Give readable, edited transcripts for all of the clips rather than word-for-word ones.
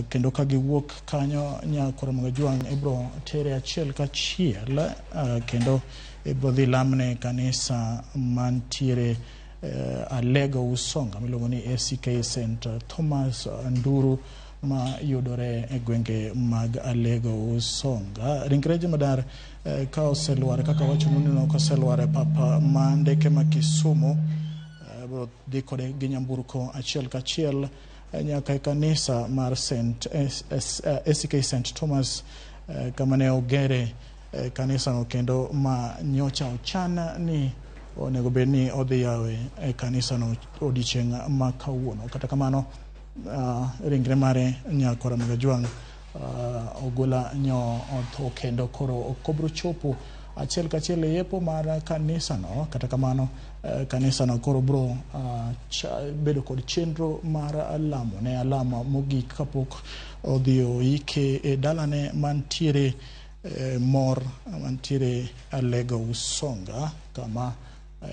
kendo ka giwuok kanyo Nyakore Magajuang ibro tere achiel kachiel kendo ibro dhi lamne kanisa mantiere Alego Usonga miluongo ni ACK St. Thomas Nduru ma yudore e gwenge mag Alego Usonga. Ringre Jemadar ka oseluare kaka wacho nunino ka oseluare papa ma ndeke ma Kisumu bro dhi kode gi nyamburko achiel kachiel nyaka kanisa mar ACK St. Thomas kama ne ogere kanisa no kendo ma nyocha ochan ni onego bed ni odhi yawe kanisa no odiochieng' ma kawuono. Kata kamano ringre mare Nyakore Magajuang Ogola nyo otho kendo koro okobro chopo achiel kachiel yepo mar kanisa no. Kata kamano kanisa no koro bro bedo kod chenro mar alamo ne alama mogik kapok odhi oike e dalane mantiere mor mantiere Alego Usonga kama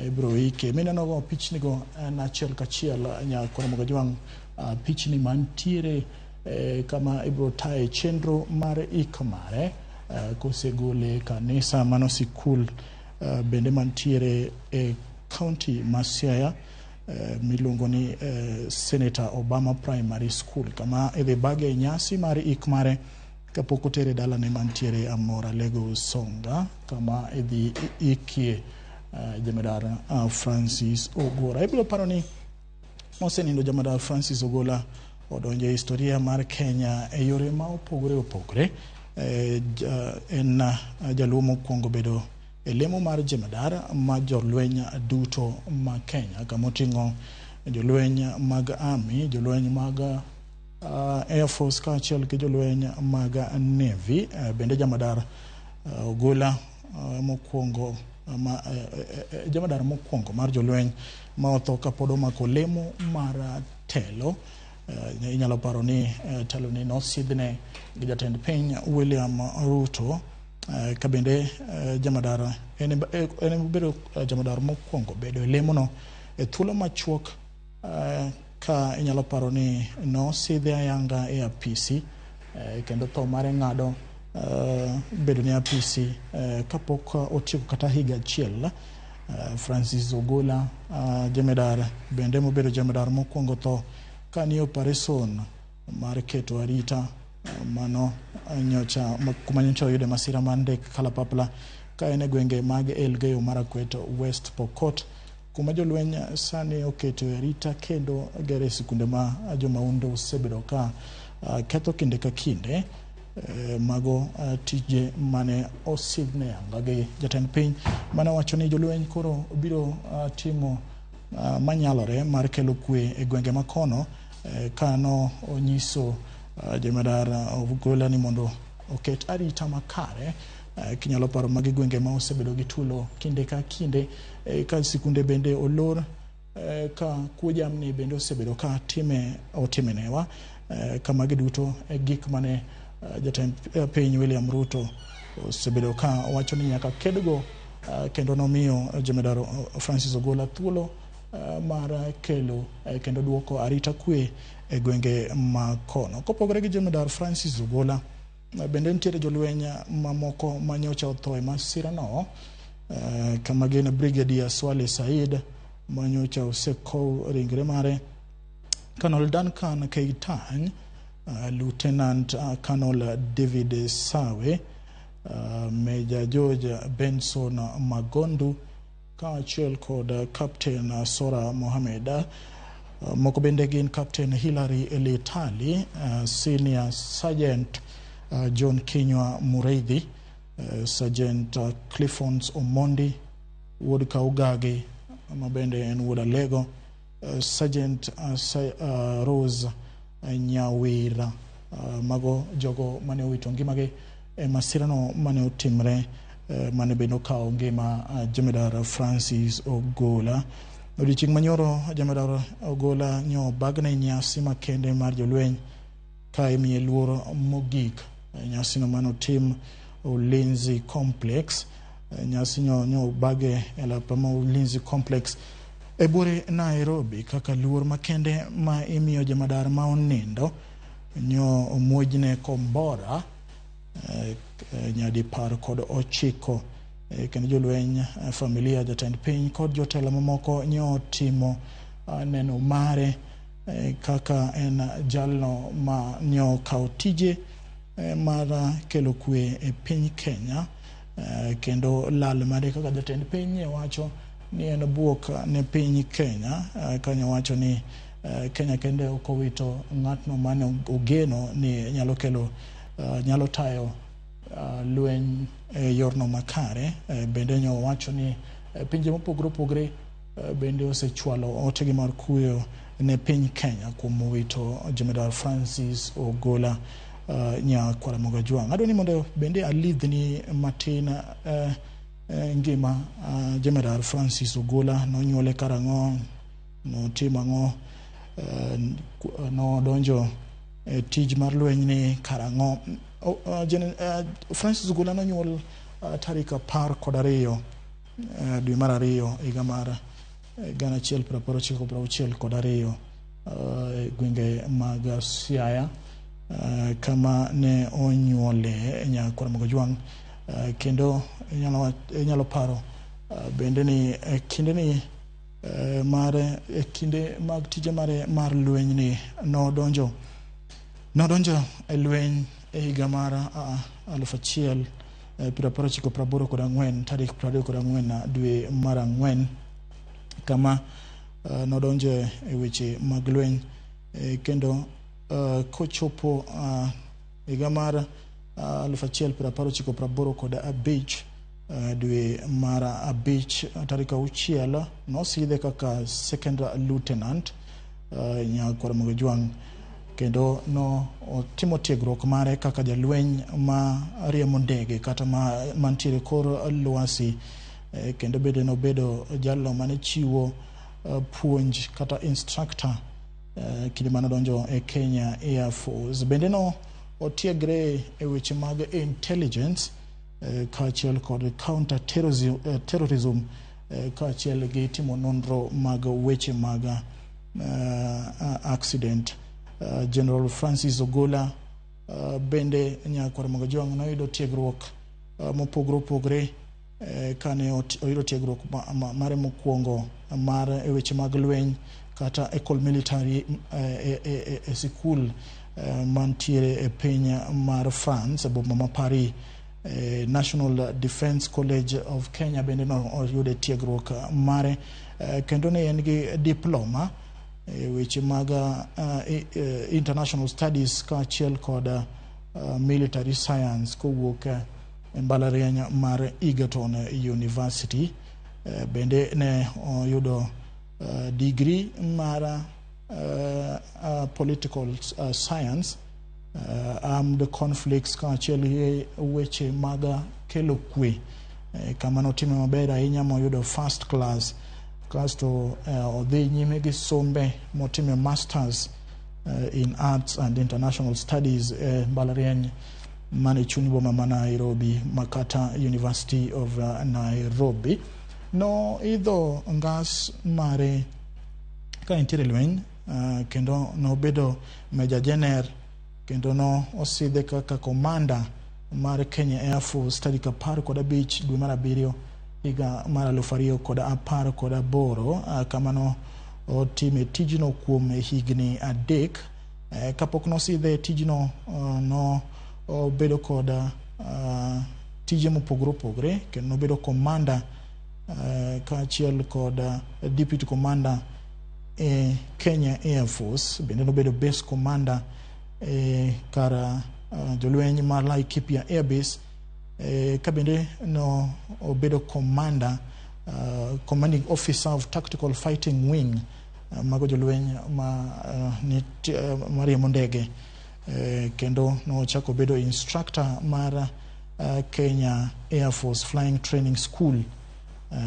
ibro ike. Mineno go pichni go na achiel kachiel Nyakore Magajuang pichni mantiere kama ibro tae chenro mar ikmare kosegole kanisa mano sikul bende mantiere e county ma Siaya miluongo ni Senator Obama Primary School kama idhi bage nyasi mar ikmare kapok otere dalane mantiere Amora Alego Usonga kama idhi ikie Jemadar Francis Ogola. Ibiro paro ni osenindo Jemadar Francis Ogola odonjo e historia mar Kenya e yore ma opogore en jaluo mokwongo bedo e lemo mar Jemadar ma jolweny duto ma Kenya kama oting'o jolweny mag army, jolweny mag Air Force kaachiel gi jolweny mag Navy. Bende Jemadar Ogola mokwongo Jemadar mokwongo mar jolweny ma otho kapod omako lemo mar telo. Inyalo paro ni telo ni nosidhne gi jatend piny William Ruto ka bende Jemadar en bedo Jemadar mokwongo bedo e lemo no e thuolo machuok ka inyalo paro ni nosidhe ayanga e apisi kendo tho mare ng'ado bedo ni apisi kapok otieko kata higa achiel. Francis Ogola Jemadar bende mobedo Jemadar mokwongo tho ka ni operation mar keto arita mano nyocha kuma nyocha oyude masira mar ndek kalapapla ka en e gwenge mag Elgeyo Marakwet West Pokot kuma jolweny sani oketo arita kendo gere sikunde ma jomaundu osebedo ka ketho kinde ka kinde mago tije mane osidhne angage jatend piny mana wacho ni jolweny koro biro timo manyalore mar kelo kwe e gwenge makono kano onyiso Jemadar Ogola ni mondo oket arita makare kinyalo paro magi gwenge ma osebedo gi tulo kinde ka kinde ka sikunde bende olor ka kujamni bende osebedo ka otimenewa kama giduto gik mane jatend piny William Ruto osebedo ka wacho ni nyaka kedgo kendo nomiyo Jemadar Francis Ogola thuolo mar kelo kendo duoko arita kwe e gwenge makono. Kopogore gi Jemadar Francis Ogola bende nitiere jolweny mamoko manyocha otho e masira no kama gin Brigadier Swale Said manyocha osekow ringre mare, Colonel Duncan Keitany, Lieutenant Colonel David Sawe, Major George Benson Magondu kaachiel kod Captain Sora Mohamed. Moko bende gin Captain Hilary Elitali, Senior Sergeant John Kinywa Mureithi, Sergeant Cliffons Omondi, Wood Kaugagi mabende en Wood Alego, Sergeant Rose Nyawira. Mago jogo mane owito ngimagi e masirano mane otimre mane beno kao ngima Jemadar Francis Ogola. Odiochieng' manyoro Jemadar Ogola nyo bagne nyasi makende mar jolweny ka imiye luor mogik. Nyasi no mano tim Ulinzi Complex. Nyasi nyo bage elapama Ulinzi Complex e bure Nairobi kaka luor makende ma imiyo Jemadar ma onindo nyo omojne kombora nyadi par kod ochiko kendo jolweny familia jatend piny kod jotelo mamoko nyo timo neno mare kaka en jalno ma nyo kawo tije mar kelo kwe e piny Kenya kendo lal mare kaka jatend piny wacho ni en buok ne piny Kenya kanyo wacho ni Kenya kende okowito ng'atno mane ogeno ni nyalo kelo nyalo tayo lweny yorno makare bende nyo wacho ni pinje mopogore bende osechwalo otegi mar kuyo ne piny Kenya kuom wito Jemedar Francis Ogola nya Kwaramoga Juang. Adoni mondo bende alidhni matin ngima Jemedar Francis Ogola nonyuole karang'o, notimo ang'o, nodonjo tij mar lweny ni karang'o. Francis Ogola nonyuol tarik 12 dwe mar 2 higa mar 1962 gwenge mag Siaya kama ne onyuole nya Kwaramoga Juang kendo nyalo paro bende ni kinde ni kinde mag tije mare mar lweny ni nodonjo e lweny e higa mar 1984 tarik 24 dwe mar 4 kama nodonjo e weche mag lweny kendo kochopo higa mar 1985 dwe mar 5 tarik 6 nosidhe kaka second lieutenant nya Kwaramoga Juang kendo no timo tiegruok mare kaka jalweny ma riembo ndege kata mantiere kor lwasi kendo bende nobedo jalno mane chiwo puonj kata instructor kinde mane donjo e Kenya Air Force. Bende no otiegre e weche mag intelligence kaachiel kod counter terrorism kaachiel gi timo nonro mag weche mag accident. General Francis Ogola bende nya Kwaramoga Juang noyudo tiegruok mopogore kane oyudo tiegruok mare mokwongo mar weche mag lweny kata Ecole Military e sikul mantiere e piny mar France boma ma Paris. National Defence College of Kenya bende no oyudo tiegruok mare kendo ne en gi diploma weche mag international studies kaachiel kod military science kowuok e mbalariany mar Egerton University. Bende ne oyudo degree mar political science, armed conflicts kaachiel gi weche mag kelo kwe kama notimo maber ahinya moyudo first class kasto odhi nyime gi sombe motimo masters in arts and international studies mbalariany mane chuny boma ma Nairobi Makata University of Nairobi. No idho ngas mare ka intiere lweny kendo no bedo Major General kendo no osidhe kaka komanda mar Kenya Air Force tarik 15 dwe mar 7 higa mar 2018 kama no otime tijno kuom higni 3 kapok nosidhe tijno no obedo kod tije mopogore kendo nobedo komanda kaachiel kod deputy commander Kenya Air Force bende nobedo base commander kar jolweny mar Laikipia Air Base ka bende no obedo commander commanding officer of tactical fighting wing mago jolweny ma riembo ndege kendo no chako bedo instructor mar Kenya Air Force Flying Training School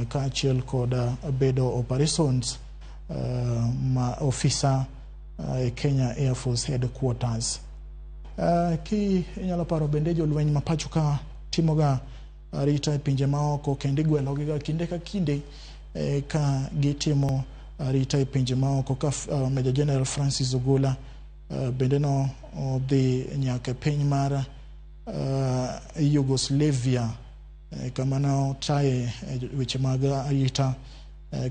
kaachiel kod bedo operations ma officer Kenya Air Force Headquarters. Ki inyalo paro bende jolweny ma pacho ka timoga rita e pinje maoko kendo igwelogi ga kinde ka kinde ka gitimo rita e pinje maoko ka Major General Francis Ogola bende no dhi nyaka piny mar Yugoslavia kama no taye weche mag arita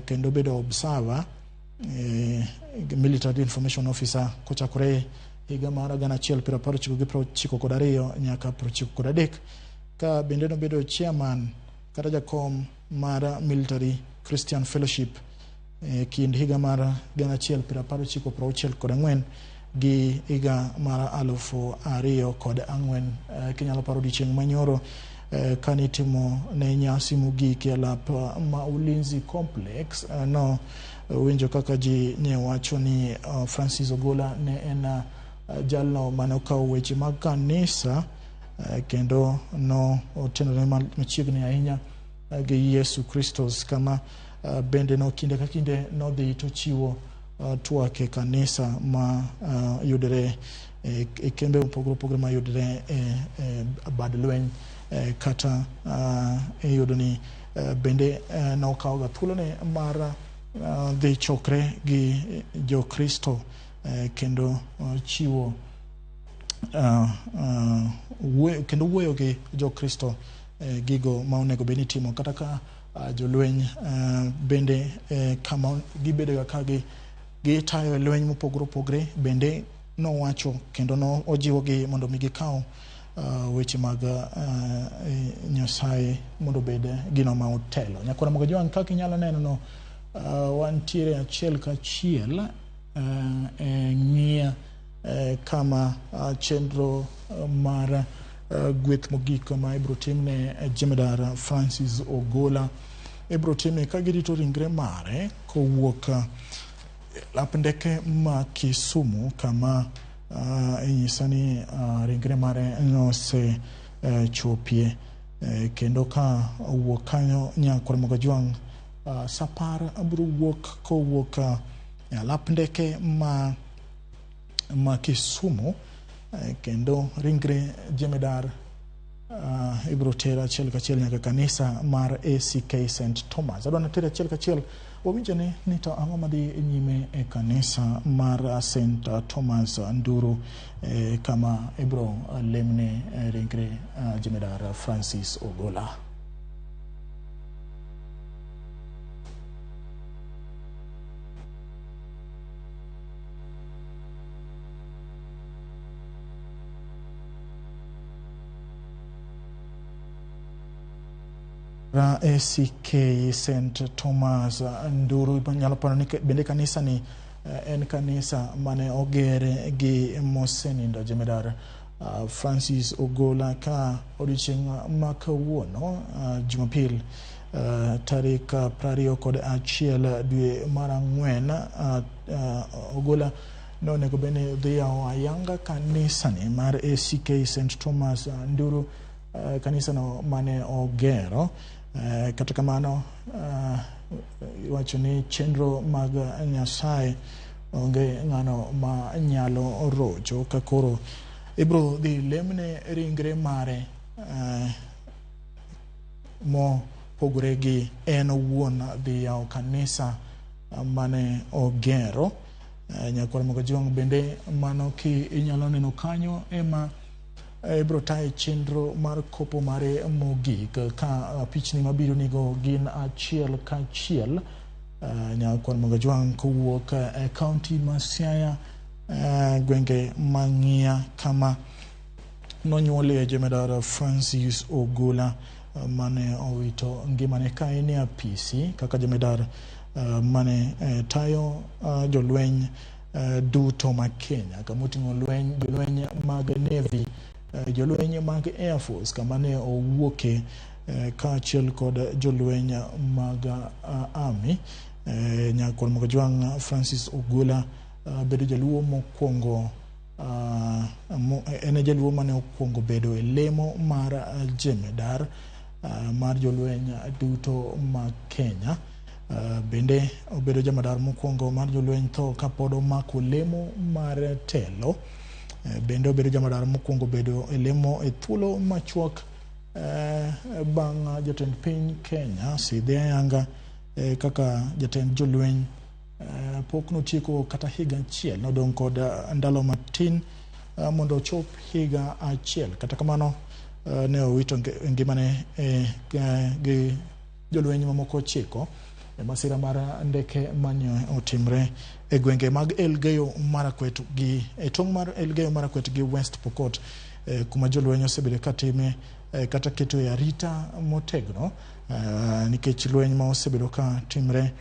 kendo bedo observer military information officer kochakore higa mar 1992 nyaka 1993 ka bende no bedo chairman kata jakom mar military Christian fellowship kind higa mar 1994 gi higa mar 2004 kinyalo paro dichieng' manyoro kanitimo ne nyasi mogik e lap ma Ulinzi complex no winjo kaka ji ne wacho ni Francis Ogola ne en jalno mane okawo weche mag kanisa kendo no otenore machiegni ahinya gi Yesu Kristos kama bende no kinde ka kinde no dhi to chiwo twak e kanisa ma yudore e kembe opogore ma yudore bad lweny kata yudo ni bende no kawo ga thuolo ne mar dhi chokre gi jo Kristo kendo chiwo kendo wuoyo gi jo Kristo gigo ma onego beni timo kata ka jolweny bende kama gibedo ka gi tayo lweny mopogore bende no wacho kendo no ojiwo gi mondo mi gikaw weche mag Nyasaye mondo bed gino ma otelo. Nyakora mogo jwang' kaka inyalo neno no wantiere achiel ka achiel ng'iya kama chenro mar gweth mogik ma ibro timne Jemedar Francis Ogola ibro timne ka girito ringre mare kowuok lap ndeke ma Kisumu kama inyisa ni ringre mare nose chopie kendo ka wuok kanyo nyakor mogo jwang' sapar bro wuok kowuok lap ndeke ma Kisumu kendo ringre Jemedar ibro tera achiel ka achiel nyaka kanisa mar ACK St Thomas. Adwa tera achiel ka achiel wawinjane ni to ang'o madhi nyime e kanisa mar St Thomas Nduru kama ibro lemne ringre Jemedar Francis Ogola. ACK St Thomas Nduru nyalo paro ni bende kanisa ni en kanisa mane ogere gi mosenindo Jemedar Francis Ogola ka odiochieng' ma kawuono Jumapil tarik 21 dwe mar Ang'wen Ogola nonego bene dhi yawo ayanga kanisa ni mar ACK St Thomas Nduru kanisa no mane ogero kata kamano iwacho ni chenro mag Nyasaye onge ng'ano ma nyalo rocho ka koro ibro dhi lemne ringre mare mo pogore gi en owuon dhi yawo kanisa mane ogero nyakor mogo jwang' bende mano ki inyalo neno kanyo ema ibro tayo chenro mar kopo mare mogik ka pichni mabiro nigo gin achiel ka achiel nyakor mogo jwang' kowuok e kaunti ma Siaya gwenge mang'ia kama nonyuolie Jemedar Francis Ogola mane owito ngimane ka en e apisi kaka Jemedar mane tayo jolweny duto ma Kenya kamoting'o jolweny mag Navy jolweny mag Air Force kama ne owuoke ka achiel kod jolweny mag Army nyakor mogo jwang' Francis Ogola bedo jaluo mokwongo en jaluo mane okwongo bedo e lemo mar Jemedar mar jolweny duto ma Kenya bende obedo Jemedar mokwongo mar jolweny tho kapod omako lemo mar telo bende obedo Jemedar mokwongo bedo e lemo e thuolo machuok bang' jatend piny Kenya Sidhi Ayanga kaka jatend jolweny pok notieko kata higa achiel nodong' kod ndalo matin mondo chop higa achiel. Kata kamano ne owito ngimane gi jolweny mamoko 9 masira mar ndeke manyo otimre e gwenge mag Elgeyo Marakwet gi tong' mar Elgeyo Marakwet gi West Pokot, kuma jolweny osebedo katime kata keto e arita motegno nikech lweny ma osebedo ka timre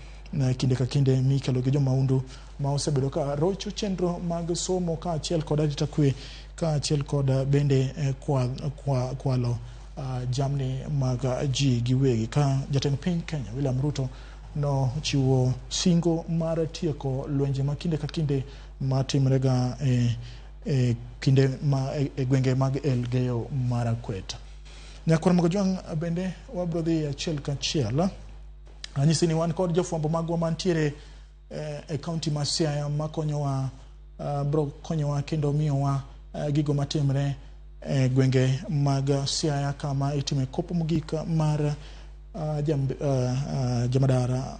kinde ka kinde mikelo gi jomaundu ma osebedo ka rocho chenro mag somo ka achiel kod arita kwe ka achiel kod bende kwalo jamni mag ji giwegi. Ka jatend piny Kenya William Ruto no chiwo singo mar tieko lwenje ma kinde ka kinde matimrega kinde ma gwenge mag Elgeyo Marakwet. Nyakwaru mag Ojwang bende wabro dhi achiel ka achiel. Anyisi ni wan kod jofwambo magwa mantiere e kaunti ma Siaya makonyowa bro konyowa kendo miyowa gigo matimre gwenge mag Siaya kama itime kopo mogik mar jamadara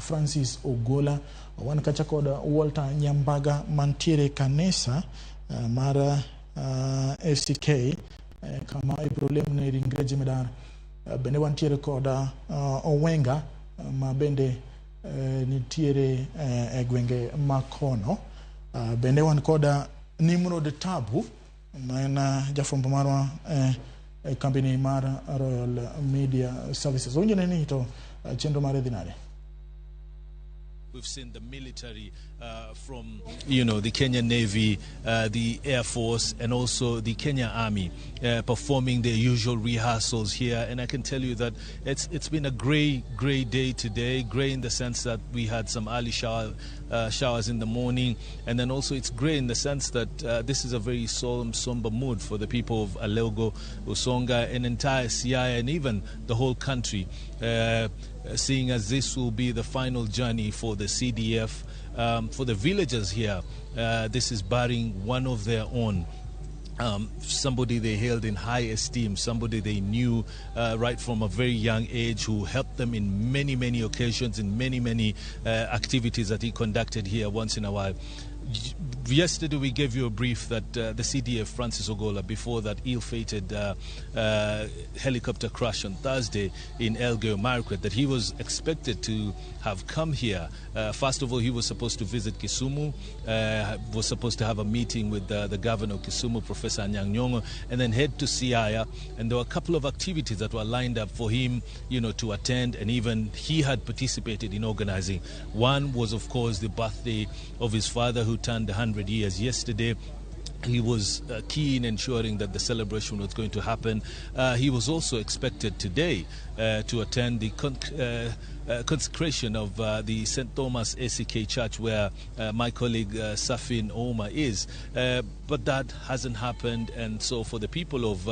Francis Ogola. Wan kacha kod Walter Nyambaga mantiere kanisa mar ACK kama ibrolem ne ringre jamadara. Bende wantiere kod Owenga ma bende nitiere e gwenge makono. Bende wan kod Nimrod Tabu na jafwambo marwa company mar Royal Media Services. Unjene ni to chenro mare dinare. We've seen the military from, the Kenyan Navy, the Air Force, and also the Kenya Army performing their usual rehearsals here. And I can tell you that it's been a gray day today. Gray in the sense that we had some early showers in the morning. And then also it's gray in the sense that this is a very solemn, somber mood for the people of Alego, Usonga, and entire Siaya, and even the whole country. Seeing as this will be the final journey for the CDF, for the villagers here, this is burying one of their own. Somebody they held in high esteem, somebody they knew right from a very young age, who helped them in many, many occasions, in many, many activities that he conducted here once in a while. Yesterday we gave you a brief that the CDF Francis Ogola, before that ill-fated helicopter crash on Thursday in Elgeyo Marakwet, that he was expected to have come here. First of all, he was supposed to visit Kisumu, was supposed to have a meeting with the governor of Kisumu, Professor Anyang' Nyong'o, and then head to Siaya. And there were a couple of activities that were lined up for him, to attend, and even he had participated in organizing. One was, of course, the birthday of his father, who turned 100 years yesterday. He was key in ensuring that the celebration was going to happen. He was also expected today to attend the consecration of the St. Thomas ACK Church, where my colleague Safin Ouma is. But that hasn't happened, and so for the people of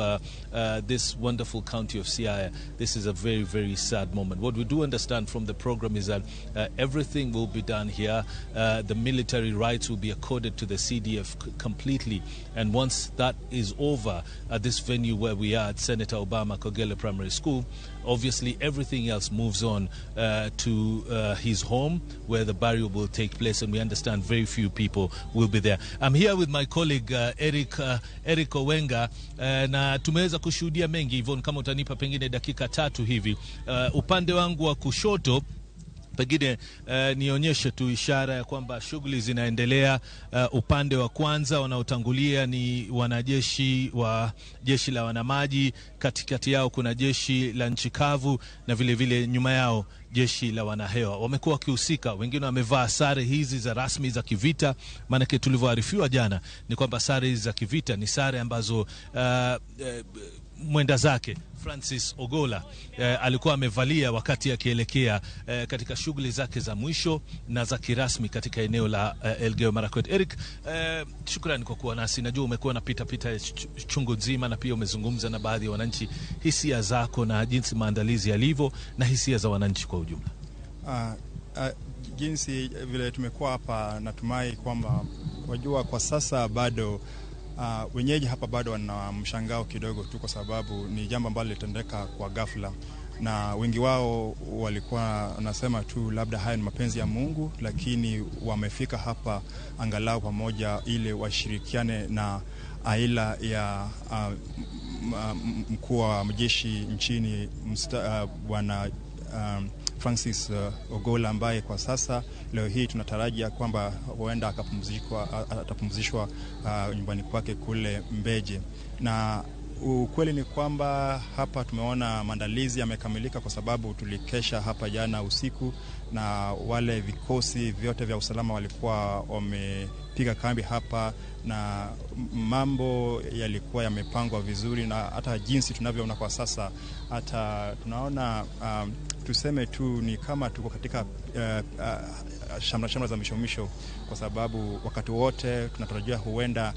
this wonderful county of Siaya, this is a very, very sad moment. What we do understand from the program is that everything will be done here. The military rights will be accorded to the CDF completely, and once that is over at this venue where we are at Senator Obama Kogelo Primary School, obviously everything else moves on to his home, where the burial will take place, and we understand very few people will be there. I'm here with my colleague Eric Owenga, na tumeweza kushuhudia mengi. Yvonne, kama utanipa pengine dakika 3 hivi, upande wangu wa kushoto pengine nionyeshe tu ishara ya kwamba shughuli zinaendelea. Upande wa kwanza wanaotangulia ni wanajeshi wa jeshi la wanamaji, katikati yao kuna jeshi la nchi kavu, na vile vile nyuma yao jeshi la wanahewa. Wamekuwa wakihusika, wengine wamevaa sare hizi za rasmi za kivita, maana tulivyoarifiwa jana ni kwamba sare hizi za kivita ni sare ambazo mwenda zake Francis Ogola alikuwa amevalia wakati akielekea katika shughuli zake za mwisho na za kirasmi katika eneo la Elgeyo Marakwet. Eric, shukrani kwa kuwa nasi. Najua umekuwa na pita chungu nzima, na pia umezungumza na baadhi ya wananchi. Hisia zako na jinsi maandalizi yalivyo na hisia za wananchi kwa ujumla. Jinsi vile tumekuwa hapa, natumai kwamba wajua kwa sasa bado wenyeji hapa bado wana mshangao kidogo tu, kwa sababu ni jambo ambalo litendeka kwa ghafla. na wengi wao walikuwa wanasema tu labda haya ni mapenzi ya Mungu, lakini wamefika hapa angalau pamoja ili washirikiane na aila ya mkuu wa majeshi nchini bwana Francis Ogola, ambaye kwa sasa leo hii tunatarajia kwamba huenda atapumzishwa nyumbani kwake kule Mbeje. Na ukweli ni kwamba hapa tumeona maandalizi yamekamilika, kwa sababu tulikesha hapa jana usiku na wale vikosi vyote vya usalama walikuwa wamepiga kambi hapa, na mambo yalikuwa yamepangwa vizuri, na hata jinsi tunavyoona kwa sasa, hata tunaona tuseme tu ni kama tuko katika shamra za mishomisho, kwa sababu wakati wote tunatarajia huenda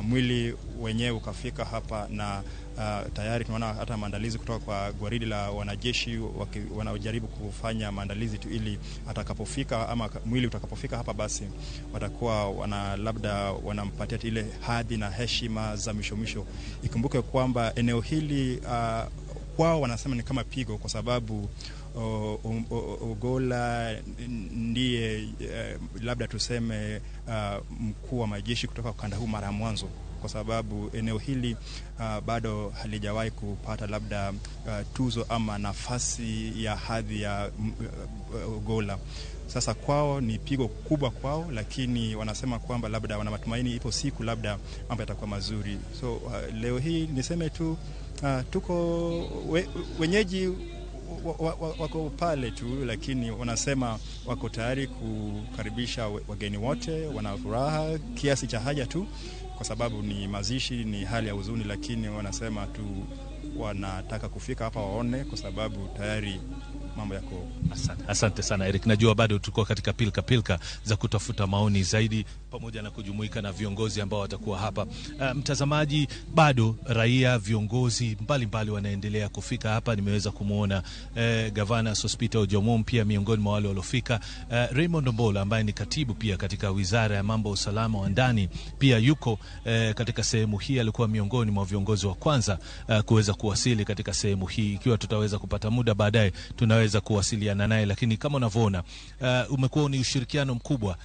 mwili wenyewe ukafika hapa, na tayari tunaona hata maandalizi kutoka kwa gwaridi la wanajeshi wanaojaribu kufanya maandalizi tu, ili atakapofika ama mwili utakapofika hapa, basi watakuwa labda wanampatia ile hadhi na heshima za mishomisho. Ikumbuke kwamba eneo hili kwao wanasema ni kama pigo, kwa sababu Ogola ndiye labda tuseme mkuu wa majeshi kutoka ukanda huu mara mwanzo, kwa sababu eneo hili bado halijawahi kupata labda tuzo ama nafasi ya hadhi ya Ogola. Sasa kwao ni pigo kubwa kwao, lakini wanasema kwamba labda wana matumaini ipo siku labda mambo yatakuwa mazuri. So leo hii niseme tu tuko wenyeji wako pale tu, lakini wanasema wako tayari kukaribisha wageni wote, wana furaha kiasi cha haja tu, kwa sababu ni mazishi, ni hali ya huzuni, lakini wanasema tu wanataka kufika hapa waone, kwa sababu tayari mambo yako. Asante sana Eric. Najua bado tuko katika pilka za kutafuta maoni zaidi pamoja na kujumuika na viongozi ambao watakuwa hapa. Mtazamaji, bado raia, viongozi mbalimbali wanaendelea kufika hapa. Nimeweza kumuona Gavana Sospeter Ojomo pia miongoni mwa wale waliofika. Raymond Ombola ambaye ni katibu pia katika Wizara ya Mambo ya Usalama wa Ndani pia yuko katika sehemu hii. Alikuwa miongoni mwa viongozi wa kwanza kuweza kuwasili katika sehemu hii. Ikiwa tutaweza kupata muda baadaye tunaweza kuwasiliana naye, lakini kama unavyoona umekuwa ni ushirikiano mkubwa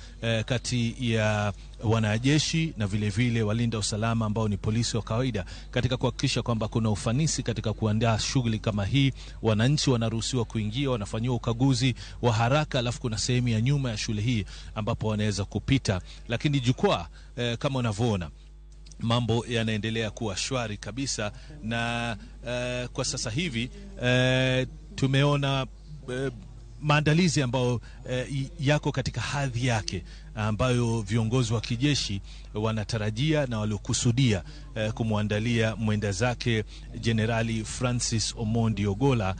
kati ya wanajeshi na vile vile walinda usalama ambao ni polisi wa kawaida katika kuhakikisha kwamba kuna ufanisi katika kuandaa shughuli kama hii. Wananchi wanaruhusiwa kuingia, wanafanyiwa ukaguzi wa haraka, alafu kuna sehemu ya nyuma ya shule hii ambapo wanaweza kupita. Lakini jukwaa kama unavyoona mambo yanaendelea kuwa shwari kabisa, na kwa sasa hivi tumeona maandalizi ambayo yako katika hadhi yake, ambayo viongozi wa kijeshi wanatarajia na waliokusudia kumwandalia mwenda zake Generali Francis Omondi Ogola,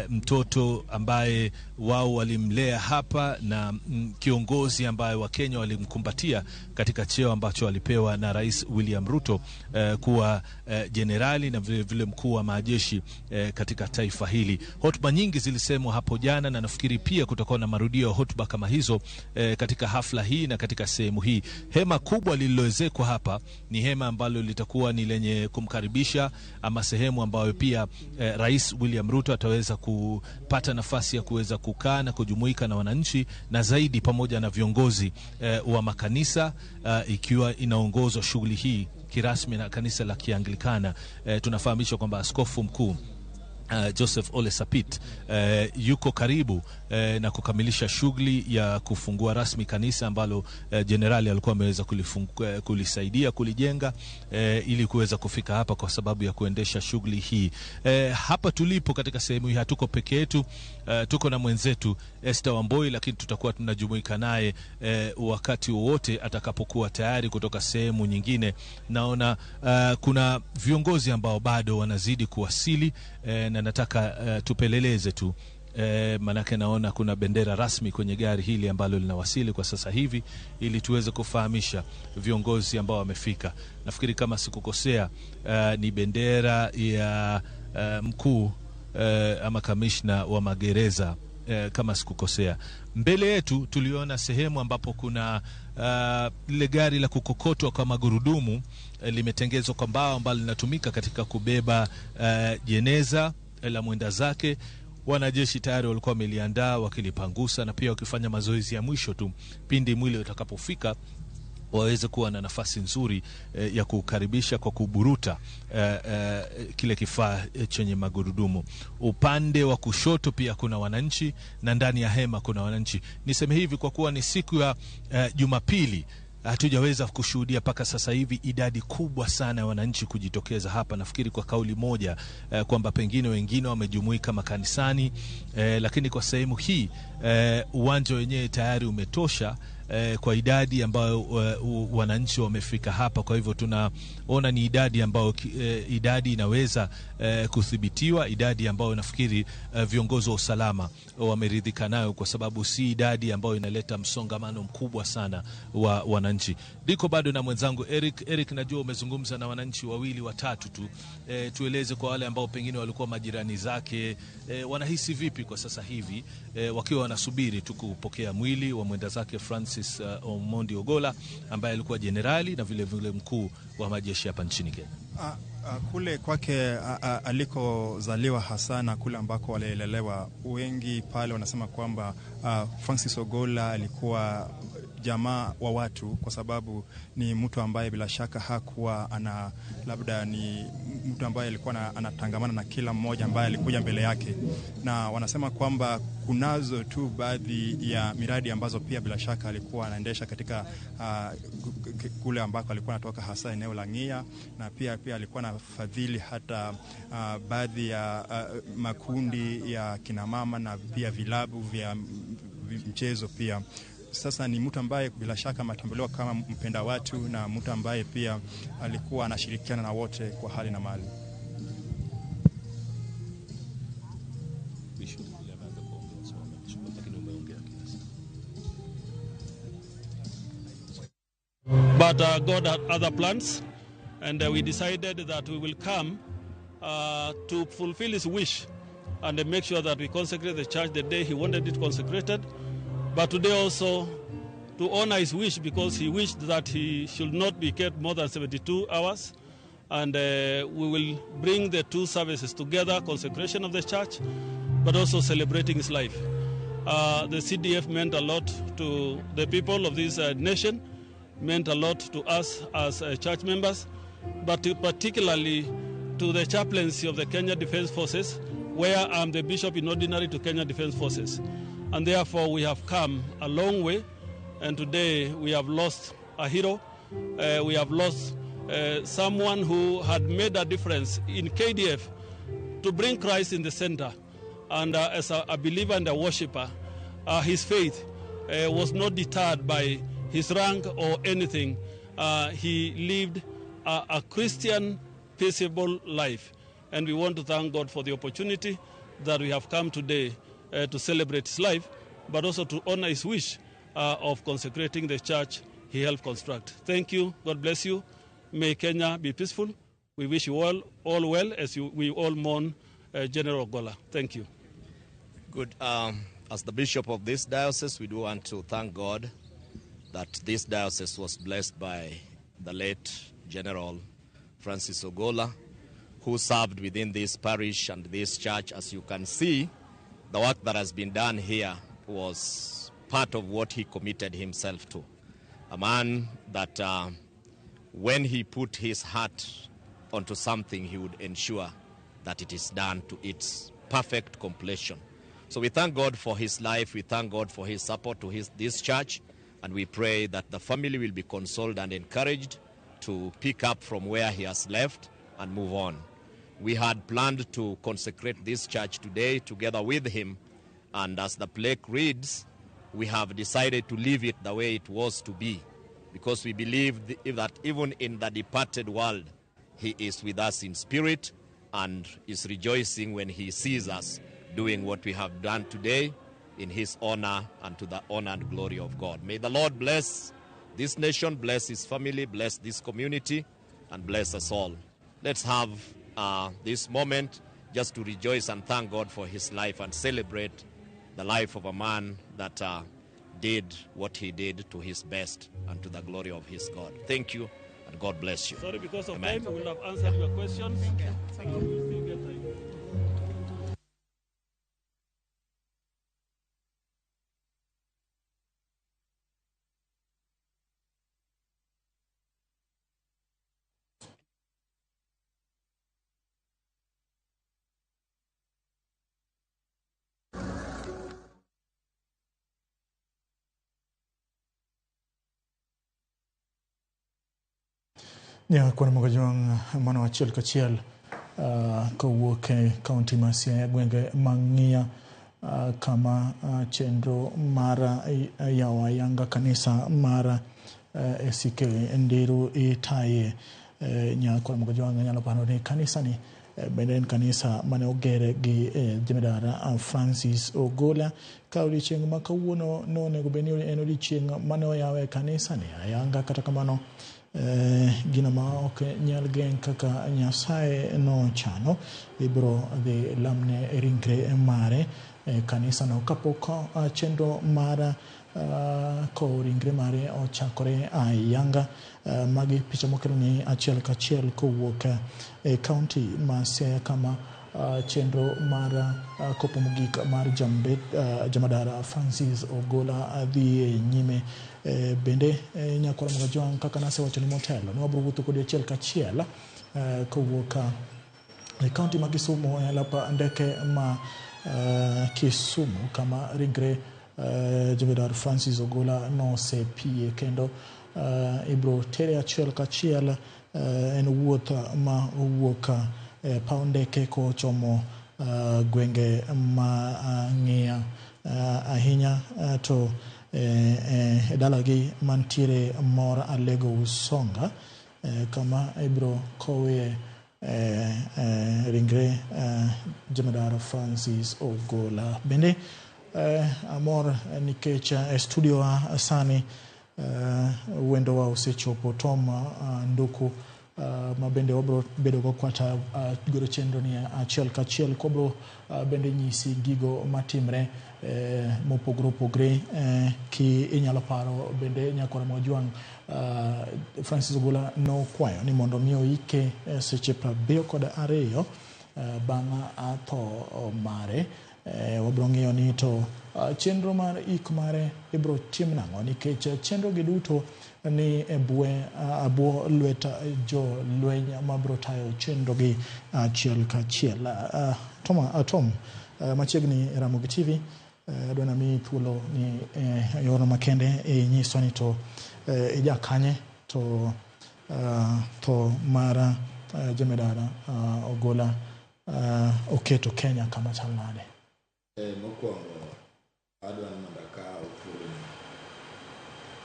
mtoto ambaye wao walimlea hapa na kiongozi ambaye Wakenya walimkumbatia katika cheo ambacho alipewa na Rais William Ruto kuwa generali na vile vile mkuu wa majeshi katika taifa hili. Hotuba nyingi zilisemwa hapo jana, na nafikiri pia kutakuwa na marudio ya hotuba kama hizo katika hafla hii na katika sehemu hii. Hema kubwa lililoezekwa hapa ni hema ambalo litakuwa ni lenye kumkaribisha, ama sehemu ambayo pia Rais William Ruto ataweza kupata nafasi ya kuweza kukaa na kujumuika na wananchi, na zaidi pamoja na viongozi wa makanisa, ikiwa inaongozwa shughuli hii kirasmi na kanisa la Kianglikana. Tunafahamishwa kwamba askofu mkuu Joseph Ole Sapit yuko karibu na kukamilisha shughuli ya kufungua rasmi kanisa ambalo generali alikuwa ameweza kulisaidia kulijenga ili kuweza kufika hapa kwa sababu ya kuendesha shughuli hii. Hapa tulipo katika sehemu hii hatuko peke yetu, tuko na mwenzetu Esther Wamboi, lakini tutakuwa tunajumuika naye wakati wowote atakapokuwa tayari kutoka sehemu nyingine. Naona kuna viongozi ambao bado wanazidi kuwasili, na nataka tupeleleze tu manake naona kuna bendera rasmi kwenye gari hili ambalo linawasili kwa sasa hivi, ili tuweze kufahamisha viongozi ambao wamefika. Nafikiri kama sikukosea ni bendera ya mkuu ama kamishna wa magereza kama sikukosea. Mbele yetu tuliona sehemu ambapo kuna lile gari la kukokotwa kwa magurudumu limetengezwa kwa mbao ambalo linatumika katika kubeba jeneza la mwenda zake. Wanajeshi tayari walikuwa wameliandaa wakilipangusa, na pia wakifanya mazoezi ya mwisho tu pindi mwili utakapofika waweze kuwa na nafasi nzuri ya kukaribisha kwa kuburuta kile kifaa chenye magurudumu. Upande wa kushoto pia kuna wananchi, na ndani ya hema kuna wananchi. Niseme hivi kwa kuwa ni siku ya Jumapili, hatujaweza kushuhudia paka sasa hivi idadi kubwa sana ya wananchi kujitokeza hapa. Nafikiri kwa kauli moja kwamba pengine wengine wamejumuika makanisani, lakini kwa sehemu hii uwanja wenyewe tayari umetosha kwa idadi ambayo wananchi wamefika hapa. Kwa hivyo tunaona ni idadi ambayo idadi inaweza kuthibitiwa, idadi ambayo nafikiri viongozi wa usalama wameridhika nayo, kwa sababu si idadi ambayo inaleta msongamano mkubwa sana wa wananchi. Ndiko bado na mwenzangu Eric, najua umezungumza na wananchi wawili watatu tu. Tueleze kwa wale ambao pengine walikuwa majirani zake, wanahisi vipi kwa sasa hivi wakiwa wanasubiri tu kupokea mwili wa mwenda zake Francis Omondi Ogolla ambaye alikuwa jenerali na vile vile mkuu wa majeshi hapa nchini Kenya. Kule kwake alikozaliwa hasa na kule ambako walilelewa, wengi pale wanasema kwamba Francis Ogolla alikuwa jamaa wa watu, kwa sababu ni mtu ambaye bila shaka hakuwa labda ni mtu ambaye alikuwa anatangamana na kila mmoja ambaye alikuja mbele yake. Na wanasema kwamba kunazo tu baadhi ya miradi ambazo pia bila shaka alikuwa anaendesha katika kule ambako alikuwa anatoka, hasa eneo la Ng'ia, na pia alikuwa anafadhili hata baadhi ya makundi ya kinamama na pia vilabu vya mchezo pia. Sasa ni mtu ambaye bila shaka ametambuliwa kama mpenda watu, na mtu ambaye pia alikuwa anashirikiana na wote kwa hali na mali. But God had other plans, and we decided that we will come to fulfill his wish and make sure that we consecrate the church the day he wanted it consecrated. But today also to honor his wish, because he wished that he should not be kept more than 72 hours. And we will bring the two services together, consecration of the church, but also celebrating his life. The CDF meant a lot to the people of this nation, meant a lot to us as church members, but particularly to the chaplaincy of the Kenya Defence Forces, where I'm the bishop in ordinary to Kenya Defence Forces. And therefore we have come a long way, and today we have lost a hero. We have lost someone who had made a difference in KDF to bring Christ in the center. And as a believer and a worshipper, his faith was not deterred by his rank or anything. He lived a Christian, peaceable life. And we want to thank God for the opportunity that we have come today to celebrate his life, but also to honor his wish of consecrating the church he helped construct. Thank you. God bless you. May Kenya be peaceful. We wish you all well as we all mourn General Ogolla. Thank you. Good. As the bishop of this diocese, we do want to thank God that this diocese was blessed by the late General Francis Ogolla, who served within this parish and this church. As you can see, the work that has been done here was part of what he committed himself to. A man that when he put his heart onto something, he would ensure that it is done to its perfect completion. So we thank God for his life. We thank God for his support to this church. And we pray that the family will be consoled and encouraged to pick up from where he has left and move on. We had planned to consecrate this church today together with him. And as the plaque reads, we have decided to leave it the way it was to be, because we believe that even in the departed world, he is with us in spirit and is rejoicing when he sees us doing what we have done today in his honor and to the honor and glory of God. May the Lord bless this nation, bless his family, bless this community, and bless us all. Let's have this moment just to rejoice and thank God for his life and celebrate the life of a man that did what he did to his best and to the glory of his God. Thank you, and God bless you. Sorry, because of Amen. time, we will have answered your questions. We'll still get time. Ya kwa mga juang mano achiel kachiel kowuok e kaunti ma Siaya gwenge mang'iya kama chenro mara yawo ayanga kanisa mara esike ndiru itaye nyakwa mga juang nyalo paro ni kanisa ni bende en kanisa mane ogere gi jemedara Francis Ogola ka odiochieng' ma kawuono nonego beni en odiochieng' mane oyawe kanisa ni ayanga kata kamano gino ma ok nyal geng' kaka Nyasaye no chano ibro dhi lamne ringre mare kanisa no kapok chenro mara ko ringre mare ochakore ayanga magi picha mokelo ni achiel kachiel kowuok e kaunti ma Siaya kama chenro mara kopo mogik mar jamadara Francis Ogola dhi nyime bende nyakora mga juang kaka nase wacho ni motelo ni wabro wuotho kodi achiel kachiel kowuok e kaunti ma Kisumu e lapa ndeke ma Kisumu kama ringre jamadara Francis Ogola no sepie kendo ibro tere achiel kachiel en wuoth ma owuok paw ndeke ko chomo gwenge ma ng'iya ahinya to dalagi mantiere mor Alego Usonga kama ibro kowe ringre jamadara Francis Ogola bende amor nikech studio sani wendo wa osechopo Tom Nduku ma bende wabro bedo go kwata goro chenro ni achiel kachiel kobro bende nyisi gigo matimre mopogre ki inyalo paro bende nyakora mga juang Francis Ogola no kwayo ni mondo miyo ike seche 72 bang' atho mare wabro ng'iyo ni to chenro mar ik mare ibro tim nang'o nikech chenro gi duto ni abwo lweta jo lweny mabro tayo chenro gi achiel kachiel Tom machiegni Ramogi TV dwana mi thuolo ni yoro makende nyiso ni to ija kanye to mara jemedara Ogola oketo Kenya kama chal nade mokwongo adwan mondo akaw thuolo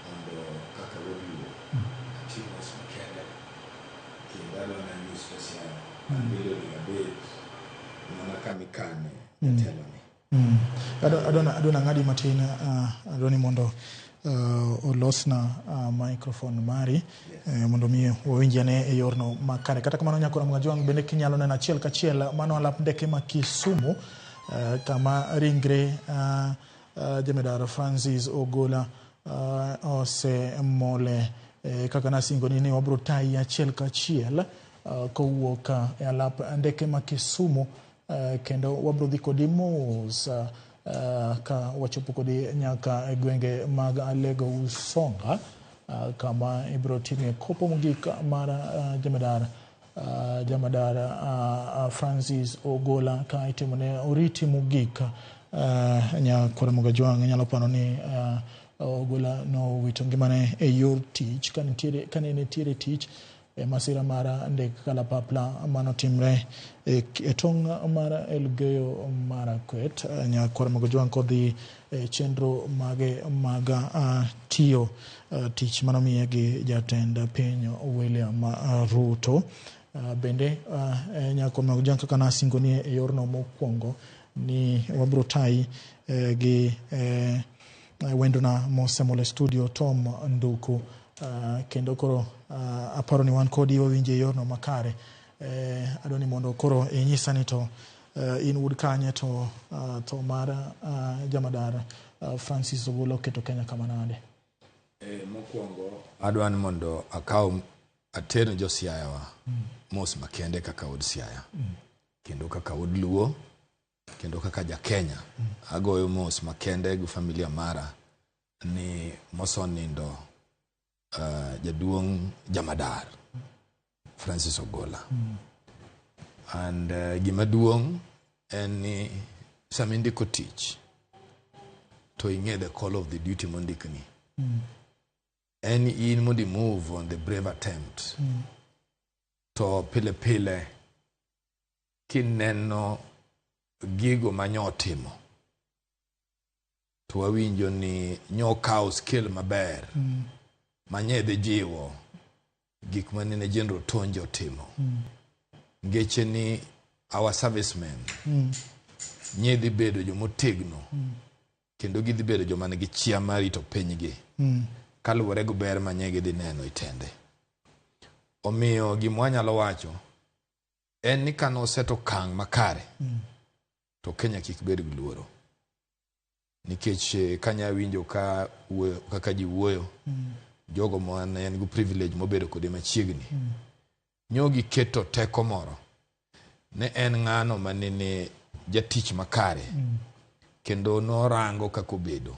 mondo kaka wabiro timo makende kendo adwan nyiso Siaya bedo ni abet mana kamikane teloni adwana ng'adi matin adwani mondo olosna microphone mari mondo mi owinjane e yorno makare kata kamano nyakora mga juang bende kinyalo neno achiel kachiel mano alap ndeke ma Kisumu kama ringre jemedara Francis Ogola ose mole kaka nasingo ni wabro tayi achiel kachiel kowuok e alap ndeke ma Kisumu kendo wabro dhi kodi mos ka wachopo kodi nyaka e gwenge mag Alego Usonga kama ibro time kopo mogik mar jamadara Francis Ogola ka itimone oriti mogik nyakora mga juang nyalo paro ni Ogola no wito ngimane e yor tich kane nitiere tich masira mara ndek kalapapla manotimre e tong' mar Elgeyo Marakwet nyakora mga juang kodhi chenro mage maga tiyo tich manomiye gi jatend piny William Ruto bende nyakora mga juang kaka nasingo ni e yorno mokwongo ni wabro tayi gi wendona mosemole studio Tom Nduku kendo koro aparo ni wan kodi wawinje yorno makare adoni mondo koro inyisa ni to in wood kanye to mara jamadara Francis Ogola keto Kenya kama nade mokwongo adwan mondo akaw atero jo Siaya wa mos makende kaka od Siaya kendo kaka od Luo kendo kaka ja Kenya agoyo mos makende gu familia mara ni mosonindo jaduong jamadar Francis Ogola and gimaduong en ni samindiko tich to ing'e the call of the duty mondikni en in mondi move on the brave attempt to pile pile kineno gigo manyotimo to wawinjo ni nyokaw skill maber manyedhi jiwo gik manene General Tonje timo ngeche ni our servicemen nyedhi bedo jomotegno kendo gidhi bedo joma nigi chia marito pinygi kaluwore go ber manyegi dhi neno itende. Omiyo gima anyalo wacho en ni kano seto kang makare to Kenya kik bed gi luoro nikech kanya winjo ka kaka ji wuoyo jogo man en go privilege mobedo kode machiegni nyogi keto teko moro ne en ng'ano manene jatich makare kendo no rango kako bedo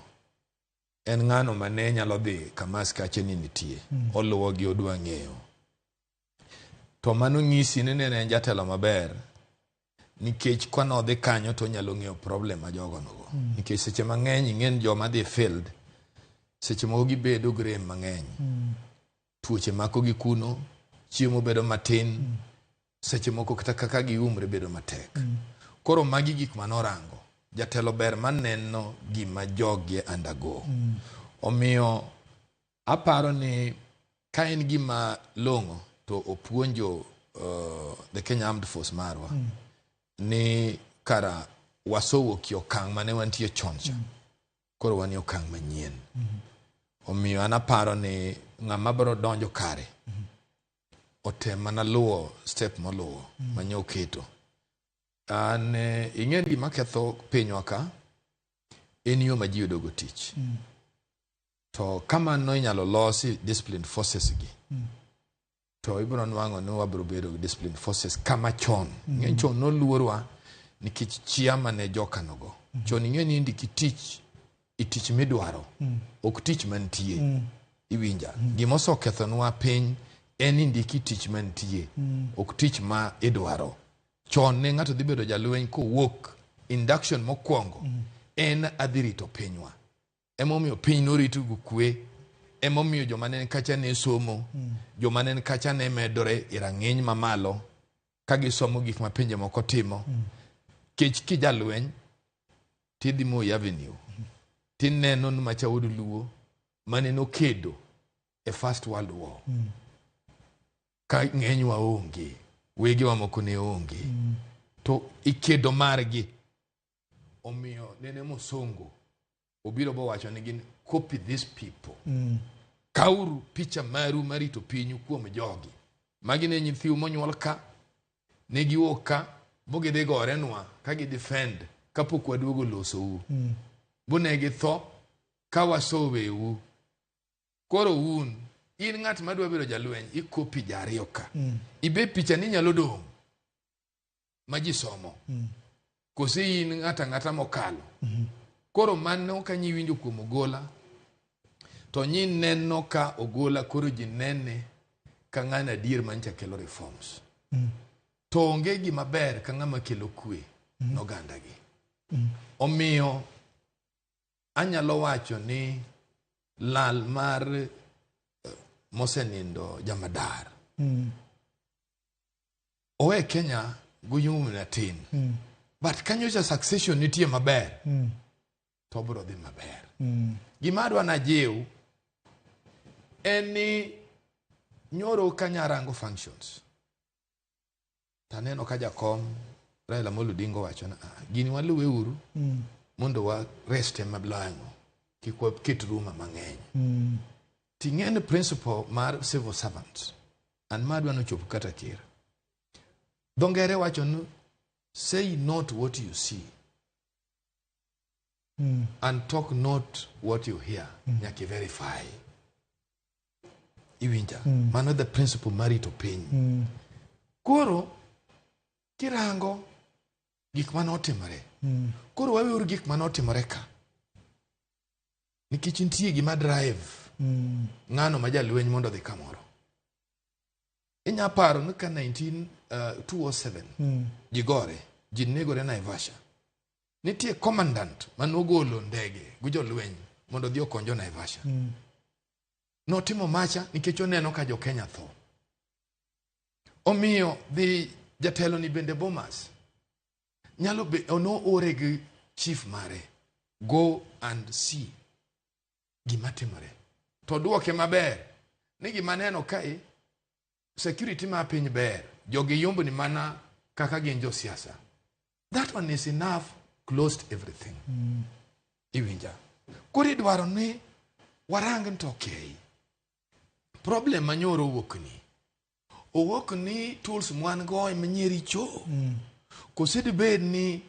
en ng'ano mane nyalo dhi kama skache ni nitie oluwo gi odwa ng'eyo to mano ng'isi ni ne en jatelo maber nikech kwano dhi kanyo to nyalo ng'eyo problem ma jogo nogo nikech seche mang'eny ng'en joma dhi field seche moko gibedo grem mang'eny tuoche mako gi kuno chiemo bedo matin seche moko kata kaka giumre bedo matek koro magi gik manorango jatelo ber maneno gima jogie undergo omiyo aparo ni ka en gima longo to opuonjo the Kenya Armed Force marwa ni kara wasowo ki okang mane wantie choncha koro wani okang manyien omiyo anaparo ni ng'ama bro donjo kare otem mana luwo step moluwo manyo keto an ing'en gima ketho pinywa ka en yo ma ji yudogo tich to kama no inyalo losi disciplined forces gi to ibro nwang'o ni wabro bedo gi disciplined forces kama chon ng'en chon no luorwa nikech chiama ne joka nogo chon ing'en ni ndiki tich itich midwaro ok tich mantie iwinja gimoso kethonwa piny en ndiki tich mantie ok tich ma idwaro chon ne ng'ato dhi bedo jalweny kowuok induction mokwongo en adhirito pinywa emomiyo piny norito gu kwe emomiyo joma ne kacha ne somo joma ne kacha ne medore irang'eny mamalo ka gisomo gik ma pinje moko timo kech kijalweny tidhi Moi Avenue tineno ni machaud luo mane no kedo e First World War ka ng'enywa onge wege wa moko ne onge to ikedo margi omiyo nene Mosongo obiro bo wacho ni gin copy these people kauru picha maru marito pinyu kuom jogi magi ne nyithiu monyuol ka ne giwuok ka bogidhi gorenwa ka gi defend kapok waduogo loso bune gi tho ka wasoweu koro in ng'at madwa bedo jalweny ikopi jariyo ka ibe picha ni nyalo dong maji somo kose in ng'ata mokalo koro mano ka nyi winjo kuom Ogola to nyi neno ka Ogola koro ji nene ka ng'ana adier mancha kelo reforms to onge gima ber ka ng'ama kelo kwe noganda gi omiyo anyalo wacho ni lal mar mosenindo Jamadar owe Kenya guyumu na tin but kanyocha succession nitie maber to bro dhi maber gima adwa na jiw en ni nyoro kanyarango functions taneno ka jakom Raila Amolo Odinga wacho na gini waluwe uru mondo wa rest mablango kikwa kitruma mang'eny ting'en principle mar civil servants and madwa no chopo kata kira dongere wacho no say not what you see and talk not what you hear nyaki verify iwinja mano the principle marito piny koro kirango gik manotimore koro waweuru gik manotimore ka nikech nitie gima drive ng'ano ma jalweny mondo dhi kamoro inya paro ni ka 207 jigore jinegore Naivasha nitie commandant manogolo ndege gu jolweny mondo dhi okonjo Naivasha notimo macha nikech oneno ka jo Kenya tho Omiyo the jatelo ni bende Bomas nyalo be ono ore gi chief mare go and see gima timore to duoke maber ni gima neno kae security ma piny ber jogi yombo ni mana kaka gin jo siasa. That one is enough, closed everything. Iwinja kuri dwaro ni warang to okay. Problem manyoro owok ni tools mwan go manyeri cho kosedi bed ni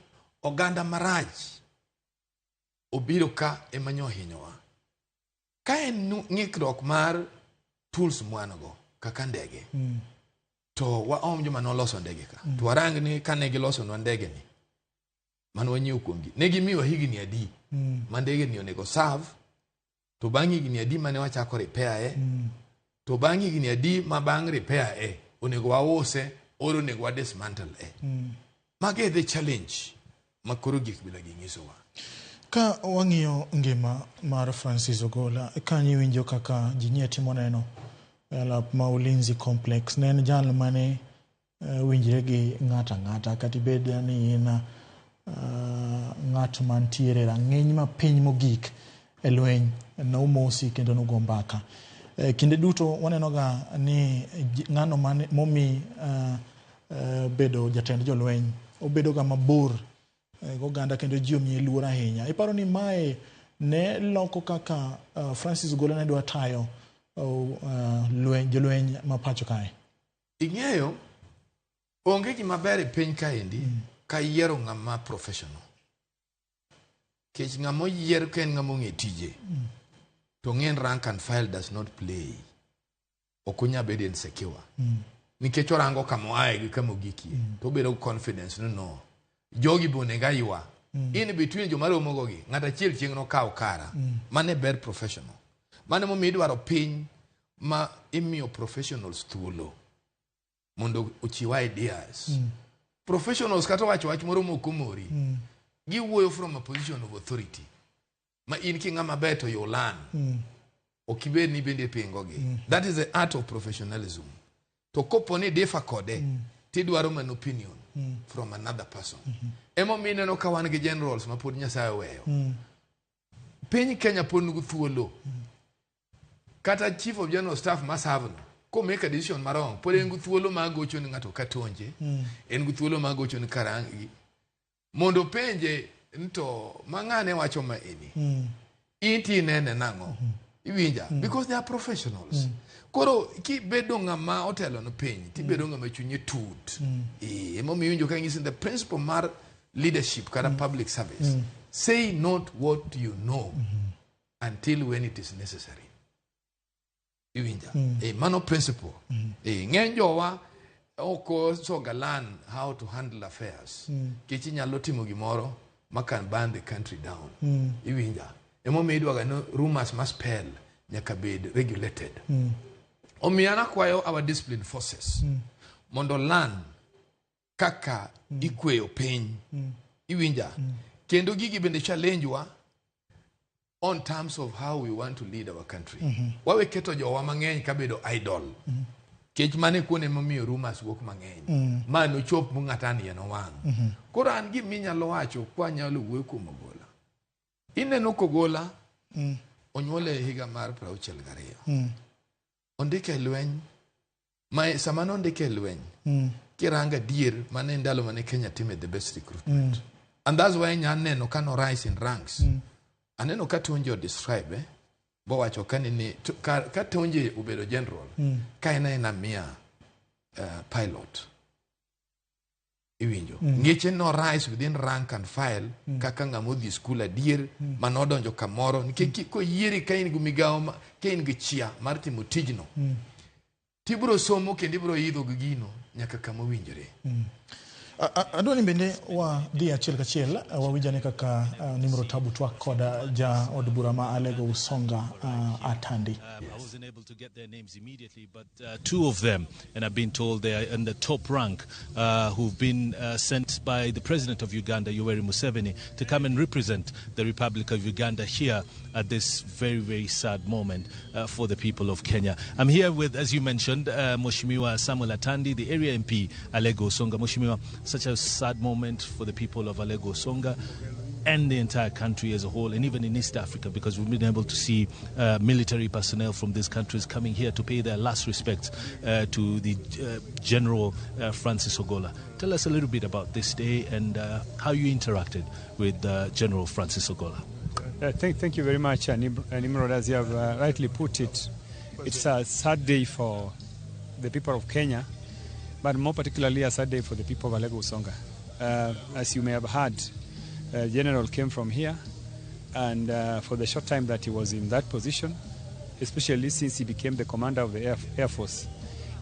oganda marach obiro ka emanyo hinyowa ka en ng'ikruok mar tools mwan go kaka ndege to waom joma noloso ndege ka to warang ni kane giloso nwa ndege ni mano wanyiew kuomgi ne gimiwa higni adi ma ndege ni onego serve to bang' higni adi mane wachako repair to bang' higni adi ma bang' repair onego wause oro onego wa dismantle mage the challenge makoro gik bila ginyisowa. Ka wang'iyo ngima mar Francis Ogola kanyi winjo kaka jinye timo neno lap ma Ulinzi complex ne en jal mane winjre gi ng'ata kati bed ni ina ng'at mantiere rang'eny ma piny mogik e lweny no mosi kendo no gombaka kinde duto waneno ga ni ng'ano mane momi bedo jatend jolweny obedo ga mabor goganda kendo ji omiye luor ahinya. Iparo ni mae ne loko kaka Francis Ogola ne dwa tayo jolweny ma pacho kae. Ing'eyo onge gima ber e piny kaendi ka yiero ng'ama professional. Kech ng'ama yier ken ng'ama ong'e tije to ng'en rank and file does not play. Okunya bed insecure. Nikech orango kama oaye gi kama ogikie to bedo confidence no jogi bone ga ywa in between jo maromo gogi ng'ata chiel chieng' no kaw kara mane ber professional mane mo mi dwaro piny ma imiyo professionals thuolo mondo uchiwa ideas professionals kata wacho wach moro mokomori giwuoyo from a position of authority ma in ki ng'ama beto yo lan okibed ni bende pingogi that is the art of professionalism. To kopo ni difa kode tidwaro man opinion from another person emo mineno ka wan gi generals ma pod Nyasaye weyo piny Kenya pod nugu thuolo kata chief of general staff masavno ko make a decision marong pod en gu thuolo ma gocho ni ng'ato katonje en gu thuolo ma gocho ni karangi mondo penje nto mang'ane wacho ma eni inti nene nang'o iwinja because they are professionals. Koro ki bedo ng'ama otelo no piny ti bedo ng'ama chunye tut emo miwinjo ka ng'isi the principle mar leadership kana public service say not what you know until when it is necessary. Iwinja mano principle ng'eny jowa oko soga learn how to handle affairs kichi nyalo timo gimoro ma can burn the country down. Iwinja emo midwa ga no rumors must spell nyaka bed regulated. Omiana kwayo our discipline forces mondo learn kaka ikweyo piny iwinja kendo gigi bende challenge wa on terms of how we want to lead our country. Wawe keto jowa mang'eny kabedo idol kech mane kuone momiyo rumors wuok mang'eny mano chop mung'atani eno wang' koro an gi minyalo wacho kwa nyalo wuoyo kuom Ogola ineno Ogola onyuole higa mar 62 ondike lweny ma samano ondike lweny kiranga dier mane ndalo mane Kenya time the best recruitment and that's why nyaneno kano rise in ranks aneno ka Tonje describe bo wacho kanini ka Tonje ubedo general ka ena mia pilot iwinjo ngeche no rise within rank and file kaka ng'amo dhi school adier manodonjo kamoro nikech ko yieri ka in gumigawo ka in gi chia mar timo tijno tibro somo kendo ibro yidho gi gino nyaka kama winjore. Adoni bende wa dhi achiel kachiel wawinjane kaka nimro tabu twak koda ja od bura ma Alego Usonga Atandi. I wasn't able to get their names immediately, but two of them, and I've been told they are in the top rank, who've been sent by the president of Uganda, Yoweri Museveni, to come and represent the Republic of Uganda here at this very, very sad moment for the people of Kenya. I'm here with, as you mentioned, Mheshimiwa Samuel Atandi, the area MP, Alego Usonga. Mheshimiwa, such a sad moment for the people of Alego Usonga and the entire country as a whole, and even in East Africa, because we've been able to see military personnel from these countries coming here to pay their last respects to the General Francis Ogola. Tell us a little bit about this day and how you interacted with General Francis Ogola. Thank you very much, Nimrod. As you have rightly put it, it's a sad day for the people of Kenya, but more particularly a sad day for the people of Alego Usonga. As you may have heard, General came from here, and for the short time that he was in that position, especially since he became the commander of the Air Force,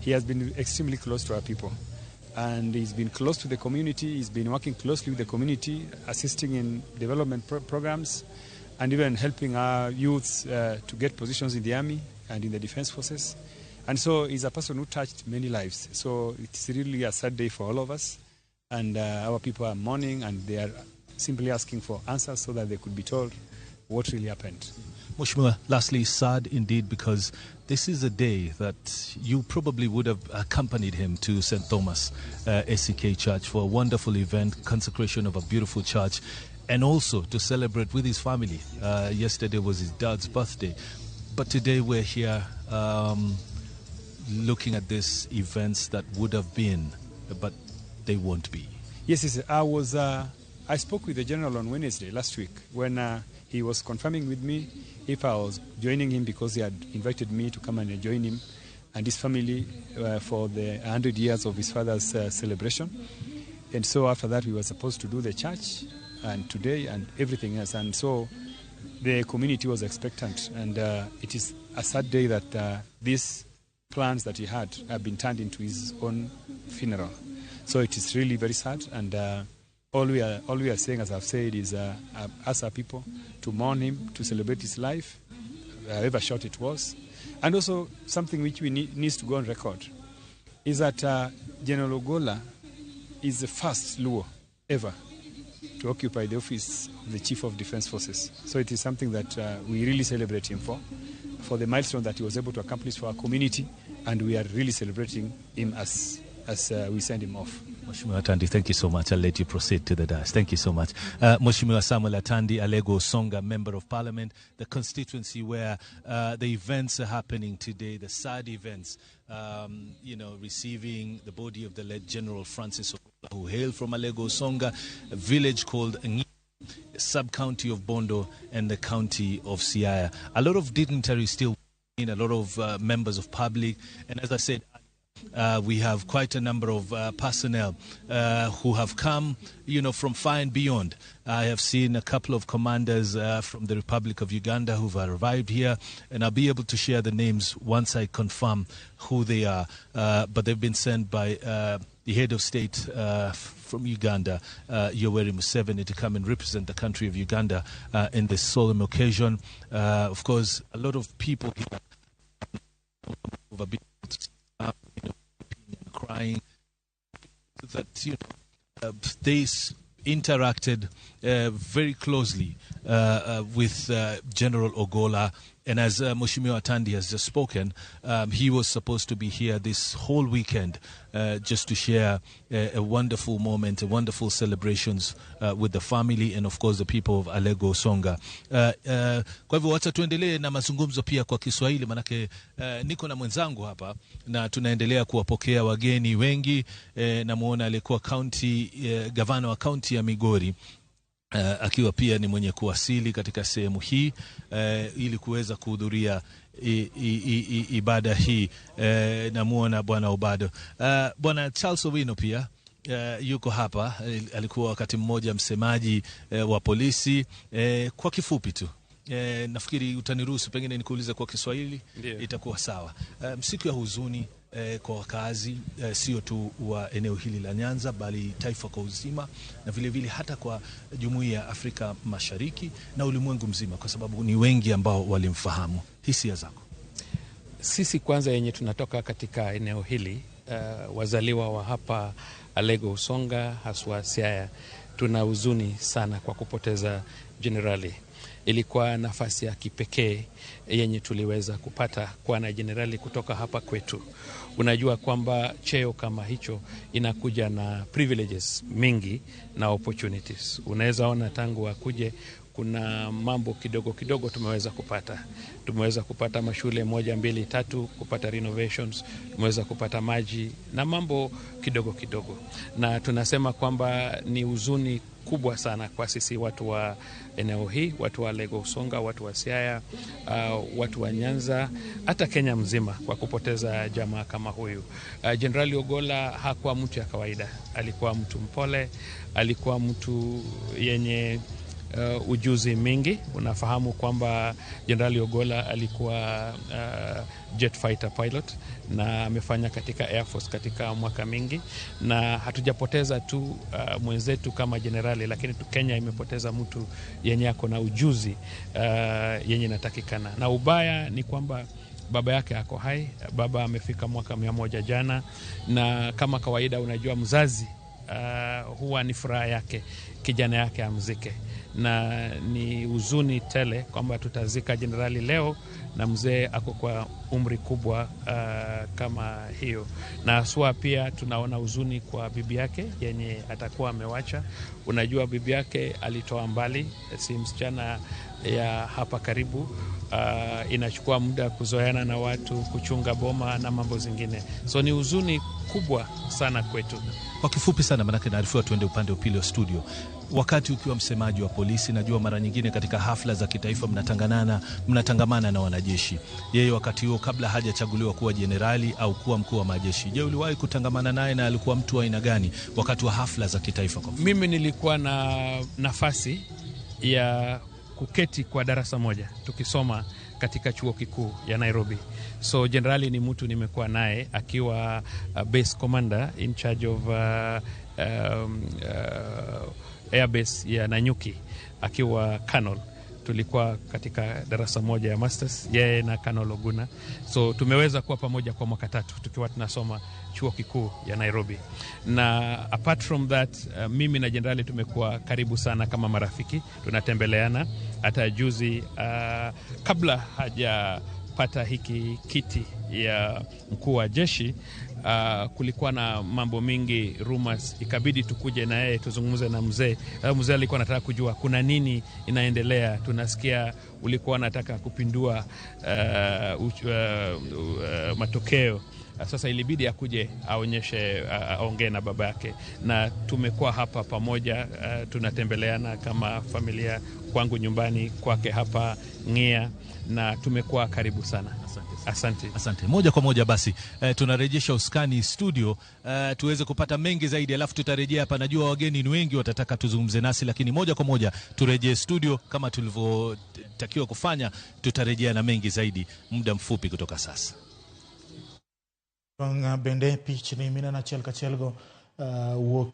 he has been extremely close to our people. And he's been close to the community, he's been working closely with the community, assisting in development programs, and even helping our youths to get positions in the army and in the defense forces. And so he's a person who touched many lives. So it's really a sad day for all of us. And our people are mourning, and they are simply asking for answers so that they could be told what really happened. Mheshimiwa, lastly, sad indeed, because this is a day that you probably would have accompanied him to St. Thomas ACK Church for a wonderful event, consecration of a beautiful church, and also to celebrate with his family. Yesterday was his dad's birthday. But today we're here looking at these events that would have been, but they won't be. Yes, I spoke with the General on Wednesday last week when he was confirming with me if I was joining him, because he had invited me to come and join him and his family for the 100 years of his father's celebration. And so after that we were supposed to do the church and today and everything else. And so the community was expectant, and it is a sad day that these plans that he had have been turned into his own funeral. So it is really very sad, and all we are saying, as I've said, is ask our people to mourn him, to celebrate his life, however short it was. And also something which we needs to go on record is that General Ogola is the first Luo ever to occupy the office of the Chief of Defense Forces. So it is something that we really celebrate him for the milestone that he was able to accomplish for our community, and we are really celebrating him as we send him off. Mheshimiwa Atandi, thank you so much. I'll let you proceed to the dais. Thank you so much. Mheshimiwa Samuel Atandi, Alego Usonga, Member of Parliament, the constituency where the events are happening today, the sad events, receiving the body of the late General Francis Ogola, who hailed from Alego Usonga, a village called Ngi, sub-county of Bondo, and the county of Siaya. A lot of dignitaries still in, a lot of members of public, and as I said, we have quite a number of personnel who have come, from far and beyond. I have seen a couple of commanders from the Republic of Uganda who've arrived here, and I'll be able to share the names once I confirm who they are. But they've been sent by the head of state from Uganda, Yoweri Museveni, to come and represent the country of Uganda in this solemn occasion. Of course, a lot of people here have been crying that they interacted very closely with General Ogola. And as Mheshimiwa Atandi has just spoken, he was supposed to be here this whole weekend just to share a wonderful moment, a wonderful celebrations with the family and of course the people of Alego Usonga. Kwa hivyo wacha tuendelee na mazungumzo pia kwa Kiswahili, manake niko na mwenzangu hapa na tunaendelea kuwapokea wageni wengi. Namuona alikuwa gavana wa kaunti ya Migori, akiwa pia ni mwenye kuwasili katika sehemu hii ili kuweza kuhudhuria ibada hii. Namuona Bwana Obado. Bwana Charles Owino pia yuko hapa, alikuwa wakati mmoja msemaji wa polisi. Kwa kifupi tu, nafikiri utaniruhusu pengine nikuulize kwa Kiswahili. Ndiyo. Itakuwa sawa. Siku ya huzuni, kwa wakazi sio tu wa eneo hili la Nyanza bali taifa kwa uzima, na vile vile hata kwa Jumuiya ya Afrika Mashariki na ulimwengu mzima, kwa sababu ni wengi ambao walimfahamu. Hisia zako? Sisi kwanza yenye tunatoka katika eneo hili, wazaliwa wa hapa Alego Usonga, haswa Siaya, tuna huzuni sana kwa kupoteza jenerali. Ilikuwa nafasi ya kipekee yenye tuliweza kupata kuwa na jenerali kutoka hapa kwetu. Unajua kwamba cheo kama hicho inakuja na privileges mingi na opportunities. Unaweza ona tangu akuje kuna mambo kidogo kidogo tumeweza kupata. Tumeweza kupata mashule 1, 2, 3, kupata renovations, tumeweza kupata maji na mambo kidogo kidogo. Na tunasema kwamba ni huzuni kubwa sana kwa sisi watu wa eneo hii, watu wa Alego Usonga, watu wa Siaya, watu wa Nyanza, hata Kenya mzima kwa kupoteza jamaa kama huyu. Jenerali Ogolla hakuwa mtu ya kawaida. Alikuwa mtu mpole, alikuwa mtu yenye ujuzi mingi. Unafahamu kwamba Jenerali Ogolla alikuwa jet fighter pilot na amefanya katika Air Force katika mwaka mingi, na hatujapoteza tu mwenzetu kama jenerali, lakini Kenya imepoteza mtu yenye ako na ujuzi yenye natakikana. Na ubaya ni kwamba baba yake ako hai. Baba amefika mwaka 100 jana, na kama kawaida unajua mzazi huwa ni furaha yake kijana yake amzike, na ni huzuni tele kwamba tutazika jenerali leo na mzee ako kwa umri kubwa kama hiyo. Na aswa pia tunaona huzuni kwa bibi yake yenye atakuwa amewacha. Unajua bibi yake alitoa mbali, si msichana ya hapa karibu. Inachukua muda kuzoeana na watu, kuchunga boma na mambo zingine. So ni huzuni kubwa sana kwetu. Kwa kifupi sana, manake naarifiwa tuende upande wa pili wa studio. Wakati ukiwa msemaji wa polisi, najua mara nyingine katika hafla za kitaifa mnatangamana na wanajeshi. Yeye wakati huo kabla hajachaguliwa kuwa jenerali au kuwa mkuu wa majeshi, je, uliwahi kutangamana naye na alikuwa mtu wa aina gani wakati wa hafla za kitaifa? Mimi nilikuwa na nafasi ya kuketi kwa darasa moja tukisoma katika chuo kikuu ya Nairobi. So jenerali ni mtu nimekuwa naye akiwa base commander in charge of airbase ya Nanyuki, akiwa colonel. Tulikuwa katika darasa moja ya masters, yeye na Colonel Oguna. So tumeweza kuwa pamoja kwa mwaka 3 tukiwa tunasoma chuo kikuu ya Nairobi. Na apart from that, mimi na jenerali tumekuwa karibu sana kama marafiki, tunatembeleana. Hata juzi kabla hajapata hiki kiti ya mkuu wa jeshi, kulikuwa na mambo mingi, rumors, ikabidi tukuje na yeye tuzungumze na mzee. Mzee alikuwa anataka kujua kuna nini inaendelea. Tunasikia ulikuwa anataka kupindua matokeo. Sasa ilibidi akuje aonyeshe, aongee na baba yake, na tumekuwa hapa pamoja, tunatembeleana kama familia, kwangu nyumbani, kwake hapa Ng'ia, na tumekuwa karibu sana. Asante. Moja kwa moja basi tunarejesha uskani studio tuweze kupata mengi zaidi, alafu tutarejea hapa. Najua wageni ni wengi watataka tuzungumze nasi, lakini moja kwa moja turejee studio kama tulivyotakiwa kufanya. Tutarejea na mengi zaidi muda mfupi kutoka sasa. Bende pichni mina na chelgo wok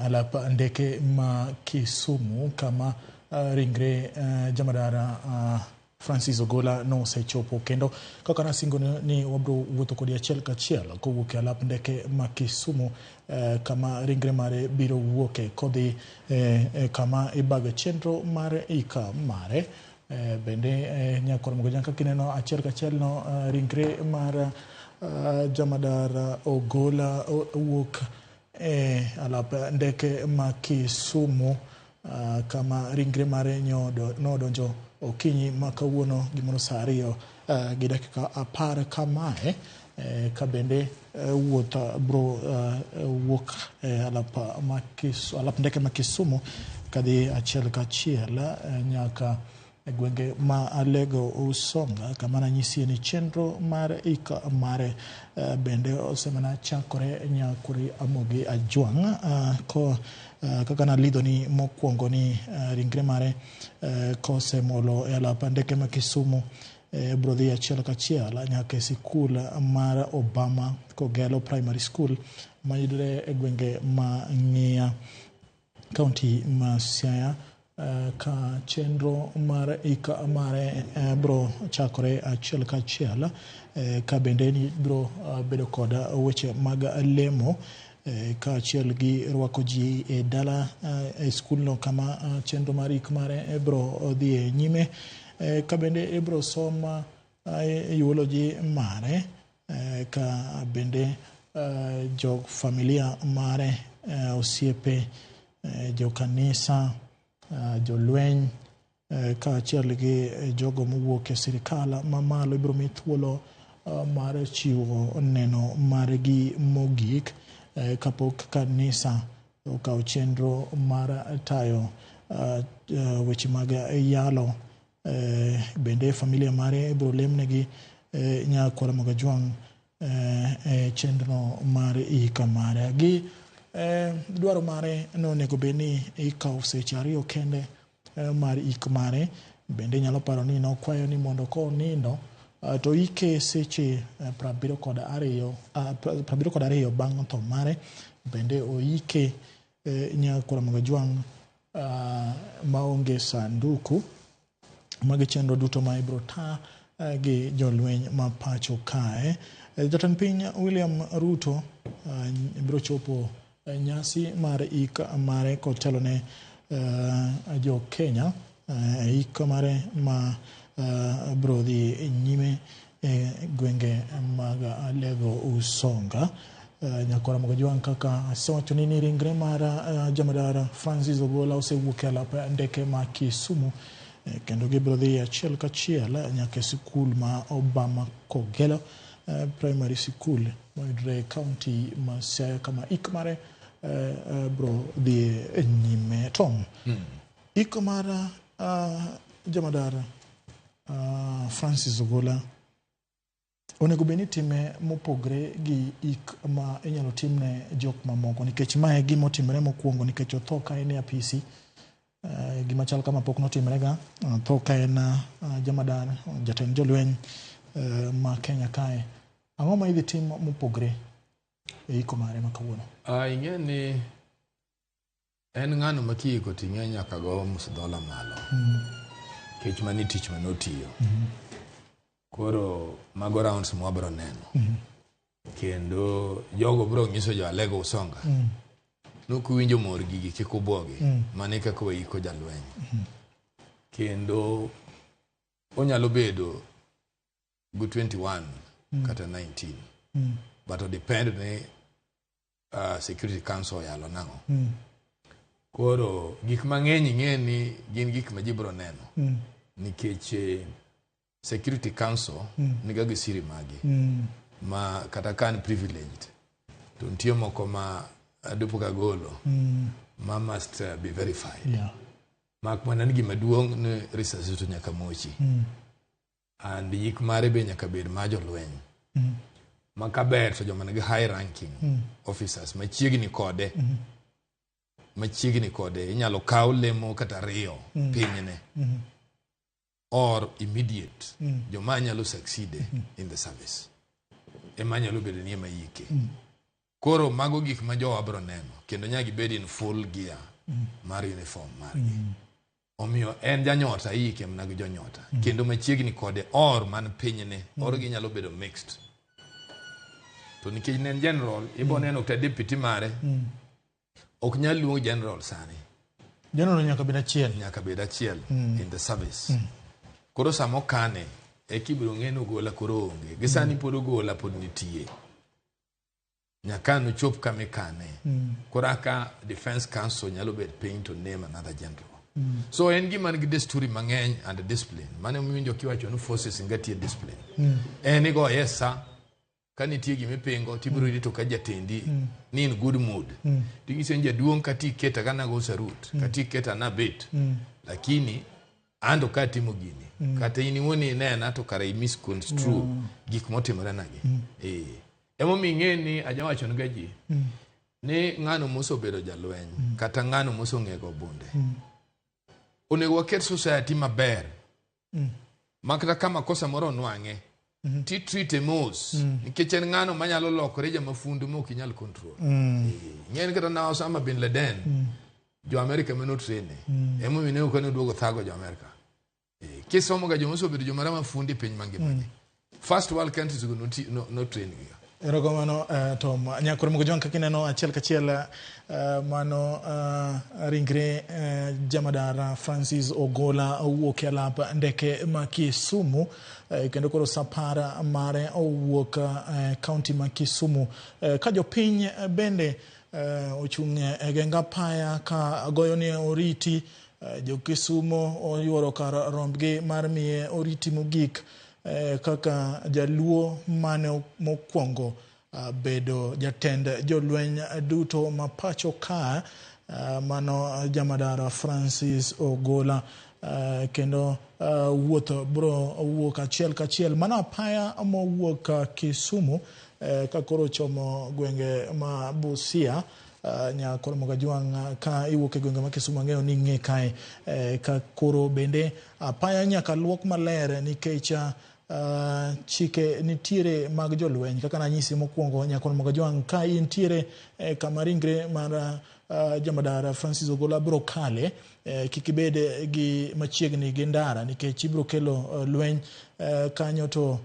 alapa ndeke ma Kisumu kama ringre jamadara Francis Ogolla no sechopo kendo kakana singo ni wabro wuto kodi achiel ko wuok alap ndeke ma Kisumu kama ringre mare biro wuoke kodi kama ibaga chenro mare ika mare bende nyakor mo janka kineno achiel no ringre mara jamadara Ogolla wuok alap ndeke ma Kisumu kama ringre mare nodonjo okinyi makawuono gimoro saa 2 gi dakika 10 kamae kabende wuotha bro wuok alap ndeke ma Kisumu kadhi achiel kachiel nyaka gwenge ma Alego Usonga kama nanyisi ni chenro mar ika mare bende osemana chakore nyakuri amogi ajwang ko kaka na lido ni mokwongo ni ringre mare kosemolo alap ndeke ma Kisumu bro dhi achiel kachiel nyaka sikul mar Obama Kogelo Primary School mayudore e gwenge ma Ng'ia County ma Siaya ka chenro mar ika mare bro chakore achiel kachiel ka bende ni bro bedo kod weche mag lemo ka achiel gi rwako ji e dala e skul no kama chenro mar ik mare bro dhi nyime ka bende bro soma eulogy mare ka bende jo familia mare osiepe jo kanisa jo lweny ka achiel gi jogo mowuok e sirikal mamalo ibro mi thuolo mar chiwo neno margi mogik kapok kanisa okawo chenro mar tayo weche mag yalo bende familia mare ibro lemnegi Nyakwar Magajwang chenro mar ika mare gi dwaro mare nonego beni ikawo seche 2 kende mar ik mare bende nyalo paro ni nokwayo ni mondo ko nindo to ike seche 72 bang' tho mare bende oike Nyakwar Magajwang maonge sanduku mag chenro duto ma ibro ta gi jolweny ma pacho kae. Jatend piny William Ruto ibro chopo nyasi mar ik mare kotelo ne jo Kenya ik mare ma bro dhi nyime gwenge mag Lego Usonga. Nyakwar Magajwang kaka asewacho ni ringre mar jamadar Francis Ogola osewuok e lap ndeke ma Kisumu kendo gibro dhi achiel kachiel nyaka sikul ma Obama Kogelo Primary School mayudore county ma Siaya kama ik mare bro dhi nyime. Tom ik mar jamadar Francis Ogola onego beni time mopogre gi ik ma inyalo timne jok mamoko nikech mae gima otimre mokwongo nikech otho ka en e apisi gima chal kama pok notimre ga tho ka en jamadar jatend jolweny ma Kenya kae. Ang'o ma idhi tim mopogre e iko mare ma kawuono? Ing'e ni en ng'ano ma kiiko ting'e nyaka go musdola malo kech mani tich manotiyo koro mago rounds mwabro neno kendo jogo bro nyiso jo Alego Usonga nokuwinjo mor gigi kik obwogi mane kaka weiko jalweny kendo onyalo bedo gu 21 kata 19 but depend ni Security Council yalo nango koro gik mang'eny ing'e ni gin gik ma ji bro neno nikech Security Council niga gi siri magi ma kata kan privileged to ntie moko ma adupo ka golo ma must be verified mak mana ni gima duong' ni research to nyaka mochi and yik mare be nyaka bed ma jolweny makaber to joma nigi high ranking officers machiegni kode inyalo kaw lemo kata riyo pinyne or immediate joma nyalo succeed in the service ema nyalo bedo ni ema yike koro mago gik ma jowa bro neno kendo nyagi bed in full gear mar uniform margi omiyo en janyota yike mnagi jonyota kendo machiegni kode or man pinyne or gi nyalo bedo mixed to nikech nen general ibo neno ta deputy mare ok nyal luong general sani general nyaka bed achiel in the service koro samo kane e kibiro ng'eno gola koro onge gisani pod ogola pod nitie nyaka no chop kame kane koraka Defense Council nyalo bet paying to name another general so en gima nigi desturi mang'eny and discipline mane mwinjo kiwacho no forces ngatie discipline en go yesa kanitie gimipingo tibiro rito ka jatendi ni in good mood tingisen jaduong kati keta kana go sarut kati keta na bet lakini ando katimo gini kata ini woni nena to kare misconstrue gik motimore nagi emo ming'eni ajawacho ngaji ni ng'ano moso bedo jalweny kata ng'ano moso ng'ego bunde onego waket society maber makata kama kosa moro nwange ti treat mos nikech en ng'ano manyalo lokore jamafundu ma ok inyal control ng'en kata na Osama bin Laden jo America meno trene emo mine ko ne duogo thago jo America kisomo ga jomoso bedo jo marama fundi piny mangima first world countries go no train giga Erogomano Tom nyakore mo jonka kineno achiel kachiel mano ringre jamadara Francis Ogola owuok e lap ndeke ma Kisumu kendo koro sapara mare owuok county ma Kisumu ka jopiny bende ochung' e genga paya ka goyo ne oriti jo Kisumu oyuoro kar rombgi mar miye oriti mogik kaka jaluo mane mokwongo bedo jatend jolweny duto mapacho ka mano jamadara Francis Ogola kendo wuok achiel kachiel mana apaya mowuok Kisumu ka koro chomo gwenge ma Busia nyakoro Mogajwang ka iwuok e gwenge ma Kisumu ang'eyo ni ng'e kae ka koro bende apaya nyaka luok maler nikech chike nitiere mag jolweny kaka nanyisi mokwongo nyakoro Mogajwang ka intiere kama ringre mar jamadara Francis Ogola bro kale kikibede gi machiegni gi ndara nikech ibro kelo lweny kanyo to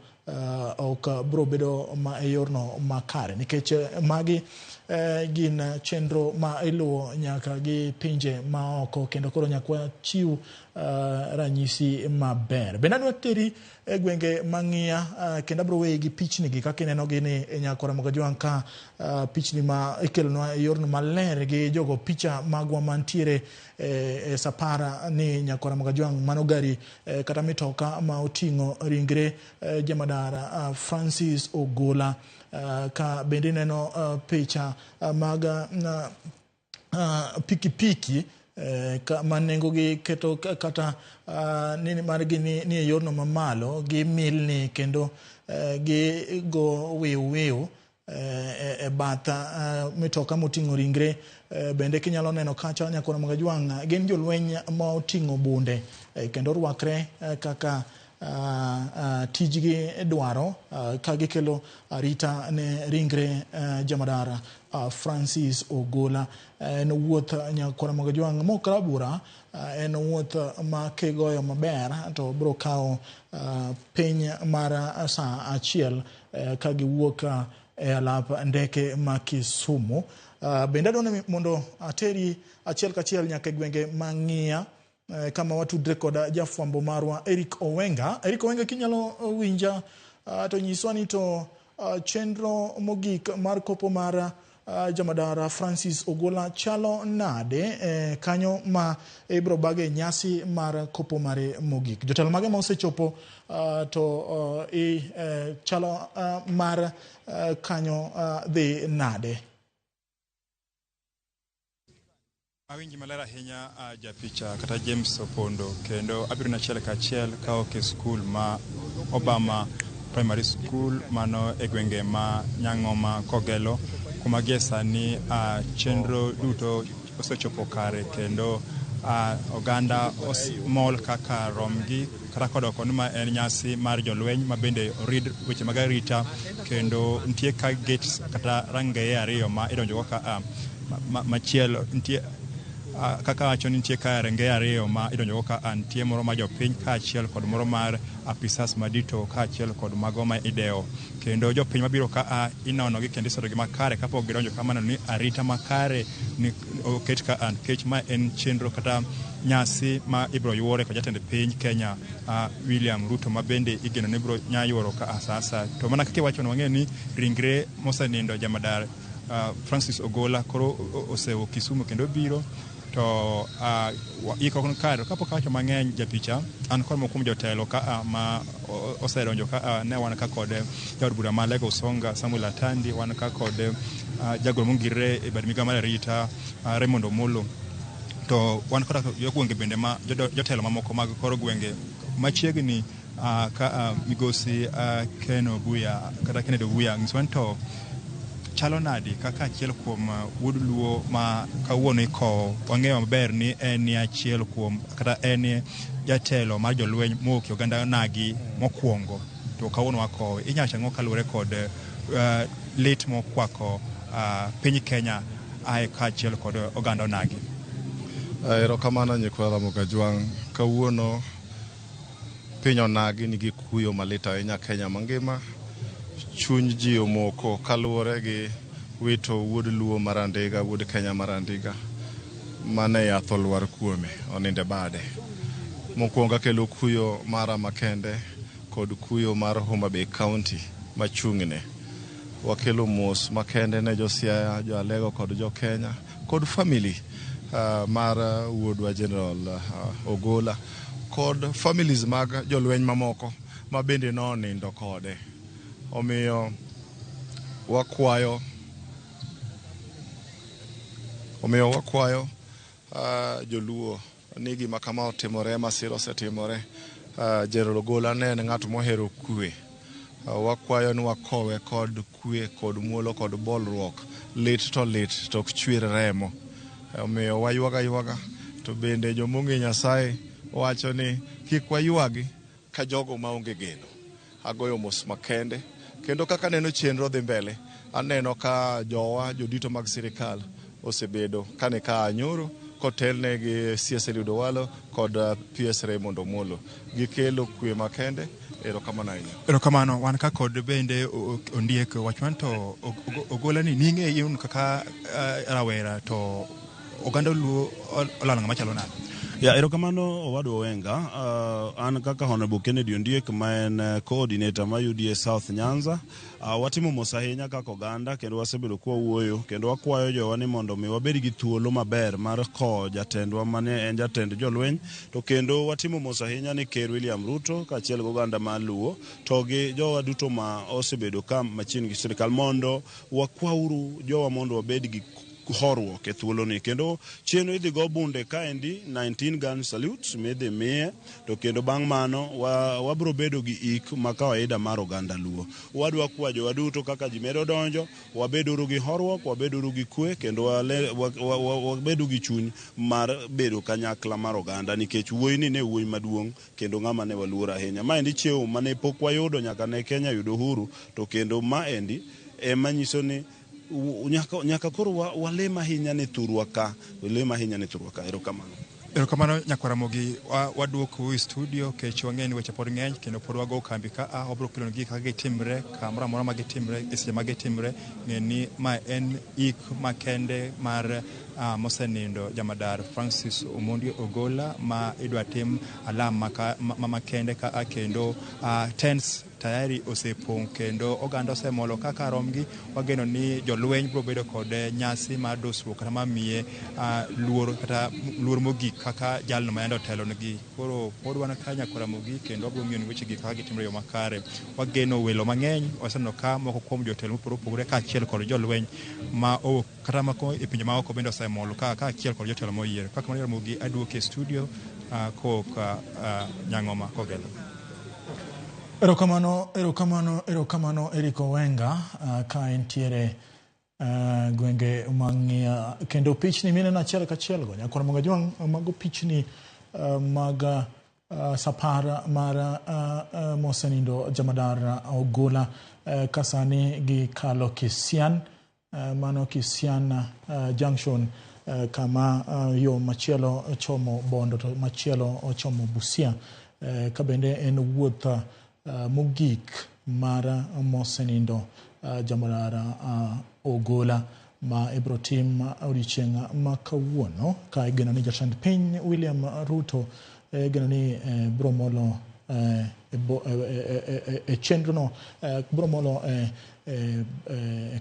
ok bro bedo ma eyorno makare nikech magi gin chenro ma iluwo nyaka gi pinje ma oko kendo koro nyakwa chiw ranyisi maber. Bende adwa teri e gwenge mang'ia kendo abro weyi gi pichni gi kaka ineno gi ni nyakora Mogajwang ka pichni ma ikelonwa e yorno maler gi jogo picha magwa mantiere e sapara ni nyakora Mogajwang mano gari kata mitoka ma oting'o ringre jamadara Francis Ogola ka bende neno picha mag pikipiki ka manengo gi keto kata nini margi ni e yorno mamalo gi milni kendo gi go wiu e batha mitoka moting'o ringre bende kinyalo neno kacha nyakora Mogajwang gin jolweny ma oting'o bunde kendo rwakre kaka tijgi dwaro ka gikelo arita ne ringre jamadara Francis Ogola en wuoth nyakora Mogajwang mokrabura en wuoth ma kigoyo maber to bro kawo piny mar saa achiel ka giwuok e alap ndeke ma Kisumu. Bende adwani mondo ateri achiel kachiel nyaka gwenge mang'ia kama watudre koda jafwambo marwa Eric Owenga kinyalo winja to nyiswa ni to chenro mogik mar kopo mar jamadara Francis Ogola chalo nade kanyo ma ibro bage nyasi mar kopo mare mogik. Jotelo mage ma osechopo to chalo mar kanyo dhi nade. Awinji malera ahinya japicha kata James Opondo kendo abiro na chiel kachiel kao ke school ma Obama Primary School mano e gwenge ma Nyang'oma Kogelo kuma gesa ni chenro duto osechopo kare kendo oganda mol kaka romgi kata kodoko numa en nyasi mar jolweny ma bende orid weche mag arita kendo nitie ka gates kata rangae ariyo ma idonjo ka machielo nitie kaka wacho nitie ka renge ariyo ma idonjo ka antie moro ma jopiny ka achiel kod moro mar apisas madito ka achiel kod mago ma ideo kendo jopiny mabiro ka inono gi kendo isoto gi makare kapok gidonjo kamano ni arita makare ni oket ka kech ma en chenro kata nyasi ma ibro yuore ko jatend piny Kenya William Ruto ma bende igeno ne bro nyayuoro ka asasa to mana kake wacho wang'e ni ringre mosenindo jamadar Francis Ogola koro osewo Kisumu kendo biro to iko kon karo kapok acho mang'eny japicha an kod mokum jotelo ka ma osedonjo ka ne wan ka kod jaod bura ma Lego Songa Samuel Atandi wan ka kod jagoro mongire e bad miga mar arita Raymond Omolo to wan kod gwenge bende ma jotelo mamoko mag kor gwenge machiegni ka migosi Ken Obuya kata Kennedy Obuya ngiswan to chalo nadi kaka achiel kuom wuod luo ma kawuono iko wang'eyo maber ni en achiel kuom kata en jatelo mar jolweny moki oganda nagi mokwongo to kawuono wako inyacha ng'o kaluwore kod lit mokwako piny Kenya ai kaachiel kod oganda nagi. Erokamano nyikwa Ramogi Ajwang'. Kawuono piny onagi nigi kuyo malit ahinya Kenya mangima. Chuny ji omoko kaluwore gi wito wuod luo Marandiga, wuod Kenya Marandiga mane yath olwar kuome oninde bade. Mokwongo kelo kuyo mara makende kod kuyo mar Homa Bay County machung'ne. Wakelo mos makende ne jo-Siaya, jo-Alego kod jo-Kenya kod family mar wuodwa General Ogola kod families mag jolweny mamoko ma bende nonindo kode. Omiyo wakwayo joluo ni gima kama otimore, masira osetimore. General Ogola ne en ng'at mohero kwe. Wakwayo ni wakowe kod kwe kod muolo kod bolruok. Lit to ok chwer remo. Omiyo waywaga to bende jomong'e Nyasaye wacho ni kik waywagi ka jogo maonge geno. Agoyo mos makende kendo kaka neno chenro dhi mbele, aneno ka jodito mag sirikal osebedo kane ka nyoro kotelne gi CS Eliud Owalo kod PS Raymond Omolo. Gikelo kwe makende. Erokamano wan ka kod bende ondiek wachman to Ogola ni ning'e yun kaka rawera to oganda luo olalo ng'ama chalo nade? Erokamano Owadu Owenga. An kaka Honorable Kennedy Ondiek ma en coordinator ma UDA South Nyanza. Watimo mos ahinya kaka oganda kendo wasebedo kwa wuoyo kendo wakwayo jowa ni mondo mi wabed gi thuolo maber mar ko jatendwa mane en jatend jolweny, to kendo watimo mos ahinya ni Ker William Ruto kaachiel gi oganda ma luo to gi jowa duto ma osebedo ka machiegni gi sirikal mondo wakwauru jowa mondo wabed gi horruok e thuoloni. Kendo chieno idhi go bunde kaendi 19 gun salute midhi miye, to kendo bang' mano wabro bedo gi ik ma kawaida mar oganda luo. Wadwa kwajo waduto kaka ji medo donjo, wabeduru gi horruok, wabeduru gi kwe kendo wabedo gi chuny mar bedo kanyakla mar oganda, nikech wuoyi ni ne wuoyi maduong' kendo ng'ama ne waluor ahinya. Maendi chieo mane pok wayudo nyaka ne Kenya yudo uhuru, to kendo maendi ema nyiso ni nyaka koro walema ahinya ne thurwa ka. Erokamano nyakwa Ramogi, waduoko e studio kech wang'eni weche pod ng'eny kendo pod wago kambi ka wabro kelo gi kaka gitimre kamoro amora ma gitimre e seche ma gitimre. Ng'eni ma en ik makende mar mosenindo jamadar Francis Omondi Ogola ma idwa tim alam makende ka kendo tents tayari osepong' kendo oganda osemolo kaka romgi. Wageno ni jolweny bro bedo kod nyasi mar dosruok kata mamiye luor mogik kaka jalno ma yando telo negi. Koro pod wan ka nyakwa Ramogi kendo wabro ng'iyo ni weche gi kaka gitimre yo makare. Wageno welo mang'eny waseneno ka moko kuom jotelo mopogore kaachiel kod jolweny ma kata mako e pinje maoko bende osemolo ka achiel kod jotelo moyier. Kaka mano Ramogi aduoke studio koka Nyang'oma Kogelo. Erokamano Eric Owenga ka entiere gwenge mang'ia kendo pichni mineno achiel kachiel go nyakwa Ramogi Ajwang' mago pichni mag sapar mar mosenindo jamadar Ogola kasani gi kalo Kisian, mano Kisian Junction kama yo machielo chomo Bondo to machielo chomo Busia, ka bende en wuoth mogik mar mosenindo jamadar Ogola ma ibro tim odiochieng' ma kawuono, ka igeno ni jatend piny William Ruto igeno ni bro molo chenrono bro molo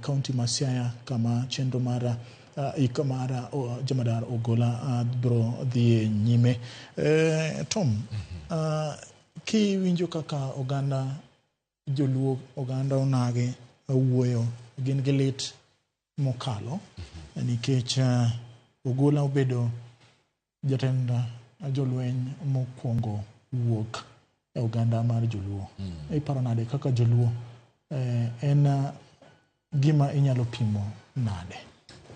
kaunti ma Siaya kama chenro mar ikamara jamadar Ogola bro dhi nyime. Tom, kiwinjo kaka oganda joluo, oganda onagi wuoyo, gin gi lit mokalo nikech Ogola obedo jatend jolweny mokwongo wuok e oganda mar joluo. Iparo nade kaka joluo en gima inyalo pimo nade.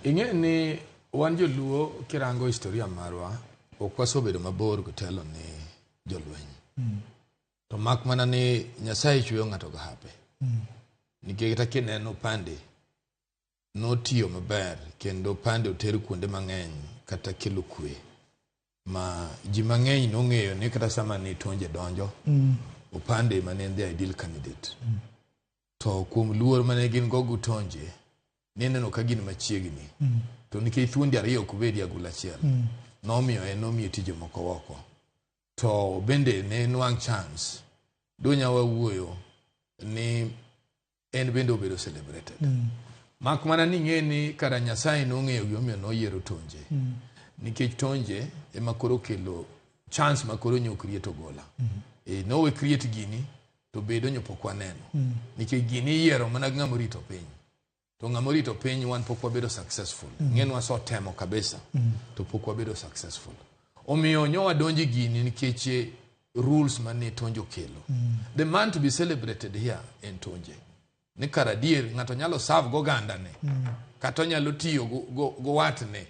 Ing'e ni wan joluo kirango historia marwa ok wasebedo mabor gotelo ni jolweny. To mak mana ni Nyasaye chweyo ng'ato gahape. Nikech kata kineno Pande notiyo maber kendo Pande oter kuonde mang'eny kata kelo kwe ma ji mang'eny nong'eyo ni kata sama ni Tonje donjo Opande mane the ideal candidate. To kuom luor mane gin gogu Tonje neno ka gin machiegni. To nikech thuondi ariyo ok bedi agula achiel. Nomiyo tije moko oko. To bende ne nwang' chance donya wawuoyo ni en bende obedo celebrated. Mak mana ni ng'e ni kara Nyasaye nong'eyo gimomiyo noyiero Tonje. Nikech Tonje ema koro kelo chance makoro nyo create Ogola. No we create gini to bedo nyo pok waneno. Nikech gini yiero mana ng'ama rito piny. To ng'ama rito piny wan pok wabedo successful. Ng'en waso temo kabisa to pok wabedo successful. Omiyo nyo wadonji gini nikech rules mane Tonje kelo. The man to be celebrated here in Tonje. Ni kara dier ng'ato nyalo serve go ganda ne. Kato nyalo tiyo go watne.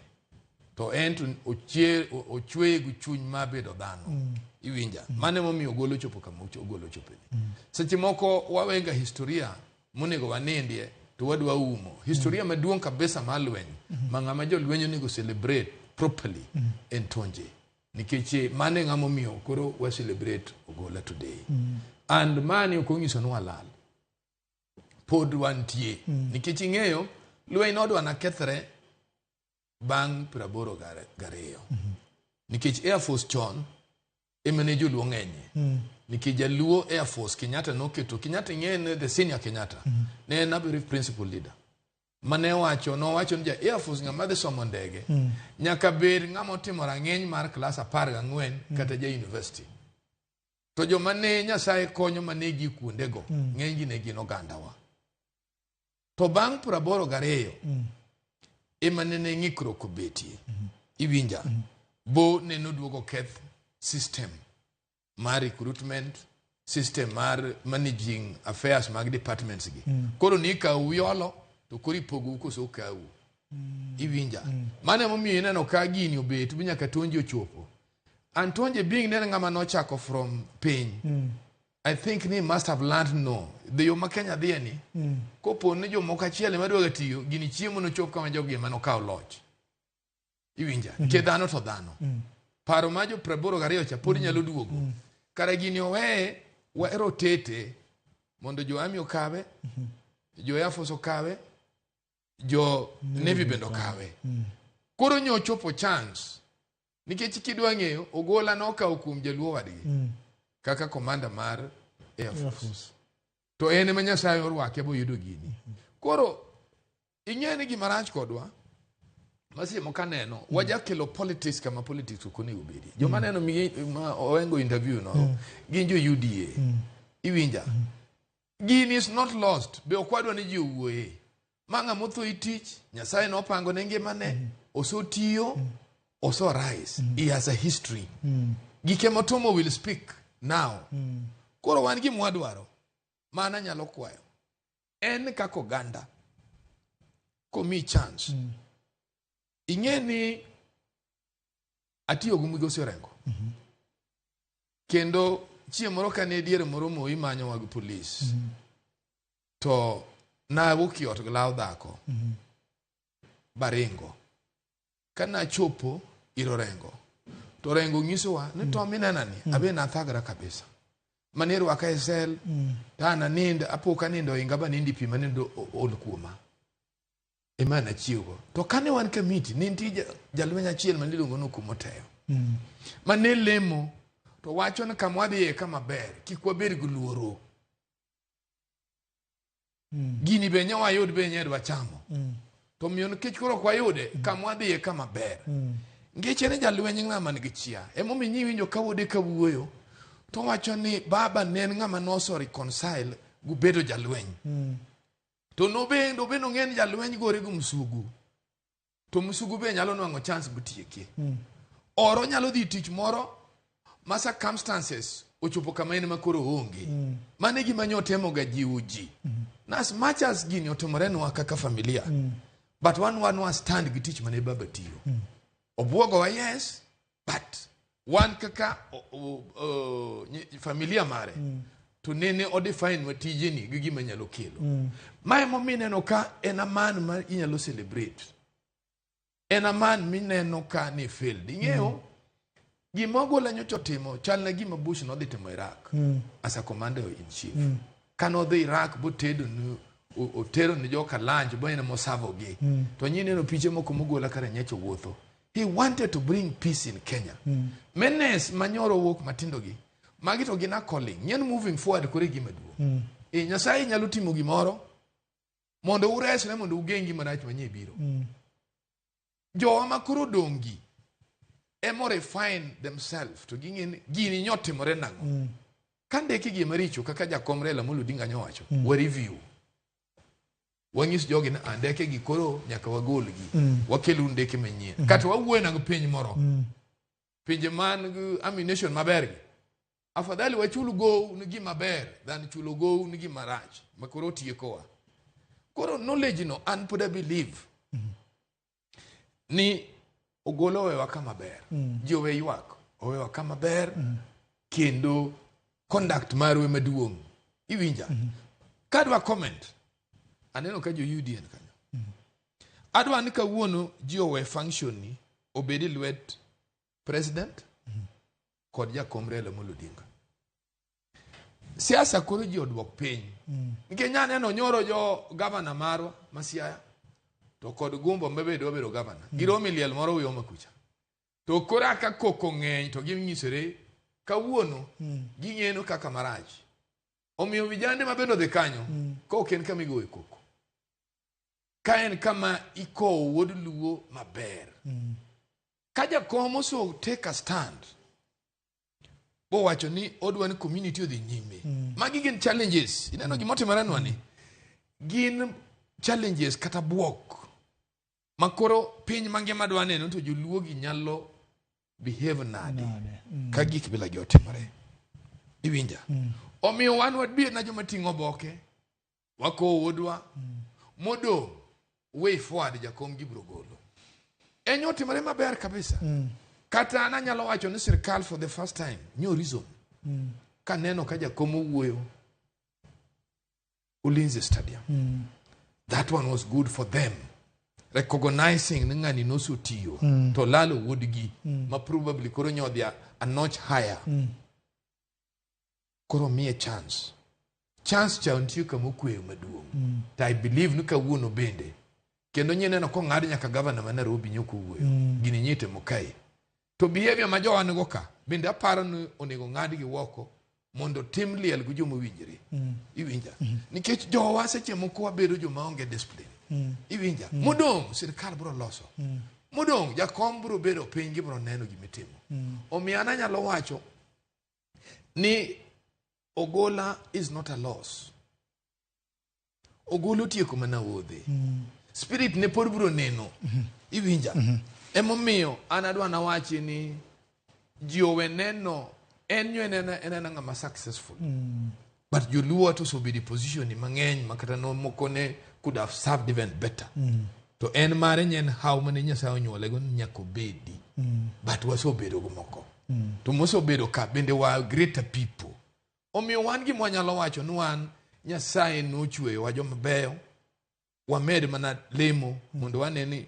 To en ochwe gu chuny mabedo dhano. Iwinja. Mane momiyo Ogola chopo kama Ogola chopo ni. Seche moko wawenga historia monego wanendie to wadwa umo. Historia maduong' kabisa malweny. Mang'ama jolweny onego celebrate properly in Tonje. Nikech mane ng'ama omiyo koro we celebrate Ogola today. And mane okonyiso nwa lal. Pod wantie. Nikech ing'eyo lweny nodwa na kethre bang' 82. Nikech Air Force chon emane joluo ng'enye. Nikech jaluo Air Force Kenyatta noketo Kenyatta ng'ene the senior Kenyatta. Ne en brief principal leader. Mane nowacho ni ja Air Force ng'ama dhi somo ndege nyaka bed ng'ama otimo rang'eny mar class 14 kata ja university. To joma ne Nyasaye konyo mane gi kuondego ng'eny gi ne gin ogandawa. To bang' 82 emane ne ng'ikruok obetie. Iwinja. Bo ne noduogo keth system mar recruitment, system mar managing affairs mag departments gi. Koro ni kawu yolo to koro ipogu koso kawu. Iwinja. Mane momiyo ineno ka gini obet bi nyaka Tonje ochopo. And Tonje being ne ng'ama nochako from piny. I think he must have learned no. The yo Kenya dhieni. Kopo ne jo moko achiel madwaga tiyo gini chiemo no chop kama jogi mano kawo loch. Iwinja. Ke dhano to dhano. Paro ma jo 82 cha pod nyalo duogo. Kara gini owe rotate mondo jo Army okawe, jo Air Force okawe, jo Navy bendo okawe. Koro nyo chopo chance. Nikech kidwa ng'eyo Ogola nokawo kuom jaluo wadgi kaka komanda mar Air Force. To ene ma Nyasaye orwake bo yudo gini. Koro ing'eni gima rach kodwa masi mokaneno waja kelo politics kama politics ukoni ubedi. Joma neno ma owengo interview no gin jo UDA. Iwinja. Gini is not lost. Be okwadwa ni ji owuoye. Manga motho itich Nyasaye no pango ne ngimane osotiyo oso rise. He has a history. Gike motomo will speak now. Koro wan gi mwadwaro mana nyalo kwayo en kako ganda komi chance. Ing'eni atiyo gu Migosi Orengo. Kendo chieng' moro kane diere moro moi manyo wag police. To na wukiot glaw dhako. Baringo. Kana chopo iro Orengo. To Orengo nyisowa ni to minenani abe na thagra kabisa. Maniru waka esel tana ninda apoka nindo ingaba nindi pi manindo ol kuoma. Emana chiwo. To kane wan committee ninti jalweny achiel maniluongo no kumoteyo. Mane lemo to wacho ni kamwadhi kama ber kik wabed gi luoro. Gini be nyawa yud be nyedwa chamo. To miyo nikech koro kwa yude kamwadhi kama ber. Ngeche ne jalweny ng'ama nigi chia. Emomi nyiwinjo kawuode kawuoyo. To wacho ni baba nen ng'ama noso reconcile gubedo jalweny. To nobendo ng'en jalweny gore gu msugu. To msugu be nyalo nwang'o chance butieke. Oro nyalo dhi tich moro ma circumstances ochopo kama en makoro onge. Mane gima nyotemo ga jiwo ji. As much as gini otomorenwa kaka familia, but one was stand gi tich mane baba tiyo. Obuogo wa yes, but one kaka familia mare to nene o define wa tijeni gi gima nyalo kelo. Mae momineno ka en a man ma inyalo celebrate. En a man mineno ka ni failed. Ing'eyo gima Ogola nyocha timo chal na gima Bush no dhi timo Iraq as a commander in chief. Kano dhi Iraq botedo otero ni joka lunch bo ene mosavo gi. To nyine no piche moko Ogola kare nyecho wuotho. He wanted to bring peace in Kenya. Menes manyoro wok matindo gi. Magi to gina calling. Nyen moving forward kore gima duo. Nyasaye nyalo timo gimoro mondo uresre mondo ugengi marach manye biro. Jo makoro dongi emo refine themselves to gini nyote more nango. Kande kigi maricho kaka Jakomre Amolo Odinga nyowacho we review. Wanyis jogi na andeke gi koro nyaka wagol gi. Wakelu ndeke manyien. Kata wawuoyo nang piny moro. Pinje man ammunition maber gi. Afadhali wachulu go nigi maber than chulo go nigi marach. Makoro tiekowa. Koro knowledge no an poda believe. Ni Ogolo wewa kama ber. Jowe ywak. Owewa kama ber. Kendo conduct marwe maduong. Iwinja. Kadwa comment. Aneno ka jo UDN kanyo. Adwa ni kawuono jowe function ni obedi lwet president kod Jakomre Amolo Odinga. Siasa koro ji odwok piny. Nikenya neno nyoro jo governor marwa Masiaya. To kod gumbo mbebedo bedo governor. Giromi liel moro uyo makucha. To kora ka koko ng'eny to ginyisore kawuono ging'eno kaka marach. Omiyo vijande mabendo dhi kanyo kok en kama igoye koko. Ka en kama ikowo wuod luo maber. Ka Jakom so take a stand. Bo wacho ni odwa ni community odhi nyime. Magi gin challenges. Ineno gimotimore nwani. Gin challenges kata buok. Makoro piny mangima dwa neno to joluo gi nyalo behave nade. Ka gik bila gi otimore. Iwinja. Omiyo wan wadbi na joma ting'o boke. Wako wodwa. Modo way forward Jakom gibro golo. Enyo timore maber kabisa. Kata ananyalo wacho ni sirkal for the first time nyo reason. Ka neno ka Jakom wuoyo Ulinzi Stadium. That one was good for them. Recognizing ngani no so tiyo to lalo wodgi ma probably koro nyodhia a notch higher. Koro me chance cha ontiyo kama kweyo maduong. I believe nuka wuono bende kendo nyene no ko ng'ad nyaka governor ma Nairobi nyoko wuoyo gini nyite mokai to behavior ma jowa nego ka bende aparo ni onego ng'ad gi woko mondo tim liel gu jomo winjre. Iwinja. Nikech jowa seche moko wabedo joma onge discipline. Iwinja. Modong sirkal bro loso. Modong Jakom bro bedo piny gi bro neno gimitimo. Omiyo ananyalo wacho ni Ogola is not a loss. Ogolo tieko mana wodhe. Spirit ne pod bro neno. Iwinja. Emomiyo anadwa na wachi ni jiowe neno enyo enena ngama successful. But joluo to so be the position ni mang'eny makata no mokone could have served even better. To en mare nyen how mane Nyasaye onyuole go nyako bedi. But waso bedo go moko. To moso bedo ka bende wa greater people. Omiyo wan gi mwanyalo wacho ni wan Nyasaye no chweyo wa joma beyo. Wamed mana lemo mondo waneni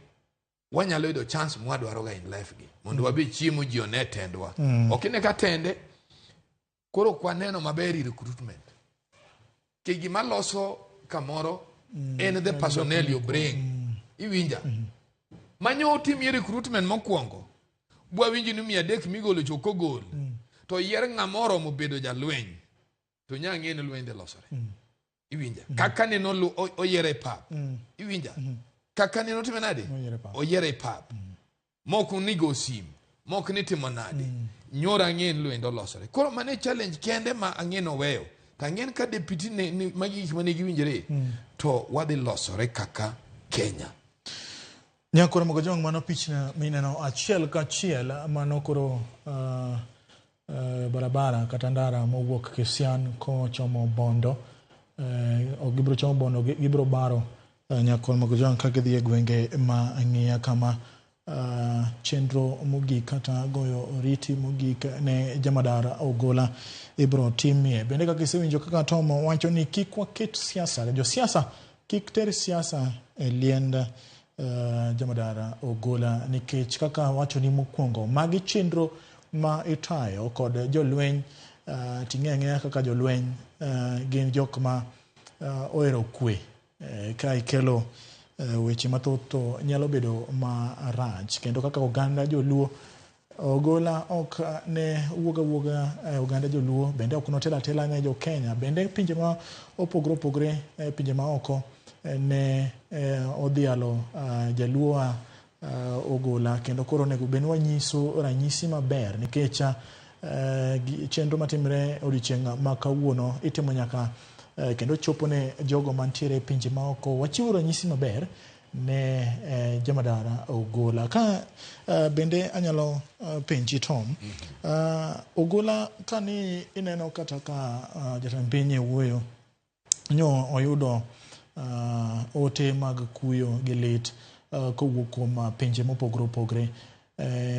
wanyalo yudo chance mwadwaro ga in life gi. Mondo wabe chiemo ji one tendwa. Okine ka tende koro kwa neno maberi recruitment. Ke gima loso kamoro en the personnel you bring. Iwinja. Manyo timi recruitment mokwongo. Bwa winji ni 300 migolo choko gol. To yier ng'amoro mobedo jalweny. To nyange ne lwende losore. Iwinja. Kaka ne no oyere pap. Iwinja. Kaka ne no timenade? Oyere pap. Moko nigo sim. Moko ni timonade. Nyora ng'en lwendo losore. Koro mane challenge kende ma ang'eno weyo. Tangen ka deputy ne magi mane giwinjore. To wadhi losore kaka Kenya. Nyakoro Mogojong mano pichna mineno achiel ka achiel mano koro barabara kata ndara mowuok Kisian kochomo Bondo gibro chamo bono gibro baro nyakol Mogojwang ka gidhi e gwenge ma ng'iya kama chenro mogik kata goyo oriti mogik ne Jamadar Ogola ibro timie. Bende kaka isewinjo kaka Tom wacho ni kik waket siasa, jo siasa kik ter siasa e liend Jamadar Ogola nikech kaka wacho ni mokwongo magi chenro ma itayo kod jolweny ting'eng'e kaka jolweny gin jok ma ohero kwe ka ikelo weche mathoth to nyalo bedo marach kendo kaka oganda joluo Ogola ok ne wuoga oganda joluo bende ok notela tela ne jo Kenya bende pinje ma opogore pinje ma oko ne odhialo jaluo Ogola kendo koro nego ben wanyiso ranyisi maber nikech chenro matimre odiochieng' ma kawuono itimo nyaka kendo chopo ne jogo mantiere pinje ma oko wachiwo ranyisi maber ne Jamadar Ogola ka bende anyalo penji Tom Ogola kani ineno kata ka jatend piny wuoyo nyo oyudo ote mag kuyo gi lit kowuok kuom pinje mopogore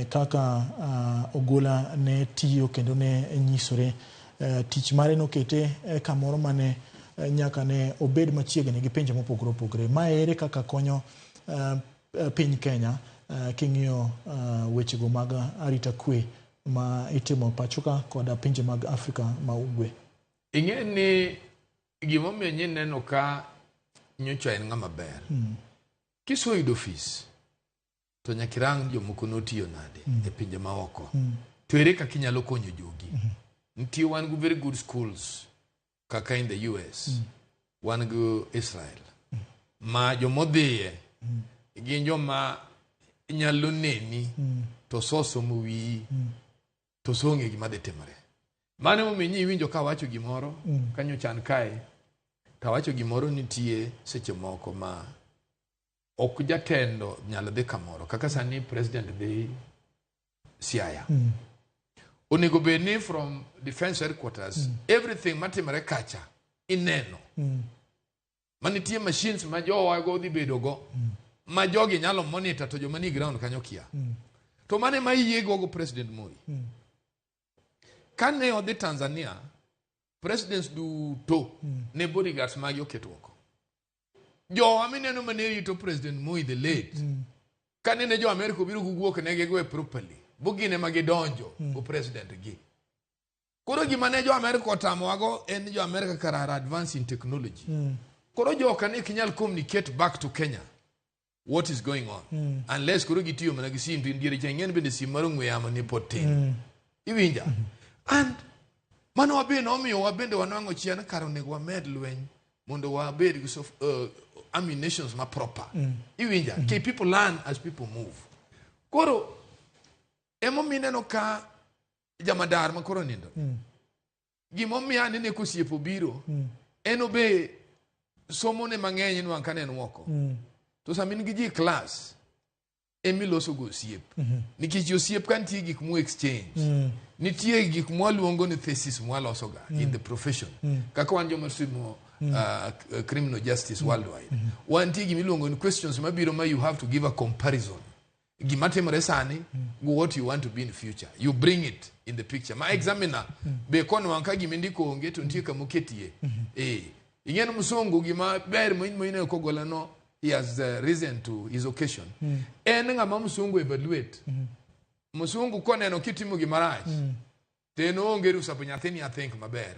kaka Ogola ne tiyo kendo ne nyisore tich mare nokete kamoro mane nyaka ne obed machiegni gi pinje mopogore ma ere kaka konyo piny Kenya king'iyo wechego mag arita kwe ma itimo pachoka kod pinje mag Afrika ma ugwe. Ing'e ni gimomiyo neno ka nyocha en ng'ama ber kisoyudo ofis to nyakirang jomoko notiyo nade e pinje ma oko to ere kaka inyalo konyo jogi. Nitie wan go very good schools kaka in the US wan go Israel ma jomodhiye gin joma nyalo neni to sosomo wiyi to songe gima dhi timore. Mane momiyo iwinjo ka wacho gimoro kanyo chan kae to wacho gimoro nitie seche moko ma ok jatendo nyalo dhi kamoro kaka sani president dhi Siaya onego bedni from defense headquarters everything matimore kacha ineno manitie machines ma jowago dhi bedo go ma jogi nyalo monitor to joma ni ground kanyo kia to mane ma yiego go president Moi kane odhi Tanzania presidents duto ne bodyguards magi oketo oko jo amineno mane rito president Moi the late kane ne jo America biro guwuok ne gego properly bugine magidonjo go president gi koro gima ne jo America otamo wago en jo America karara advance in technology koro jo kane kinyal communicate back to Kenya what is going on unless koro gitiyo mana gi sim ndiere chengen bende sim mar ngwe yamo ni potin iwinja and mano wabende omiyo wabende wanwango chien karo nego wamed lweny mondo wabed gi ammunitions ma proper iwinja ke people learn as people move koro emo mineno ka Jamadar makoro nindo gimomiyo anene kosiepo biro eno be somo ne mang'eny nwa kanen woko to samin gi ji class emiloso go osiep nikech osiep kan tie gik mu exchange nitie gik mu luongo ni thesis mu loso ga in the profession kaka wan joma somo criminal justice worldwide wan tie gimi luongo ni questions mabiro ma you have to give a comparison gima timore sani go what you want to be in the future you bring it in the picture ma examiner be kono wanka gimi ndiko onge to ntie kama ketie ingeno musongo gima ber moine ko golano he has risen to his occasion en ngama musungu evaluate musungu koneno kitimo gimarach teno onge rusa punyathini I think maber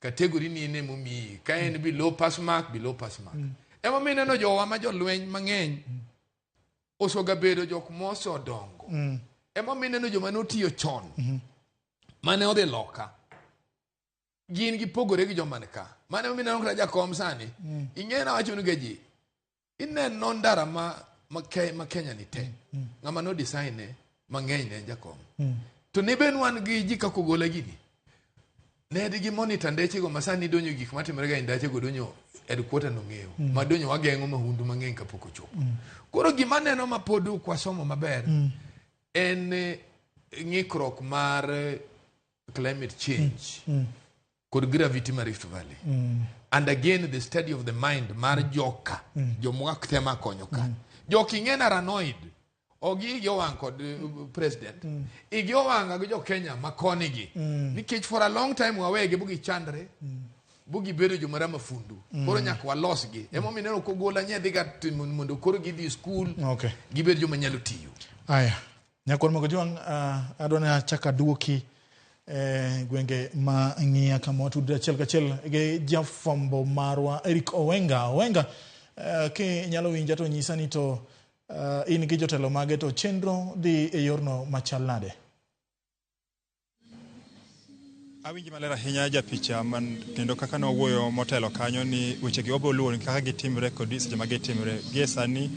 category ni ne mumi ka en below pass mark ema mineno jowa ma jolweny mang'eny osoga bedo jok moso dongo ema mineno joma notiyo chon mane odhi loka gin gipogore gi joma ka mane mineno kata jakom sani ing'ena wacho ni gaji ineno ndara ma Kenya ni te ngama no design mang'eny ne jakom to ne ben wan gi ji kako gola gini ne digi monitor ndeche go masani donyo gik matimore ga ndache go donyo headquarter no ng'eyo madonyo wageng'o mahundu mang'eny kapok ochopo koro gima neno ma podu kwa somo maber en ng'ikruok mar climate change kod gravity mar Rift Valley. And again the study of the mind mar joka jomwak tema konyo ka. Joki ng'ena ranoid ogi yowang kod president. Igi yowanga gi jo Kenya makoni gi. Nikech for a long time wawege bugi chandre. Bugi bedo jomara mafundu. Koro nyaka walos gi. Emo mineno kogola nyedhi ga mondo koro gidhi school. Okay. Gibedo joma nyalo tiyo. Aya. Nyakor mogo juang adwana chaka duoki gwenge ma ng'ia kama watudre achiel kachiel ge jafwambo marwa Eric Owenga ke nyalo winja to nyisa ni to in gi jotelo mage to chenro dhi e yorno machal nade. Awinji malera hinya japicha man kendo kaka no wuoyo motelo kanyo ni weche gi oboluo kaka gitimre kod seche ma gitimre gie sani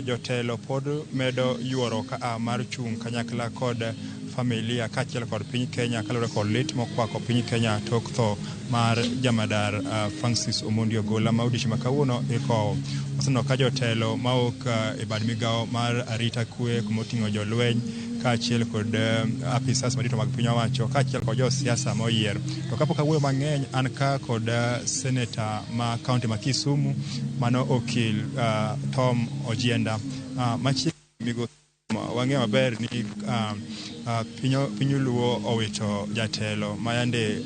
jotelo pod medo yuoro ka mar chung kanyakla kod familia kachiel kod piny Kenya kalore kod lit mokwako piny Kenya tok tho mar jamadar Francis Omondi Ogola ma odichi makawuono iko oseno ka jotelo maok e bad migao mar arita kwe kumoting'o jolweny kachiel kod apisas madito mag piny owacho kachiel kod josiasa moyier. To kapok awuoyo mang'eny an ka kod senator ma kaunti ma Kisumu mano okil Tom Ojienda machiegni wang'eyo maber ni piny Luo owito jatelo mayande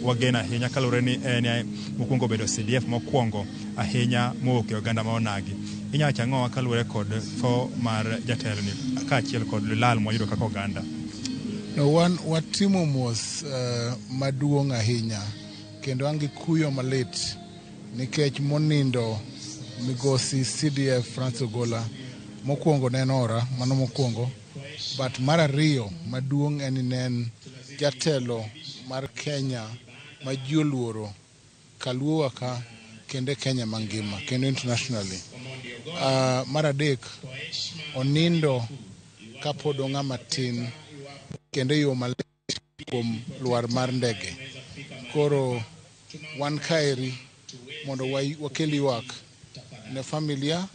wagena ahinya kalure ni en mokwongo bedo CDF mokwongo ahinya mowuok e oganda ma onagi. Inyalo chang'owa kalure kod tho mar jatelo ni kaachiel kod lal moyudo kaka oganda. No, watimo mos maduong' ahinya kendo an gi kuyo malit nikech monindo migosi CDF Francis Ogola mokwongo nenora mano mokwongo, but mar ariyo maduong' en jatelo mar Kenya ma ji oluoro kaluowa ka kende Kenya mangima kendo internationally. Mar adek onindo kapod ong'ama tin kendo yo malit kuom luar mar ndege. Koro wan kaeri mondo wakel ywak ne familia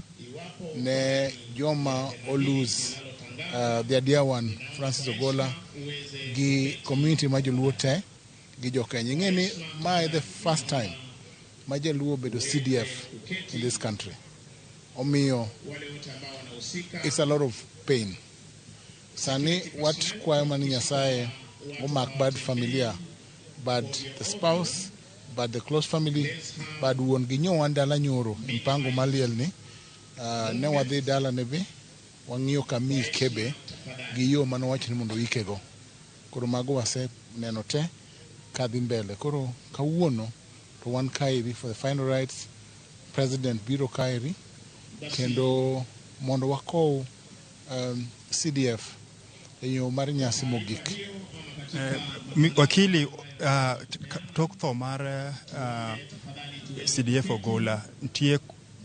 ne joma olose their dear one Francis Ogola gi community ma joluo te gi jo Kenya. Ing'e ni ma the first time ma joluo bedo CDF in this country. Omiyo it's a lot of pain. Sani what kwayo mani Nyasaye omak bad familia, bad the spouse, bad the close family, bad wuon gi nyowan dala nyoro mpango maliel ni ne wadhi dala ne be wang'iyo kami kebe gi yo mano wach ni mondo ikego. Koro mago wase neno te kadhi mbele. Koro kawuono to wan kairi for the final rights. President biro kairi kendo mondo wakow CDF e yo mar nyasi mogik. Wakili tok tho mar CDF Ogola nitie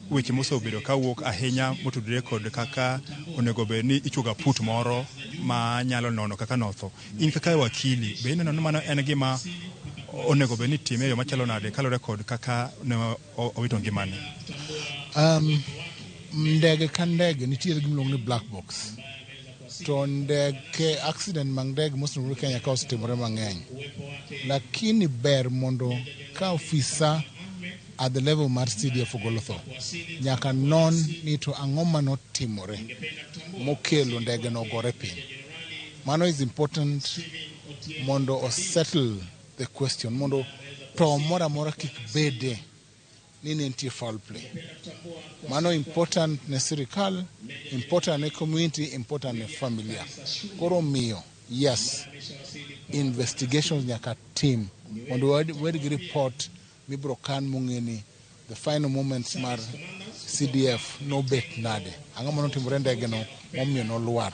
weche mosebedo kawuok ahinya motudore kod kaka onego bed ni ichuga put moro ma nyalo nono kaka notho. In kaka wakili be ineno ni mano en gima onego bed ni time yo machalo nade kalore kod kaka ne owito ngimane? Ndege ka ndege nitiere gimiluongo ni black box. To ndege accident mag ndege mosetimore Kenya ka osetimore mang'eny. Lakini ber mondo ka ofisa at the level mar CDF Ogola tho nyaka non ni to ang'o manotimore mokelo ndege no gore piny. Mano is important mondo o settle the question, mondo to moro amora kik bede ni nitie foul play. Mano important ne sirikal, important ne community, important ne familia. Koro miyo, yes, investigations nyaka team mondo wadi gi report mibro kan mung'eni the final moments mar CDF no bet nade. Ang'o manotimore ndege no momiyo nolwar.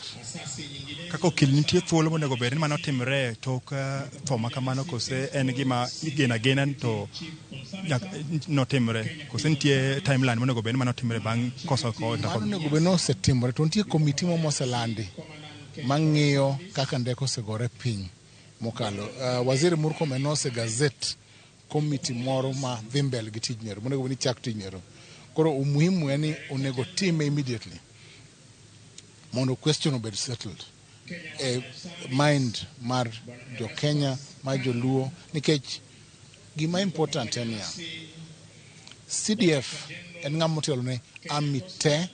Kaka okil nitie thuolo monego bed ni mano timre tok tho makamano kose en gima igena to no timre kose nitie timeline monego bed ni mano timre bang' koso ko mano onego bed no setimore to nitie komiti moselandi mang'iyo kaka ndeko osegore piny mokalo. Waziri Murkomen nose gazette komiti moro ma dhi mbele gi tijnero monego bed ni chak tijnero. Koro umuhimu yani onego time immediately mondo question obed settled mind mar jo Kenya, mar jo Luo, nikech Gima important en ya. CDF en ng'ama otelo ne army te,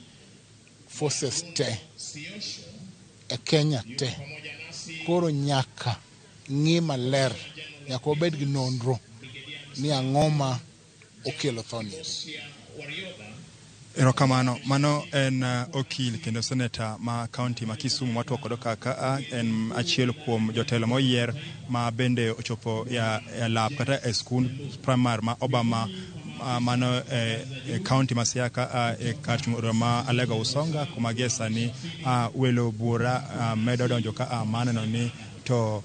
forces te, e Kenya te. Koro nyaka ng'i maler, nyaka obed gi nonro ni ang'oma okelo thoni. Erokamano, mano en okil kendo seneta ma kaunti ma Kisumu watu kodo kaka en achiel kuom jotelo moyier ma bende ochopo ya lab kata e skund primary ma Obama mano kaunti ma Siaka kar chung'o ma Alego Usonga kuma gesa ni welo bura medo donjo ka maneno ni to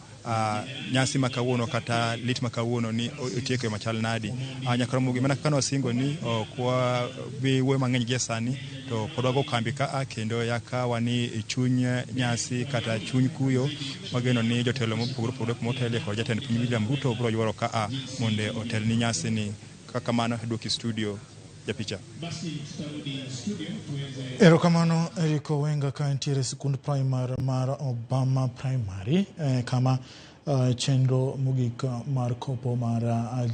nyasi makawuono kata lit makawuono ni otieko machal nadi nyakromo gi mana kano singo ni kwa bi we mang'eny gi sani to podwago kambi ka kendo yaka wani chuny nyasi kata chuny kuyo mageno ni jotelo mopogore motelo kod jatend piny William Ruto bro ywaro ka monde otel ni nyasi ni kaka mano duoki studio ya picha. Erokamano Eriko Wenga ka entiere sikund primary mar Obama Primary kama chenro mogik mar kopo mar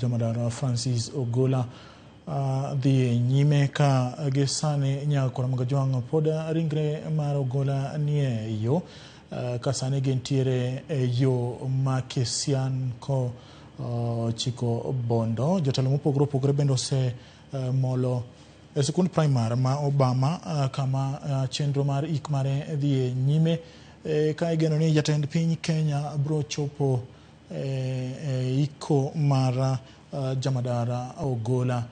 jamadar Francis Ogola dhi nyime ka gesani nyakora magajwang' pod ringre mar Ogola nie yo ka sani gentiere yo ma Kisian ko chiko Bondo. Jotelo mopogore bende ose molo sikund primary ma Obama kama chenro mar ikmare dhi nyime ka igeno ni jatend piny Kenya bro chopo iko mar jamadara Ogola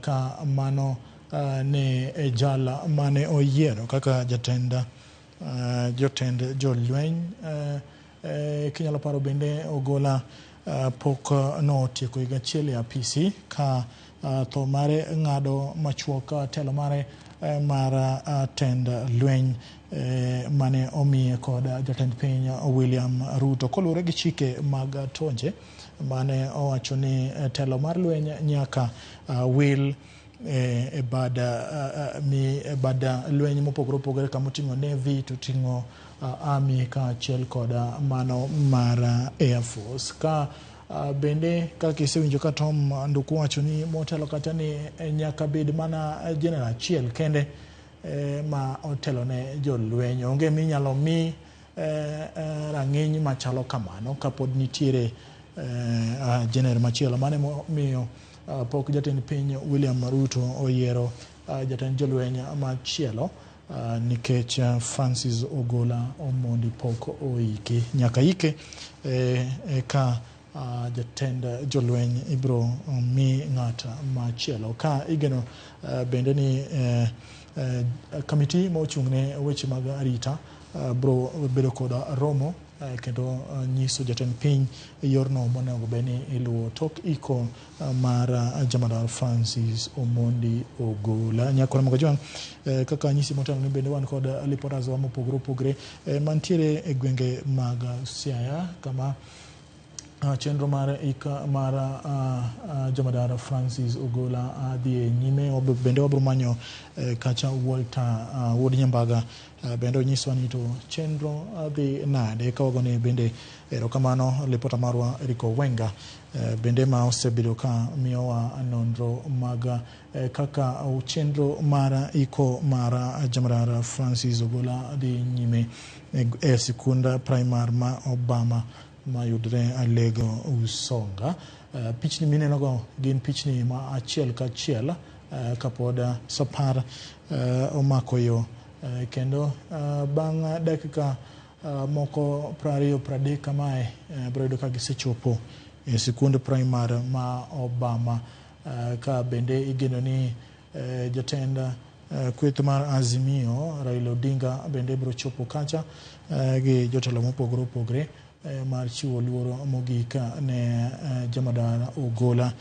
ka mano ne jala mane oyiero kaka jotend jolweny. Kinyalo paro bende Ogola pok notieko higa achiel e apisi ka to mare ng'ado machuok telo mare mar tend lweny mane omiye kod jatend piny William Ruto kolure gi chike mag tonje mane owacho ni telo mar lweny nyaka wil e bada lweny mopogore kama oting'o Navy to ting'o Army ka achiel kod mano mar Air Force ka bende kaka isewinjo ka Tom Nduku wacho ni motelo kata ni nyaka bed mana general achiel kende ma otelo ne jolweny. Onge minyalo mi rang'iny machalo kamano kapod nitiere general machielo mane miyo pok jatend piny William Ruto oyiero jatend jolweny machielo nikech Francis Ogola omondi pok oiki nyaka ike ka jatend jolweny ibro mi ng'ata machielo ka igeno bende ni kamiti mochung'ne weche mag arita bro bedo kod romo kendo nyiso jatend piny yorno monego beni iluwo tok iko mar jamadar Francis Omondi Ogola. Nyakora magajwang' kaka nyisi motelo ni bende wan kod lipotas wa mopogore mantiere e gwenge mag Siaya kama chenro mar jamadar Francis Ogola dhi nyime. Bende wabro manyo kacha Walter wuod Nyambaga bende onyiswa ni to chenro dhi nade ka wagone bende erokamano lipota marwa Eriko Wenga bende ma osebedo ka miyowa nonro mag kaka chenro mar iko mar jamadar Francis Ogola dhi nyime e sikunda primary ma Obama ma yudre Alego Usonga. Pichni minenogo gin pichni ma achiel ka achiel kapod sapar omako yo kendo bang' dakika moko 20-30 kamae broyudo ka gisechopo e sikund primary ma Obama ka bende igeno ni jatend kweth mar Azimio Raila Odinga bende bro chopo kacha gi jotelo mopogore mar chiwo luoro mogik ne jamadar Ogola.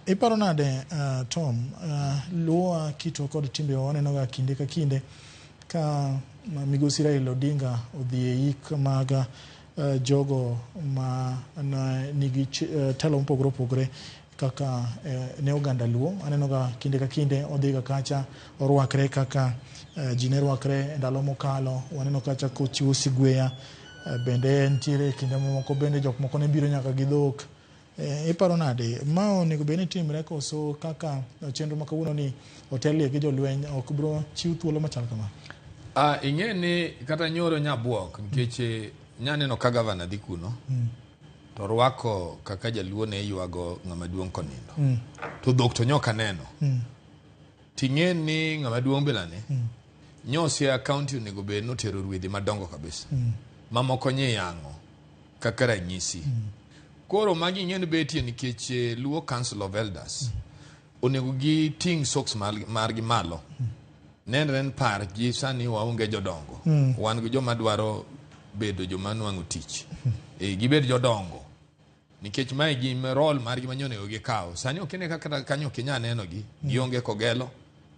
Iparo nade Tom luwa kito kod timbe waneno ga kinde ka kinde ka migosi Raila Odinga odhi e ik mag jogo ma nigi telo mopogore kaka ne oganda Luo. Aneno ga kinde ka kinde odhi ga kacha orwakre kaka ji ne rwakre ndalo mokalo. Waneno kacha kochiwo sigweya bende ntiere kinde moko bende jok moko ne biro nyaka gi dhok iparo nade ma onego bed ni timre koso kaka chenro ma kawuono ni otelie gi jolweny ok bro chiw thuolo machal kama. Ing'e ni kata nyoro nyabuok nikech nyaneno ka gavana dhi kuno to rwako kaka jaluo ne yuago ng'ama duong' konindo to dhok to nyoka neno ting'e ni ng'ama duong' bilane Nyosia County onego bed notero rwedhi madongo kabisa mamoko nye yang'o kaka ranyisi koro magi ng'en betie nikech Luo Council of Elders onego gi ting socks margi malo nenren par ji sani waonge jodongo wan gi joma dwaro bedo joma nwang'o tich gibed jodongo nikech mae gi rol margi manyonego gi kawo sani okine kaka kanyo kinya neno gi gionge kogelo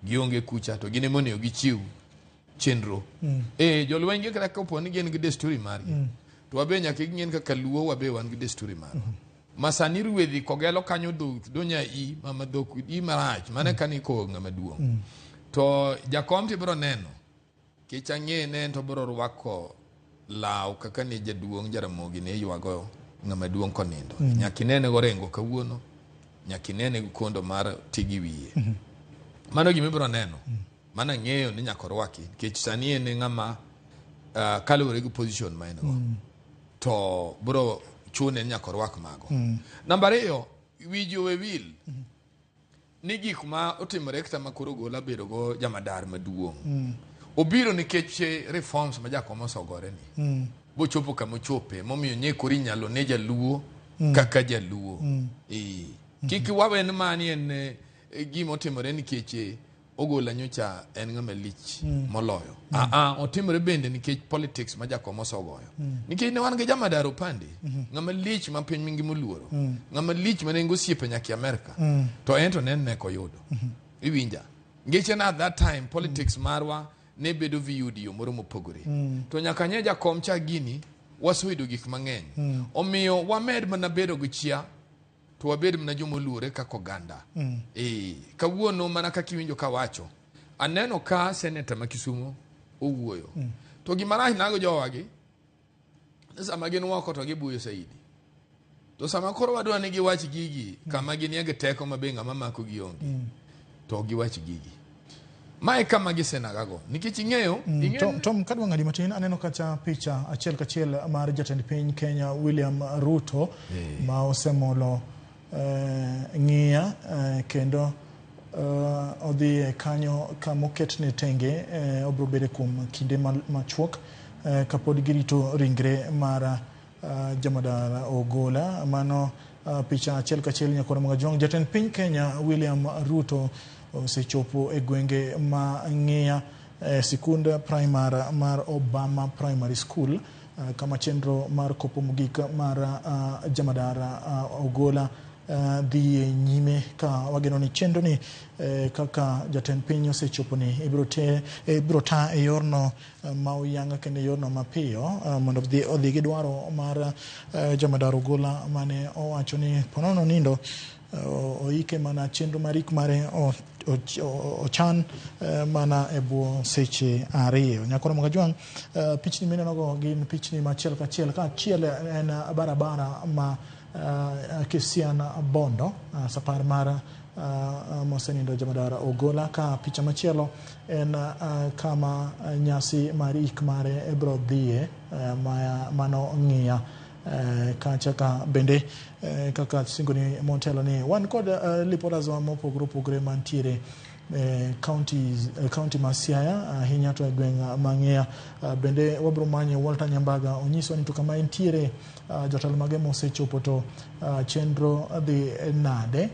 gionge kucha to gine monego gichiw chenro jolweny gi kaka opo ni gin gi desturi margi to wabe nyaka ging'en kaka Luo wabe wan gi desturi margi masani rwedhi kogelo kanyo donya mama dhok marach mane kani ko ng'ama duong' to jakom ti biro neno kech ang'e ne to biro rwako law kaka ne jaduong' Jaramogi ne yuago ng'ama duong' konindo nyaka inene go rengo kawuono nyaka inene go kondo mar tigi wiye mano gima biro neno mana ng'eyo ni nyaka rwaki kech sani en ng'ama kaluwore gi position ma en go to biro chune nyaka rwak mago namba 2 wijo we wil ni gik ma otimore kata makoro gola bedo go jamadar maduong' obiro nikech reforms ma jakom osogore ni bochopo kama chope momiyo nyekori nyalo ne jaluo kaka jaluo kiki wawen mani en gima otimore nikech ogola nyocha en ng'ama lich moloyo otimore bende nikech politics ma jakom osogoyo nikech ne wan gi jamadar opande ng'ama lich ma piny mingi moluoro ng'ama lich ma nengo osiepe nyaka Amerika to ento ne koyudo iwinja ngeche na at that time politics marwa ne bedo viudio moro mopogore to nyaka nye jakom cha gini wasuido gik mang'eny omiyo wamed mana bedo gi chia to wabed mana jomoluore kaka oganda kawuono mana kaka iwinjo kawacho aneno ka seneta ma Kisumu owuoyo to gimarach nago jowagi sama gin woko to gibuyo saidi to sama koro wadwa ni giwach gigi kama gin gi teko mabe ng'ama mako gionge to giwach gigi mae kama gisenagago nikech ing'eyo Tom kadwa ng'adi matin aneno kacha picha achiel kachiel mar jatend piny Kenya William Ruto ma osemolo ng'iya kendo odhi kanyo kamoketne tenge obro bede kuom kinde machuok kapod girito ringre mar jamadar Ogola mano picha achiel kachiel nyakoro mga jong jatend piny Kenya William Ruto osechopo e gwenge ma ng'iya sikund primary mar Obama Primary School kama chenro mar kopo mogik mar jamadar Ogola dhi nyime ka wageno ni chenro ni kaka jatend piny osechopo ni ibro ta e yorno ma uyanga kendo yorno mapiyo mondo odhi gi dwaro mar jamadar Ogola mane owacho ni ponono nindo oike mana chenro marik mare ochan mana e bwo seche 2 nyakoro mga jwang pichni minenogo gin pichni machiel kachiel ka achiel en barabara ma Kisian Bondo sapar mar mosenindo jamadar Ogola ka picha machielo en kama nyasi marik mare ebro dhie mano ng'iya kachaka bende kaka singoni Montelo ni wan kod liporas mopogore opogore mantiere county ma Siaya hinya to gweng' mang'eya bende wabro manye Walter Nyambaga onyiso ni to kama entiere jotelo mage mosechopo to chenro dhi nade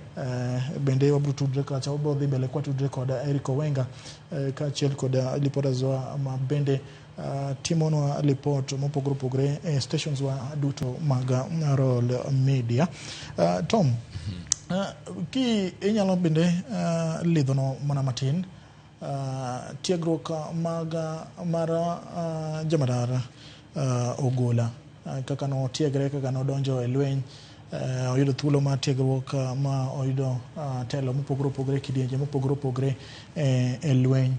bende wabro tudre kacha wabro dhi mbele kwa tudre kod Eric Owenga kachiel kod liporas ma bende timonwa report mopogore opogore stations wa duto mag Royal Media. Tom ki inyalo bende lidhono mana matin tiegruok mar jamadar Ogola kaka no tiegre kaka no donjo e lweny oyudo thuolo mar tiegruok ma oyudo telo mopogore opogore kidienje mopogore opogore e lweny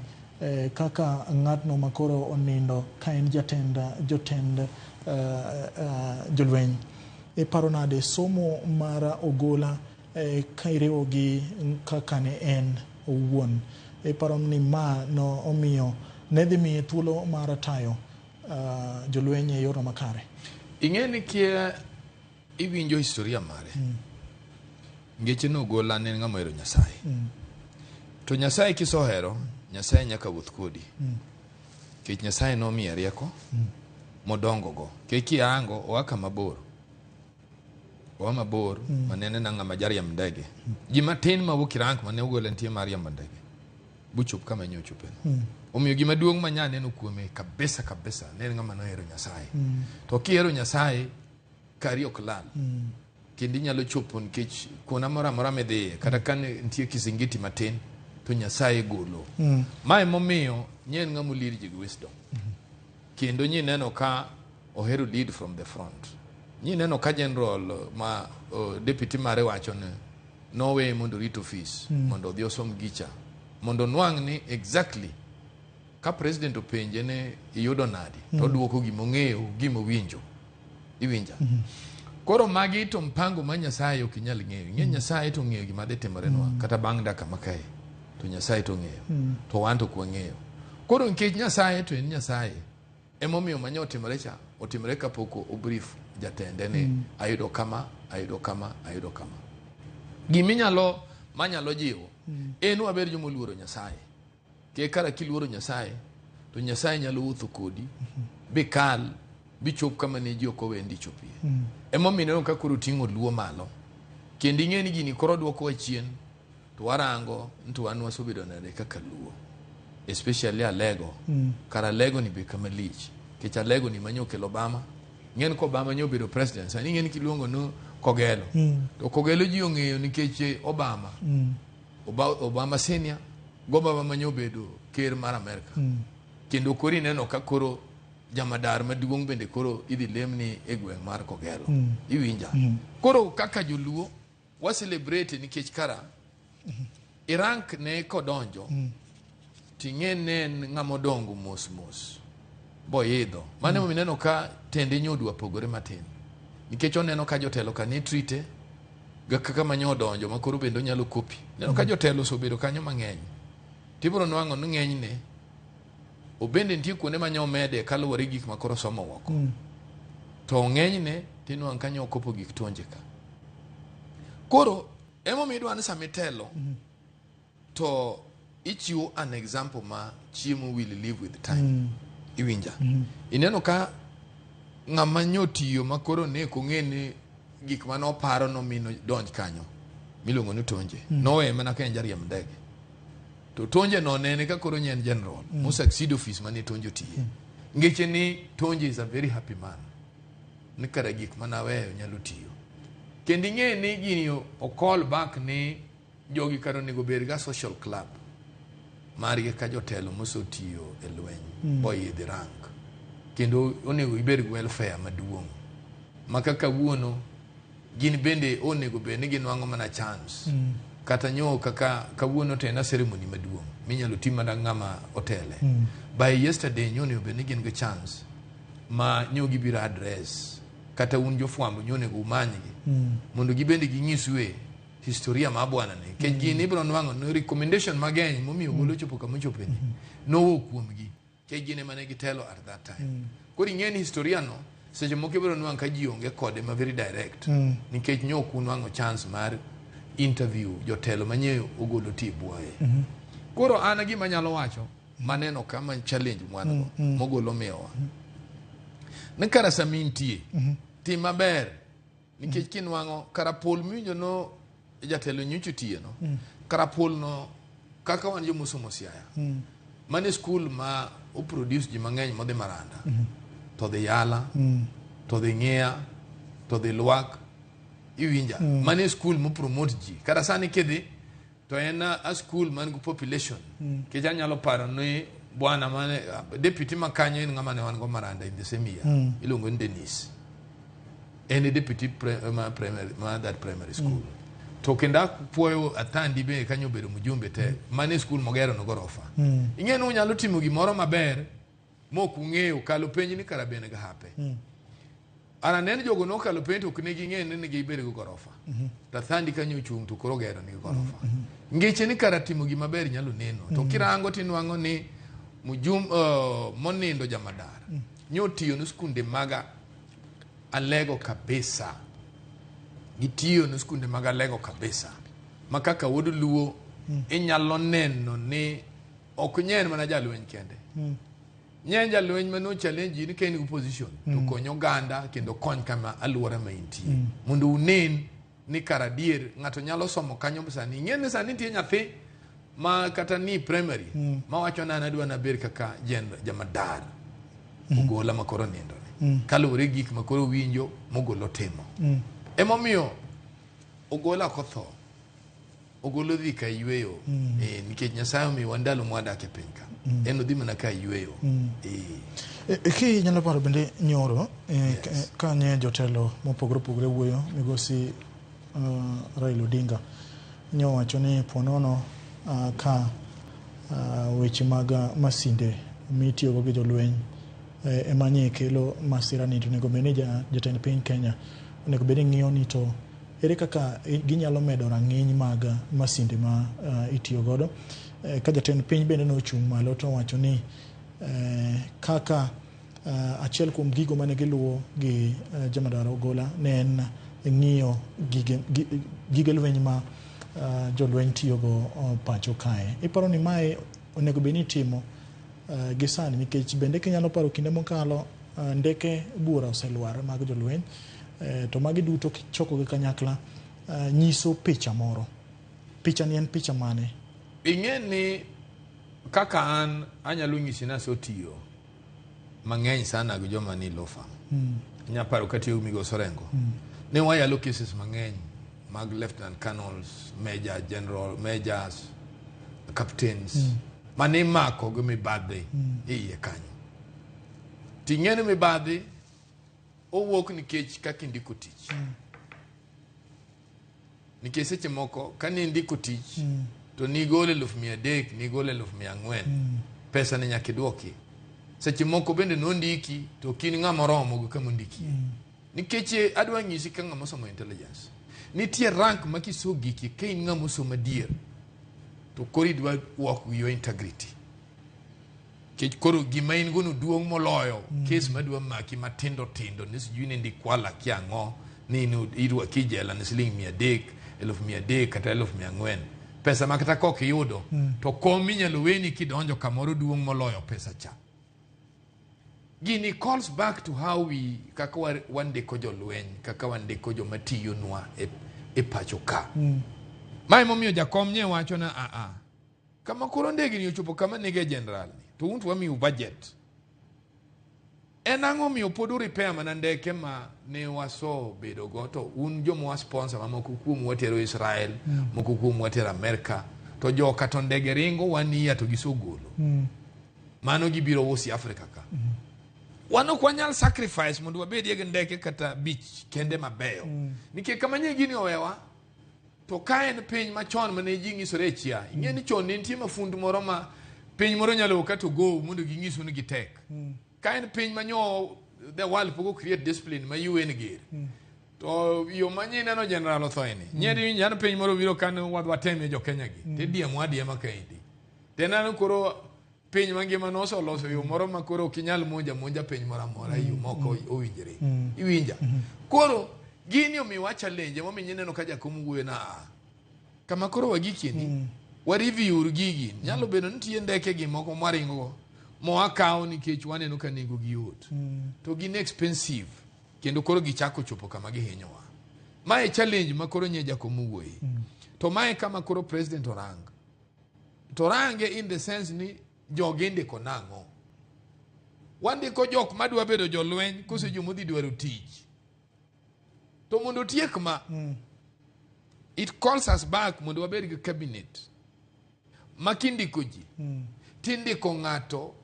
kaka ng'atno makoro onindo ka en jotend jolweny e paro nade somo mar Ogolla ka iriwo gi kaka ne en owuon e paro ni ma no omiyo ne dhi miye thuolo mar tayo jolweny e yor makare. Ing'e ni kia iwinjo historia mare ngeche no Ogolla ne ng'ama hero Nyasaye to Nyasaye kisohero Nyasaye nyaka wuoth kodi kech Nyasaye nomiye rieko modongo go keki ango oaka mabor manene na ng'ama jariemb ndege gima tin mawuok rank mane Ogolla nitie mar riembo ndege buchop kama nyochope omiyo gima duong' manya neno kuome kabisa ne ng'ama nohero Nyasaye to kihero Nyasaye kari ok lal kendo inyalo chopo nikech kuona mora mora medhiye kata ka nitie kisingiti matin to Nyasaye golo mae momiyo nyen ng'ama lir ji gi wisdom kendo nyi neno ka ohero lead from the front nyi neno ka general ma deputy mare wacho ne nowe mondo rit office mondo odhi osom gicha mondo nwang' ni exactly ka president openje ne iyudo nadi to duoko gimong'eyo gimowinjo iwinja koro magi to mpango ma Nyasaye ok inyal ng'eyo ng'e Nyasaye to ng'eyo gima dhi timorenwa kata bang' daka makae to Nyasaye to ng'eyo to wan to kwa ng'eyo koro nikech Nyasaye to en Nyasaye emomiyo manyo otimore kapok obrief jatende ni ayudo kama manyalo jiwo en waber jomoluoro Nyasaye ke kara kiluoro Nyasaye to Nyasaye nyalo wuotho kodi bikal bichop kama ne ji ok owendi chopie emomiyo ka koro ting'o luo malo kendo ing'e ni gini koro duoko chien to warango nto wan wasobedo nade kaka luo especially Alego kara Alego ni be kama lich kech Alego ni manyo kelo Obama ng'en ko Obama nyo bedo president sani ng'en kiluongo no Kogelo to Kogelo ji ong'eyo nikech Obama senior Obama manyo bedo ker mar Amerika kendo kori neno ka koro jamadar maduong' bende koro idhi lemni e gweng' mar Kogelo iwinja koro kaka joluo wa celebrate nikech kara irank ne kodonjo ting'ene ng'ama dongo mos boyidho mane mo mineno ka tende nyodu apogore matin nikech oneno ka jotelo ka ni trite ga kaka manyo donjo makoro bendo nyalo kopi neno ka jotelo sobedo kanyo mang'eny tibro nwang'o no ng'enyne obende nitie kuonde manyo mede kaluwore gik makoro somo woko to ng'enyne tinwang' kanyo okopo gik tonje ka koro emo midwa ni samitelo to ichiwo an example ma chiemo will live with time iwinja ineno ka ng'ama nyotiyo makoro ne kong'eni gik mano paro no mino donj kanyo miluongo ni tonje nowe mana ka njariemb ndege to tonje no nene ka koro nyen general mo succeed office mane tonjo tiye ngeche ni tonje is a very happy man ni kara gik manaweyo nyalo tiyo kendo ing'e ni gini o call back ni jogi karo nego berga social club marige ka jotelo mosotiyo e lweny boyidhi rank kendo onego ibed welfare maduong' maka kawuono gin bende onego bed ni ginwang'o mana chance kata nyo kaka kawuono tena ceremony maduong' minyalo tim mana ng'ama otele by yesterday nyono bed ni gin go chance ma nyo gibiro address kata un jofwambo nyonego umanygi mondo gibende ginyiswe historia ma bwana ne ke gini ibro nwang'o no recommendation mageny momiyo Ogolla chopo kama chopeni no kuomgi ke gine mane gitelo at that time kori ng'eni historia no seche moko ibro nwang' ka ji onge kode ma very direct nikech nyok unwang'o chance mar interview jotelo manyeyo Ogolla tibuoye koro an gima nyalo wacho maneno kama challenge mwango Ogolla miyowa ne kara samintie tim maber nikech kinwang'o kara pol minjo no jatelo nyucho tiye no karapol no kaka wan jomusomo Siaya mane school ma o produce ji mang'eny modhi Maranda to dhi Yala to dhi Ng'ea to dhi Lwak iwinja mane school mo promote ji kara sani kidhi to en a school man go population ke janyalo paro ni bwana mane deputy makanyo en ng'ama ne wan go Maranda in the same year ilongo ni Dennis en deputy primary school to kenda puoyo atandi be kanyo bedo mjumbe te mane school mogero no gorofa ing'eno nyalo timo gimoro maber mok ung'eyo kalo penj ni karabene ga hape Ana nene jogo no kalo pento kunegi ngene ne gibere go gorofa. Ta thandi kanyo chung to koro gero ni gorofa. Ngeche ni karatimo gi maber nyalo neno. To kirango tinwango ni monindo Jamadar. Nyotiyo no skunde maga alego kabisa. Gitiyo no skunde maga alego kabisa. Makaka wodu luo inyalo neno ni okunyen mana jalweny kende. Nyen jalweny mano challenge ni keni opposition to konyo ganda kendo kony kama aluora ma intie. Mondo unen ni karadier ngato nyalo somo kanyo sani. Ngene sani tie nyathi ma kata ni primary ma wacho na adwa na ber kaka Jamadar. Ogola makoro nindo ni. Kalure gik makoro winjo mogolo timo. Emomiyo ogola kotho. Ogolo dhi ka yweyo nikech Nyasaye mi wandalo mwada ke pinka. Eno dhi mana ka yweyo. Ki nyalo paro bende nyoro ka nye jotelo mopogore wuoyo migosi Raila Odinga nyo wacho ni ponono ka weche mag masinde mitiyo gi jolweny emanye kelo masira ni to nego meneja jatend piny Kenya nego bede ng'iyo ni to ere kaka ginyalo medo rang'iny mag masinde ma itiyo godo ka jatend piny bende no chung' malo to wacho ni kaka achiel kuom gigo mane giluwo gi Jamadar Ogola ne en ng'iyo gige lweny ma jolweny tiyo go pacho kae. Iparo ni mae onego beni timo gisani nikech bende kinyalo paro kinde mokalo ndeke bura oselwar mag jolweny to magi duto choko gi kanyakla nyiso picha moro. Picha ni en picha mane? Ingeni kaka an anyalo nyisi na sotiyo mang'eny sana gi joma ni lofa. Nya paro katiyo Migosi Orengo. Ne wayalo cases mang'eny mag lieutenant colonels, major general, majors, captains. Mane mako go mibadhi iye kanyo. Ting'ene mibadhi owuok nikech kaka indiko tich. Nikech seche moko kani indiko tich to nigole 300,000 nigole 400,000 pesa ne nyaka duoki. Seche moko bende nondiki to kin ng'ama romo go kama ndiki. Nikech adwa nyisi ka ng'ama somo intelligence. Nitie rank makisogiki ka in ng'ama somo dier to kori dwa walk with your integrity. Kech koro gima in gono duong' moloyo case madwa maki matindo ni sijui ni ndikwala kiang'o ni irwa kijela ni siling 300,000 100,000 kata 400,000 pesa makata kok yudo to kom inyalo weni kidonjo kamoro duong' moloyo pesa cha. Gini calls back to how we kaka wandiko jolweny kaka wandiko jomatiyo nwa e pacho ka. Mae momiyo jakom nye wacho na kama koro ndege ni ochopo kama nige general ni to untu wami budget enang'o miyo podu repair mana ndeke ma ne waso bedo go to un jomo wa sponsor ma moko kuom watero Israel moko kuom watero Amerika to joka to ndege ringo wania to gisogolo mano gibiro wosi Afrika ka wano kwanyal sacrifice mondo wabedi gi ndeke kata beach kende mabeyo nikech kama nye gini owewa to kaen piny machon mane ji ng'isore chia ing'eni chon ne nitie mafundu moro ma piny moro nyalo kato go mondo ging'isu ni gitek kaen piny manyo the world pogo create discipline ma UN gir to yo manye neno general othoini nyeri nyano piny moro biro kan wateme jo Kenya gi te diemo adiema kaindi tenano koro piny mangima no so loso yo moro ma koro kinyal monja piny moro amora yo moko owinjore iwinja koro gini omiwa challenge momiyo neno ka jakom wuoyo na kama koro wagikini wa review gigi nyalo bedo nitie ndeke gi moko maringo mo akaw nikech waneno ka nengo gi yot to gin expensive kendo koro gichako chopo kama gihinyowa mae challenge ma koro nye jakom wuoyo to mae kama koro president orange in the sense ni jogende konang'o wandiko jok madwa bedo jolweny kose jomodhi dwaro tich to mondo tiek ma it calls us back mondo wabed gi cabinet makindiko ji tindiko ng'ato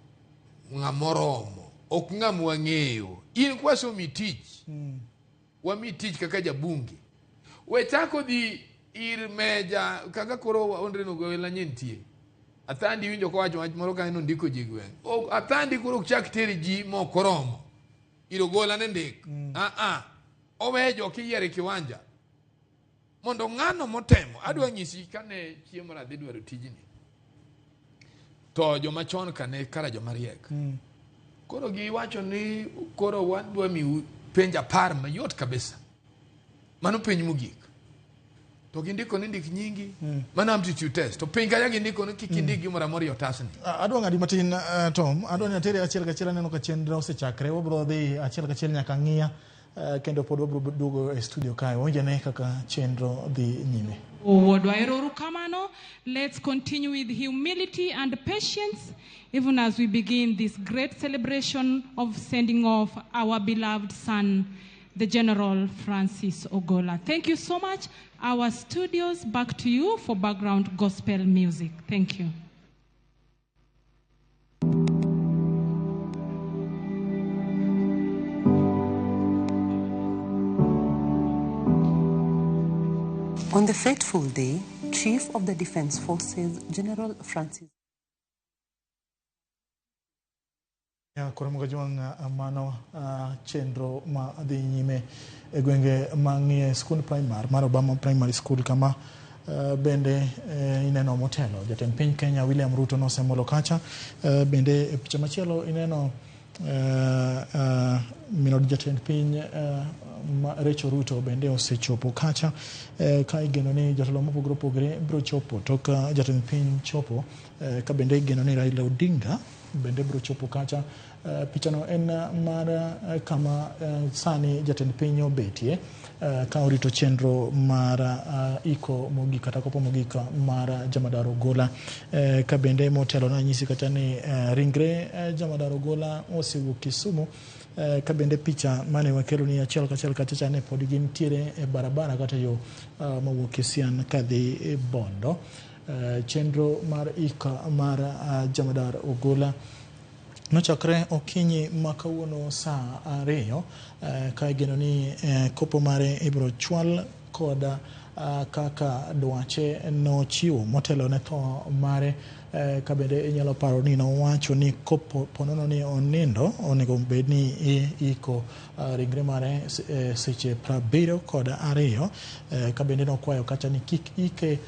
ng'amoromo ok ng'am wang'eyo in kwaso mi tich wami tich kaka jabunge we chako dhi ir meja kaka koro ondreno goela nyentie athandi winjo ko wacho moro ka ndiko ji gwen athandi koro chak teri ji mokoromo Ogola nendik owejo kiyiere kiwanja mondo ng'ano motemo adwa nyisi kane chiemo radhi dwaro tijni to joma chon kane kara joma riek koro giwacho ni koro wadwa mi penja par mayot kabisa mano penj mogik to gindiko ni ndik nyingi mano aptitude test to penj kaya gindiko ni kikindi gimora mori otasni adwa ng'adi matin Tom adwa ni atere achiel kachiel neno ka chenro osechakre wabro dhi achiel kachiel nyaka ng'iya kendo pod wabro duogo e studio kae wonjane kaka chenro dhi nyime. Let's continue with humility and patience even as we begin this great celebration of sending off our beloved son, the General Francis Ogola. Thank you so much. Our studios, back to you for background gospel music. Thank you. On the fateful day, Chief of the Defense Forces, General Francis Koromoga Juang mano chenro ma dhi nyime e gwenge mang'ie skund primar mar Obama Primary School kama bende ineno motelo jatend piny Kenya William Ruto nosemolo kacha bende e picha machielo ineno minod jatend piny Rachel Ruto bende osechopo kacha ka igeno ni jatelo mopogore opogore biro chopo toka jatend piny chopo ka bende igeno ni Raila Odinga bende biro chopo kacha pichano en mar kama sani jatend piny obetie ka orito chenro mar iko mogik kata kopo mogik mar Jamadar Ogola ka bende motelo na nyisi kata ni ringre Jamadar Ogola osewuok Kisumu ka bende picha mane wakelo ni achiel kachiel kacha ne pod gintiere e barabara kata yo mawuok Sian kadhi e Bondo chenro mar ika mar Jamadar Ogola nochakre okinyi makawuono saa 2 ka igeno ni kopo mare ibro chwal koda kaka dwache nochiwo motelo ne tho mare ka bende inyalo paro ni nowacho ni kopo ponono ni onindo onego bed ni iko ringre mare seche 72 ka bende nokwayo kacha ni kik ike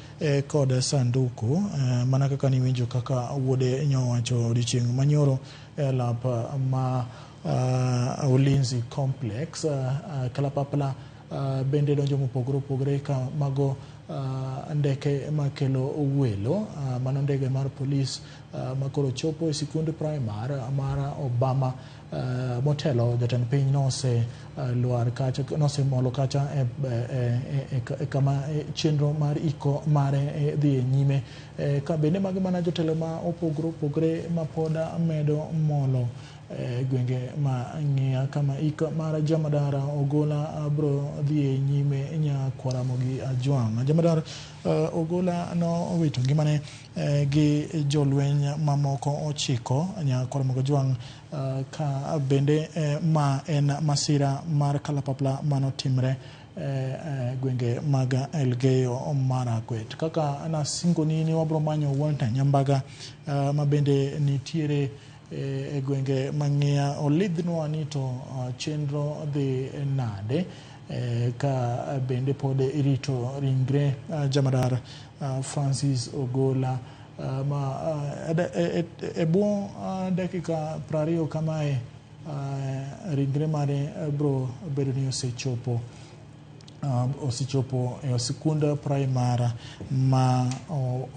kod sanduku mana kaka ni winjo kaka wuode nyowacho odiochieng' manyoro lap ma Ulinzi Complex kalapapla bende donjo mopogore opogore ka mago ndeke makelo welo mano ndege mar polis makoro chopo e sikund primar mar Obama motelo jatend piny nose luar kacha nose molo kacha e kama chenro mar iko mare dhi nyime ka bende mag mana jotelo ma opogore opogore mapoda medo molo gwenge ma ng'ia kama ika mar Jamadar Ogola bro dhi nyime nya Kwaramogi Ajwang. Jamadar Ogola no owito ngimane gi jolweny mamoko 9 nya Kwaramogi Ajwang ka bende ma en masira mar kalapapla manotimre gwenge mag Elgeyo Marakwet kaka na singoni ni wabro manyo Walter Nyambaga ma bende nitiere e gwenge mang'ia olidhnwa ni to chenro dhi nade ka bende pod irito ringre Jamadar Francis Ogola ma e buo dakika 20 kamae ringre mare bro bedo ni osechopo e sikunda primar ma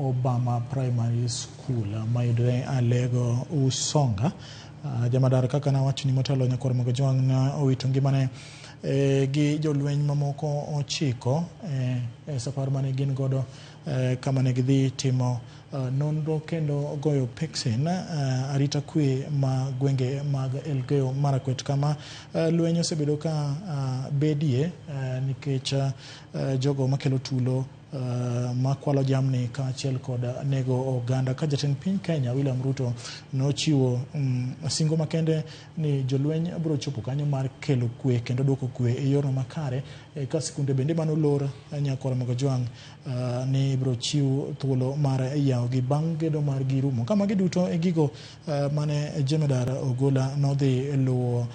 Obama Primary School ma yudore Alego Usonga. Jamadar kaka na wacho ni motelo nyakor Mogo Jwang na owito ngimane gi jolweny mamoko 9 e safar mane gin godo kama ne gidhi timo nonro kendo goyo peksen arita kwe ma gwenge mag Elgeyo Marakwet kama lwenyo osebedo ka bedie nikech jogo makelo tulo makwalo jamni kaachiel kod nego oganda. Ka jatend piny Kenya William Ruto nochiwo singo makende ni jolweny biro chopo kanyo mar kelo kwe kendo dwoko kwe e yorno makare, ka sikunde bende manolor Nyakore Mogojwang' ni biro chiw thuolo mar yawogi bang' gedo mar girumo. Kama giduto e gigo mane Jemedar Ogola nodhi luwo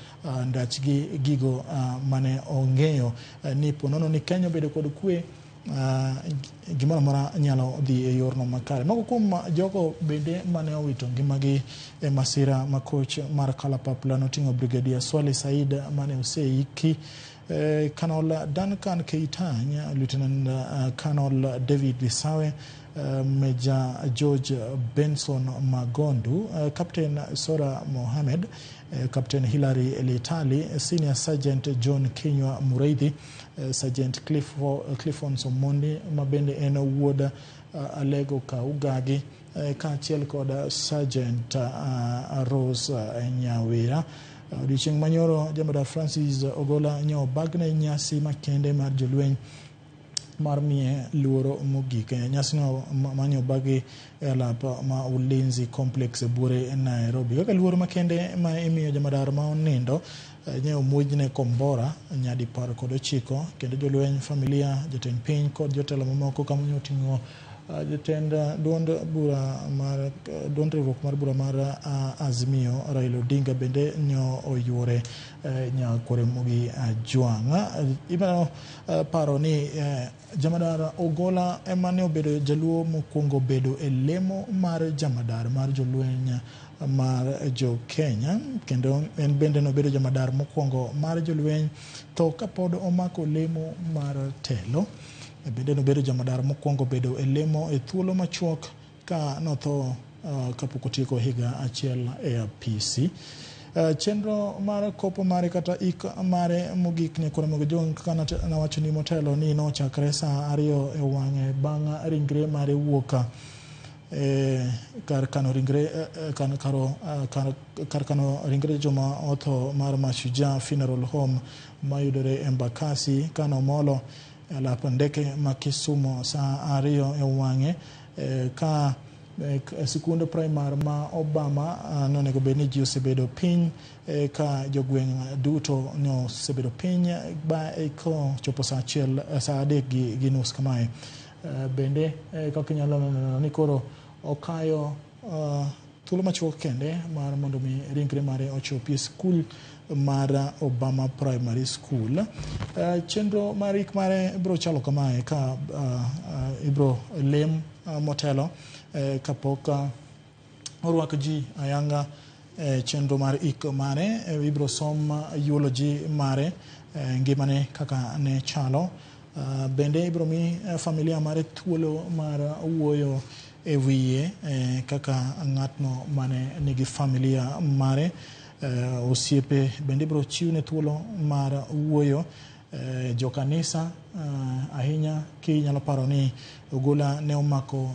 ndach gi gigo mane ong'eyo ni ponono ni Kenya bedo kod kwe gimoro amora nyalo dhi e yorno makare. Moko kuom jogo bende mane owito ngimagi e masira ma koch mar kalapapla noting'o Brigadier Swale Said mane oseiki, Colonel Duncan Keitany, Lieutenant Colonel David Bisawe, Major George Benson Magondu, Captain Sora Mohamed, Captain Hilary Letali, Senior Sergeant John Kinywa Mureithi, Sergeant Cliffon Somondi mabende en wuod Alego Kaugagi, kaachiel kod Sergeant Rose Nyawira. Odiochieng' manyoro Jemedar Francis Ogola nyo bagne nyasi makende mar jolweny mar miye luoro mogik. Nyasi no manyo bagi lap ma Ulinzi Complex Buore Nairobi. Kaka luoro makende ma imiyo Jemedar ma onindo nyewo muojne kombora nyadi 19 kendo jolweny, familia, jatend piny kod jotelo mamoko kama oting'o jatend duond riwruok mar bura mar Azimio Raila Odinga bende nyo oyuore Nyakore Mogojwang'. Ibiro paro ni Jemedar Ogola ema ne obedo jaluo mokwongo bedo e lemo mar jamadar mar jolweny mar jo Kenya, kendo en bende nobedo jamadar mokwongo mar jolweny to kapod omako lemo mar telo. Bende nobedo jamadar mokwongo bedo e lemo e thuolo machuok ka notho kapok otieko higa achiel e apisi. Chenro mar kopo mare kata ik mare mogik Nyakore Mogojwang' kaka nawacho ni motelo ni nochakre saa 2 e wang'e bang' ringre mare wuok kar kano ringre joma otho mar Mashujaa Funeral Home mayudore e Embakasi kano molo lap ndeke ma Kisumo saa 2 e wang'e ka sikunde primar ma Obama nonego bed ni ji osebedo piny ka jogweng' duto no osebedo piny ba ko chopo saa 3:30 kamae. Bende kaka inyalo neno ni koro okayo thuolo machuok kende mar mondo mi ringre mare ochopi skul mar Obama Primary School. Chenro mar ik mare biro chalo kamae ka ibiro lem motelo kapok orwak ji ayanga chenro mar ik mare. Ibiro som eulogy mare, ngimane kaka ne chalo. Bende ibiro mi familia mare thuolo mar wuoyo e wiye kaka ng'atno mane nigi familia mare. Osiepe bende biro chiwne thuolo mar wuoyo. Jo kanisa ahinya kinyalo paro ni Ogola ne omako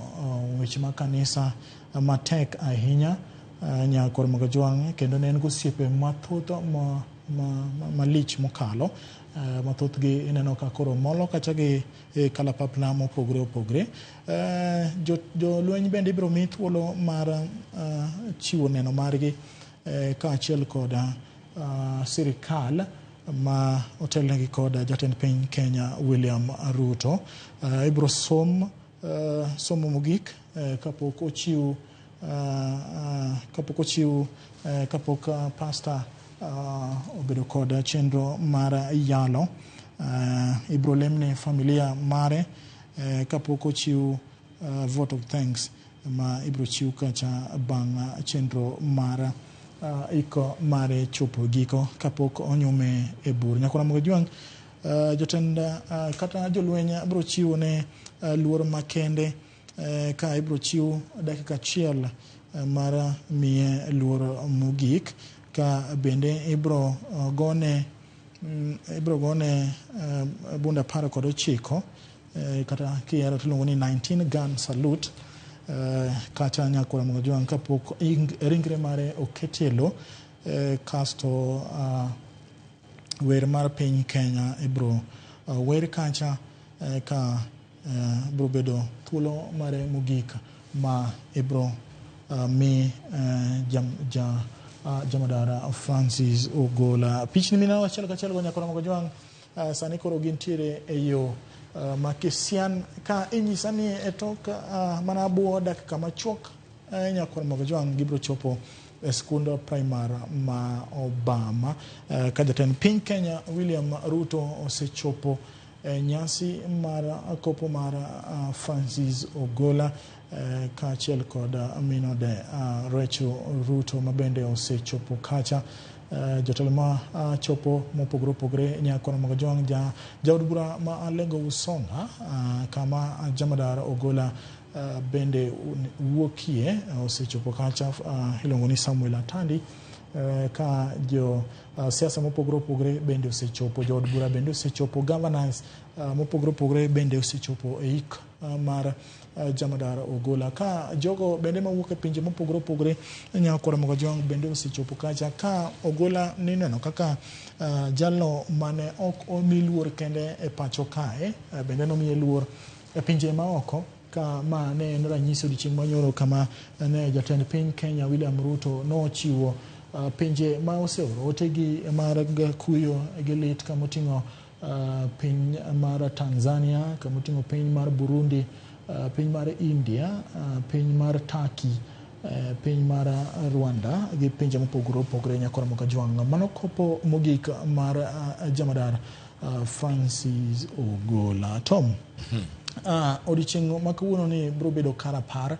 weche mag kanisa matek ahinya Nyakore Mogojwang', kendo ne en gosiepe mathoth malich mokalo. Mathothgi ineno ka koro molo kata gi kalapapla mopogre opogre. Jolweny bende ibiro mi thuolo mar chiwo neno margi kaachiel kod sirikal ma otelnegi kod jatend piny Kenya William Ruto. Ibiro somo mogik kapok pasta obedo kod chenro mar yalo. Ibiro lemne familia mare kapok ochiw vote of thanks ma ibiro chiw kacha bang' chenro mar iko mare chopo giko kapok onyume e bur. Nyakore Mogojwang' jotend kata jolweny biro chiwo ne luor makende ka ibiro chiw dakika achiel mar miye luor mogik, ka bende ibiro gone bunda 19 kata kiero tiluongo ni 19 gun salute kata Nyakore Mogojwang' kapok ringre mare oketielo. Kasto wer mar piny Kenya ibiro wer kacha ka bro bedo thuolo mare mogika ma ibro mi jamadara Francis Ogola. Pichni mina wachiel kachiel go nyakoro mogo jwang sani koro gintiere e yo makisian ka inyisani e tok mana buo dakika machuok nyakoro mogo jwang gibro chopo skunda primar ma Obama ka jatend piny Kenya William Ruto osechopo nyasi mar kopo mar Francis Ogola kaachiel kod minode Rachel Ruto mabende osechopo kacha. Jotelo ma chopo mopogore opogore nyakoro mogo jwang jaod bura ma Alengo Usonga kama Jamadar Ogola bende wuokie osechopo kacha. Iluongo ni Samuel Atandi ka jo siasa mopogore opogore bende osechopo, jood bura bende osechopo, governors mopogore opogore bende osechopo e ik mar Jamadar Ogola ka jogo bende mawuok e pinje mopogore opogore nyakoro mogo jwang bende osechopo kacha ka Ogola nineno kaka jalno mane ok omi luor kende e pacho kae bende nomiye luor e pinje maoko ka ma ne en ranyisi odiochieng' manyoro kama ne jatend piny Kenya William Ruto nochiwo pinje ma oseoro otegi mar kuyo gi lit kamoting'o piny mar Tanzania, kamoting'o piny mar Burundi, piny mar India, piny mar Turkey, piny mar Rwanda gi pinje mopogore opogore nyakoro mogo jwang'. Mano kopo mogik mar Jamadar Francis Ogola. Tom, odiochieng' ma kawuono ni bro bedo karapar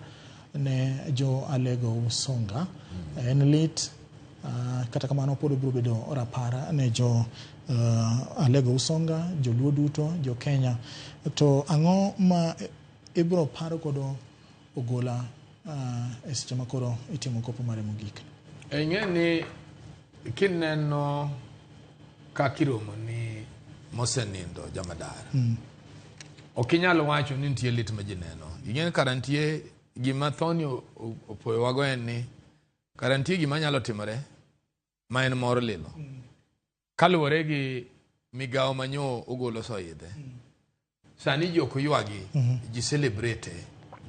ne jo Alego Usonga. En lit kata kamano pod bro bedo rapar ne jo Alego Usonga, jo Luo duto, jo Kenya. To ang'o ma ibro paro kodo Ogola e seche makoro itimo kopo mare mogik? Ing'eni kineno kakiromo ni mosenindo Jamadar ok inyalo wacho ni nitie lit ma ji neno. Ing'eni kara nitie gima thoni opoyowago en ni kara nitie gima nyalo timore ma en mor lilo kaluwore gi migawo manyo Ogola osoidhe. Sani ji ok ywagi, ji celebrate,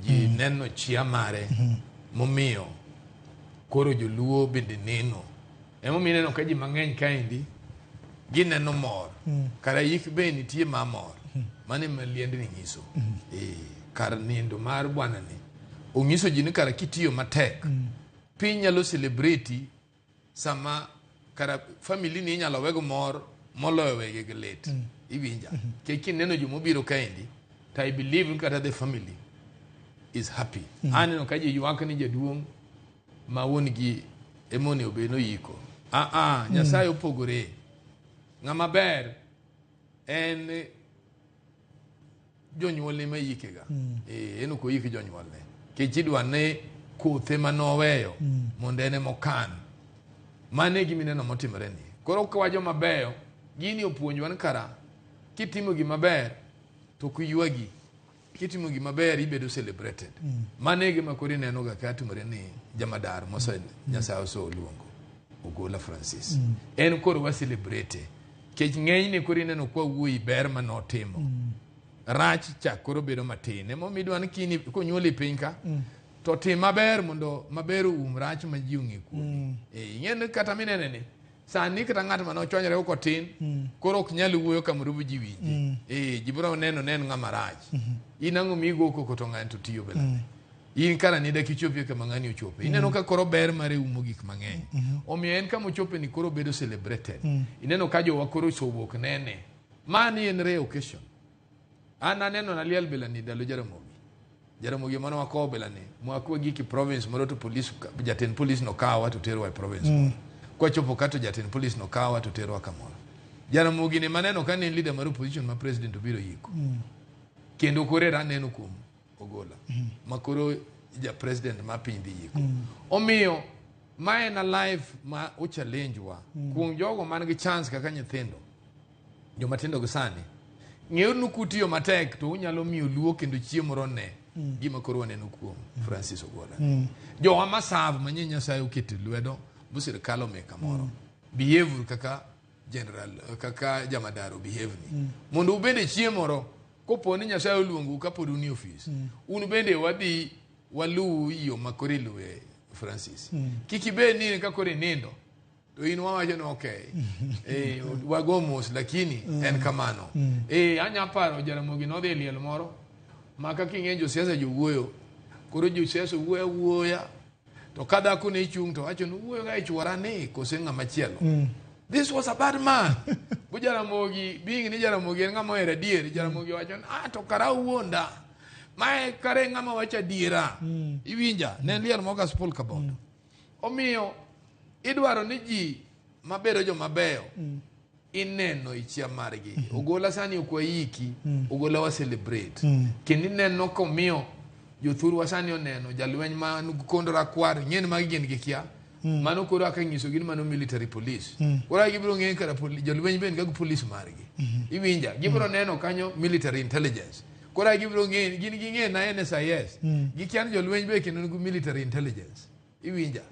ji neno chia mare momiyo koro joluo bende neno. Emomiyo ineno ka ji mang'eny kaendi gineno mor. Kara yik be nitie ma mor. Mane maliendni nyiso. Kar nindo mar bwana ni onyiso ji ni kara kitiyo matek piny nyalo celebrate sama kara family ni nyalo wego mor moloyo wege gi lit. Iwinja keki neno jo mobiro kaendi to I believe kata the family is happy. Aneno ka ji ywak ni jaduong' ma wuon gi emoni obeno yiko. Nyasaye opogore. Ng'ama ber en jonyuolne ma yikega. En ok oyik jonyuolne. Kechidwa ne kothe manoweyo mondo ene mokan. Mane gimineno motimore ni. Koro kwa joma beyo gini opuonjwa ni kara kitimo gima ber to kuywagi. Kitimo gima ber ibedo celebrated. Mane gima kori neno ga katimore ni Jamadar Mosen Nyasaye so luongo Ogola Francis. En koro wa celebrate. Kech ng'eny ni kori neno kwa wuoi ber manotimo. Rach chak koro bedo matin. Emo midwa ni kini konyuoli piny ka to tim maber mondo maber rach ma ji ong'e kuomi. Ing'eni kata minene ni sani kata ng'at ma nochonyore oko tin koro ok nyal wuoyo kamoro bu ji winje. Ji biro neno ng'ama rach. In ang'o migo koko to ng'ani to tiyo belane. In kara ni daki chopie kama ng'ani ochope. Ineno ka koro ber mare umo gik mang'eny. Omiyo en kama ochope ni koro bedo celebrated. Ineno ka jowa koro sowuok nene. Mani en rare occasion. An aneno na liel belani dalo Jaramogi. Jaramogi mano wako belani. Mwakwe giki province moro to police jatend police no kawa to terwa e province. Kwa chopo kato jatend police no kawa to terwa kamoro. Jaramogi ni maneno ka ni leader maru position ma president obiro yiko. Kendo kore raneno kum Ogola. Makoro ja president ma pindi yiko. Omiyo ma en a life ma o challenge wa. Kuom jogo man gi chance kaka nyithindo. Jo matindo gusani. Ng'eyo nukutiyo matek to unyalo miyo luo kendo chiemo rone gima koro waneno kuom Francis Ogola. Jo wa masav manye Nyasaye okete lwedo busir kalo me kamoro. Behave kaka general kaka Jamadar behave ni. Mondo ubende chiemo ro kopo ni Nyasaye oluongu kapod uni ofis un bende wadhi walu yo makore luwe Francis kikibe nini kakore nindo to in wawacho no okay wagomos lakini en kamano anya paro Jaramogi no dhi liel moro maka king'enjo siasa jowuoyo koro jo siasa wuoya to kada ku ne chung to acho no wuoyo ga ichwara ne kose ng'ama chielo this was a bad man bu Jaramogi being ni Jaramogi ng'ama era dier Jaramogi wacho to kara wuonda mae kare ng'ama wacha diera iwinja ne liel moga spol kabondo omiyo idwaro ni ji mabedo jo mabeyo ineno ichia margi Ogola sani okwayiki Ogola wa celebrate kindi neno komiyo jothuru wasani oneno jalweny man kondora kwar nyen magi gin gikia mano koro aka nyiso gin mano military police ora gibro ng'en kara jalweny ben ga police margi iwinja gibro neno kanyo military intelligence kora gibro ng'en gin ging'en na NSIS gikian jalweny be kendo military intelligence iwinja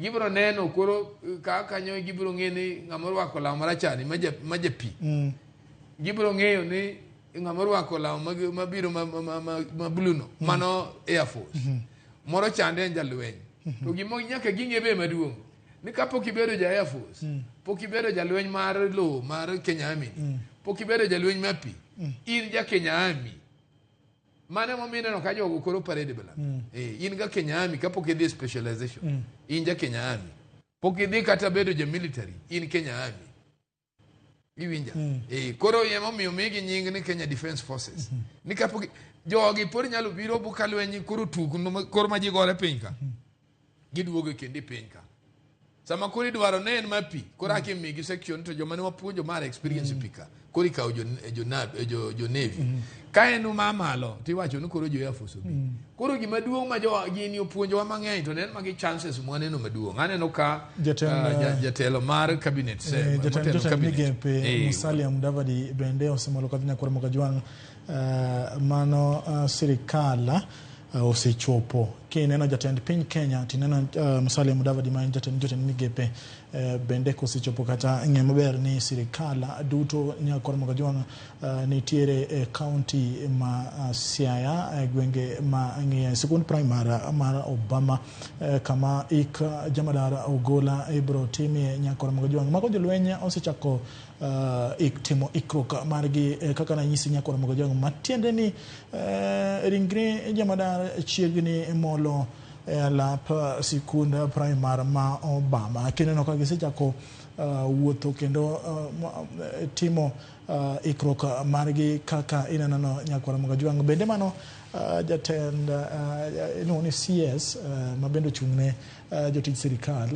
gibro neno koro ka kanyo gibro ng'eni ng'amorwa kola marachani majapi gibro ng'eyo ni ng'amorwa kola mabiro mabluno mano Air Force moro chande jalweny to gimo nyaka ging'e be maduong ni kapok ibedo ja Air Force pok ibedo jalweny mar lo mar Kenya Army pok ibedo jalweny mapi in ja Kenya Army mane momine no ka jogo koro parade bala in ga Kenya Army kapok idhi specialization in ja Kenya Army pok idhi kata bedo ja military in Kenya Army iwinja koro yemo miyo migi nying ni Kenya Defence Forces ni kapok jogi por nyalo biro bukalwenyi koro tuku koro ma ji gore pinka giduogo kendi pinka sama kuri dwaro ne en mapi koro ake migi section to joma ne wapuonjo mar experience pika kori kawo jo Navy ka enu mamalo tiwacho ni koro jo Air Force koro gima duong' ma jo gini opuonjowa mang'eny to nen magi chances mwaneno maduong' aneno ka jatelo mar cabinet jatelo migepe Musalia Mudavadi bende osemolo kadhinya koro Mokajwang mano sirikala osechopo kineno jatend piny Kenya tineno Musalia Mudavadi ma jatend migepe bende kosechopo kata ng'e maber ni sirikala duto nyakor Mokajwang nitiere county ma Siaya gwenge ma ng'e sikund primary mar Obama kama jamadar Ogola ibro timie nyakor Mokajwang mako jolweny osechako timo ikruok margi kaka na nyisi nyakor Mokajwang matiende ni ringre jamadar chiegni molo lap sikunda primary ma Obama kineno ka gisechako wuotho kendo timo ikruok margi kaka ineno nyakor Mokajwang bende mano jatend ni CS mabendo chungne jotich sirikal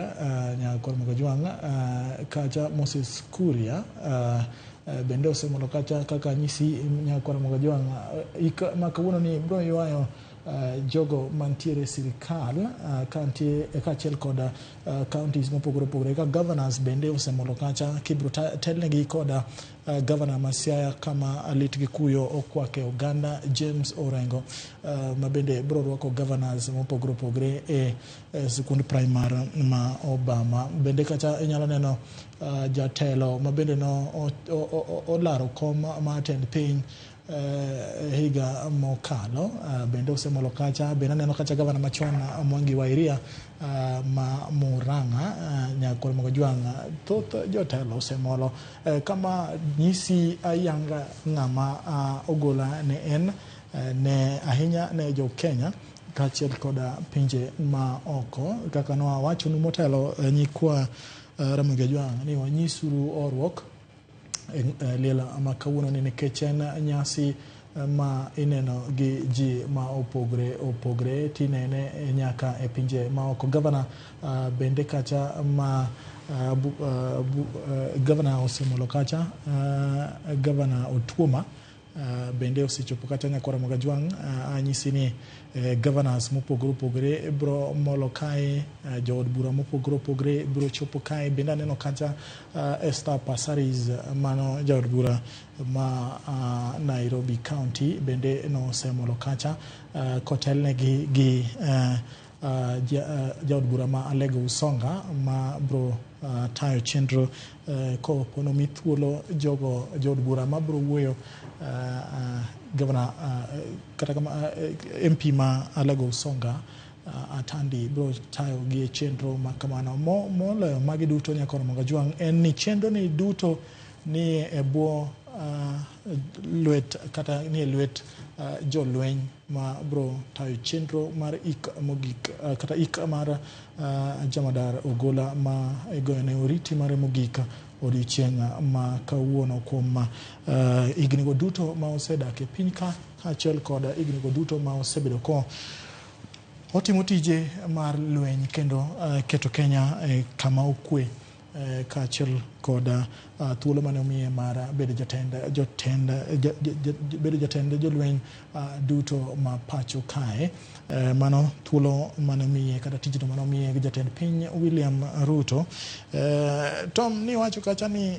nyakor Mokajwang kacha Moses Kuria bende osemolo kacha kaka nyisi nyakor Mokajwang makawuono ni bro ywayo jogo mantiere sirikal kantie kachiel koda counties mopogore opogore ka governors bende osemolo kacha kibro telnegi koda governor Masiaya kama alitgi kuyo okwake Uganda James Orengo mabende bro rwako governors mopogore opogore sikund primary ma Obama bende kacha inyalo neno jatelo mabende no olaro kom ma tend piny higa mokalo bende osemolo kacha bende neno kacha gavana machon Mwangi wa Iria ma Murang'a nyakor Mokajwang thoth jotelo osemolo kama nyisi ayanga ng'ama Ogola ne en ne ahinya ne jo Kenya kachiel koda pinje ma oko kaka no wacho ni motelo nyikwa Mokajwang ni wanyisuru orwok lela makawuono ni kechen nyasi ma ineno gi ji ma opogre tinene nyaka e pinje ma oko governor bende kacha ma governor osemolo kacha governor Otuoma bende osechopo kacha nyakor Mokajwang anyisi ni governors mopogore opogore bro molo kae jood bura mopogore opogore bro chopo kae bende neno kacha Esther Passaris mano jood bura ma Nairobi County bende no semolo kacha kotelnegi gi jaod bura ma Alego Usonga ma bro tayo chenro ko pono mithuolo jogo jaod bura ma bro wuoyo Governor kata kama MP ma Alego Usonga Atandi bro tayo gi chenro ma kamano mo magi duto nyakoro Mogajwang en ni chenro ni duto ni ebo luet kata ni luet jolweny ma bro tayo chenro mar mogik kata mar Jamadar Ogola ma egoyone oriti mare mogik odiochieng' ma kawuono kuom ignigo duto ma osedak e piny ka achiel kod ignigo duto ma osebedo ko otimo tije mar lweny kendo keto Kenya kama okwe kaachiel kod thuolo mane omiye mar bedo jatend jolweny duto ma pacho kae mano thuolo mane omiye kata tijno mane omiye gi jatend piny William Ruto. Tom ni wacho kacha ni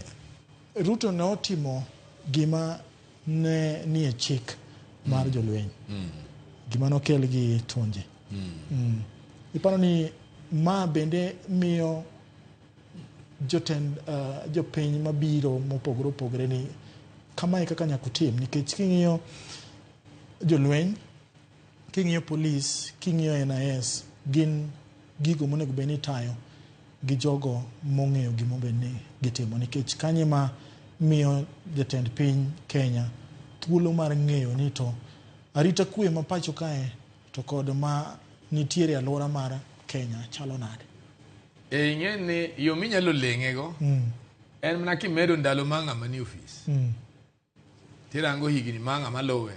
Ruto ne otimo gima ne nie chik mar jolweny gima nokel gi tonje. Iparo ni ma bende miyo jotend jopiny mabiro mopogore opogore ni kama kaka nyakutim nikech king'iyo jolweny, king'iyo polis, king'iyo NIS gin gigo monego bed ni tayo gi jogo mong'eyo gima bedni gitimo nikech kanye ma miyo jatend piny Kenya thuolo mar ng'eyo ni to arita kwe ma pacho kae to kod ma nitiere alwora mar Kenya chalo nade. Ing'eni yo minyalo leng'ego en mana kimedo ndalo ma ng'ama ni ofis tirango higni ma ng'ama luwe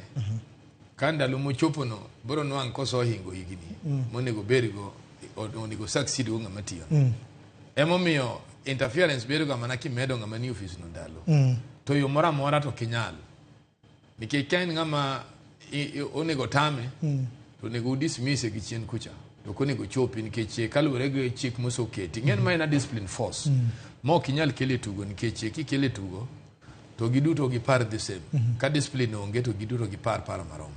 ka ndalo mochopono biro nwang' koso hingo higni monego bedgo onego succeed go ng'ama tiyo emomiyo interference bedo ga mana kimedo ng'ama ni ofis no ndalo to yo mora mora to kinyal nikech ka en ng'ama onego tame to onego dismiss gi chien kucha to konego chopi nikech kaluwore gi chik mosoketi ng'en ma en discipline force ma ok inyal kele tugo nikech kikele tugo to giduto gipar the same ka discipline onge to giduto gipar marom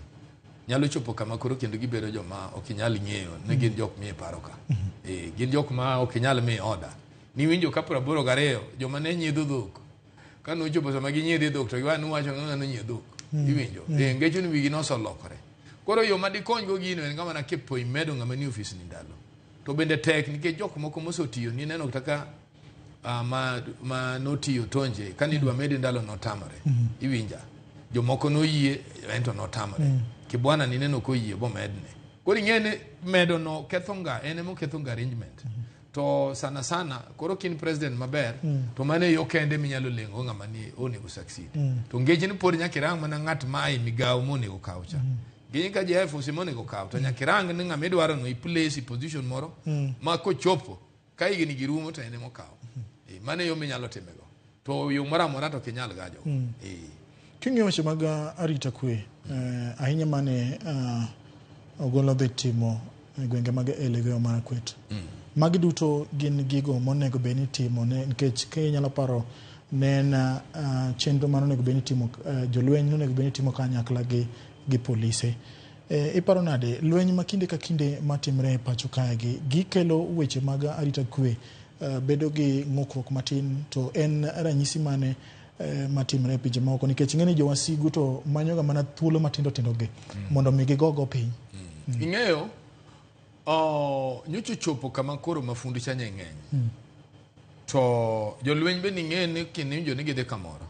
nyalo chopo kama koro kendo gibedo joma ok inyal ng'eyo ne gin jok miye paro ka gin jok ma ok inyal miye order ni winjo ka 82 joma ne nyiedho dhok ka nochopo sama ginyiedho dhok to giwa nuwacho ng'ano nyiedho dhok iwinjo ngecho ni wigi nosolokore. Koro yo madikony go gino en kama na kepo imedo ng'ama ni ofis ni ndalo to bende tek nikech jok moko mosotiyo ni neno kaka ma notiyo tonje kani dwa medi ndalo notamore iwinja jomoko noyie ento notamore kibwana ni neno ko yie bo medne koro ing'ene medo no kethonga ene mo kethonga arrangement to sana koro kin president maber to mane yo kende minyalo lengo ng'ama ni onego succeed to ngeje ni pod nyakirang mana ng'at mai migawo monego kawcha gini ka jeff osemonego kaw to nyakirang ni ng'ama idwaro no i-place position moro ma kochopo ka igni girumo to ene mokaw mane yo minyalo timego to yo mora mora to kinyal gajo king'iyo weche mag arita kwe ahinya mane Ogola dhi timo e gwenge mag Elgeyo Marakwet magi duto gin gigo monego bed ni timo nikech kinyalo paro ne en chenro man onego bed ni timo jolweny onego bed ni timo kanyakla gi polise. Iparo nade lweny ma kinde ka kinde matimre e pacho kae gikelo weche mag arita kwe bedo gi ng'ukruok matin to en ranyisi mane matimre e pinje moko nikech ng'eni jowasigu to manyoga mana thuolo matindo gi mondo mi gigogo piny. Ing'eyo nyocho chopo kama koro mafundi chanye ng'eny to jolweny be ning'eni kinimjo ni gidhi kamoro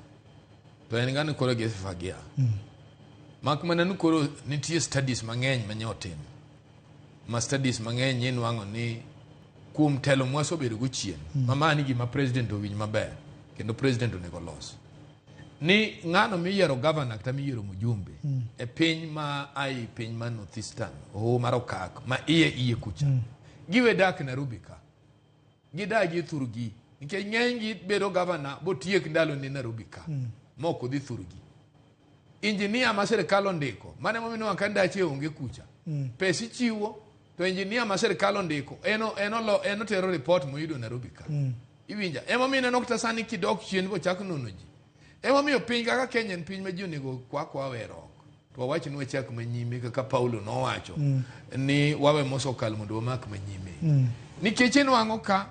to en gani koro gifagia mak mana ni koro nitie studies mang'eny manyotim ma studies mang'eny nyenwang'o ni kuom telo mwaso bedo go chien mama ni gima president owinj maber kendo president onego los ni ng'ano miyiero governor kata miyiero mujumbe e piny ma ai piny ma Northeastern mar okak ma iye kucha giwe dak Nairobi ka gidagi thurgi nikech ng'eny gi bedo governor botiek ndalo ni Nairobi ka moko dhi thurgi engineer ma serikal ondiko mane momino kandache onge kucha pesi chiwo to engineer ma serikal ondiko eno tero report moyudo Nairobi ka iwinja emomino nokta sani kidok chien bo chak nono ji emomiyo piny kaka Kenya en piny ma ji onego kwa wero to wawacho ni wachak manyime kaka Paulo nowacho ni wawe mosokal mondo wamak manyime nikech enwang'o ka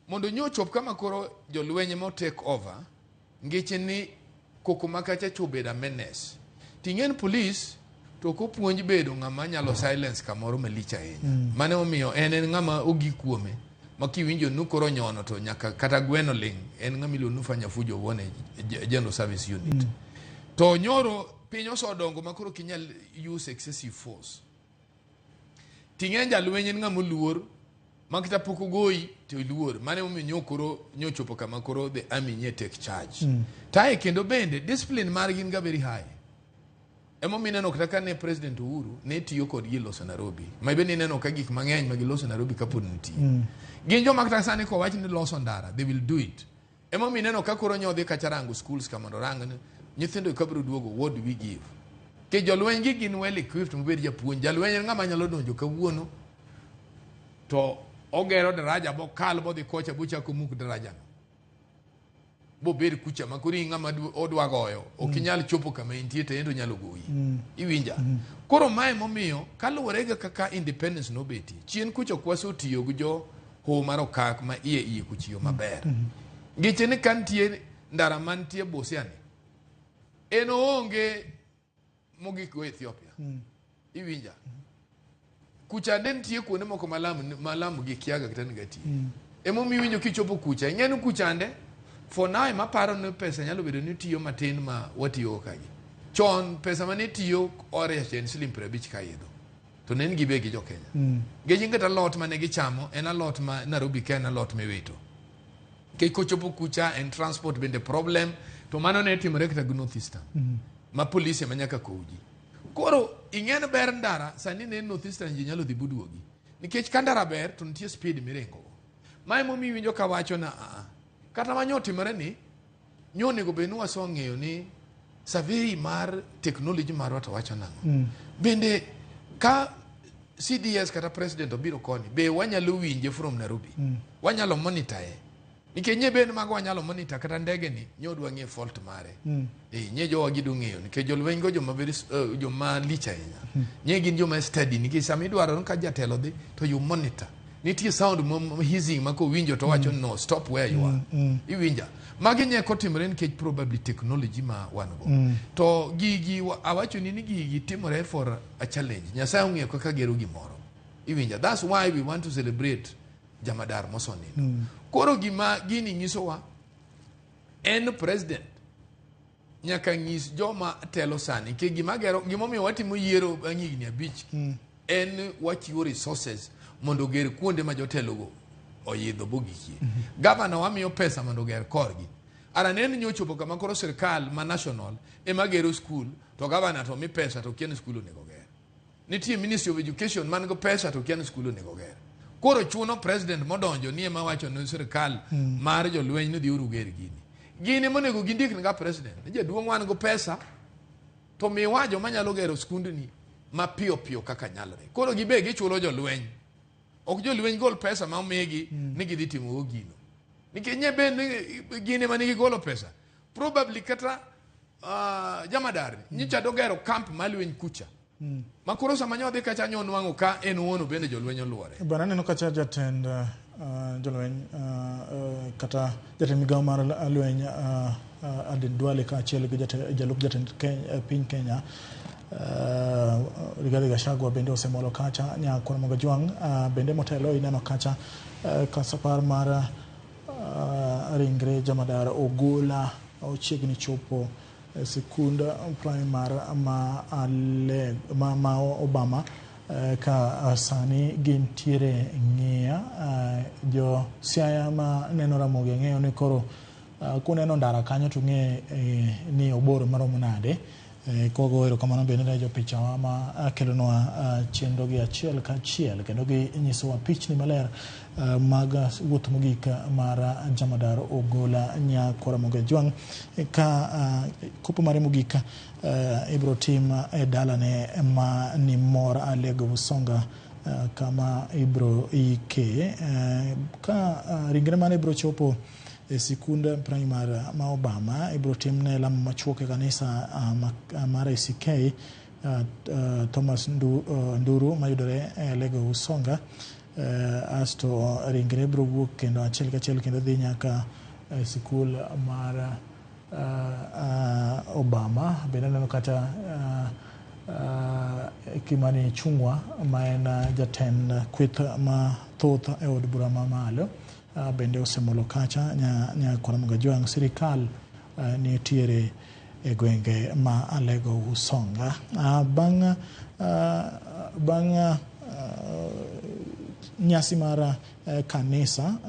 mondo nyochop kama koro jolwenye mo take over ngeche ni koko makacha chobeda menes tingen police to kopuonj bedo ng'ama nyalo silence kamoro malich ahinya mane omiyo en ng'ama ogi kuome makiwinjo nukoro nyono to nyaka kata gweno ling en ng'ama ilo nufanya fujo wone general service unit to nyoro piny osodongo makoro kinyal use excessive force tingen jalwenye ng'ama luor makita poko goyi to luor mane omiyo nyokoro nyochopo kama koro the army nye take charge tae kendo bende discipline margi nga very high emo mineno kata ne president Uhuru ne tiyo kod giloso Nairobi maybe ni neno ka gik mang'eny magiloso Nairobi kapod nitie gin joma kata sani ko wach ni loso ndara they will do it emo mineno ka koro nyodhi kacharango schools kama dorang nyithindo kabro duogo what do we give ke jolweny gi gin well equipped mobed japuonj jalweny ng'ama nyalo donjo kawuono to ogero daraja bo kal bo dhi kocha bucha ko muk daraja bo ber kucha makuri ng'ama odwa goyo okinyal chopo kama intie to endo nyalo goyi iwinja koro mae momiyo kaluwore ga kaka independence no beti chien kucho kwaso tiyo gi jo ho maro kak ma iye kuchiyo maber giche ni kantie ndara mantie bosiani eno onge mogiko Ethiopia iwinja kucha den tie kuone moko malamu gi kiaga kitani gati emo miwinjo kichopo kucha ng'enu kuchande for now ma paro ne pesa nyalo bedo ni tiyo matin ma watiyo kagi chon pesa mane tiyo ore chen silim 50 kayedo to nen gibe gi jo Kenya gejinga ta lot mane gichamo en a lot ma Nairobi ken a lot mewito ke kochopo kucha en transport bende problem to mano ne timore kata North Eastern ma polisi manyaka koji koro ing'en ber ndara sani ne North Eastern ji nyalo dhi buduogi nikech kandara ber to nitie speed mirengo mai momi winjo ka wacho na kata manyotimore ni nyoni go benu waso ng'eyo ni survey mar technology mar wata wacho nango bende ka CDS kata president obiro koni be wanyalo winje from Nairobi wanyalo monitor nikech nye ben mago wanyalo monitor kata ndege ni nyodwa ng'e fault mare nye jowa gido ng'eyo nikech jolweny go joma licha enya nye gin joma study nikech sama idwaro ka jatelo dhi to you monitor nitie sound hissing mako winjo to wacho no stop where you are iwinja magi nye kotimore nikech probably technology ma wan go to gigi awacho ni gigi timore for a challenge nyasaye ong'eyo kaka gero gimoro iwinja that's why we want to celebrate Jamadar Mosonino koro gima gini nyisowa en president nyaka nyis joma telo sani ke gima gero gimomiyo watimo yiero bang'igni abich en wachiwo resources mondo ger kuonde ma jotelo go oyidho bogikie gavana wamiyo pesa mondo ger korgi ara nen nyochopo kama koro sirkal ma national ema gero school to gavana to mi pesa to kien school onego ger nitie ministry of education man go pesa to kien school onego ger koro chuno president modonjo ni ema wacho no sirkal mar jolweny no dhi uruger gini monego gindik nga president jaduong' wan go pesa to mi wajo manyalo gero skundni ma piyo kaka nyalore koro gibe gichulo jolweny ok jolweny gol pesa ma omigi ni gidhi timo gino nikech nye ben gine manigi golo pesa probably kata Jamadar nyicha dogero camp malweny kucha makoro sama nyodhi kacha nyon wango ka en wono bende jolweny oluore bana neno kacha jatend jolweny kata jatend migawo mar lweny Aden Duale ka achiel gi jalup jatend piny Kenya Rigathi Gachagua bende osemolo kacha Nyakoro Mogajwang bende motelo ineno kacha kasapar mar ringre Jamadar Ogola ochiegni chopo sekunda primar ma Obama ka sani gintiere ng'iya jo siaya ma neno Ramogi ng'eyo ni koro kuneno ndara kanyo to ng'e ni oboro maromo nade kogo erokamano bende ne jo pichawa ma kelonwa chenro gi achiel ka achiel kendo gi nyisowa pichni maler mag wuoth mogik mar Jamadar Ogola Nyakoro Mogajwang ka kopo mare mogik ibro tim e dalane ma ni mor Alego Usonga kama ibro ike ka ringre mane ibro chopo sekunda primar ma Obama ibro timne lamo machuok e kanisa mar ACK Thomas Nduru mayudore Lego Usonga asto ringre bro wuok kendo achiel kachiel kendo dhi nyaka sikul mar Obama. Bende neno kata Kimani Chungwa ma en jatend kweth ma thoth e od bura ma malo bende osemolo kacha nya Karamoga Jwang. Sirikal nitiere e gwenge ma Alego Usonga. Bang' nyasi mar kanisa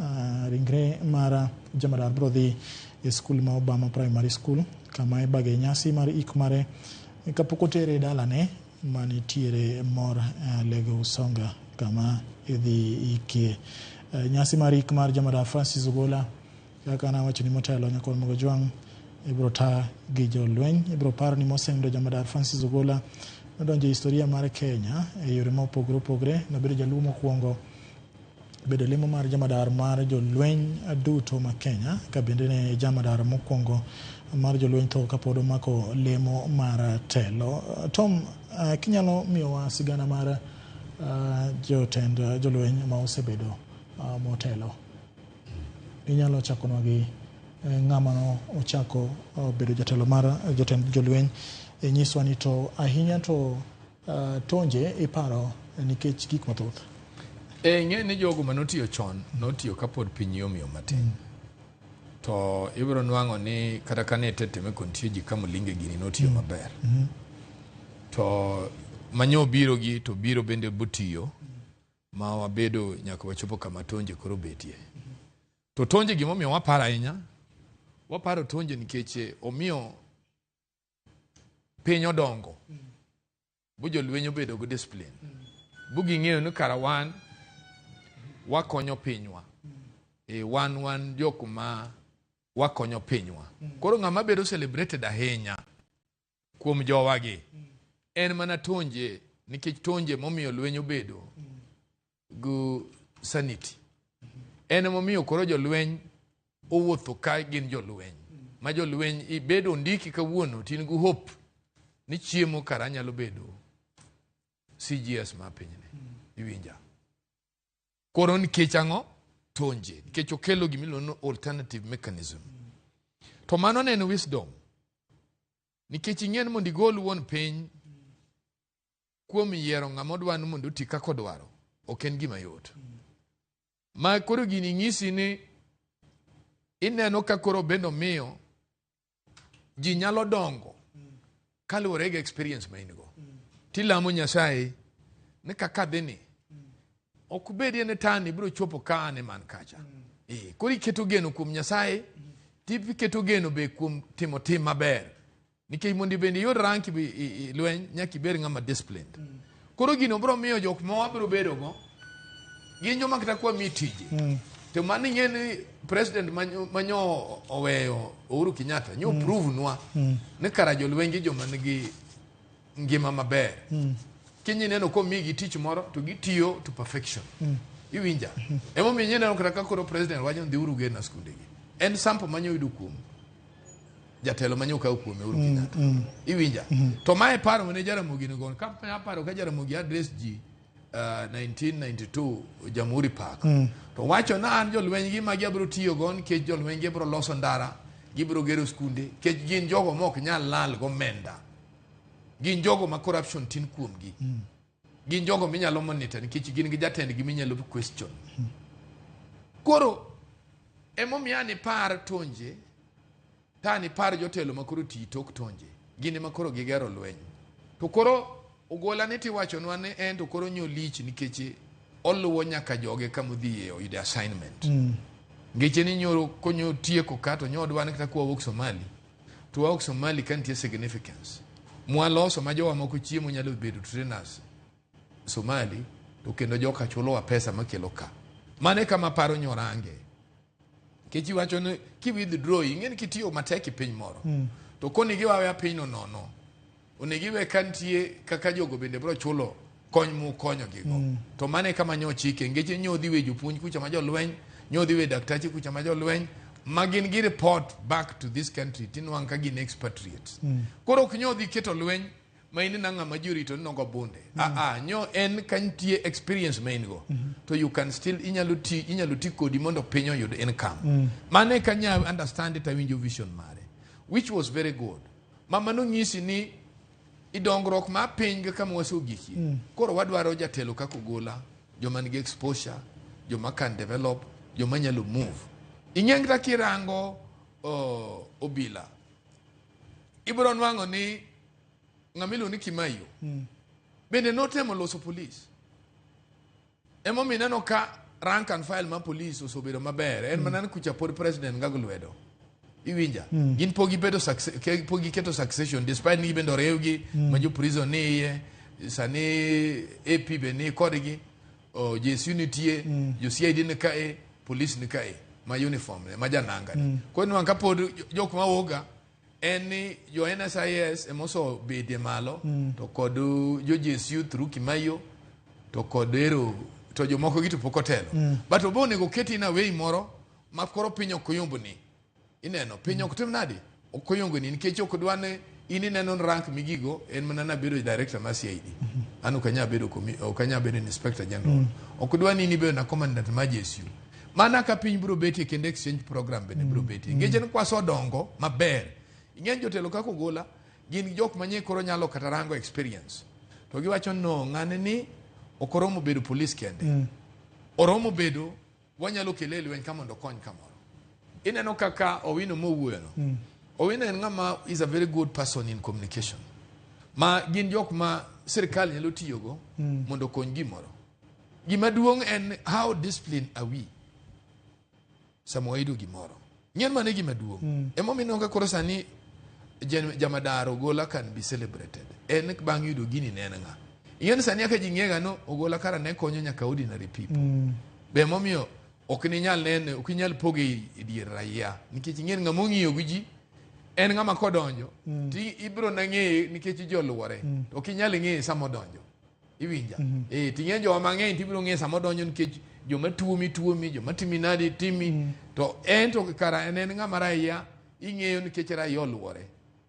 ringre mar jamadar bro dhi e skul ma Obama Primary School kama ibage nyasi mar ik mare kapok otere dalane manitiere mor Alego Usonga kama idhi ikie. Nyasi mar ik mar jamadar Francis Ogola kaka na wacho ni motelo nya Karamoga Jwang ibro ta gi jolweny. Ibro par ni mosendo jamadar Francis Ogola nodonjo historia mar Kenya e yore mopogore opogore. Nobedo jaluo mokwongo bedo lemo mar jamadar mar jolweny duto ma Kenya, ka bende ne jamadar mokwongo mar jolweny to kapod omako lemo mar telo. Tom, kinyalo miyowa sigana mar jotend jolweny ma osebedo motelo. Inyalo chakonwa gi ng'ama no ochako bedo jatelo mar jotend jolweny. Nyiswa ni to ahinya to tonje iparo nikech gik mathoth. Ng'e ni jogo manotiyo chon notiyo kapod piny yom matin. To ibiro nwang'o ni kata kane teteme kontie ji kama linge gini notiyo maber. To manyo biro gi to biro bende butiyo ma wabedo nyaka wachopo kama tonje koro betie. To tonje gimomiyo waparo ahinya, waparo tonje nikech omiyo piny odongo. Bujo lwenyo obedo go discipline. Bugi ng'eyo ni karawan wakonyo pinywa. Wan jok ma wakonyo pinywa. Koro ng'ama bedo celebrated ahinya kuom jowagi en mana tonje, nikech tonje momiyo lwenyo bedo go sanity. En momiyo koro jolweny owuotho ka gin jolweny. Ma jolweny ibedo ndiki kawuono tin gu hope ni chiemo kara nyalo bedo CGS ma pinyne. Iwinja. Koro nikech ang'o? Tonje. Nikech okelo gimiluongo alternative mechanism. To mano neno wisdom. Nikech ing'en mondo igol wuon piny kuom yiero ng'ama odwano mondo oti kaka odwaro. Ok en gima yot. Ma koro gini ng'isi ni ineno ka koro bendo miyo ji nyalo dongo kaluwore gi experience ma in go. Tilamo Nyasaye ni kaka dhini ok bedie ne tani biro chopo ka ane man kacha. Koro iketo geno kuom Nyasaye, iketo geno be kuom timo tim maber. Nikech mondo bende yod ranki lweny nyaka ibed ng'ama disciplined. Koro gino biro miyo jok ma wabiro bedo go gin joma kata kwa mi tije. To mano ing'e ni president manyo oweyo Uhuru Kenyatta nyo prove nwa ni kara jolweny gi joma nigi ngima maber. Kinyi neno ko migi tich moro to gitiyo to perfection. Iwinja. Emo mi neno kata koro president wacho ndi Uhuru gena skunde gi. En sample manyo yudo kuom jatelo manyo ka kuom Uhuru Kenyatta. Iwinja. To mae paro mane Jaramogi ne gon. Ka paro ka Jaramogi address ji 1992 Jamhuri Park. To wacho na an jolweny gi ma gibiro tiyo gon ke jolweny gi biro loso ndara, gibiro gero skunde, ke gin jogo mok nyal lal go menda. Gin jogo ma corruption tin kuom gi. Gin jogo minyalo monitor nikech gin gi jatend gi minyalo question. Koro emomiyo ni par tonje, tani par jotelo makoro ti tok tonje. Gin makoro gigero lweny. To koro Ogola ne ti wacho nwa ne en to koro nyo lich nikech oluwo nyaka joge kama odhi e oyudo assignment. Ngeche ni nyoro konyo tieko ka to nyo dwa ni kata kwa wok Somali. To wok Somali kan tie significance. Mwaloso ma jowa moko chiemo nyalo bedo trainers Somali to kendo joka chulo wa pesa makelo ka. Mane kama paro nyorange. Kechi wacho ni ki withdraw ing'en kitiyo mateki piny moro. To koni giwa ya piny no. Onegiwe kantie kaka jogo bende bro chulo kony mu konyo gigo. To mane kama nyo chike ngeche nyo dhiwe jopuonj kucha ma jolweny, nyo dhiwe daktachi kucha ma jolweny, magin gi report back to this country tinwang ka gin expatriates. Koro ok nyo dhi keto lweny main nanga majuri to nongo bunde nyo en kantie experience main go to you can still inyaluti kodi mondo pinyo yud income mane kanya understand it awinjo vision mare which was very good mama no nyisi ni idongrok ma piny kama wasogiki koro wadwaro jatelo kako gola joma nigi exposure joma can develop joma nyalo move ing'engta kirango obila ibro nwango ni ngamilo ni Kimayo bende notemo loso police emo mineno ka rank and file ma police osobero maber en manana kucha pod president ngagulwedo iwinja gin pogi bedo pogi keto succession despite ni bendo rewgi ma jo prison ni sani AP be ni kodgi o jesu nitie jo CID ni kae police ni kae ma uniform ma jananga ko nwan ka pod jok ma woga eni jo NSIS emoso bede malo to kod jo jesu through Kimayo to kodero to jo moko gitu pokotelo but obone go keti na way moro makoro pinyo koyombo ni ineno pinyo kutim nadi okoyongo ni nikech okdwane ini neno rank migigo en manana bedo director ma CID anu kanya bedo inspector general okdwane ni bedo na commandant ma jesu mana ka piny bro beti kende exchange program bene bro beti ngeje kwaso dongo maber ing'en jotelo kako gola gin jok manye koro nyalo katarango experience to giwacho no ng'ane ni okoromo bedo police kende oromo bedo wanyalo kelele wen kama ndo kony kamoro ineno kaka Owino mowuoyo Owino en ng'ama is a very good person in communication ma gin jok ma sirkal nyalo tiyogo mondo kony gimoro gima duong' en how disciplined are we samoido gimoro ng'en mane gima duong' emomino ka koro sani Jamadar Ogola can be celebrated en bang yudo gini nena nga ing'en sani aka jing'ega no Ogola kara ne konyo nyaka ordinary people be momio okninyal nene okinyal poge dier raia nikech ing'en ng'ama ong'iyo gi ji en ng'ama kodonjo ti ibro na ng'eye nikech joluore to okinyal ng'eye samo donjo iwinja ting'en jo mang'eny tibro ng'eye samo donjo nikech joma tuomi joma timi nadi timi to en to kara en ng'ama raia ing'eyo nikech raia oluore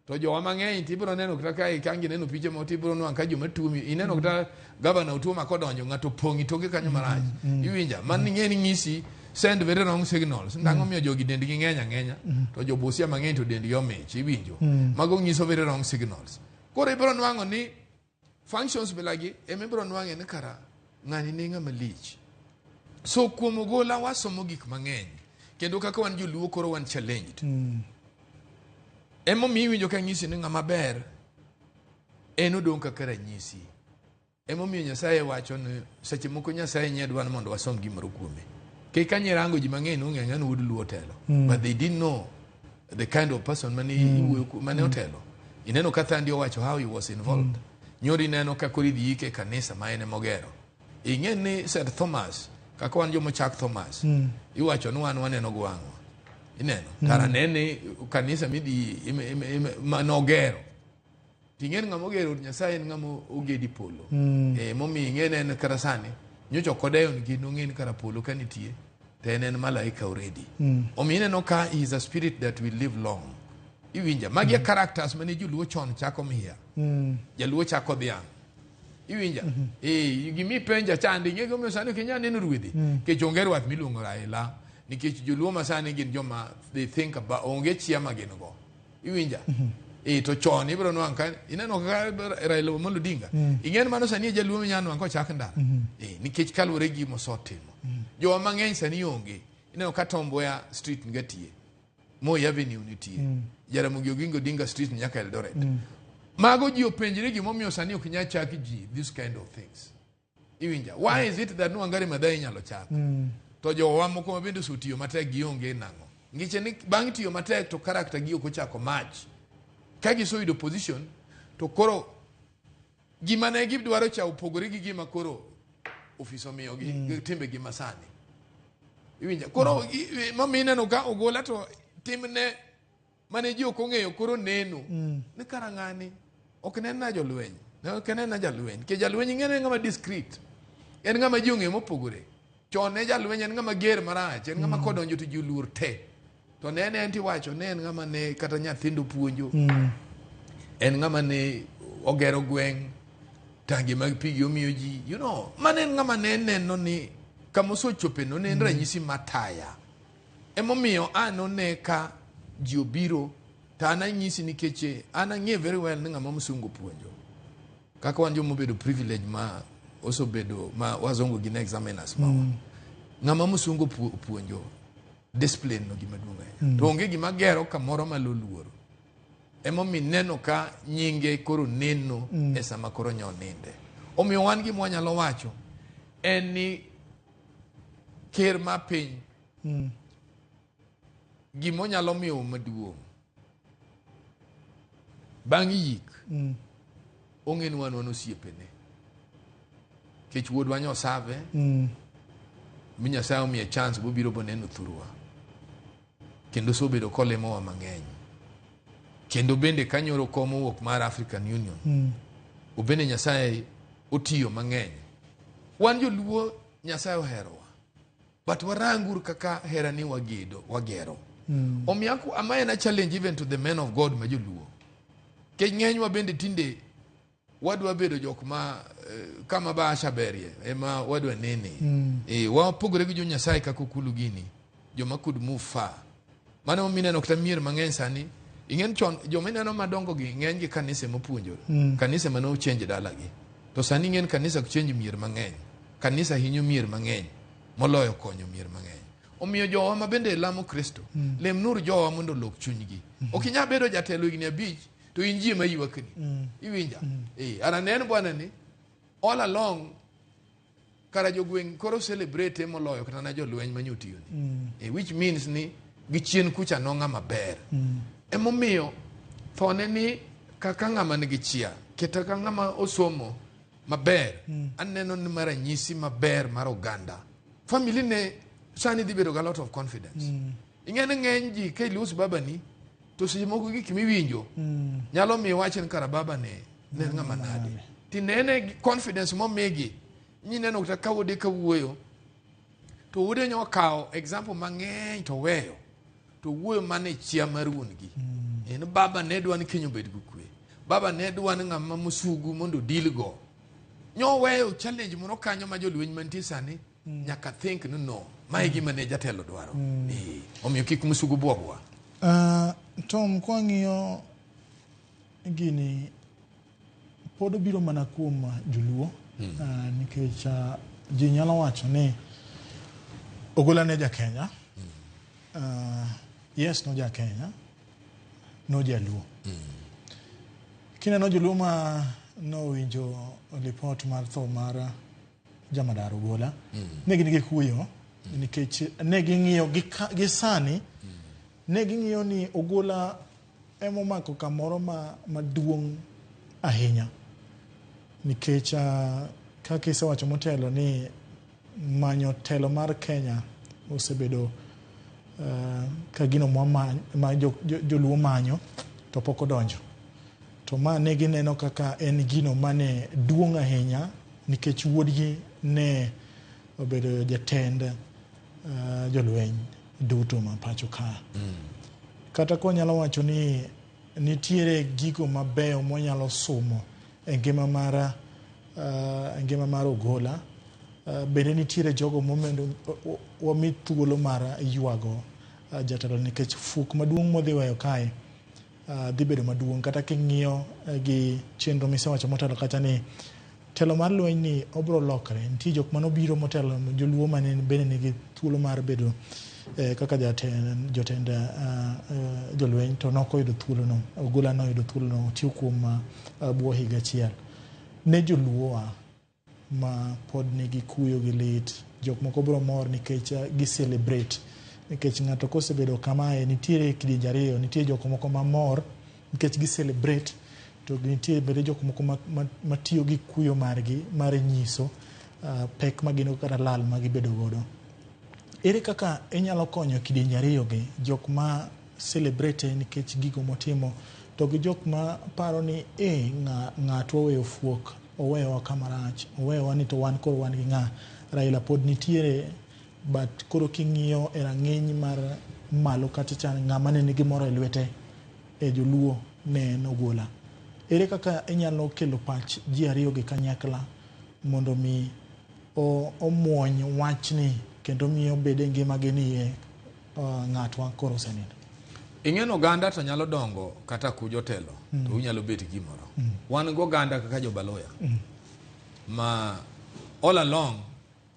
to jo mang'eny tibro neno kaka ikangi neno piche mo tibro nwa ka joma tuomi ineno kata governor tuo makodonjo ng'ato pongi toke kanyo marach iwinja man ng'eni ng'isi send very wrong signals ndango miyo jogi dendgi ng'enya to jo Busia mang'eny to dendgi omich iwinjo mago ng'iso very wrong signals koro ibro nwango ni functions bilagi emibro nwange ni kara ng'ani ni ng'ama lich so kuom Ogola wasomo gik mang'eny kendo kaka wan joluo koro wan challenged emo miwinjo ka ng'isi ni ng'ama ber en odong' kaka ranyisi emo miyo Nyasaye wacho ni seche moko Nyasaye nyedwan mondo wasom gimoro kuome ke kanyirango ji mang'eny ong'eng'a ni wud luo telo but they didn't know the kind of person mane otelo ineno ka Thandi owacho how he was involved nyori neno ka koro idhi ike kanisa ma ene mogero ing'en ni St. Thomas kaka wan jomo chak Thomas iwacho ni wan waneno gwang'wa ineno kara nene kanisa midhi manogero ting'en ng'ama ogero Nyasaye en ng'ama ogedi polo momi ing'en en kara sani nyocho kodeyo ni gino ng'en kara polo kanitie to en malaika already omi ineno ka he is a spirit that will live long iwinja magi characters mane joluo chon chako miya jaluo chako dhiang' iwinja gimi penja chandi ng'ego miyo sani kinya neno ruedhi kech onge rwath miluongo Raila nikech joluo masani gin joma they think about onge chiama gin go iwinja to chon ibro nwang' ka ineno ka Raila Amolo Odinga ing'en mano sani jaluo minya nwang' kochak ndara nikech kaluwore gi mosotimo jowa mang'eny sani onge ineno ka Tom Mboya street ngatie Moi Avenue nitie Jaramogi Oginga Odinga street nyaka Eldoret mago ji openjre gimomiyo sani ok nyal chaki ji this kind of things iwinja why is it that Wangari Maathai nyalo chak to jowa moko mabende sotiyo matek gionge nang'o ngiche ni bang' tiyo matek to character gi ok ochako match ka gisoyudo position to koro gima ne gidwaro cha opogore gi gima koro ofis omiyo gi timbe gi masani iwinja koro mamineno ka Ogola to timne mane ji ok ong'eyo koro neno ni kara ng'ani ok nenna jolweny ok nenna jalweny ke jalweny ng'ene ng'ama discreet en ng'ama ji ong'eyo mopogore chon ne jalweny en ng'ama ger marach en ng'ama kodonjo to ji oluor te to ne en tiwacho ne en ng'ama ne kata nyathindo puonjo en ng'ama ne ogero gweng tangi mag pigi omiyo ji mane ng'ama ne neno ni kamoso chope no ne ranyisi mataya emomiyo anone ka ji obiro ta ananyisi nikech anang'e very well ni ng'ama msungu puonjo kaka wan jomo bedo privilege ma osebedo ma wazongo gin examiners ma ng'ama msungu puonjo discipline no gima duong' to onge gima gero kamoro maloluoro emomiyo neno ka nyinge koro neno e sama koro nyoninde omiyo wan gima wanyalo wacho en ni ker ma piny gima nyalo miyo maduong' bang' yik ong'en wan osiepene kech wuodwa nyosave mi Nyasaye omiye chance bobiro boneno thurwa kendo sobedo kolemowa mang'eny kendo bende kanyoro komo wuok mar African Union obende Nyasaye otiyo mang'eny wan joluo Nyasaye oherowa but warangur kaka herani wagero omiyo ama en challenge even to the men of God ma joluo kech ng'enywa bende tinde wadwa bedo jok ma kama ba shaberie ema wadwa nene wapogore gi jo Nyasaye kako kulu gini joma could move far mano mineno kata mier mang'eny sani ingen chon jo mineno madongo gi ng'eny gi kanise mopuonjo kanise mano change dalagi to sani ingen kanisa change mier mang'eny kanisa hinyo mier mang'eny moloyo konyo mier mang'eny omiyo jowa ma bende lamo Kristo lem nur jowa mondo lok chunygi okinya bedo jatelo igni abich to injie ma yiwakni iwinja ana nen bwana ni all along kara jogweng koro celebrate moloyo kata na jolweny manyotiyo ni which means ni gichien kucha no ng'ama ber emomiyo thone ni kaka ng'ama nigi chia keta ka ng'ama osomo maber aneno ni maranyisi maber mar oganda family ne sani dhi bedo ga lot of confidence ing'ene ng'eny ji ka ilus babani to seche moko gik miwinjo nyalo miyo wachen kara baba ne ng'ama nade tinene confidence momigi nyineno kata kawode kawuoyo to wuode nyokawo example mang'eny to weyo to wuoyo mane chia mar wuongi en baba ne dwa ni Kenya obed gi kwe baba ne dwa ni ng'ama musugu mondo deal go nyoweyo challenge moro kanyo ma jolweny mantie sani nyaka think no mae gima ne jatelo dwaro omiyo kik musugu bwogwa Tom kwang'iyo gini pod obiro mana kuom joluo nikech ji nyalo wacho ni Ogola ne ja Kenya yes no ja Kenya no jaluo kineno joluo ma nowinjo report mar tho mar Jamadar Ogola ne gin gi kuyo nikech ne ging'iyo gi sani ne ging'iyo ni Ogola emomako kamoro maduong' ahinya nikech kaka isewacho motelo ni manyo telo mar Kenya osebedo ka gino ma joluo manyo to pok odonjo to ma ne gineno kaka en gino mane duong' ahinya nikech wuodgi ne obedo jatend jolweny duto ma pacho ka kata ko nyalo wacho ni nitiere gigo mabeyo monyalo somo e ngima mar Ogola bende nitiere jogo momendo wami thuolo mar ywago jatelo nikech fuk maduong' modhi weyo kae dhi bedo maduong' kata king'iyo gi chenro misewacho motelo kata ni telo mar lweny ni obro lokre nitie jok manobiro motelo joluo mane bende nigi thuolo mar bedo kaka jotend jolweny to nokoyudo thuolo no Ogola noyudo thuolo no tiyo kuom buo higa achiel ne joluowa ma pod nigi kuyo gi lit jok moko bro mor nikech gi celebrate nikech ng'ato kosebedo kamae nitiere kidienje ariyo nitie jok moko mamor nikech gi celebrate to nitie bende jok moko matiyo gi kuyo margi mar nyiso pek magino kata lal magibedo godo ere kaka inyalo konyo kidienje ariyo gi jok ma celebrate nikech gigo motimo to gi jok ma paro ni ng'ato oweyo fuok oweyowa kamarach oweyowa ni to wan koro wan gi Raila pod nitiere but koro king'iyo e rang'iny mar malo kata ng'ama ne nigi moro e lwete e joluo ne en Ogola ere kaka inyalo kelo pach ji ariyo gi kanyakla mondo mi omuony wachni kendo miyo bede ngima genie ng'atwa koro senindo. Ing'eno oganda to nyalo dongo kata ku jotelo to unyalo bet gimoro. Wan go oganda kaka jobaloya ma all along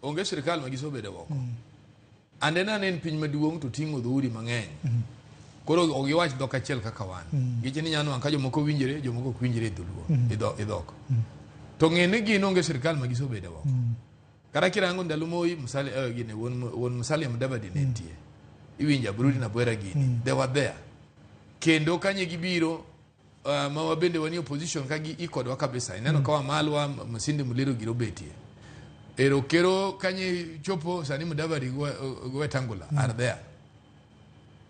onge sirikal ma gisobedo woko. Andena en piny maduong' to ting'o dhoudi mang'eny. Koro ogiwach dhok achiel kaka wan. Gichini nyano ka jomoko winjire, jomoko ok winjire dholuo idhok. To ng'ene gin onge sirikal ma gisobedo woko. Kata kirango ndalo Moi gine won Musalia Mudavadi ne nitie. Iwinja Burudi na Bwera gini. They were there. Kendo kanye gibiro ma wabende wani opposition kagi ikodwa kabisa. Ineno kawa Malwa Masinde Muliro giro betie. Ero kero kanye chopo Sani Mudavadi gwe Tangula are there.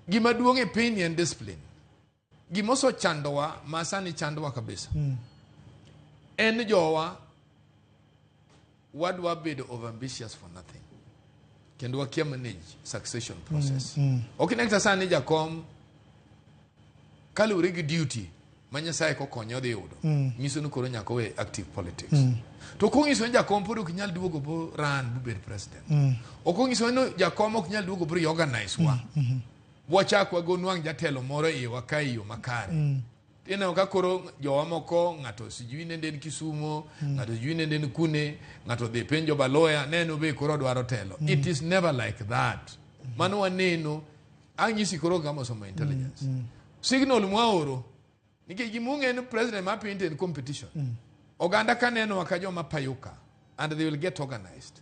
Gima duonge pain and discipline. Gimoso chandowa masani chandowa kabisa. En jowa wadwa bedo overambitious for nothing. Kendo wakia manage succession process. Okinekta sani jakom kalure gi duty manyasaye ko konyo dhi yudo. Nyiso ni koro nyako we active politics. To kungiso jakom podo kinyal duogo bo ran bubed president. Okungiso no jakom ok nyal duogo bo organize wa. Wachakwa go nwang jatelo moro iwa kayo makare. Tena okakoro jowa moko ngato sijui nenden Kisumo, ngato sijui nenden Kune, ngato dhi penjo baloya neno be koro dwaro telo. It is never like that. Mano waneno anyisi koro kama somo intelligence. Signal mwaoro nike gimunge no president ma paint in competition. Oganda kaneno wakajo mapayuka and they will get organized.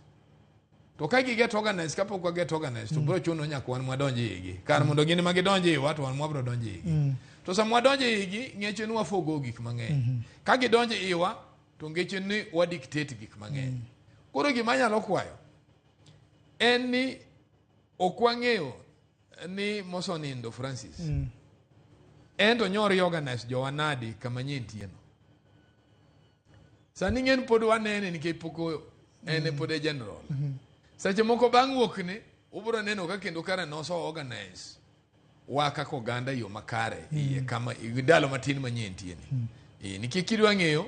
To kagi get organized kapo kwa get organized to bro chuno nyakwan mwadonje igi. Kar mondo gini magidonje watu wan mwabro donje igi. To sa mwadonje igi ngeche ni wafogo gik mang'eny. Kagi donje iwa to ngeche ni wadictate gik mang'eny. Koro gimanya lokwayo eni okwang'eyo ni Mosonindo Francis. Ento nyori organize jo wanadi kama nyintieno. Sani ng'en pod wanene nikech poko ene pod e general. Sache moko bang' wuokne ubro neno ka kendo kare noso organize waka ko ganda yo makare iye kama igdalo matin manyentieni. Nikech kidwa ng'eyo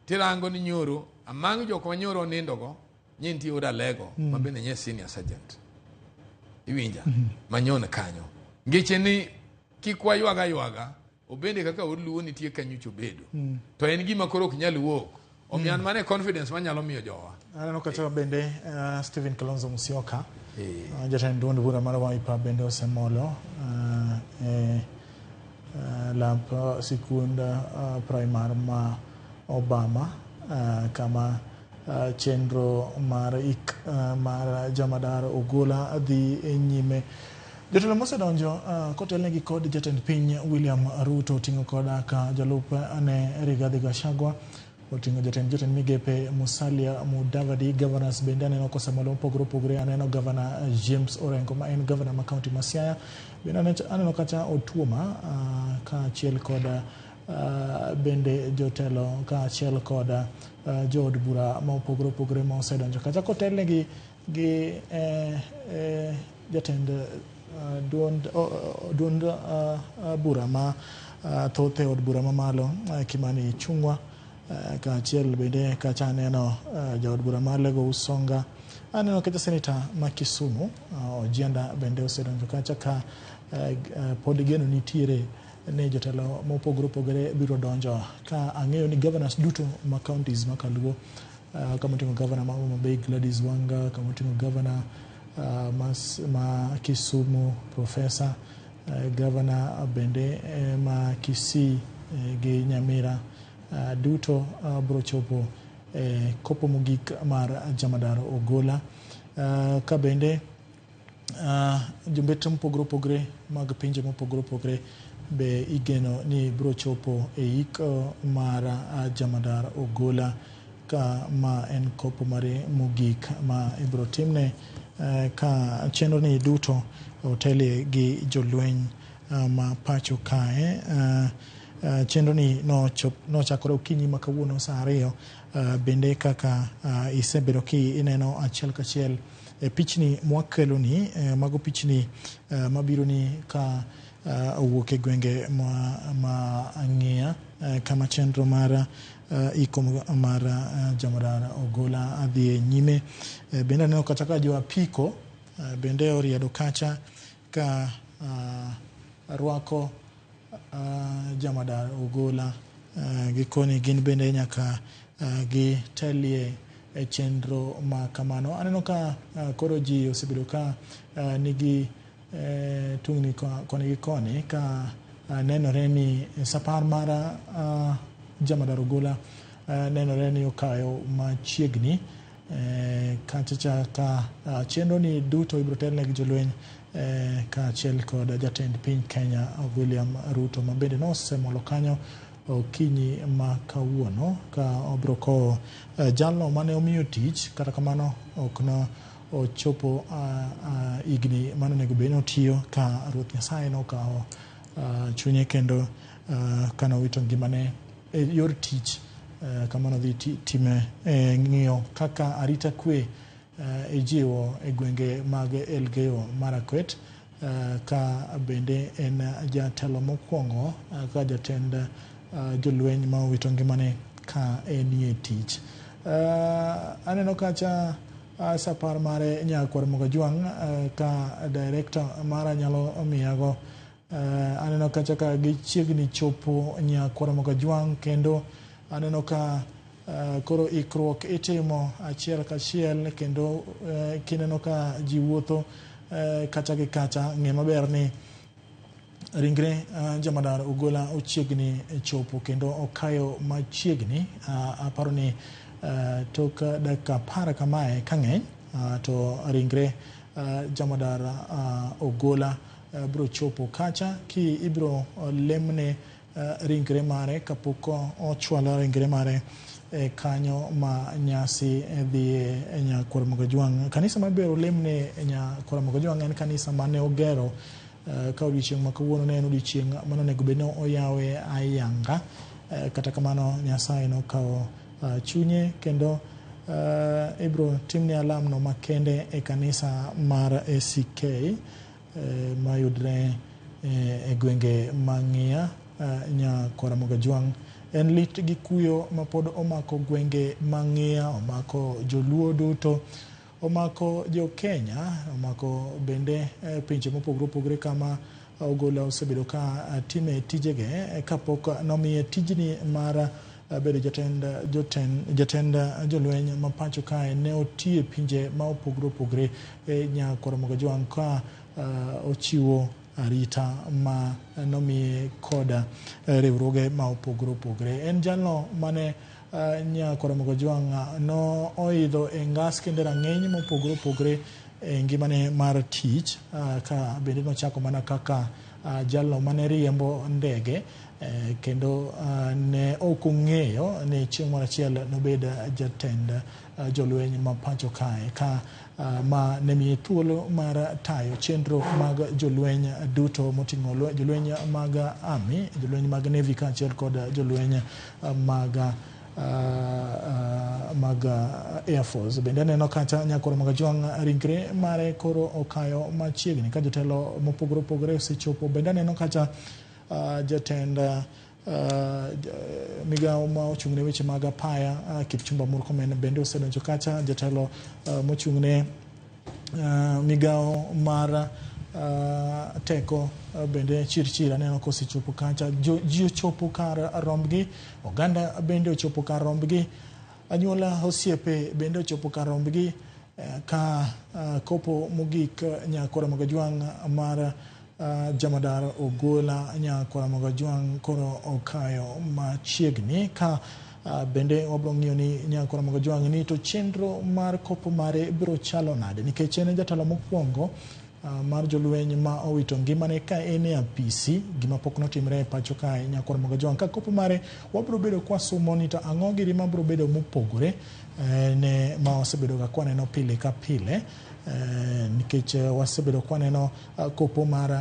tirango ni nyoro amang' joko nyoro nindogo nyinti oda lego mabende nye senior sergeant. Iwinja manyona kanyo. Ngeche ni kikwa yuaga obende kaka odluo nitie kanyucho bedo. To en gima koro ok nyal wuok. Omian mane confidence manyalo miyo jowa. Aneno kata bende Stephen Kalonzo Musyoka jatend duond bura mar Wiper bende osemolo lap sikund primar ma Obama kama chenro mar mar Jamadar Ogola dhi nyime. Jotelo mosedonjo kotelnegi kod jatend piny William Ruto ting'o koda ka jalup ne Rigathi Gachagua oting'o jatend migepe Musalia Mudavadi. Governors bende aneno kosemolo pogre aneno Governor James Orengo ma en governor ma county ma Siaya. Bende aneno kata Otuoma ka achiel koda bende jotelo ka achiel koda jood bura ma opogre ma osedonjo kata kotelnegi gi jatend duond bura ma thoth od bura ma malo Kimani Ichung'wa ka achiel bende kacha aneno jaod bura ma Lego Usonga. Aneno kata senata ma Kisumu Ojienda bende osedonjo kacha ka pod geno nitiere ne jotelo mopogore biro donjo ka ang'eyo ni governors duto ma counties ma Kaluo kama tingo governor ma Homa Bay Gladys Wanga, kama tingo governor ma Kisumu Professor governor bende ma Kisii gi Nyamira duto brochopo kopo mogik mar Jamadar Ogola ka bende jombet mopogore mag pinje mopogore be igeno ni brochopo ik mar Jamadar Ogola ka ma en kopo mare mogik ma ibro timne ka chenro ni duto otele gi jolweny ma pacho kae. Chenro ni nochakore okinyi ma kawuono saa 2 bende kaka isebedo ki ineno achiel kachiel pichni mwakelo ni mago pichni mabiro ni ka owuok e gwenge ma ang'ia kama chenro mar iko mar Jamadar Ogola adhi nyime. Bende aneno kata ka jo apiko bende oriedo kacha ka rwako Jamadar Ogola gikoni gin bende nyaka gi telie e chenro ma kamano. Aneno ka koro ji osebedo ka nigi tungni koni gi koni ka nenore ni sapar mar Jamadar Ogola nenore ni okayo machiegni kachacha ka chenro ni duto ibiro telne gi jolweny ka achiel kod jatend piny Kenya William Ruto ma bende nosemolo kanyo okinyi ma kawuono ka obiro kowo jalno mane omiyo tich, kata kamano ok no ochopo igni mano nego bed ni otiyo ka Ruoth Nyasaye nokawo chunye kendo kanowito ngimane e yor tich kamano dhi time ng'iyo kaka arita kwe ijiwo e gwenge mag Elgeyo Marakwet, ka bende en jatelo mokwongo ka jatend jolweny ma owito ngimane ka enie tich. Aneno kacha sapar mare Nyakwar Mogajwang ka director mara nyalo miyago. Aneno kacha ka gichiegni chopo Nyakwar Mogajwang kendo aneno ka koro ikruok itimo achiel kachiel kendo kineno ka ji wuotho kacha gi kacha, ng'e maber ni ringre Jamadar Ogola ochiegni chopo kendo okayo machiegni. Aparo ni tok dakika 10 kamae kang'eny to ringre Jamadar Ogola biro chopo kacha ki ibiro lemne ringre mare kapok ochwalo ringre mare kanyo ma nyasi dhi Nyakwar Mogajwang. Kanisa mabiro lemne Nyakwar Mogajwang en kanisa mane ogero ka odiochieng' ma kawuono ne en odiochieng' mano nego bed ni oyawe ayanga, kata kamano Nyasaye nokawo chunye kendo ibiro timne alamno makende e kanisa mar ACK mayudre e gwenge mang'ia Nyakwar Mogajwang. En lit gi kuyo ma pod omako gwenge mang'ia, omako joluo duto, omako jo Kenya, omako bende pinje mopogore opogore kama Ogola osebedo ka time tijege kapok nomiye tijni mar bedo jatend jolweny ma pacho kae. Ne otiye pinje ma opogore opogore Nyakwar Mogajwang ka ochiwo arita ma nomiye koda riwruoge ma opogore opogore. En jalno mane Nyakwar Mogajwang no oidho e ngas kendo rang'eny mopogore opogore e ngimane mar tich, ka bende nochako mana kaka jalno mane riembo ndege kendo ne ok ong'eyo ni chieng' moro achiel nobed jatend jolweny ma pacho kae, ka ma ne miye thuolo mar tayo chenro mag jolweny duto moting'o jolweny mag Army, jolweny mag Navy ka achiel kod jolweny mag Air Force. Bende aneno kacha Nyakwar Mogajwang ringre mare koro okayo machiegni ka jotelo mopogore opogore osechopo. Bende aneno kacha jatend migawo ma ochung'ne weche mag apaya Kipchumba Murkomen bende osedonjo kacha. Jatelo mochung'ne migawo mar teko bende Chirchir aneno ka osechopo kacha. Ji ochopo kar rombgi, oganda bende ochopo kar rombgi, anyuola osiepe bende ochopo kar rombgi, ka kopo mogik Nyakwar Mogajwang mar Jamadar Ogola Nyakwar Mogajwang koro okayo machiegni, ka bende wabro ng'iyo ni Nyakwar Mogajwang ni to chenro mar kopo mare biro chalo nade, nikech en jatelo mokwongo mar jolweny ma owito ngimane ka en e apisi, gima pok notimre e pacho kae. Nyakwar Mogajwang ka kopo mare wabro bedo kwa somo ni to ang'o gima biro bedo mopogore ne ma wasebedo ga kwaneno pile ka pile, nikech wasebedo kwaneno kopo mar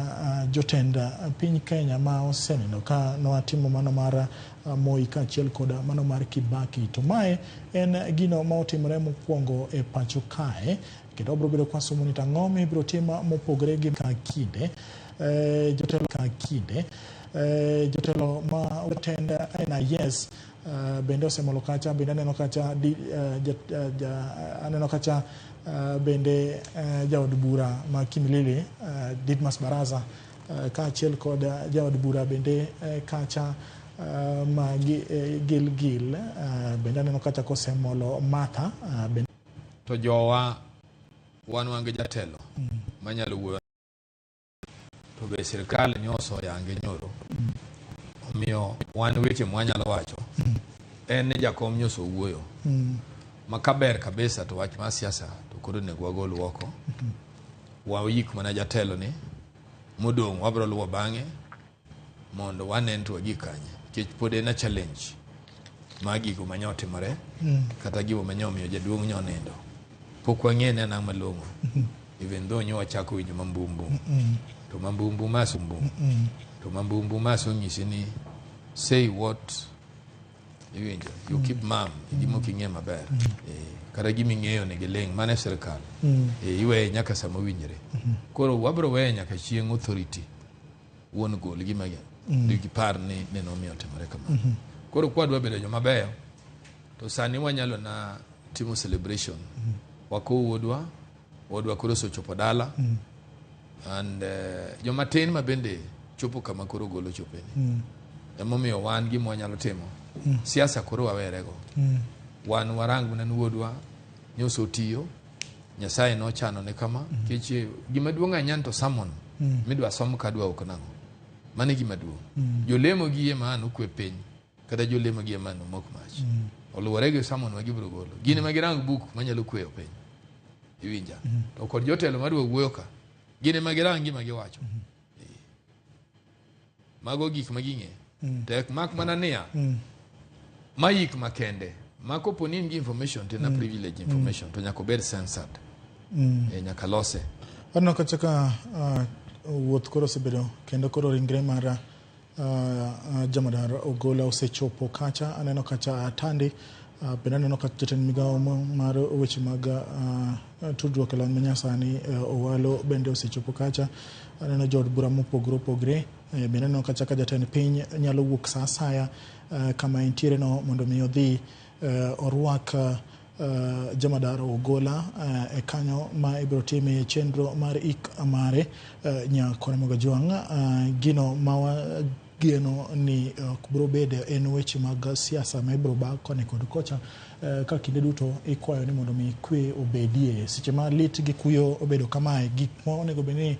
jotend piny Kenya ma oseneno ka nowatimo mano mar Moi ka achiel kod mano mar Kibaki. To mae en gino ma otimore mokwongo e pacho kae, kendo obro bedo kwa somo ni to ang'o mibiro tim mopogore gi ka kinde. jotelo ka kinde jotelo ma otenda na yes bende osemolo kacha bende aneno kacha aneno kacha bende jaod bura ma Kimilili Didmas Baraza kaachiel kod jaod bura bende kacha ma Gilgil bende aneno kacha kosemolo Martha bende to jowa wan wange jatelo manyalo wuoyo to be sirkal nyoso yange nyoro omiyo wan weche mwanyalo wacho en jakom nyoso wuoyo makaber kabisa to wach ma siasa to koro nego wagol woko wayik mana jatelo ni modong wabro luwo bange mondo wanen to gikanye kech pod en challenge magi go manyotimore kata gibo manyomiyo jaduong nyonindo pok wang'ene na malongo even though nyo wachako winjo mambumbu to mambumbu masumbu to mambumbu maso nyisi ni say what you keep mum gimo king'e maber kata gimi ng'eyo ne geleng mane sirkal iwe nyaka sama winjre koro wabro we nyaka chieng authority won gol gima gi par ni neno miyo timore kama koro kwadwa bedo joma beyo to sani wanyalo na timo celebration wako wodwa koro so chopo dala and joma tin ma bende chopo kama koro golo chopeni emomiyo wan gimo wanyalo timo siasa koro wawerego wan warangu na wuodwa nyoso tiyo Nyasaye no chano ne kama keche gima duonga nyanto summon midwa som kadwa oknango mane gima duong jolemo gi emano kwe piny kada jolemo gi emano mok mach oluworege summon wa gibro golo gine magirang book manyalo kweyo piny iwinja to kod jotelo madwa wuoyo ka gine magirang gima giwacho mago gik maging'e tek mak manania mayik makende mako ponin gi information tena privilege information to nyako bed censored nyaka lose anno kachaka wuoth koro sebedo kendo koro ringre mara Jamadar Ogola osechopo kacha aneno kacha Tandi bende aneno kacha jatend migawo mar weche mag tudruok e lony manyasani Owalo bende osechopo kacha aneno jood bura mopogore opogore bende aneno kacha ka jatend piny nyalo wuok sa asaya kama entiere no mondo mi odhi orwak Jamadar Ogola e kanyo ma ibro time chenro mar ik amare Nyakore Mogajwang gino ma geno ni kubro bede en weche mag siasa ma ibro ba kone kod kocha ka kinde duto ikwayo ni mondo mi kwe obedie seche ma lit gi kuyo obedo kamae gik ma onego beni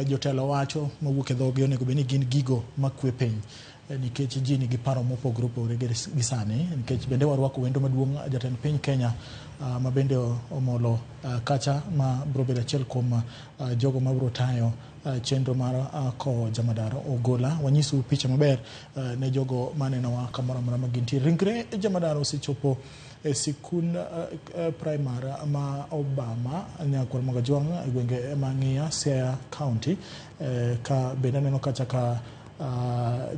jotelo wacho mawuok e dhogi onego beni gin gigo makwe piny nikech ji nigi paro mopogore opogore gi sani nikech bende warwako wendo maduong' jatend piny Kenya ma bende omolo kacha ma bro bedo achiel kuom jogo ma bro tayo chenro mar ko Jamadar Ogola wanyisu picha maber ne jogo maneno kamoro amora ma gintie ringre Jamadar osechopo e sikund primary ma Obama Nyakore Mogajwang gwenge mang'ia Siaya County ka bende neno kacha ka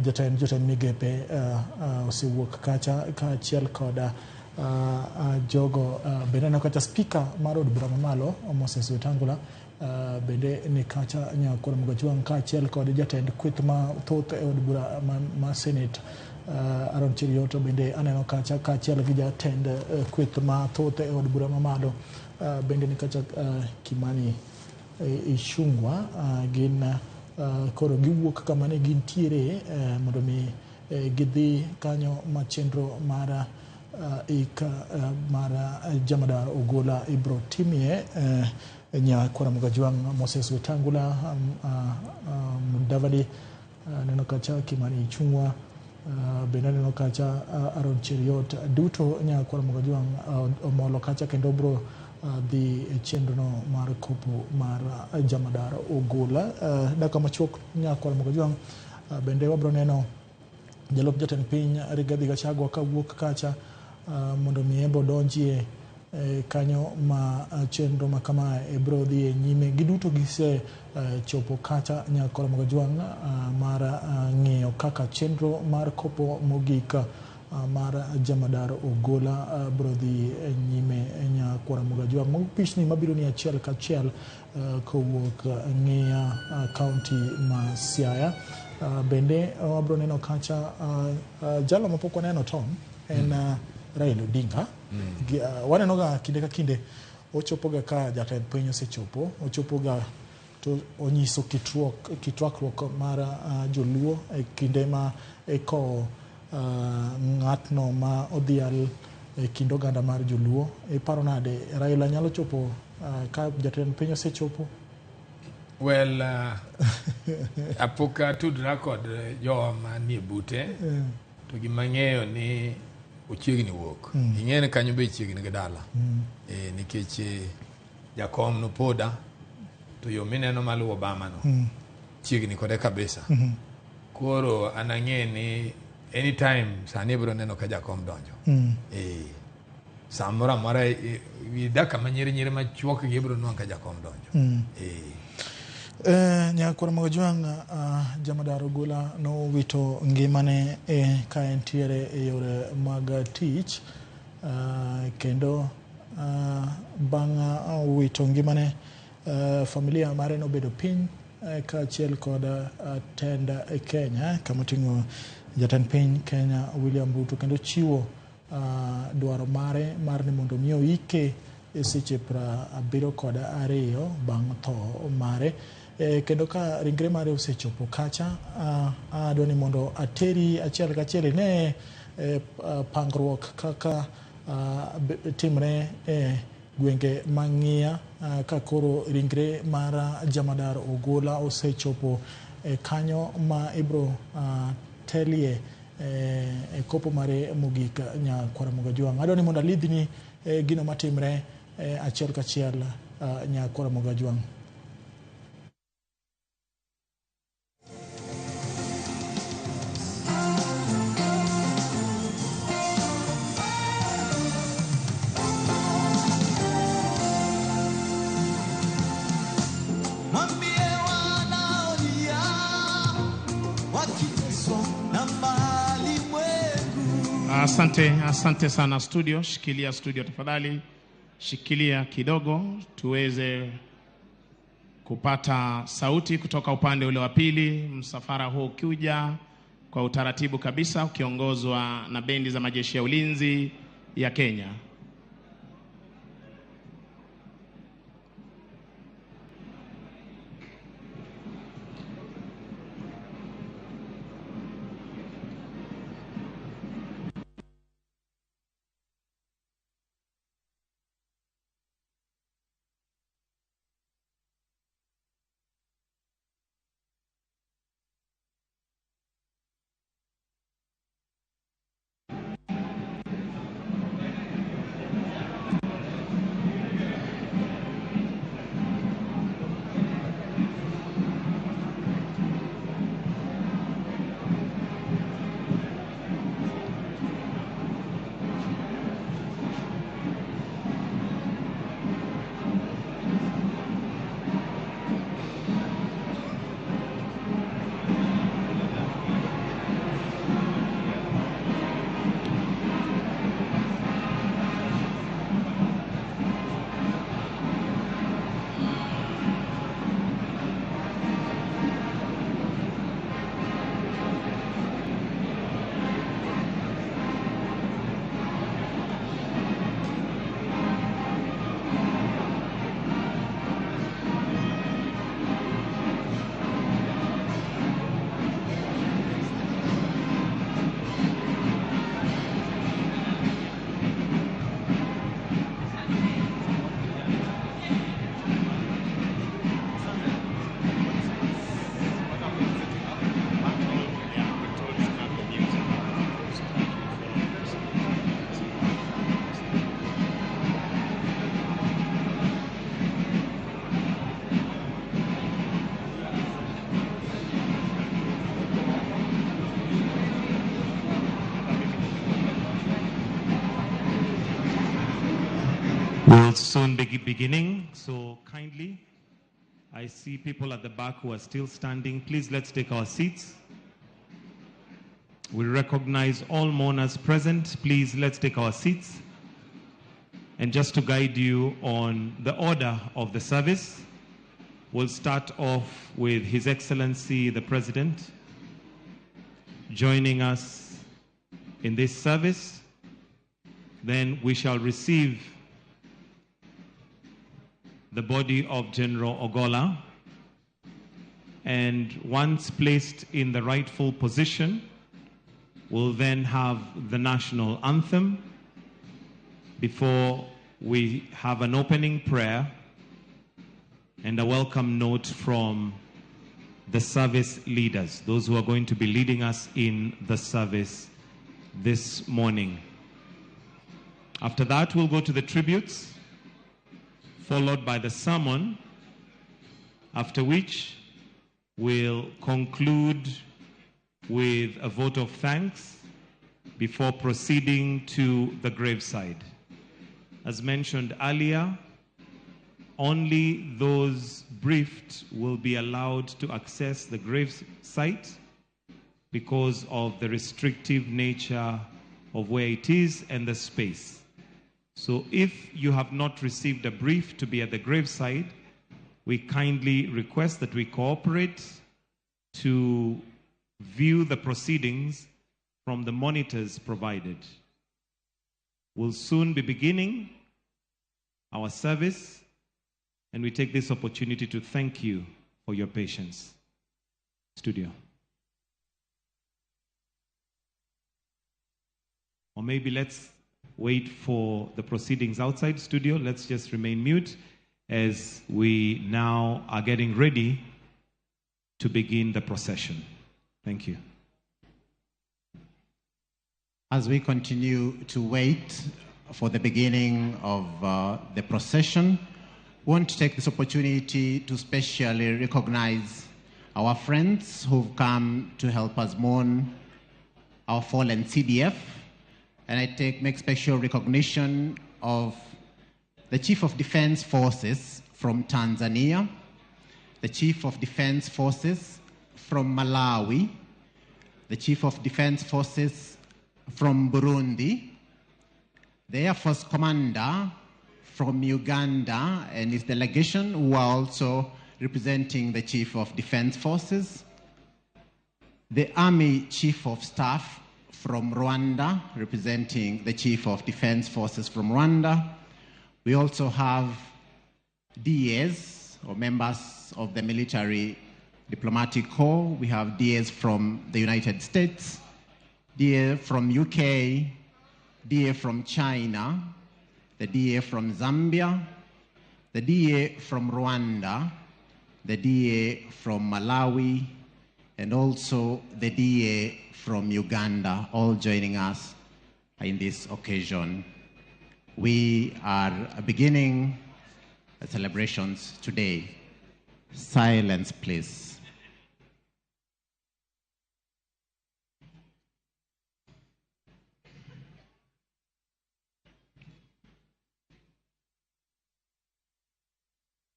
jatend migepe osewuok kacha ka achiel koda jogo bende neno kacha speaker mar od bura mamalo Moses Wetangula bende ni kacha Nyakore Mogajwang ka achiel kod jatend kweth ma thoth e od bura ma Senate Aaron Cheriot bende aneno kacha ka achiel gi jatend kweth ma thoth e od bura mamalo bende ni kacha Kimani Ichung'wah gin koro giwuok kama ne gintiere mondo mi gidhi kanyo ma chenro mara mara Jamadar Ogola ibro timie Nyakore Mogajwang Moses Wetangula Mudavadi neno kacha Kimani Ichung'wah bende neno kacha Aaron Cheriot duto Nyakore Mogajwang omolo kacha kendo bro the chenro mar kopo mar Jamadar Ogola daka machuok Nyakore Mogajwang bende wabro neno jalop jatend piny Rigathi Gachagua ka wuok kacha mondo mi ebo donjie kanyo ma chenro ma kama ebro dhi nyime giduto gise chopo kacha Nyakore Mogajwang mar ng'iyo kaka chenro mar kopo mogik mar Jamadar Ogola brodhi nyime nya kwara Mugajwa pichni mabiro ni achiel kachiel kowuok ng'ia county ma Siaya. Bende wabro neno kacha jalo mapok waneno Tom en Raila Odinga. Waneno ga kinde ka kinde ochopo ga ka jatend piny osechopo, ochopo ga to onyiso kitwakruok mar joluo e kinde ma eko ng'atno ma odhial e kind oganda mar joluo. Paro nade Raila nyalo chopo ka jatend piny osechopo? Well, apoka tudra kod jowa manie bute to gimang'eyo ni ochiegni wuok. Ing'ene kanyo be chiegni gi dala. Nikech jakom no poda to yo mineno maluwo Obama no chiegni kode kabisa. Koro anang'e ni anytime sani bro neno ka jakom donjo. Samora mara vidaka manyiri machuok gi bro neno ka jakom donjo. Nyakwara Mugajwang Jamadar Ogola no wito ngimane ka entiere e yore mag tich kendo bang' wito ngimane familia mare no bedo piny ka achiel kod tend Kenya kamoting'o jatend piny Kenya William Ruto kendo chiwo dwaro mare mar ni mondo mi oike e seche 72 bang' tho mare. Kendo ka ringre mare osechopo kacha adwa ni mondo ateri achiel kachiel ne pangruok kaka timre gwenge mang'ia ka koro ringre mar Jamadar Ogola osechopo kanyo ma ibro telie kopo mare mogik Nyakwara Mugajwang. Adwa ni mondo alidhni gino matimre achiel kachiel Nyakwara Mugajwang. Asante sana studio. Shikilia studio tafadhali, shikilia kidogo tuweze kupata sauti kutoka upande ule wa pili. Msafara huu ukiuja kwa utaratibu kabisa ukiongozwa na bendi za majeshi ya ulinzi ya Kenya. We'll soon be beginning, so kindly, I see people at the back who are still standing. Please, let's take our seats. We recognize all mourners present. Please, let's take our seats. And just to guide you on the order of the service, we'll start off with His Excellency the President joining us in this service. Then we shall receive the body of General Ogola, and once placed in the rightful position, we'll then have the national anthem before we have an opening prayer and a welcome note from the service leaders, those who are going to be leading us in the service this morning. After that, we'll go to the tributes, followed by the sermon, after which we'll conclude with a vote of thanks before proceeding to the graveside. As mentioned earlier, only those briefed will be allowed to access the gravesite because of the restrictive nature of where it is and the space. So if you have not received a brief to be at the graveside, we kindly request that we cooperate to view the proceedings from the monitors provided. We'll soon be beginning our service, and we take this opportunity to thank you for your patience. Studio. Or maybe let's wait for the proceedings outside studio. Let's just remain mute as we now are getting ready to begin the procession. Thank you. As we continue to wait for the beginning of the procession, we want to take this opportunity to specially recognize our friends who've come to help us mourn our fallen CDF. And I make special recognition of the Chief of Defense Forces from Tanzania, the Chief of Defense Forces from Malawi, the Chief of Defense Forces from Burundi, the Air Force Commander from Uganda and his delegation, who are also representing the Chief of Defense Forces, the Army Chief of Staff from Rwanda, representing the Chief of Defense Forces from Rwanda. We also have DAs, or members of the military diplomatic corps. We have DAs from the United States, DA from UK, DA from China, the DA from Zambia, the DA from Rwanda, the DA from Malawi, and also the DA from Uganda, all joining us in this occasion. We are beginning the celebrations today. Silence, please.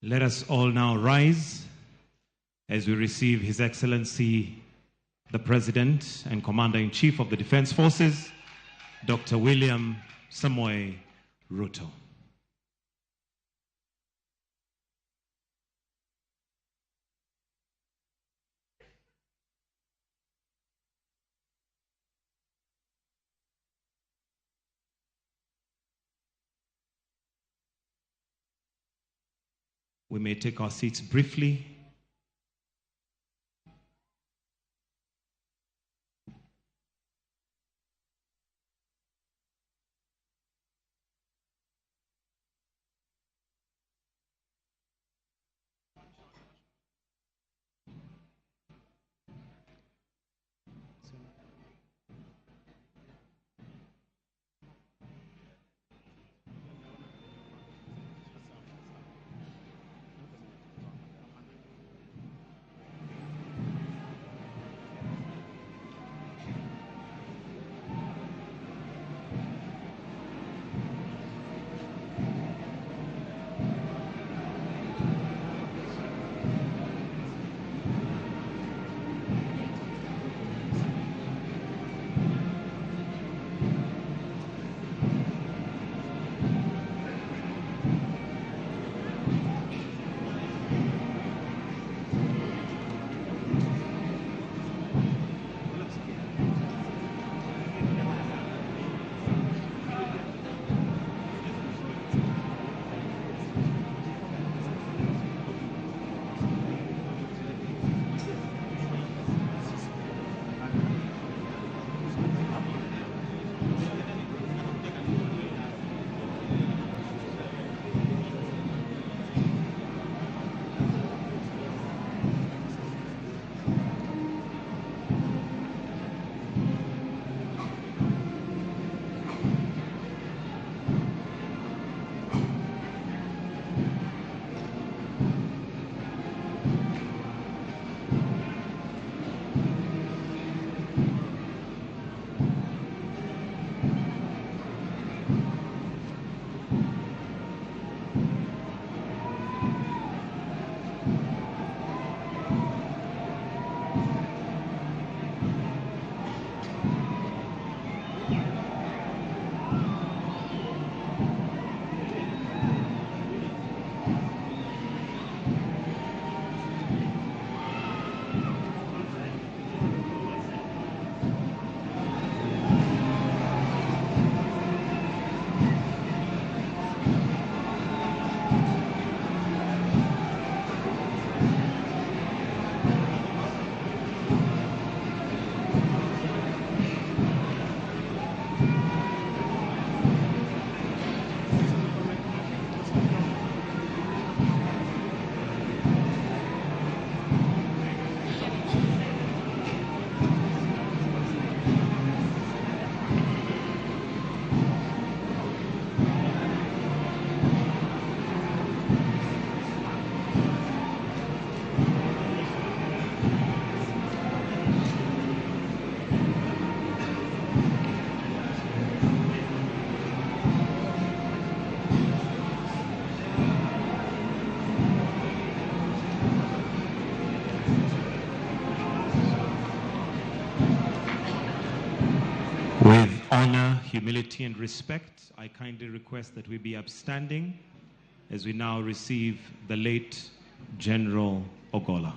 Let us all now rise as we receive His Excellency, the President and Commander-in-Chief of the Defense Forces, Dr. William Samoei Ruto. We may take our seats briefly. honor, humility, and respect, I kindly request that we be upstanding as we now receive the late General Ogola.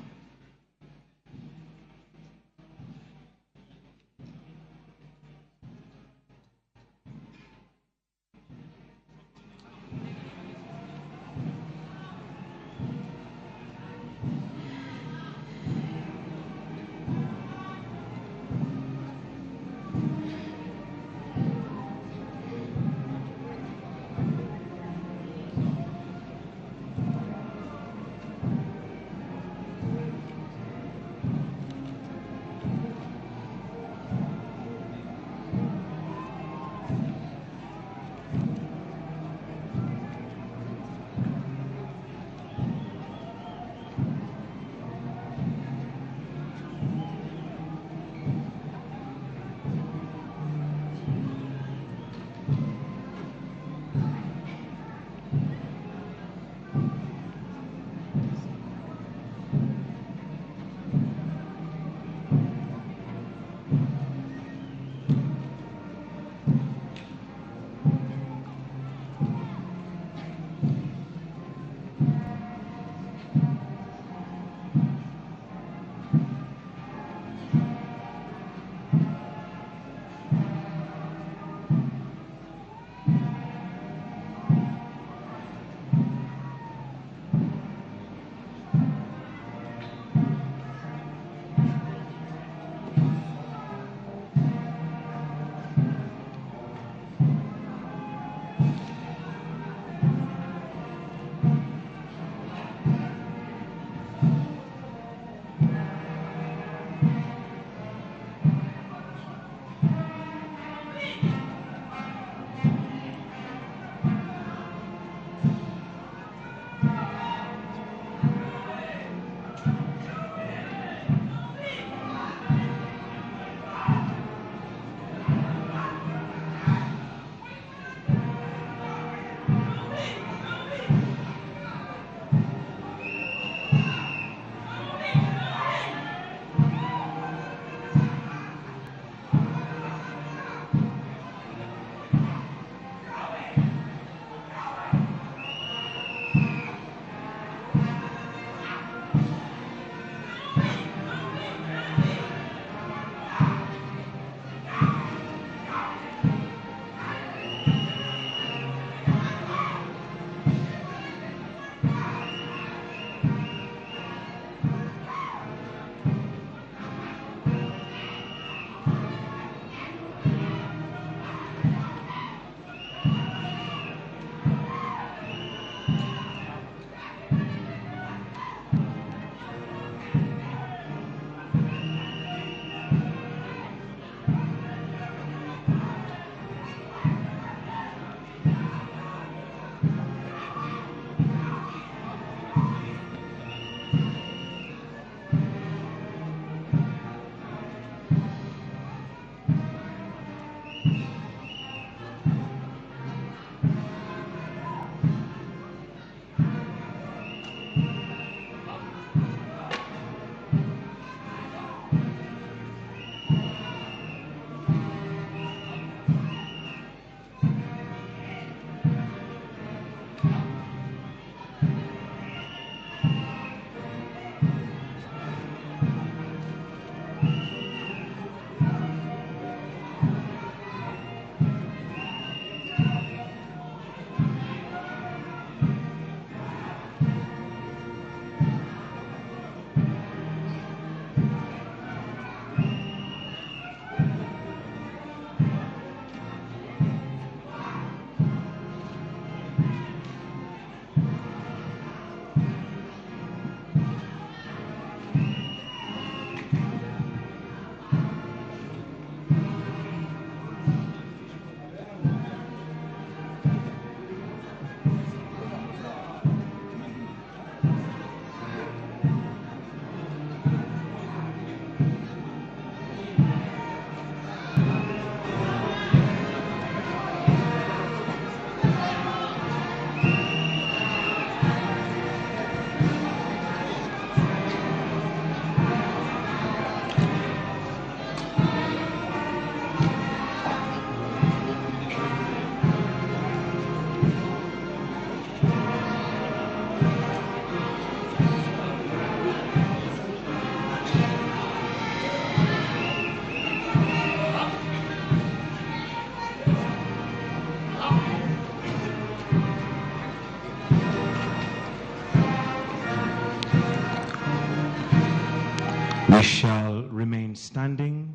We shall remain standing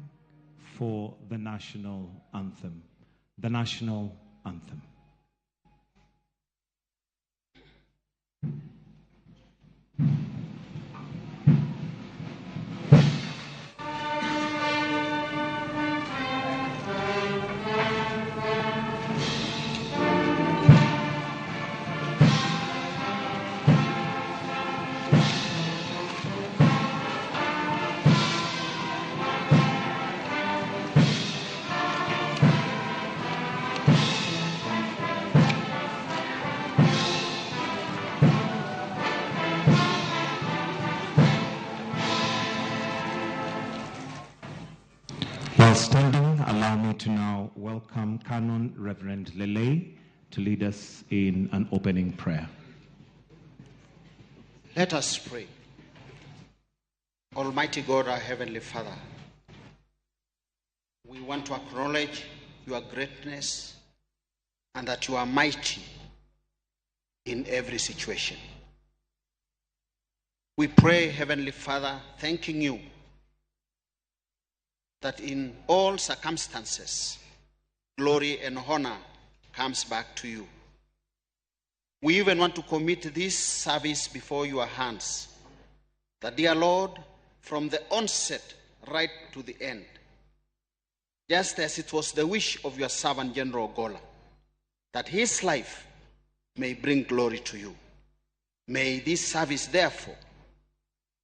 for the national anthem. The national anthem. While standing, allow me to now welcome Canon Reverend Lele to lead us in an opening prayer. Let us pray. Almighty God, our Heavenly Father, we want to acknowledge your greatness and that you are mighty in every situation. We pray, Heavenly Father, thanking you that in all circumstances, glory and honor comes back to you. We even want to commit this service before your hands, that, dear Lord, from the onset right to the end, just as it was the wish of your servant General Ogola, that his life may bring glory to you. May this service, therefore,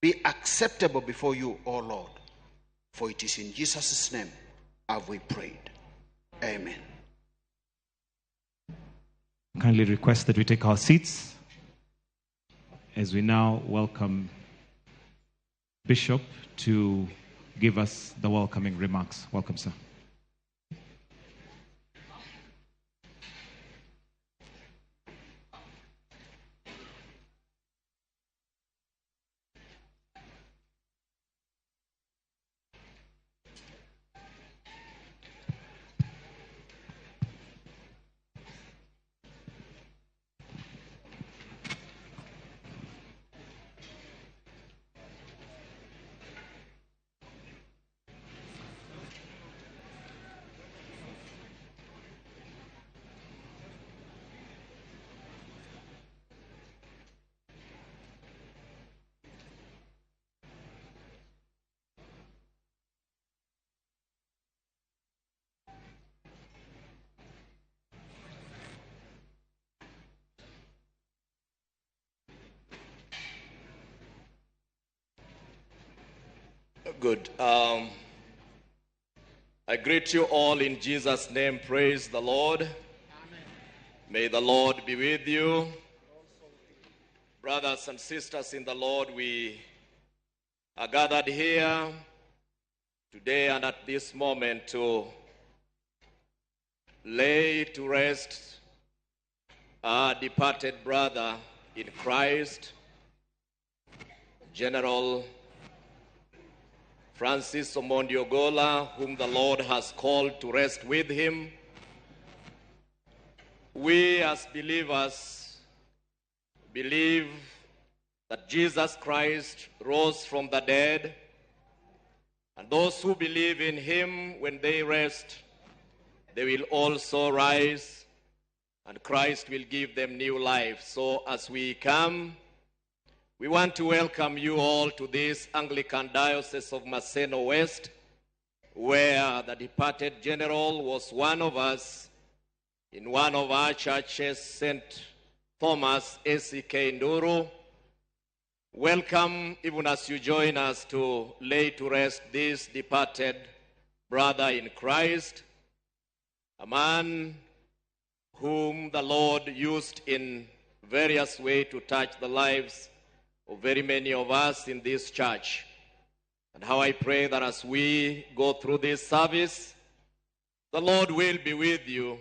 be acceptable before you, O Lord. For it is in Jesus' name have we prayed. Amen. Kindly request that we take our seats as we now welcome Bishop to give us the welcoming remarks. Welcome, sir. Good. I greet you all in Jesus' name. Praise the Lord. Amen. May the Lord be with you. Brothers and sisters in the Lord, we are gathered here today and at this moment to lay to rest our departed brother in Christ, General Francis Omondi Ogola, whom the Lord has called to rest with him. We as believers believe that Jesus Christ rose from the dead, and those who believe in him, when they rest, they will also rise, and Christ will give them new life. So as we come, we want to welcome you all to this Anglican Diocese of Maseno West, where the departed general was one of us in one of our churches, St. Thomas ACK Nduru. Welcome, even as you join us to lay to rest this departed brother in Christ, a man whom the Lord used in various ways to touch the lives of very many of us in this church. And how I pray that as we go through this service, the Lord will be with you.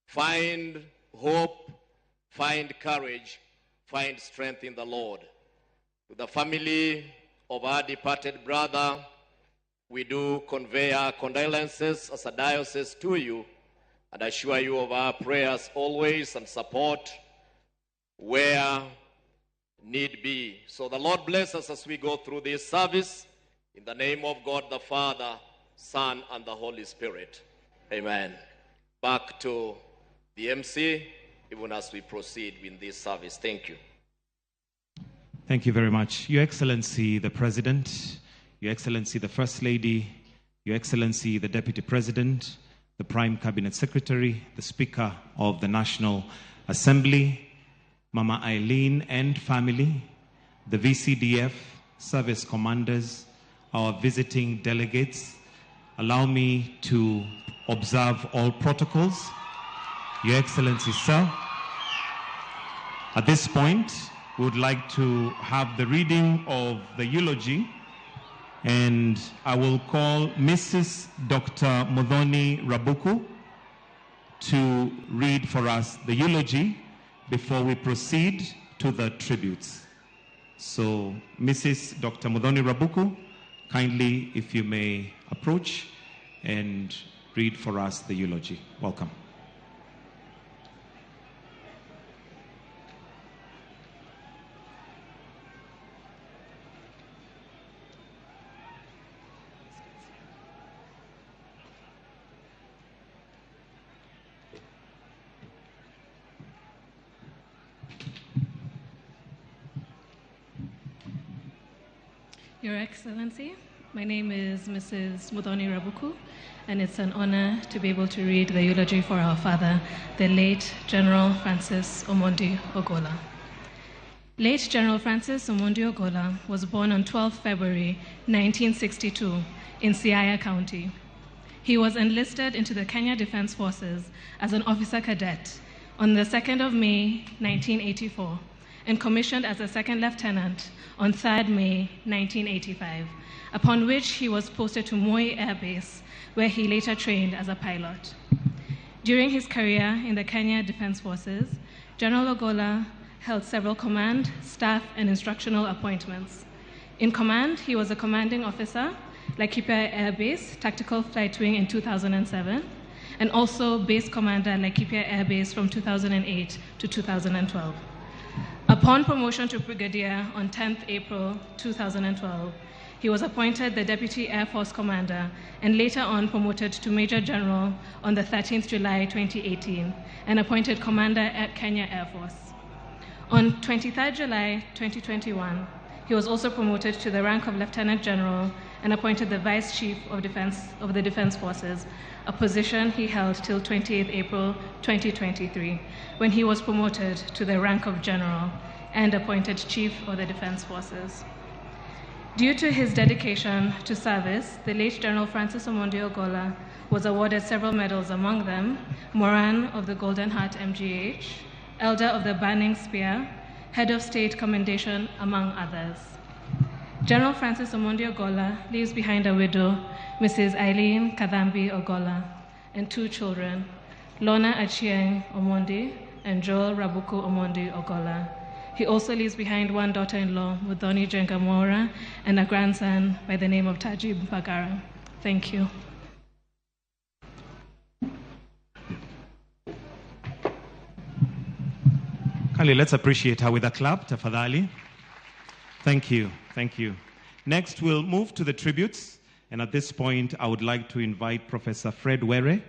Find hope, find courage, find strength in the Lord. To the family of our departed brother, we do convey our condolences as a diocese to you and assure you of our prayers always and support where need be. So the Lord bless us as we go through this service. In the name of God the Father, Son, and the Holy Spirit. Amen. Back to the MC, even as we proceed with this service. Thank you. Thank you very much. Your Excellency, the President, Your Excellency, the First Lady, Your Excellency, the Deputy President, the Prime Cabinet Secretary, the Speaker of the National Assembly, Mama Eileen and family, the VCDF, service commanders, our visiting delegates, allow me to observe all protocols. Your Excellency, sir, at this point, we would like to have the reading of the eulogy, and I will call Mrs. Dr. Muthoni Rabuku to read for us the eulogy before we proceed to the tributes. So, Mrs. Dr. Muthoni Rabuku, kindly, if you may approach and read for us the eulogy. Welcome. Your Excellency, my name is Mrs. Muthoni Rabuku, and it's an honor to be able to read the eulogy for our father, the late General Francis Omondi Ogola. Late General Francis Omondi Ogola was born on 12 February 1962 in Siaya County. He was enlisted into the Kenya Defense Forces as an officer cadet on the 2nd of May 1984 and commissioned as a second lieutenant on 3rd May 1985, upon which he was posted to Moi Air Base, where he later trained as a pilot. During his career in the Kenya Defense Forces, General Ogola held several command, staff, and instructional appointments. In command, he was a commanding officer, Laikipia Air Base, Tactical Flight Wing in 2007, and also base commander, Laikipia Air Base from 2008 to 2012. Upon promotion to brigadier on 10th April 2012, he was appointed the Deputy Air Force Commander and later on promoted to Major General on the 13th July 2018 and appointed Commander at Kenya Air Force. On 23rd July 2021, he was also promoted to the rank of Lieutenant General and appointed the Vice Chief of the Defense Forces, a position he held till 28th April 2023, when he was promoted to the rank of General and appointed Chief of the Defense Forces. Due to his dedication to service, the late General Francis Omondi Ogola was awarded several medals, among them Moran of the Golden Heart MGH, Elder of the Burning Spear, Head of State Commendation, among others. General Francis Omondi Ogola leaves behind a widow, Mrs. Eileen Kadhambi Ogola, and two children, Lorna Achieng Omondi and Joel Rabuku Omondi Ogola. He also leaves behind one daughter-in-law, Muthoni Jengamora, and a grandson by the name of Tajib Bagara. Thank you. Kali, let's appreciate her with a clap, tafadhali. Thank you, thank you. Next, we'll move to the tributes. And at this point, I would like to invite Professor Fred Were,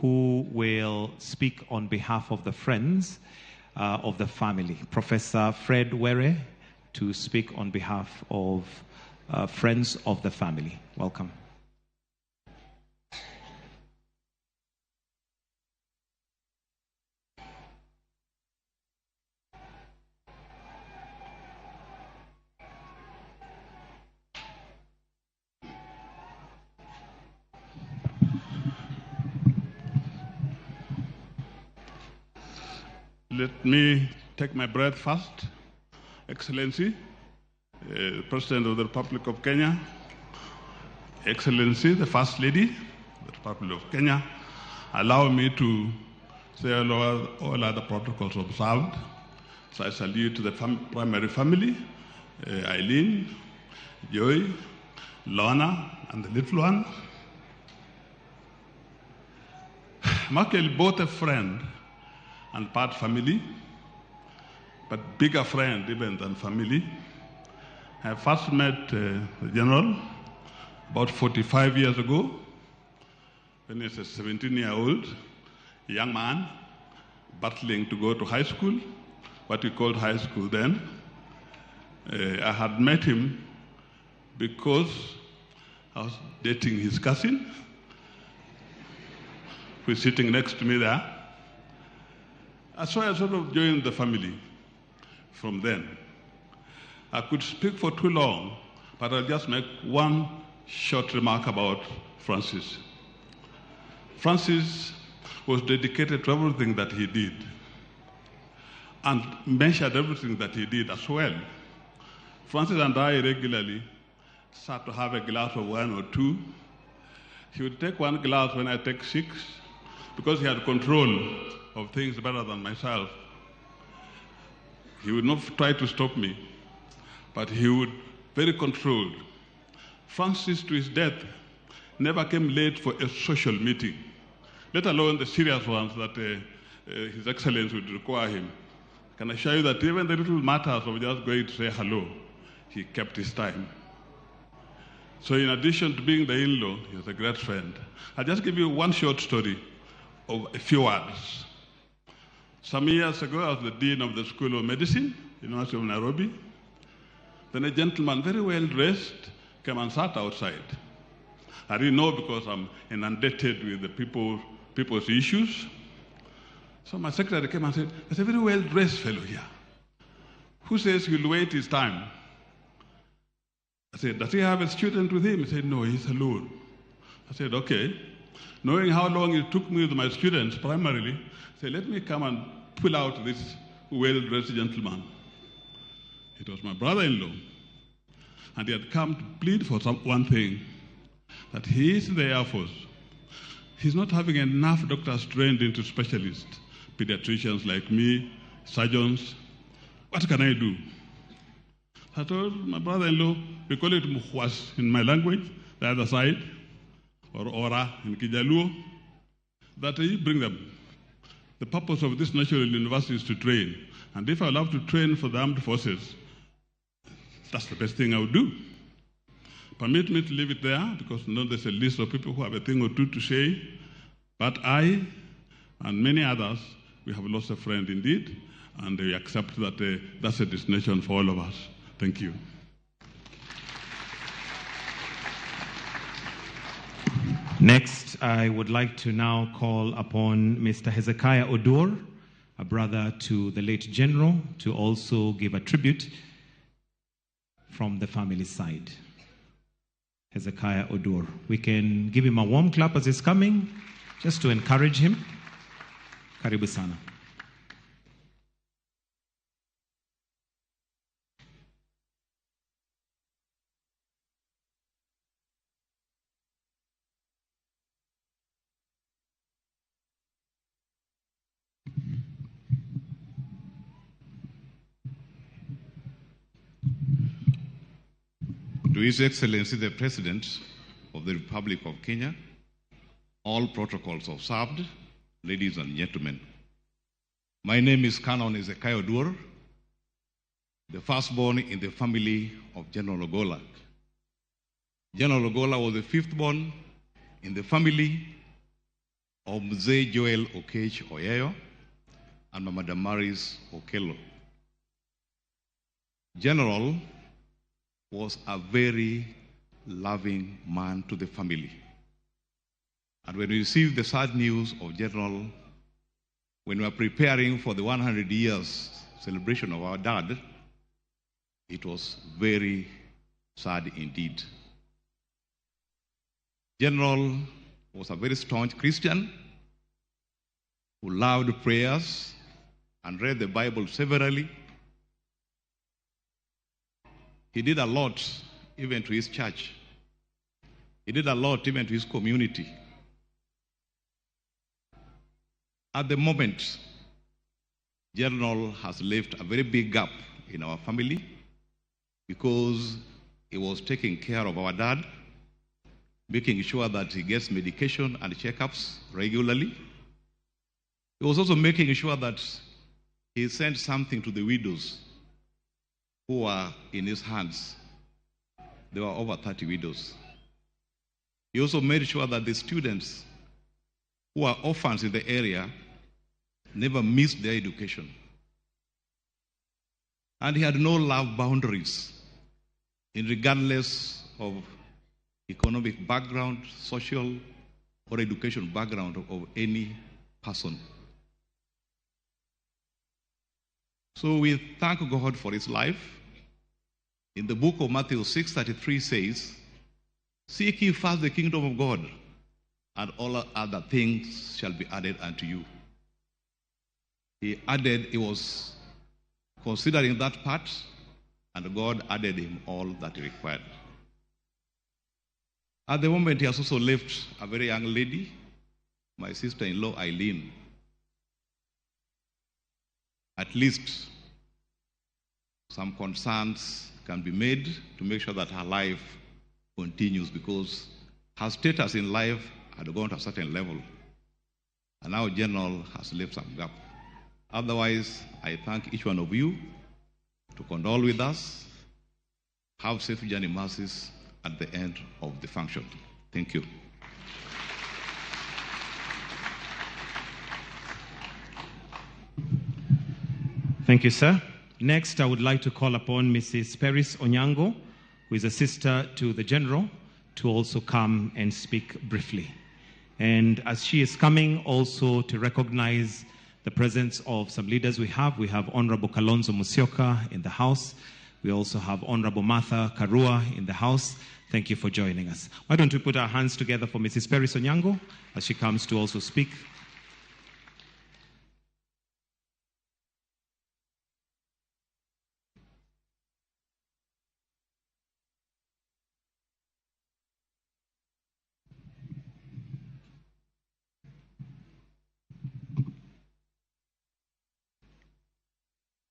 who will speak on behalf of the friends of the family. Professor Fred Were to speak on behalf of friends of the family. Welcome. Let me take my breath first. Excellency, President of the Republic of Kenya, Excellency, the First Lady of the Republic of Kenya, allow me to say all other protocols observed. So I salute the primary family, Eileen, Joy, Lorna, and the little one. Michael, both a friend and part family, but bigger friend even than family. I first met the General about 45 years ago, when he was a 17-year-old young man battling to go to high school, what we called high school then. I had met him because I was dating his cousin, who is sitting next to me there. So I sort of joined the family from then. I could speak for too long, but I'll just make one short remark about Francis. Francis was dedicated to everything that he did and measured everything that he did as well. Francis and I regularly sat to have a glass of wine or two. He would take one glass when I take 6, because he had control of things better than myself. He would not try to stop me, but he would very controlled. Francis, to his death, never came late for a social meeting, let alone the serious ones that His Excellency would require him. Can I assure you that even the little matters of just going to say hello, he kept his time. So in addition to being the in-law, he was a great friend. I'll just give you one short story of a few words. Some years ago, I was the dean of the School of Medicine, University of Nairobi. Then a gentleman, very well dressed, came and sat outside. I didn't know because I'm inundated with the people's issues. So my secretary came and said, "There's a very well-dressed fellow here who says he'll wait his time." I said, "Does he have a student with him?" He said, "No, he's alone." I said, "Okay." Knowing how long it took me with my students primarily, I said, "Let me come and pull out this well-dressed gentleman." It was my brother-in-law. And he had come to plead for one thing, that he is in the Air Force. He's not having enough doctors trained into specialists, pediatricians like me, surgeons. What can I do? I told my brother-in-law, we call it muhwas in my language, the other side, or ora in Kijaluo, that you bring them. The purpose of this national university is to train. And if I love to train for the armed forces, that's the best thing I would do. Permit me to leave it there, because there's a list of people who have a thing or two to say. But I and many others, we have lost a friend indeed, and we accept that that's a destination for all of us. Thank you. Next, I would like to now call upon Mr. Hezekiah Odur, a brother to the late general, to also give a tribute from the family side. Hezekiah Odur. We can give him a warm clap as he's coming, just to encourage him. Karibu sana. To His Excellency the President of the Republic of Kenya, all protocols observed, ladies and gentlemen. My name is Canon Hezekiah Odur, the firstborn in the family of General Ogola. General Ogola was the fifth-born in the family of Mzee Joel Okech Oyeyo and Mama Damaris Okello. General was a very loving man to the family. And when we received the sad news of General, when we were preparing for the 100 years celebration of our dad, it was very sad indeed. General was a very staunch Christian who loved prayers and read the Bible severally. He did a lot even to his church. He did a lot even to his community. At the moment, General has left a very big gap in our family because he was taking care of our dad, making sure that he gets medication and checkups regularly. He was also making sure that he sent something to the widows who were in his hands. There were over 30 widows. He also made sure that the students who are orphans in the area never missed their education. And he had no love boundaries, regardless of economic background, social or education background of any person. So we thank God for his life. In the book of Matthew 6:33 says, "Seek ye first the kingdom of God, and all other things shall be added unto you." He was considering that part, and God added him all that he required. At the moment, he has also left a very young lady, my sister-in-law Eileen. At least some concerns can be made to make sure that her life continues, because her status in life had gone to a certain level, and now General has left some gap. Otherwise, I thank each one of you to condole with us. Have safe journey masses at the end of the function. Thank you. Thank you, sir. Next, I would like to call upon Mrs. Peris Onyango, who is a sister to the General, to also come and speak briefly. And as she is coming also to recognize the presence of some leaders we have Honorable Kalonzo Musyoka in the House. We also have Honorable Martha Karua in the House. Thank you for joining us. Why don't we put our hands together for Mrs. Peris Onyango as she comes to also speak.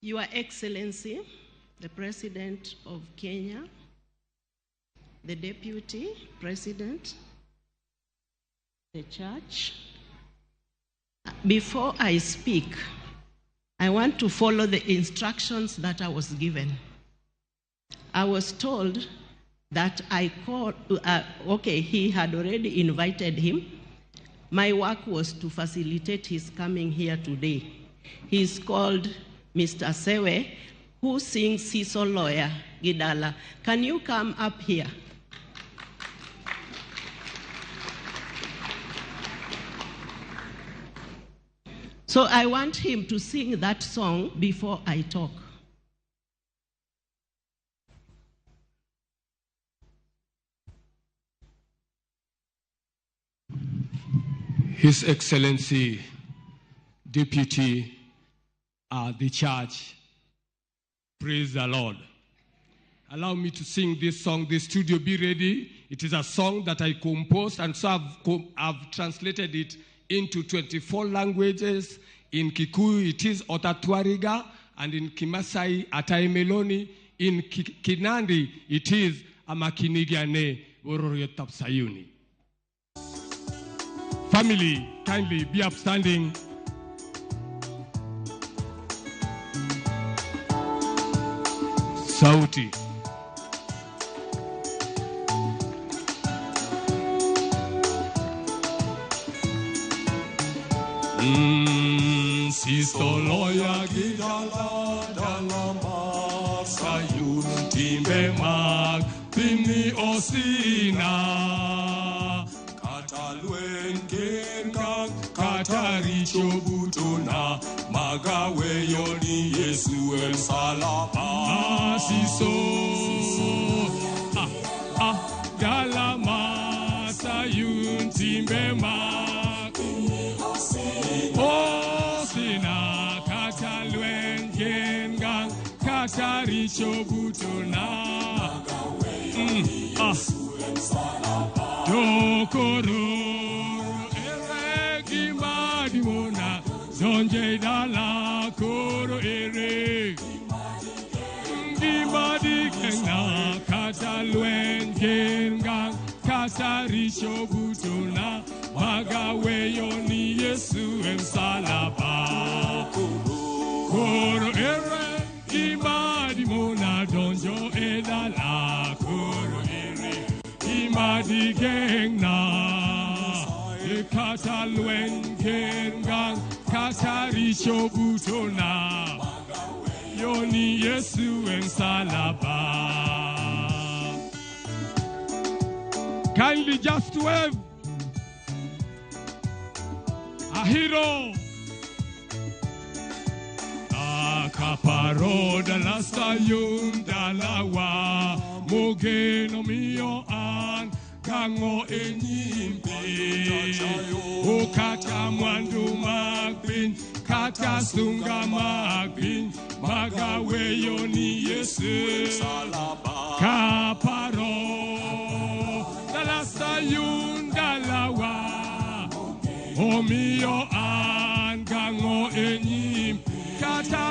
Your Excellency, the President of Kenya, the Deputy President, the Church. Before I speak, I want to follow the instructions that I was given. I was told that he had already invited him. My work was to facilitate his coming here today. He's called Mr. Sewe, who sings Siso Lawyer Gidala. Can you come up here? So I want him to sing that song before I talk. His Excellency, Deputy, the Church, praise the Lord. Allow me to sing this song. The studio, be ready. It is a song that I composed, and so I've translated it into 24 languages. In Kikuyu, it is Otatwariga, and in Kimasai, Ataimeloni. In Kinandi, it is Amakinigiane Ororiotapsayuni. Family, kindly be upstanding. Sauti. Sister Lawyer Gidala Dalama Sayun Timbe Mag Pini Osina Katalwen Kengang Katari Chobutona Magawe Yoni Yesu El Salama Siso Dalama Sayun Timbe Mag Osina Katalwen Kengang Katari Chobutona Dokoro Ere Gimadimona Zonje Dala Koro Ere Gimadigena Katalwen Kengang Katari Chobutona Magawe Yoni Yesu Salaba Koro Ere Gimadimona Donjo Edala Koro Ere Imadi digengna kata lwen kengang kata richo butona yoni Yesu ensalaba. Kindly just wave a hero. Akaparo dalla sayun dalawa mogeno mio an kango enyimpi o kata mwandu magbin kata sunga magbin magawe yoni Yesu kaparo dalla sayun dalawa o mio an kango enyimpi kata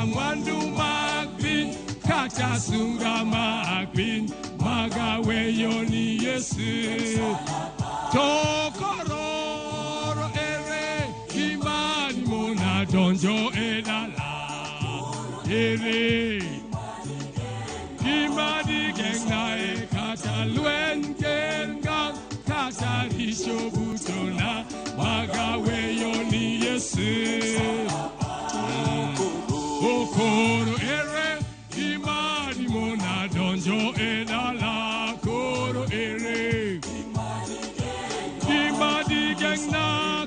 mwandu magbin kata sunga magbin magawe yoni Yesu tokororo ere imani mona donjo edala ere imani genga e kata lwen genga kata risho butona magawe yoni Yesu okoro ere imani mona donjo edala koro ere imani genga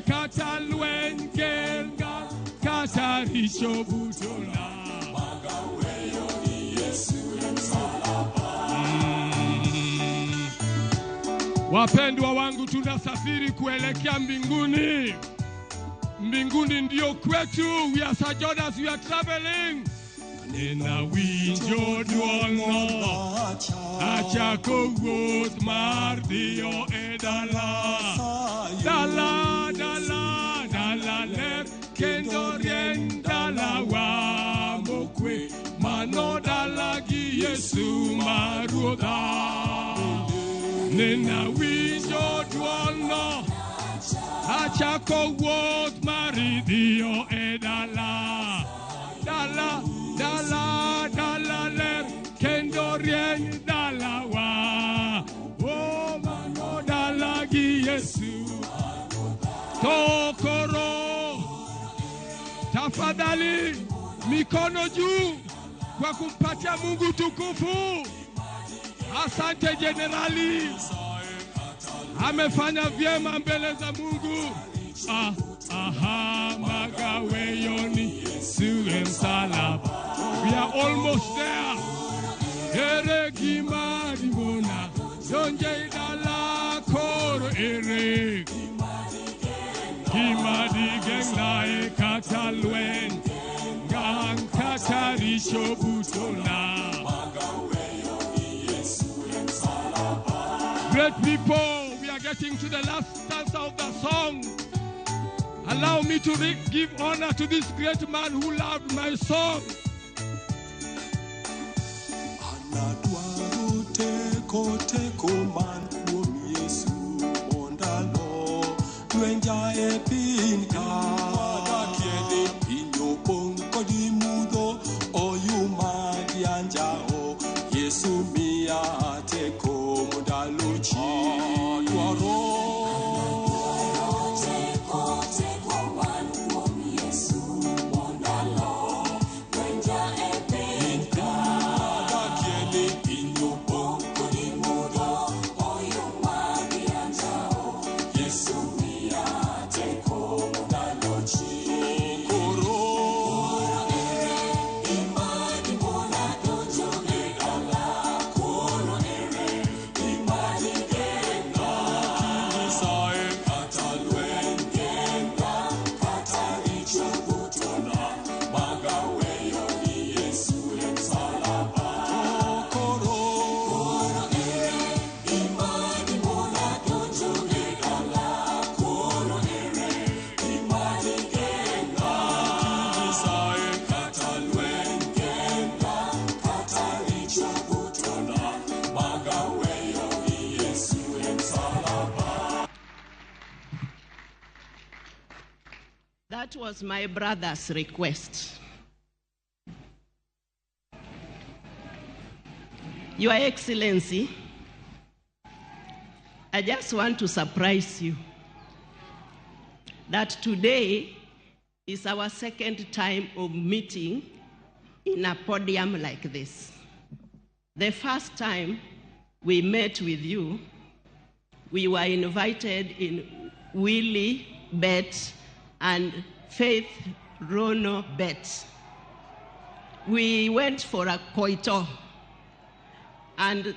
kata lwen genga kata risho butona magawe yoni Yesu Wapendwa wangu, tunasafiri kuelekea mbinguni. Mbinguni ndio kwetu. We are Sir Jonas, we are traveling. Nena winjo duono achako wuoth mar dhiyo e dala ler kendo rieny dalawa mokwe mano dala gi Yesu ma Ruodha. Nena winjo duono achako wuoth mar dhiyo e dala ler kendo rieny dalawa o mano dala gi Yesu. Tokoro tafadhali mikono juu kwa kumpatia Mungu tukufu. Asante Jenerali, amefanya vyema mbele za Mungu. Magawe yoni Yesu msalaba. We are almost there. Ere gimari mona donje dala koro ere gimari gengla e kata lwen gang kata risho butona. Great people, we are getting to the last stanza of the song. Allow me to give honor to this great man who loved my song. Teko man kuom Yesu mondalo lwenja e piny ka kiede pinyo pong kodi mudho oyuma dianjao Yesu mia teko mondalo chi dwaro That was my brother's request. Your Excellency, I just want to surprise you that today is our second time of meeting in a podium like this. The first time we met with you, we were invited in Willie Bet and Faith Rono Bet. We went for a koito, and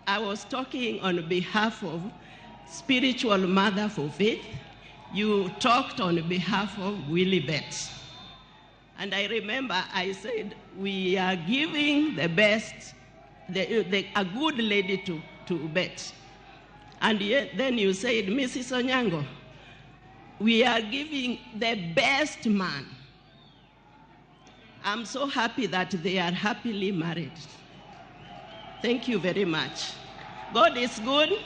I was talking on behalf of Spiritual Mother for Faith. You talked on behalf of Willie Bet. And I remember I said, we are giving the best, a good lady to bet. And then you said, Mrs. Onyango, we are giving the best man. I'm so happy that they are happily married. Thank you very much. God is good.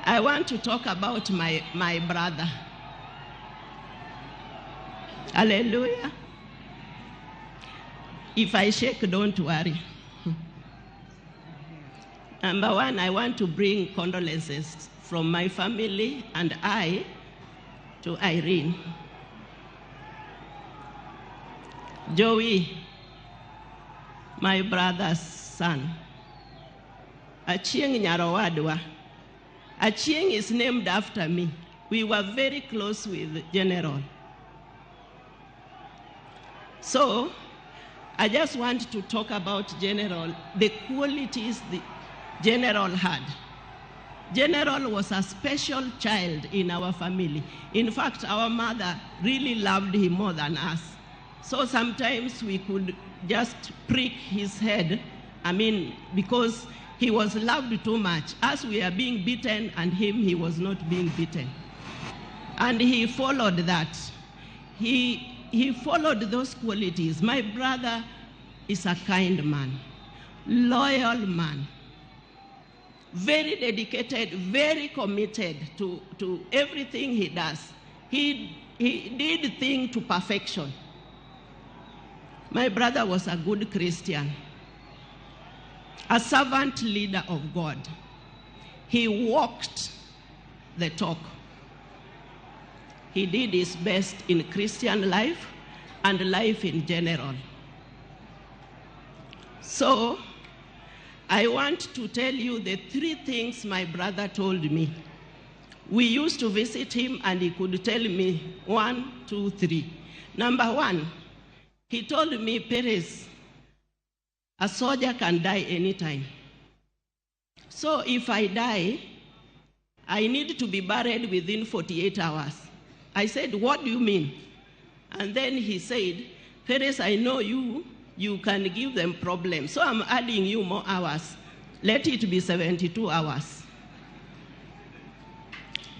I want to talk about my brother. Hallelujah. If I shake, don't worry. Number one, I want to bring condolences from my family and I to Irene. Joey, my brother's son. Achieng Nyarowadwa. Achieng is named after me. We were very close with General. So, I just want to talk about General, the qualities the General had. General was a special child in our family. In fact, our mother really loved him more than us. So sometimes we could just prick his head, because he was loved too much. Us, we are being beaten, and him, he was not being beaten. And he followed that. He followed those qualities. My brother is a kind man, loyal man, very dedicated, very committed to everything he does. He did things to perfection. My brother was a good Christian, a servant leader of God. He walked the talk. He did his best in Christian life and life in general. So, I want to tell you the 3 things my brother told me. We used to visit him and he could tell me 1, 2, 3. Number 1, he told me, Perez, a soldier can die anytime. So if I die, I need to be buried within 48 hours. I said, what do you mean? And then he said, Perez, I know you can give them problems, so I'm adding you more hours. Let it be 72 hours.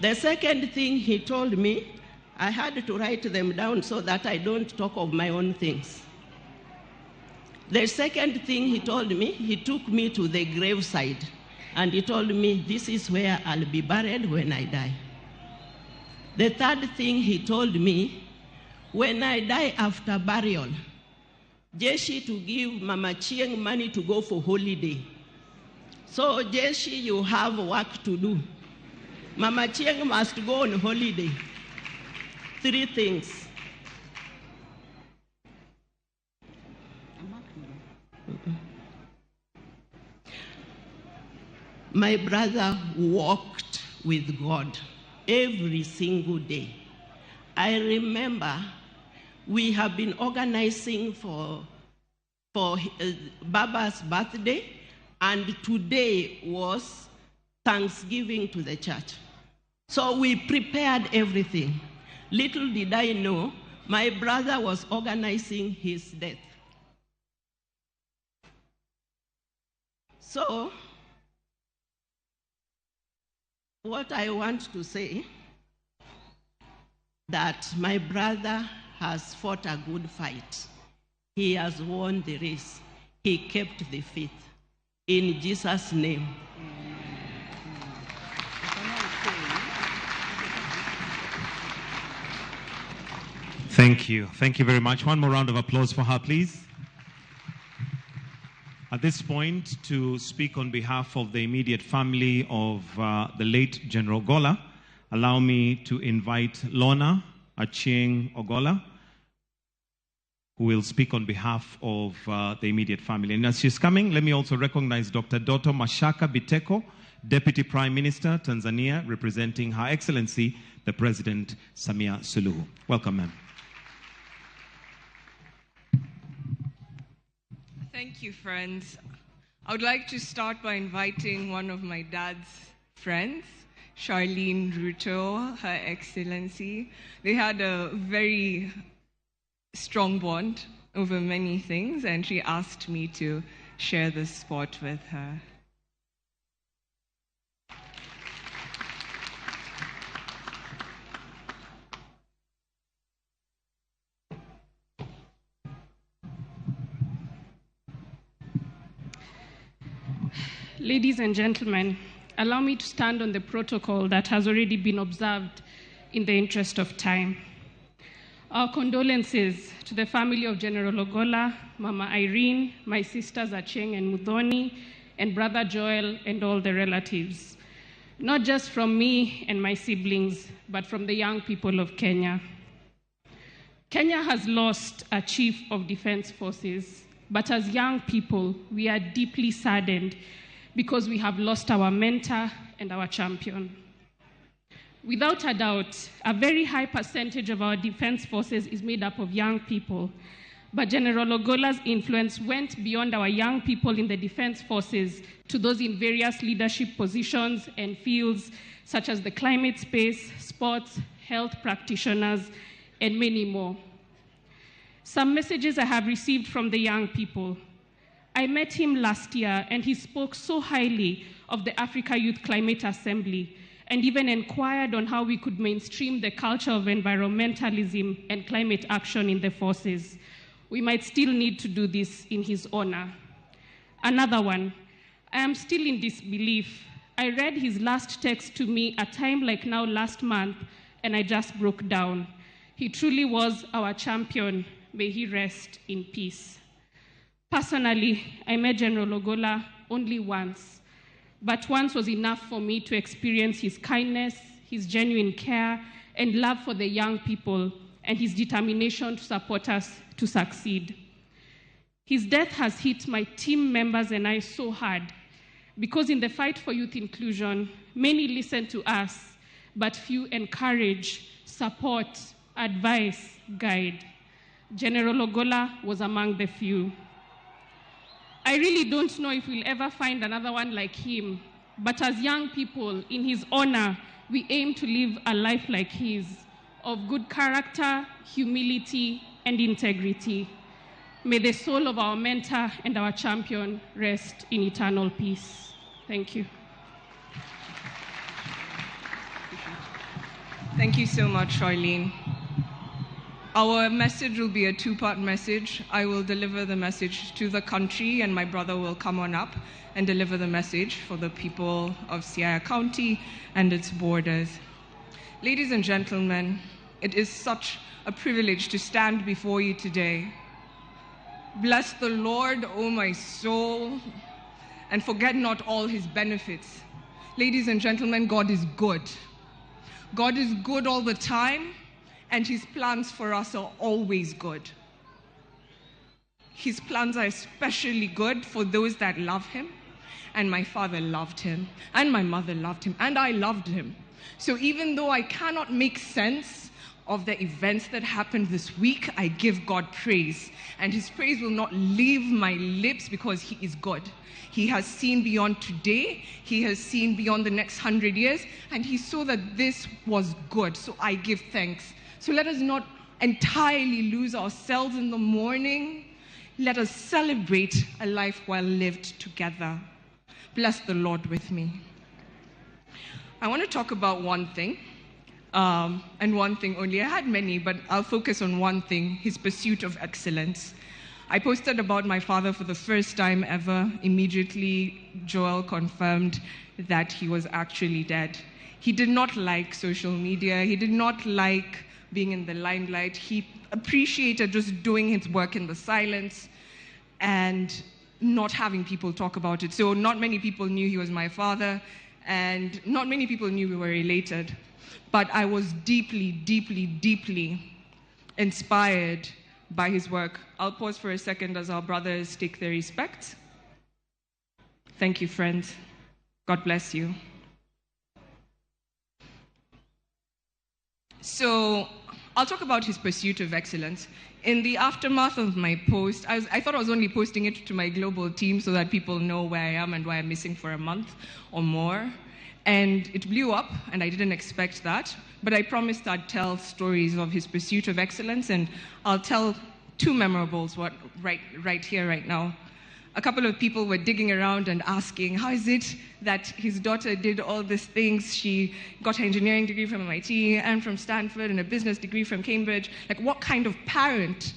The second thing he told me, I had to write them down so that I don't talk of my own things. The second thing he told me, he took me to the graveside and he told me, this is where I'll be buried when I die. The third thing he told me, when I die after burial, Jeshi to give Mama Chieng money to go for holiday. So Jeshi, you have work to do. Mama Chieng must go on holiday. 3 things. My brother walked with God every single day. I remember we have been organizing for Baba's birthday, and today was Thanksgiving to the church. So we prepared everything. Little did I know, my brother was organizing his death. So, what I want to say, that my brother has fought a good fight. He has won the race. He kept the faith. In Jesus' name. Thank you. Thank you very much. One more round of applause for her, please. At this point, to speak on behalf of the immediate family of the late General Ogola, allow me to invite Lorna Achieng Ogola, who will speak on behalf of the immediate family. And as she's coming, let me also recognize Dr. Doto Mashaka Biteko, Deputy Prime Minister, Tanzania, representing Her Excellency, the President Samia Suluhu. Welcome, ma'am. Thank you, friends. I would like to start by inviting one of my dad's friends, Charlene Ruto, Her Excellency. They had a very strong bond over many things, and she asked me to share this spot with her. Ladies and gentlemen, allow me to stand on the protocol that has already been observed in the interest of time. Our condolences to the family of General Ogola, Mama Irene, my sisters Achieng and Muthoni, and Brother Joel and all the relatives, not just from me and my siblings, but from the young people of Kenya. Kenya has lost a chief of defense forces, but as young people, we are deeply saddened because we have lost our mentor and our champion. Without a doubt, a very high percentage of our defense forces is made up of young people, but General Ogola's influence went beyond our young people in the defense forces to those in various leadership positions and fields such as the climate space, sports, health practitioners, and many more. Some messages I have received from the young people. I met him last year, and he spoke so highly of the Africa Youth Climate Assembly, and even inquired on how we could mainstream the culture of environmentalism and climate action in the forces. We might still need to do this in his honor. Another one, I am still in disbelief. I read his last text to me a time like now last month, and I just broke down. He truly was our champion. May he rest in peace. Personally, I met General Ogola only once, but once was enough for me to experience his kindness, his genuine care, and love for the young people, and his determination to support us to succeed. His death has hit my team members and I so hard, because in the fight for youth inclusion, many listen to us, but few encourage, support, advise, guide. General Ogola was among the few. I really don't know if we'll ever find another one like him, but as young people, in his honor, we aim to live a life like his, of good character, humility, and integrity. May the soul of our mentor and our champion rest in eternal peace. Thank you. Thank you so much, Charlene. Our message will be a two-part message. I will deliver the message to the country, and my brother will come on up and deliver the message for the people of Siaya County and its borders. Ladies and gentlemen, it is such a privilege to stand before you today. Bless the Lord, O my soul, and forget not all his benefits. Ladies and gentlemen, God is good. God is good all the time, and his plans for us are always good. His plans are especially good for those that love him, and my father loved him, and my mother loved him, and I loved him. So even though I cannot make sense of the events that happened this week, I give God praise, and his praise will not leave my lips because he is good. He has seen beyond today, he has seen beyond the next 100 years, and he saw that this was good, so I give thanks. So let us not entirely lose ourselves in the morning. Let us celebrate a life well lived together. Bless the Lord with me. I want to talk about one thing, and one thing only. I had many, but I'll focus on one thing, his pursuit of excellence. I posted about my father for the first time ever. Immediately, Joel confirmed that he was actually dead. He did not like social media. He did not like being in the limelight. He appreciated just doing his work in the silence. And not having people talk about it. So not many people knew he was my father, and not many people knew we were related. But I was deeply, deeply, deeply inspired by his work. I'll pause for a second as our brothers take their respects. Thank you, friends. God bless you. So I'll talk about his pursuit of excellence. In the aftermath of my post, I thought I was only posting it to my global team so that people know where I am and why I'm missing for a month or more. And it blew up, and I didn't expect that. But I promised I'd tell stories of his pursuit of excellence, and I'll tell two memorables right here, right now. A couple of people were digging around and asking, how is it that his daughter did all these things? She got her engineering degree from MIT and from Stanford and a business degree from Cambridge. Like, what kind of parent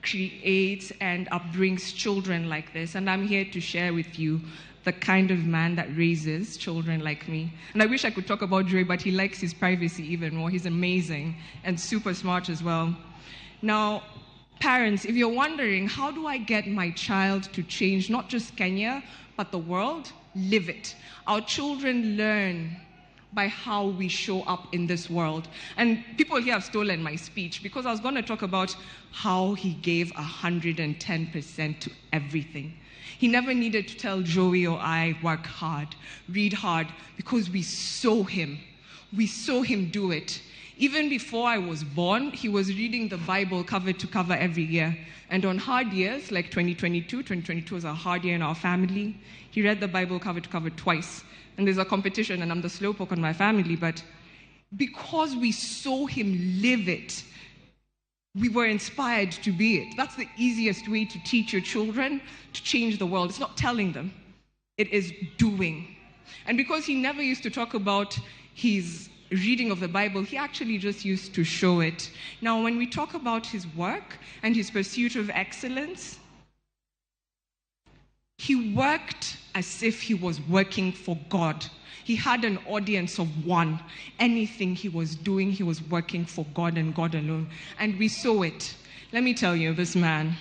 creates and upbrings children like this? And I'm here to share with you the kind of man that raises children like me. And I wish I could talk about Joey, but he likes his privacy even more. He's amazing and super smart as well. Now, parents, if you're wondering, how do I get my child to change not just Kenya, but the world? Live it. Our children learn by how we show up in this world. And people here have stolen my speech because I was going to talk about how he gave 110% to everything. He never needed to tell Joey or I, work hard, read hard, because we saw him. We saw him do it. Even before I was born, he was reading the Bible cover to cover every year. And on hard years, like 2022 was a hard year in our family, he read the Bible cover to cover twice. And there's a competition, and I'm the slowpoke on my family, but because we saw him live it, we were inspired to be it. That's the easiest way to teach your children to change the world. It's not telling them, it is doing. And because he never used to talk about his reading of the Bible, he actually just used to show it. Now, when we talk about his work and his pursuit of excellence, he worked as if he was working for God. He had an audience of one. Anything he was doing, he was working for God and God alone. And we saw it. Let me tell you, this man,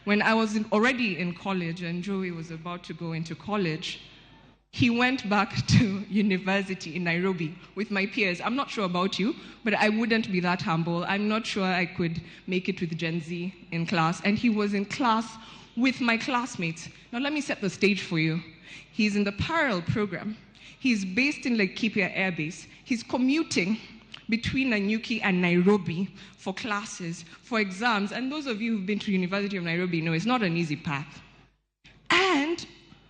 when I was already in college and Joey was about to go into college, he went back to university in Nairobi with my peers. I'm not sure about you, but I wouldn't be that humble. I'm not sure I could make it with Gen Z in class. And he was in class with my classmates. Now, let me set the stage for you. He's in the parallel program. He's based in Laikipia Air Base. He's commuting between Nanyuki and Nairobi for classes, for exams. And those of you who've been to University of Nairobi know it's not an easy path. And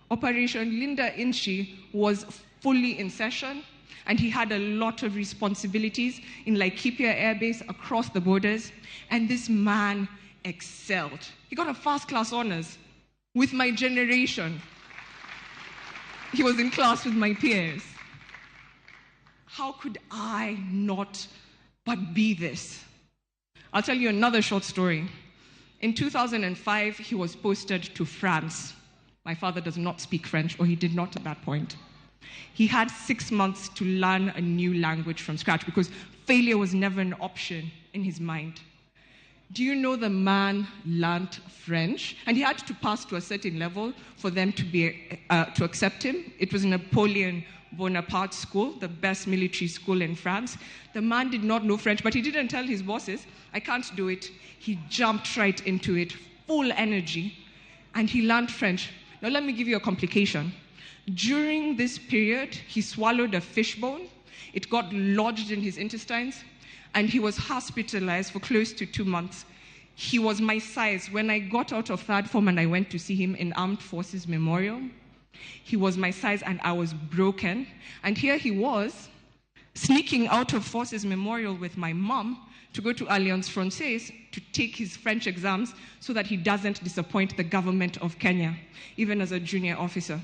Operation Linda Inchi was fully in session, and he had a lot of responsibilities in Laikipia Air Base across the borders. And this man excelled. He got a first-class honors with my generation. He was in class with my peers. How could I not but be this? I'll tell you another short story. In 2005, he was posted to France. My father does not speak French, or he did not at that point. He had 6 months to learn a new language from scratch because failure was never an option in his mind. Do you know the man learned French? And he had to pass to a certain level for them to accept him. It was Napoleon Bonaparte School, the best military school in France. The man did not know French, but he didn't tell his bosses, I can't do it. He jumped right into it, full energy, and he learned French. Now let me give you a complication. During this period, he swallowed a fish bone. It got lodged in his intestines, and he was hospitalized for close to 2 months. He was my size. When I got out of third form and I went to see him in Armed Forces Memorial, he was my size and I was broken. And here he was, sneaking out of Forces Memorial with my mom to go to Alliance Francaise to take his French exams so that he doesn't disappoint the government of Kenya, even as a junior officer.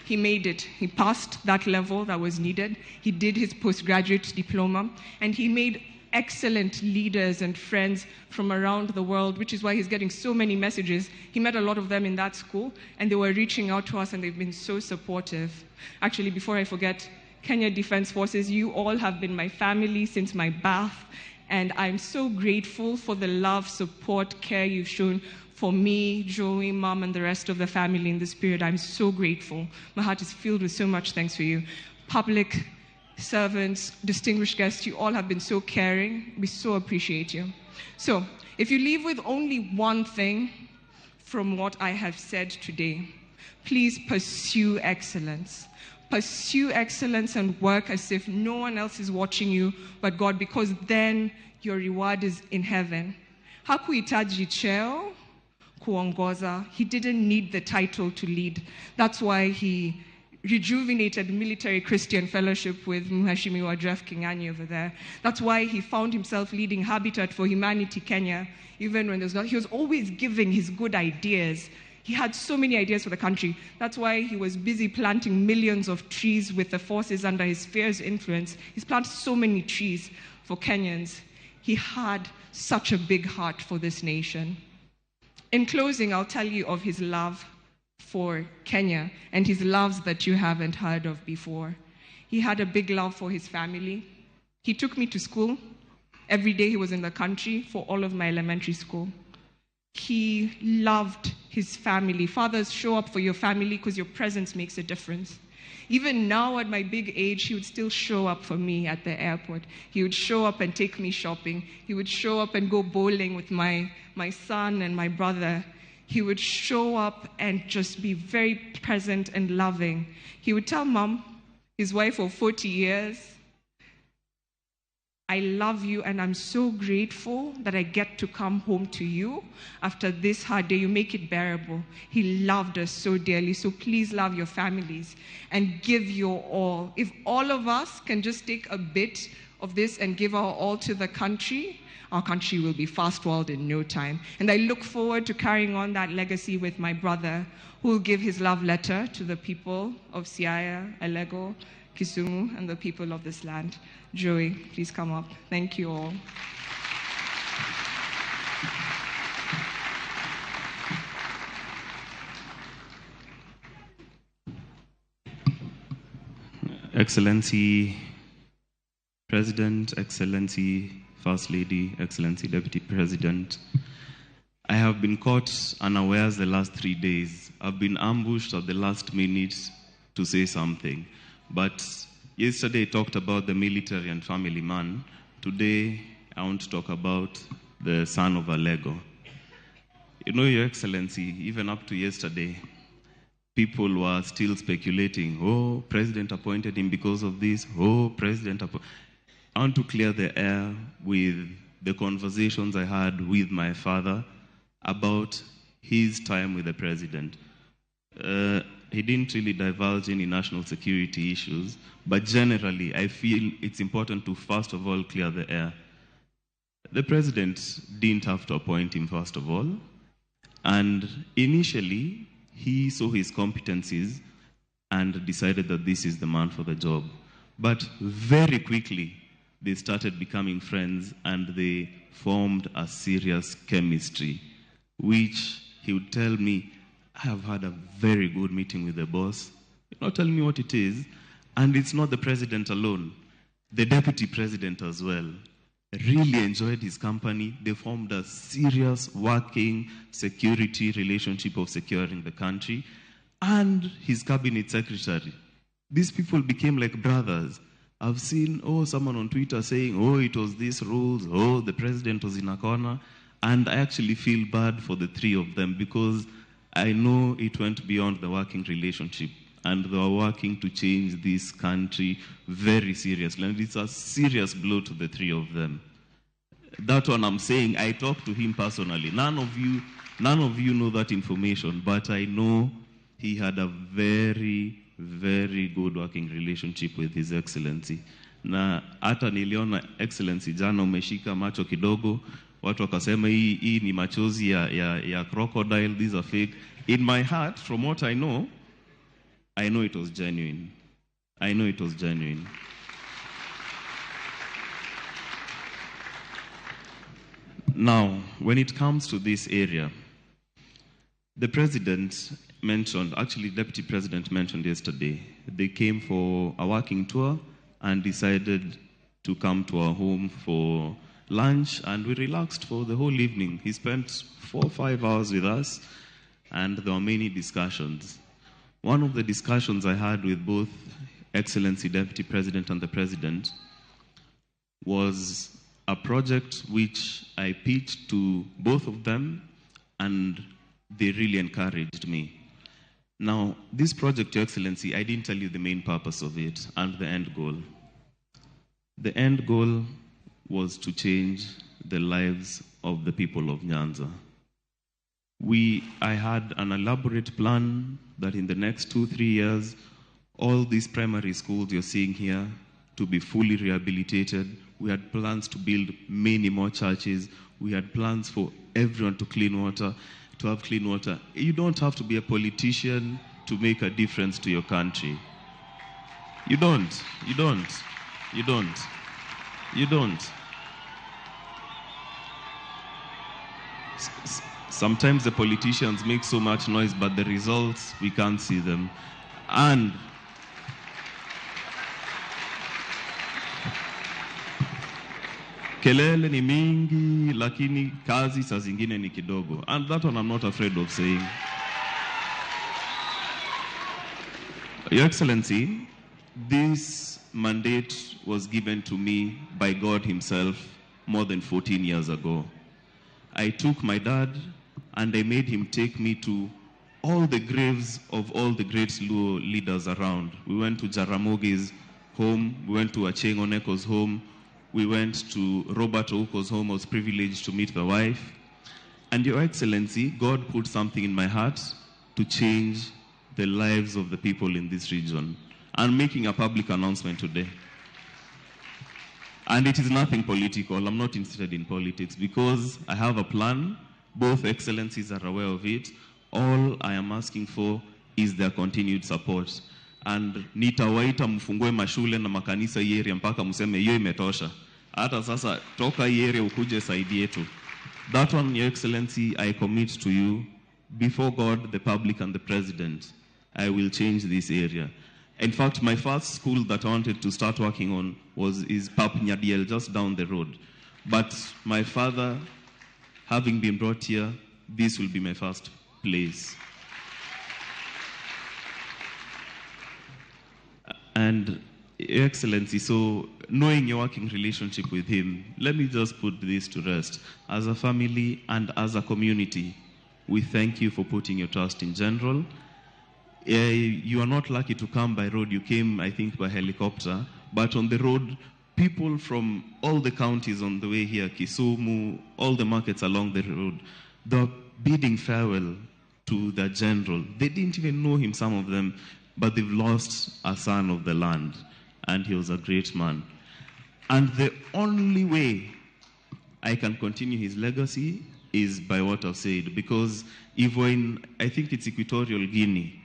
He made it. He passed that level that was needed. He did his postgraduate diploma, and he made excellent leaders and friends from around the world, which is why he's getting so many messages. He met a lot of them in that school, and they were reaching out to us, and they've been so supportive. Actually, before I forget, Kenya Defense Forces, you all have been my family since my birth, And I'm so grateful for the love, support, care you've shown for me, Joey, Mom, and the rest of the family in this period. I'm so grateful. My heart is filled with so much thanks for you. Public servants, distinguished guests, you all have been so caring. We so appreciate you. So, if you leave with only one thing from what I have said today, please pursue excellence. Pursue excellence and work as if no one else is watching you but God, because then your reward is in heaven. Hakuhitaji cheo kuongoza. He didn't need the title to lead. That's why he rejuvenated Military Christian Fellowship with Mheshimiwa Jeff King'ang'i over there. That's why he found himself leading Habitat for Humanity Kenya, even when there's not. He was always giving his good ideas. He had so many ideas for the country. That's why he was busy planting millions of trees with the forces under his fierce influence. He's planted so many trees for Kenyans. He had such a big heart for this nation. In closing, I'll tell you of his love for Kenya and his loves that you haven't heard of before. He had a big love for his family. He took me to school. Every day he was in the country for all of my elementary school. He loved his family. Fathers, show up for your family because your presence makes a difference. Even now at my big age, he would still show up for me at the airport. He would show up and take me shopping. He would show up and go bowling with my son and my brother. He would show up and just be very present and loving. He would tell Mom, his wife of 40 years, I love you and I'm so grateful that I get to come home to you after this hard day. You make it bearable. He loved us so dearly. So please love your families and give your all. If all of us can just take a bit of this and give our all to the country, our country will be fast-forward in no time. And I look forward to carrying on that legacy with my brother, who will give his love letter to the people of Siaya, Alego, Kisumu, and the people of this land. Joey, please come up. Thank you all. Excellency President, Excellency First Lady, Excellency Deputy President, I have been caught unawares the last 3 days. I've been ambushed at the last minute to say something. But yesterday I talked about the military and family man. Today I want to talk about the son of Alego. You know, Your Excellency, even up to yesterday, people were still speculating, oh, President appointed him because of this, oh, President appointed. I want to clear the air with the conversations I had with my father about his time with the President. He didn't really divulge any national security issues, but generally, I feel it's important to, first of all, clear the air. The President didn't have to appoint him, first of all, and initially, he saw his competencies and decided that this is the man for the job. But very quickly, they started becoming friends and they formed a serious chemistry, which he would tell me, I have had a very good meeting with the boss. He's not telling me what it is. And it's not the president alone. The deputy president as well really enjoyed his company. They formed a serious working security relationship of securing the country. And his cabinet secretary. These people became like brothers. I've seen, someone on Twitter saying, it was these rules, the president was in a corner. And I actually feel bad for the three of them because I know it went beyond the working relationship. And they were working to change this country very seriously. And it's a serious blow to the three of them. That one I'm saying, I talked to him personally. None of you know that information, but I know he had a very, very good working relationship with His Excellency. Na hata niliona Excellency jana umeshika macho kidogo, watu wakasema hii ni machozi ya crocodile, these are fake. In my heart, from what I know it was genuine. I know it was genuine. Now, when it comes to this area, the President mentioned, actually Deputy President mentioned yesterday, they came for a working tour and decided to come to our home lunch, and we relaxed for the whole evening. He spent 4 or 5 hours with us, and there were many discussions. One of the discussions I had with both Excellency Deputy President and the President was a project which I pitched to both of them, and they really encouraged me. Now, this project, Your Excellency, I didn't tell you the main purpose of it and the end goal. The end goal was to change the lives of the people of Nyanza. I had an elaborate plan that in the next 2-3 years, all these primary schools you're seeing here to be fully rehabilitated. We had plans to build many more churches. We had plans for everyone to have clean water. You don't have to be a politician to make a difference to your country. You don't. Sometimes the politicians make so much noise, but the results, we can't see them. And kelele ni mingi, lakini kazi saa zingine ni kidogo. And that one I'm not afraid of saying. Your Excellency, this mandate was given to me by God himself more than 14 years ago. I took my dad and I made him take me to all the graves of all the great Luo leaders around. We went to Jaramogi's home, we went to Acheng Oneko's home, we went to Robert Ouko's home. I was privileged to meet the wife. And Your Excellency, God put something in my heart to change the lives of the people in this region. I'm making a public announcement today. And it is nothing political. I'm not interested in politics because I have a plan. Both Excellencies are aware of it. All I am asking for is their continued support. And nitawaita mfungue mashule na makanisa hii area mpaka mseme hiyo imetosha. Hata sasa toka hii area ukuje saidi yetu. That one, Your Excellency, I commit to you before God, the public and the President. I will change this area. In fact, my first school that I wanted to start working on is Pap Nyadiel, just down the road. But my father, having been brought here, this will be my first place. And Your Excellency, so knowing your working relationship with him, let me just put this to rest. As a family and as a community, we thank you for putting your trust in General. You are not lucky to come by road. You came, I think, by helicopter. But on the road, people from all the counties on the way here, Kisumu, all the markets along the road, they're bidding farewell to the General. They didn't even know him, some of them, but they've lost a son of the land. And he was a great man. And the only way I can continue his legacy is by what I've said. Because if we're in, I think it's Equatorial Guinea,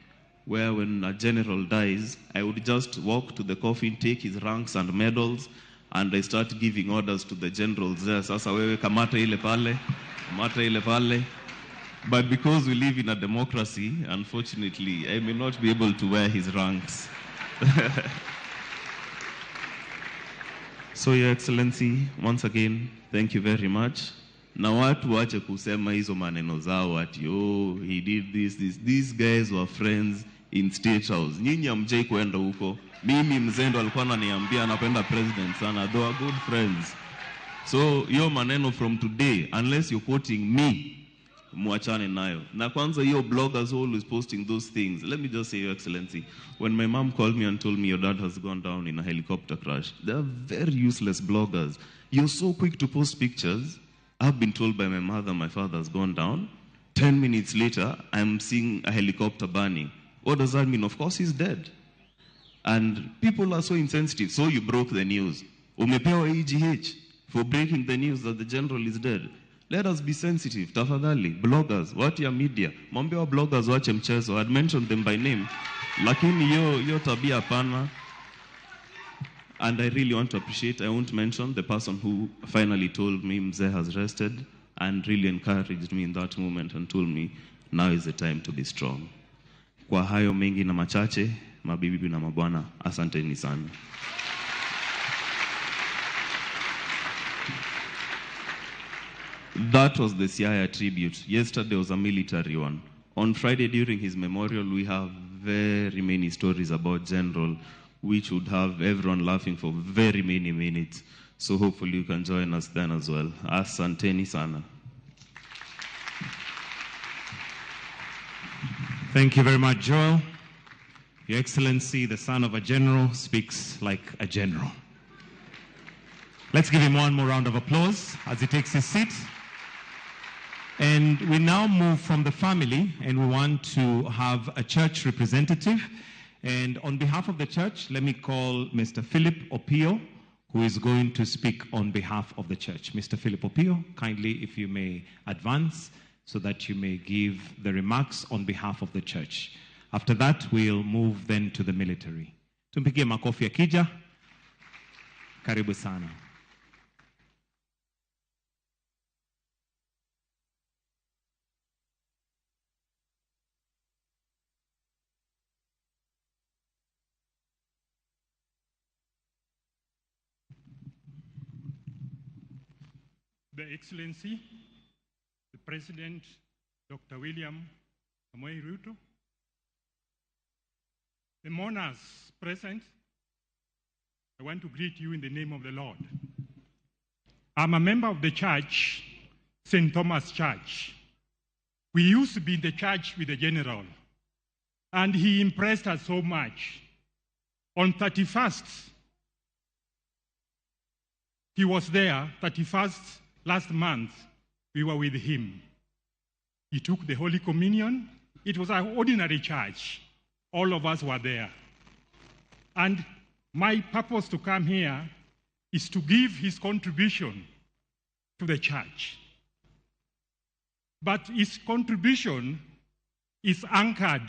where when a general dies, I would just walk to the coffin, take his ranks and medals, and I start giving orders to the generals there. Sasa wewe kamata ile pale, kamata ile pale. But because we live in a democracy, unfortunately, I may not be able to wear his ranks. So, Your Excellency, once again, thank you very much. Na watu wache kusema hizo maneno zao ati, oh, he did this. These guys were friends in State House. Nyinyi hamjai kuenda huko. Mimi mzendo alikuwa ananiambia anapenda president sana. They were good friends. So, hiyo maneno from today, unless you're quoting me, muachane nayo. Na kwanza hiyo bloggers always posting those things. Let me just say, Your Excellency, when my mom called me and told me your dad has gone down in a helicopter crash, they're very useless bloggers. You're so quick to post pictures. I've been told by my mother my father has gone down. 10 minutes later, I'm seeing a helicopter burning. What does that mean? Of course, he's dead. And people are so insensitive. So you broke the news. Umepewa EGH for breaking the news that the general is dead. Let us be sensitive. Tafadhali, bloggers, what your media? Mwambie wa bloggers wache mchezo. I'd mentioned them by name. Lakini yo tabia hapana. And I really want to appreciate, I won't mention the person who finally told me Mzee has rested and really encouraged me in that moment and told me now is the time to be strong. Kwa hayo mengi na machache, mabibi na mabwana, asanteni sana. That was the Siaya tribute. Yesterday was a military one. On Friday during his memorial, we have very many stories about General, which would have everyone laughing for very many minutes. So hopefully you can join us then as well. Asanteni sana. Thank you very much, Joel. Your Excellency, the son of a general, speaks like a general. Let's give him one more round of applause as he takes his seat. And we now move from the family, and we want to have a church representative. And on behalf of the church, let me call Mr. Philip Opio, who is going to speak on behalf of the church. Mr. Philip Opio, kindly, if you may advance so that you may give the remarks on behalf of the church. After that, we'll move then to the military. Tumpigie makofi akija. Karibu sana. The Excellency, the President, Dr. William Samoei Ruto, the mourners present, I want to greet you in the name of the Lord. I'm a member of the church, St. Thomas Church. We used to be in the church with the general, and he impressed us so much. On 31st, he was there, 31st last month, we were with him. He took the Holy Communion. It was an ordinary church. All of us were there. And my purpose to come here is to give his contribution to the church. But his contribution is anchored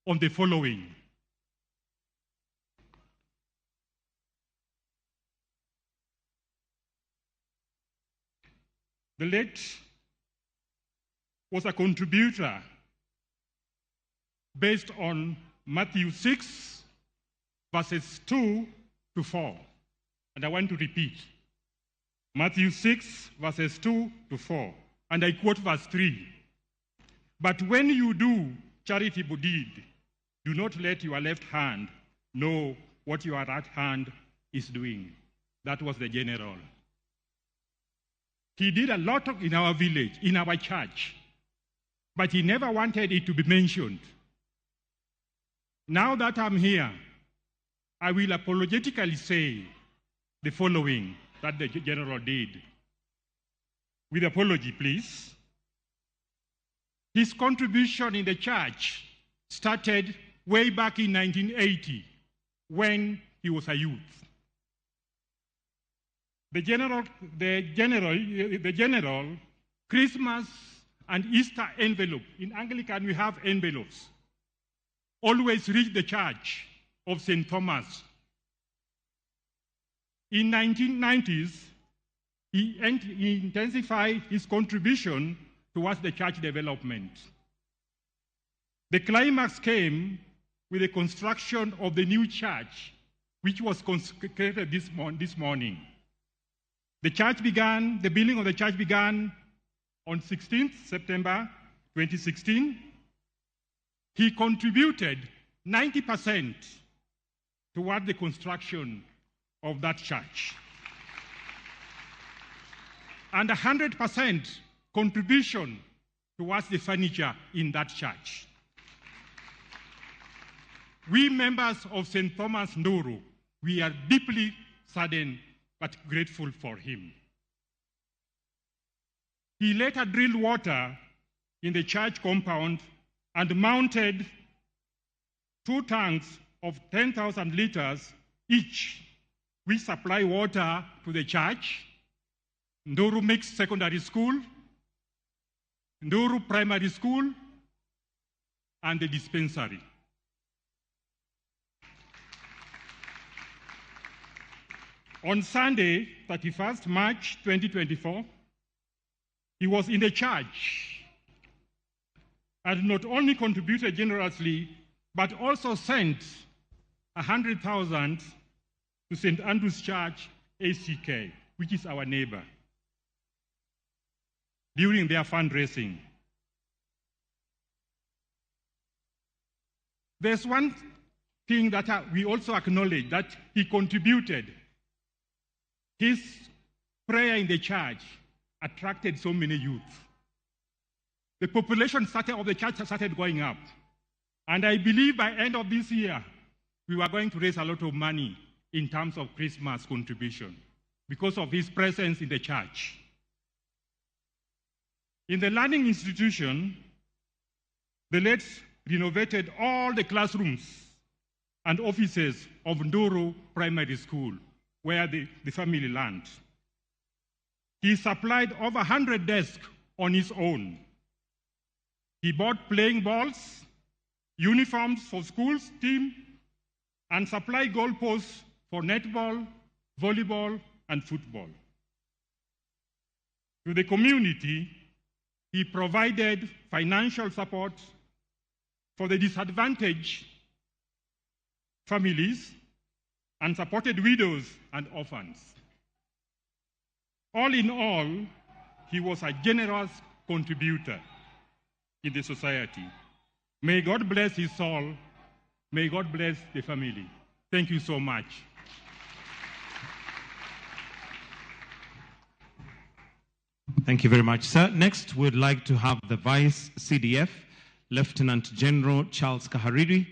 on the following. The late was a contributor based on Matthew 6, verses 2 to 4. And I want to repeat. Matthew 6, verses 2 to 4. And I quote verse 3. But when you do charitable deed, do not let your left hand know what your right hand is doing. That was the general. He did a lot in our village, in our church, but he never wanted it to be mentioned. Now that I'm here, I will apologetically say the following that the general did. With apology, please. His contribution in the church started way back in 1980 when he was a youth. The general, Christmas and Easter envelope, in Anglican we have envelopes, always reach the church of St. Thomas. In 1990s, he intensified his contribution towards the church development. The climax came with the construction of the new church, which was consecrated this morning. The building of the church began on 16th September 2016. He contributed 90% toward the construction of that church. And 100% contribution towards the furniture in that church. We members of St. Thomas Nduru, we are deeply saddened but grateful for him. He later drilled water in the church compound and mounted 2 tanks of 10,000 liters each, which supply water to the church, Nduru Mixed Secondary School, Nduru Primary School, and the dispensary. On Sunday, 31st March 2024, he was in the church and not only contributed generously, but also sent 100,000 to St. Andrew's Church, ACK, which is our neighbor. during their fundraising. There's one thing that we also acknowledge, that he contributed. His prayer in the church attracted so many youth. The population of the church started going up. And I believe by end of this year, we were going to raise a lot of money in terms of Christmas contribution because of his presence in the church. In the learning institution, the late renovated all the classrooms and offices of Ndoro Primary School, where the family learned. He supplied over 100 desks on his own. He bought playing balls, uniforms for schools team, and supplied goalposts for netball, volleyball, and football. To the community, he provided financial support for the disadvantaged families and supported widows and orphans. All in all, he was a generous contributor in the society. May God bless his soul. May God bless the family. Thank you so much. Thank you very much, sir. Next, we'd like to have the Vice CDF, Lieutenant General Charles Kahariri,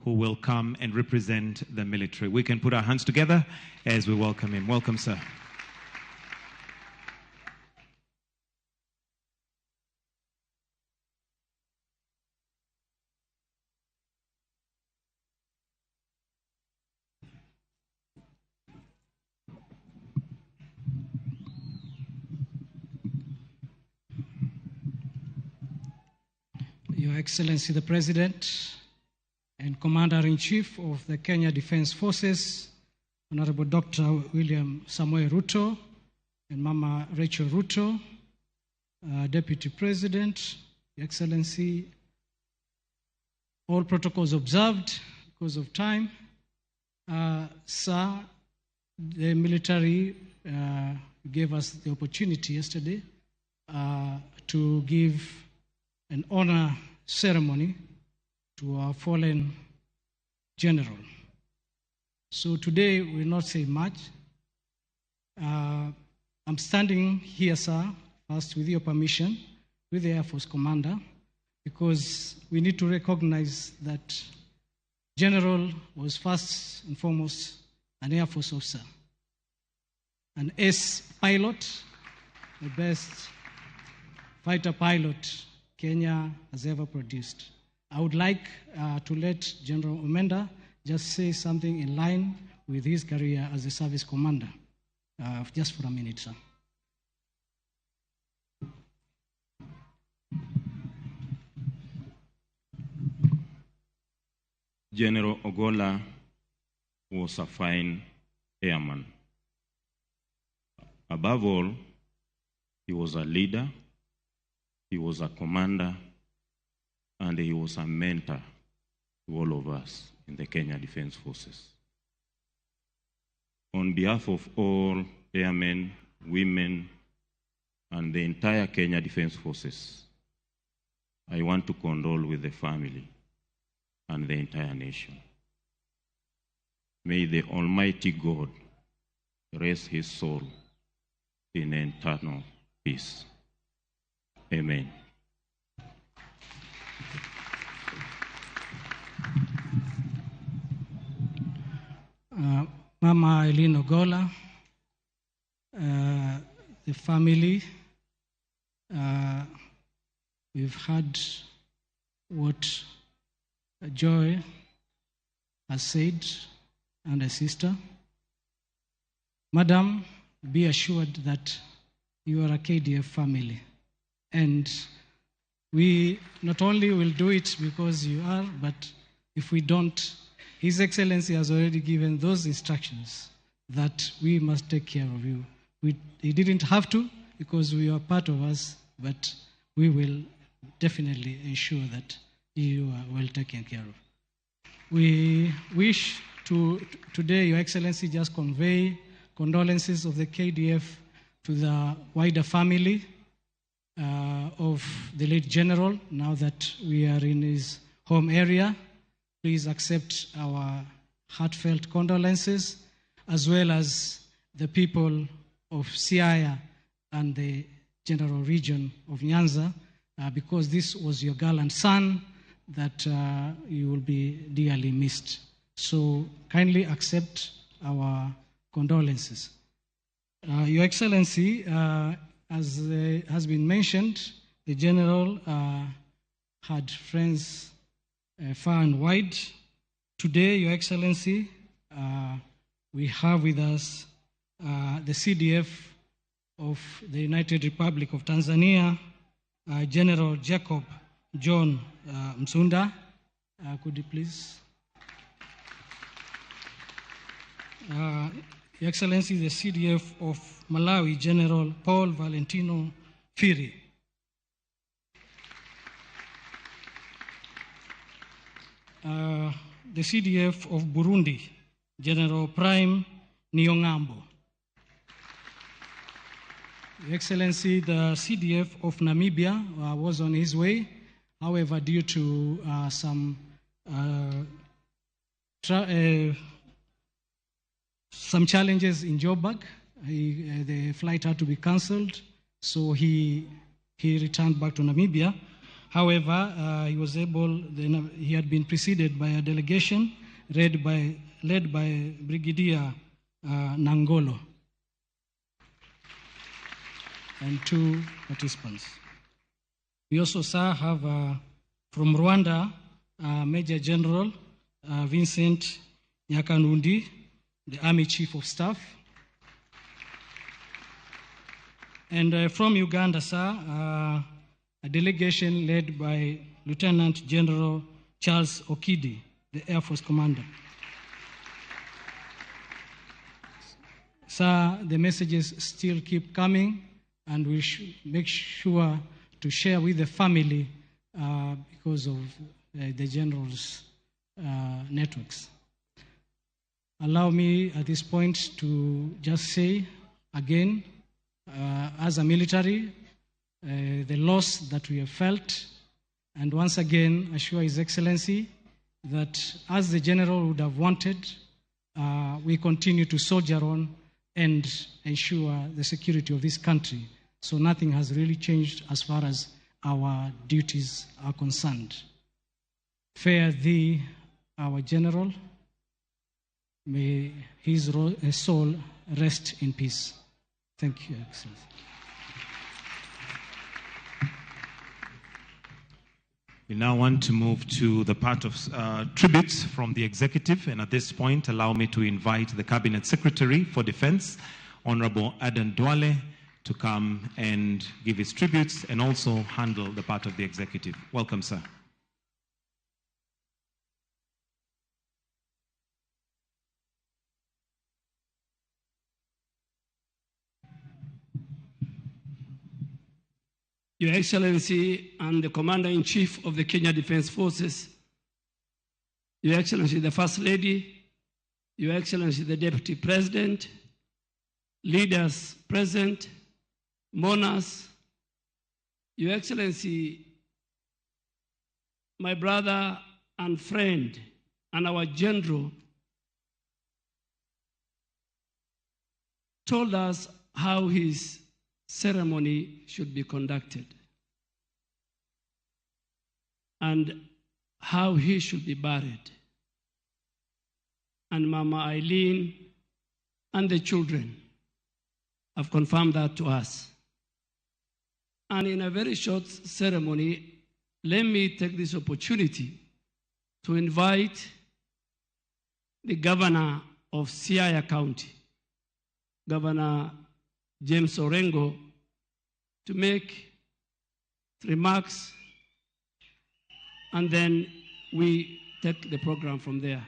who will come and represent the military. We can put our hands together as we welcome him. Welcome, sir. Your Excellency the President and Commander-in-Chief of the Kenya Defence Forces, Honorable Dr. William Samoei Ruto and Mama Rachel Ruto, Deputy President, Your Excellency, all protocols observed because of time. Sir, the military gave us the opportunity yesterday to give an honor ceremony to our fallen general. So today we will not say much. I'm standing here, sir, first with your permission, with the Air Force Commander, because we need to recognize that General was first and foremost an Air Force officer, an ace pilot, the best fighter pilot Kenya has ever produced. I would like to let General Omenda just say something in line with his career as a service commander. Just for a minute, sir. General Ogola was a fine airman. Above all, he was a leader, he was a commander, and he was a mentor to all of us in the Kenya Defence Forces. On behalf of all airmen, women, and the entire Kenya Defence Forces, I want to condole with the family and the entire nation. May the Almighty God rest his soul in eternal peace. Amen. Mama Eileen Ogola, the family, we've had what Joy has said, and a sister. Madam, be assured that you are a KDF family. And we not only will do it because you are, but if we don't, His Excellency has already given those instructions that we must take care of you. He didn't have to because we are part of us, but we will definitely ensure that you are well taken care of. We wish to today, Your Excellency, just convey condolences of the KDF to the wider family. of the late general, now that we are in his home area. Please accept our heartfelt condolences, as well as the people of Siaya and the general region of Nyanza, because this was your gallant son, that you will be dearly missed. So kindly accept our condolences. Your Excellency, as has been mentioned, the General had friends far and wide. Today, Your Excellency, we have with us the CDF of the United Republic of Tanzania, General Jacob John Msunda. Could you please? Your Excellency, the CDF of Malawi, General Paul Valentino Firi. The CDF of Burundi, General Prime Nyongambo. Your Excellency, the CDF of Namibia was on his way. However, due to some challenges in Joburg, the flight had to be cancelled, so he returned back to Namibia. However, he had been preceded by a delegation led by Brigadier Nangolo and 2 participants. We also, sir, have from Rwanda, Major General Vincent Nyakanundi, the Army Chief of Staff. And from Uganda, sir, a delegation led by Lieutenant General Charles Okidi, the Air Force Commander. Sir, the messages still keep coming, and we should make sure to share with the family because of the General's networks. Allow me at this point to just say again, as a military, the loss that we have felt, and once again assure His Excellency that as the General would have wanted, we continue to soldier on and ensure the security of this country. So nothing has really changed as far as our duties are concerned. Fare thee, our General. May his soul rest in peace. Thank you, Excellency. We now want to move to the part of tributes from the executive, and at this point, allow me to invite the Cabinet Secretary for Defense, Honorable Aden Duale, to come and give his tributes and also handle the part of the executive. Welcome, sir. Your Excellency and the Commander-in-Chief of the Kenya Defense Forces, Your Excellency the First Lady, Your Excellency the Deputy President, leaders present, mourners, Your Excellency, my brother and friend, and our General told us how his ceremony should be conducted and how he should be buried. And Mama Eileen and the children have confirmed that to us. And in a very short ceremony, let me take this opportunity to invite the governor of Siaya County, Governor James Orengo, to make remarks, and then we take the program from there.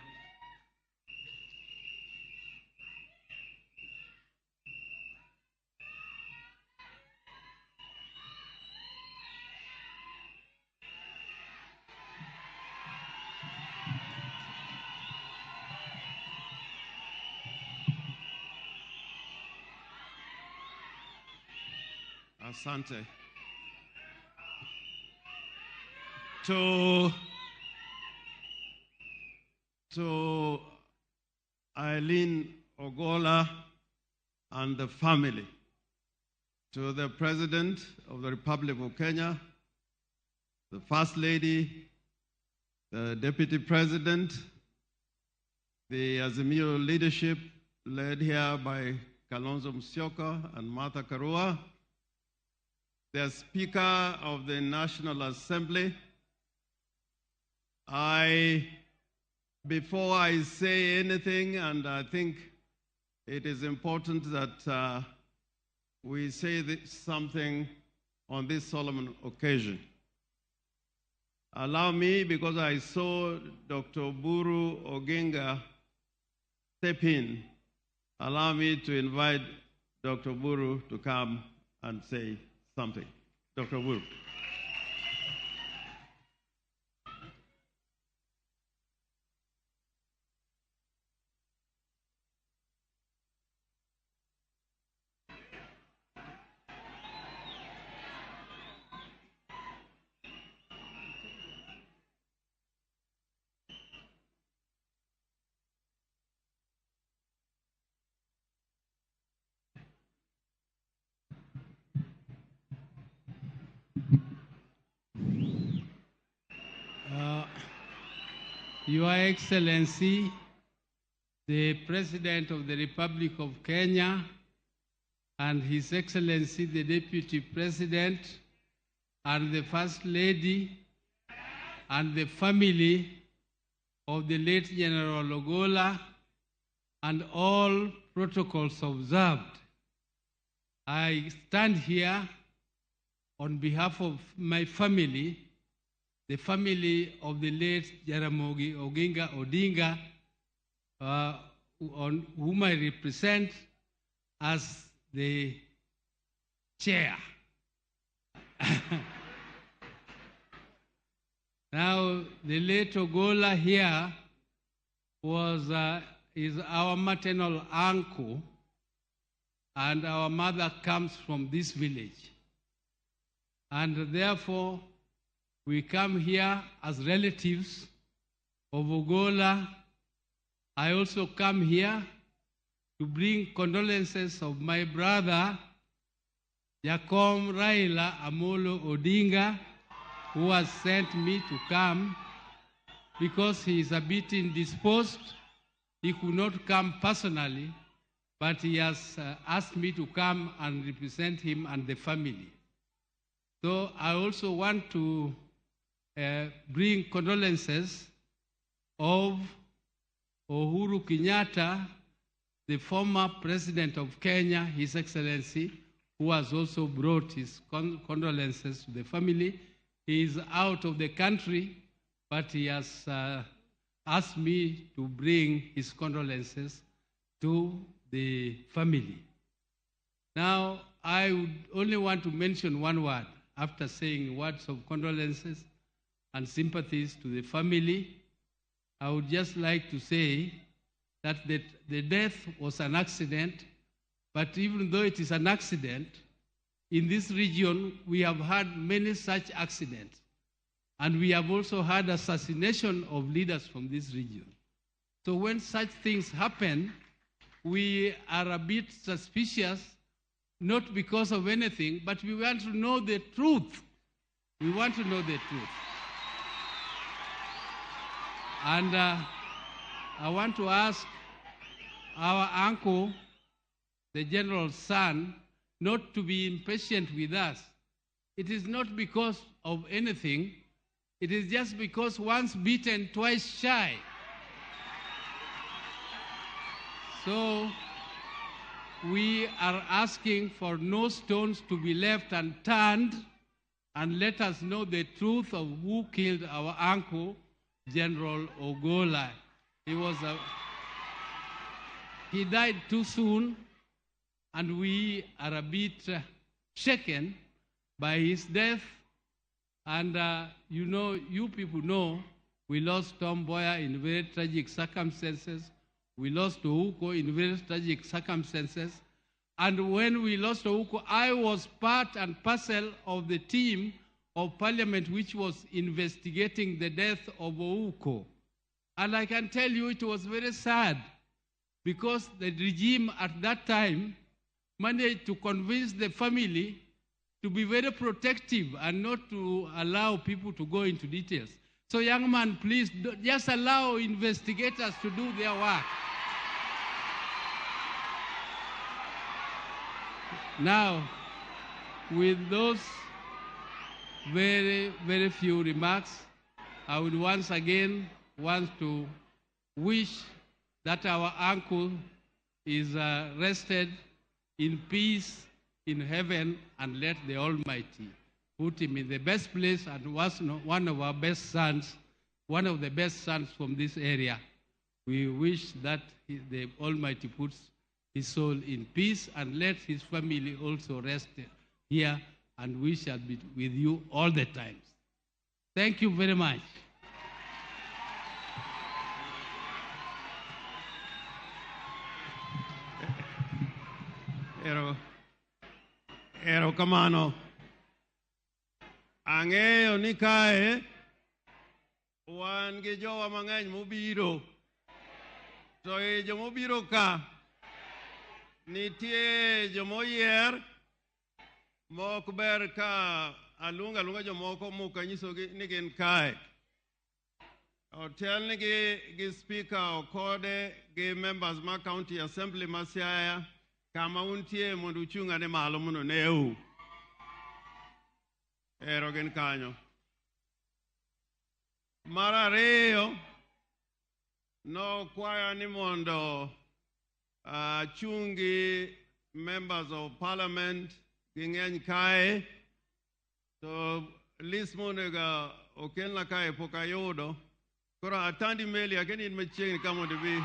Asante. to Eileen Ogola and the family, to the President of the Republic of Kenya, the First Lady, the Deputy President, the Azimio leadership led here by Kalonzo Musyoka and Martha Karua, the Speaker of the National Assembly. Before I say anything, and I think it is important that we say something on this solemn occasion. Allow me, because I saw Dr. Buru Oginga step in, allow me to invite Dr. Buru to come and say something. Dr. Buru. Your Excellency, the President of the Republic of Kenya, and His Excellency, the Deputy President, and the First Lady, and the family of the late General Ogola, and all protocols observed. I stand here on behalf of my family, the family of the late Jaramogi Oginga Odinga, on whom I represent as the chair. Now, the late Ogola here is our maternal uncle, and our mother comes from this village. And therefore, we come here as relatives of Ogola. I also come here to bring condolences of my brother, Jacob Raila Amolo Odinga, who has sent me to come because he is a bit indisposed. He could not come personally, but he has asked me to come and represent him and the family. So I also want to bring condolences of Uhuru Kenyatta, the former President of Kenya, His Excellency, who has also brought his condolences to the family. He is out of the country, but he has asked me to bring his condolences to the family. Now, I would only want to mention one word after saying words of condolences and sympathies to the family. I would just like to say that the death was an accident, but even though it is an accident, in this region we have had many such accidents, and we have also had assassination of leaders from this region. So when such things happen, we are a bit suspicious, not because of anything, but we want to know the truth. We want to know the truth. And I want to ask our uncle, the general's son, not to be impatient with us. It is not because of anything. It is just because once beaten, twice shy. So we are asking for no stones to be left unturned, and let us know the truth of who killed our uncle, General Ogola. He died too soon, and we are a bit shaken by his death. And you people know, we lost Tom Mboya in very tragic circumstances. We lost Ouko in very tragic circumstances. And when we lost Ouko, I was part and parcel of the team of Parliament which was investigating the death of Ouko. And I can tell you it was very sad because the regime at that time managed to convince the family to be very protective and not to allow people to go into details. So young man, please just allow investigators to do their work. Now, with those very, very few remarks, I would once again want to wish that our uncle is rested in peace in heaven, and let the Almighty put him in the best place and was one of our best sons, one of the best sons from this area. We wish that the Almighty puts his soul in peace and let his family also rest here, and we shall be with you all the time. Thank you very much. Erokamano. Ang'eyo ni kae wan gi jowa mang'eny mobiro. To e jomobiro ka nitie jomoyier mok ber ka alunga jomoko mokanyisogi ni gin kae. Otel nigi gi speaker Okode gi members ma county assembly ma Siaya kama untie mondo uchung' ane malo mondo neu. Ero gin kanyo. Mar ariyo, nokwaya ni mondo chungi members of parliament gi ng'eny kae, to list monega okelna kae pok ayudo. Koro atandi meli akeni in machiegni ka mondo bi.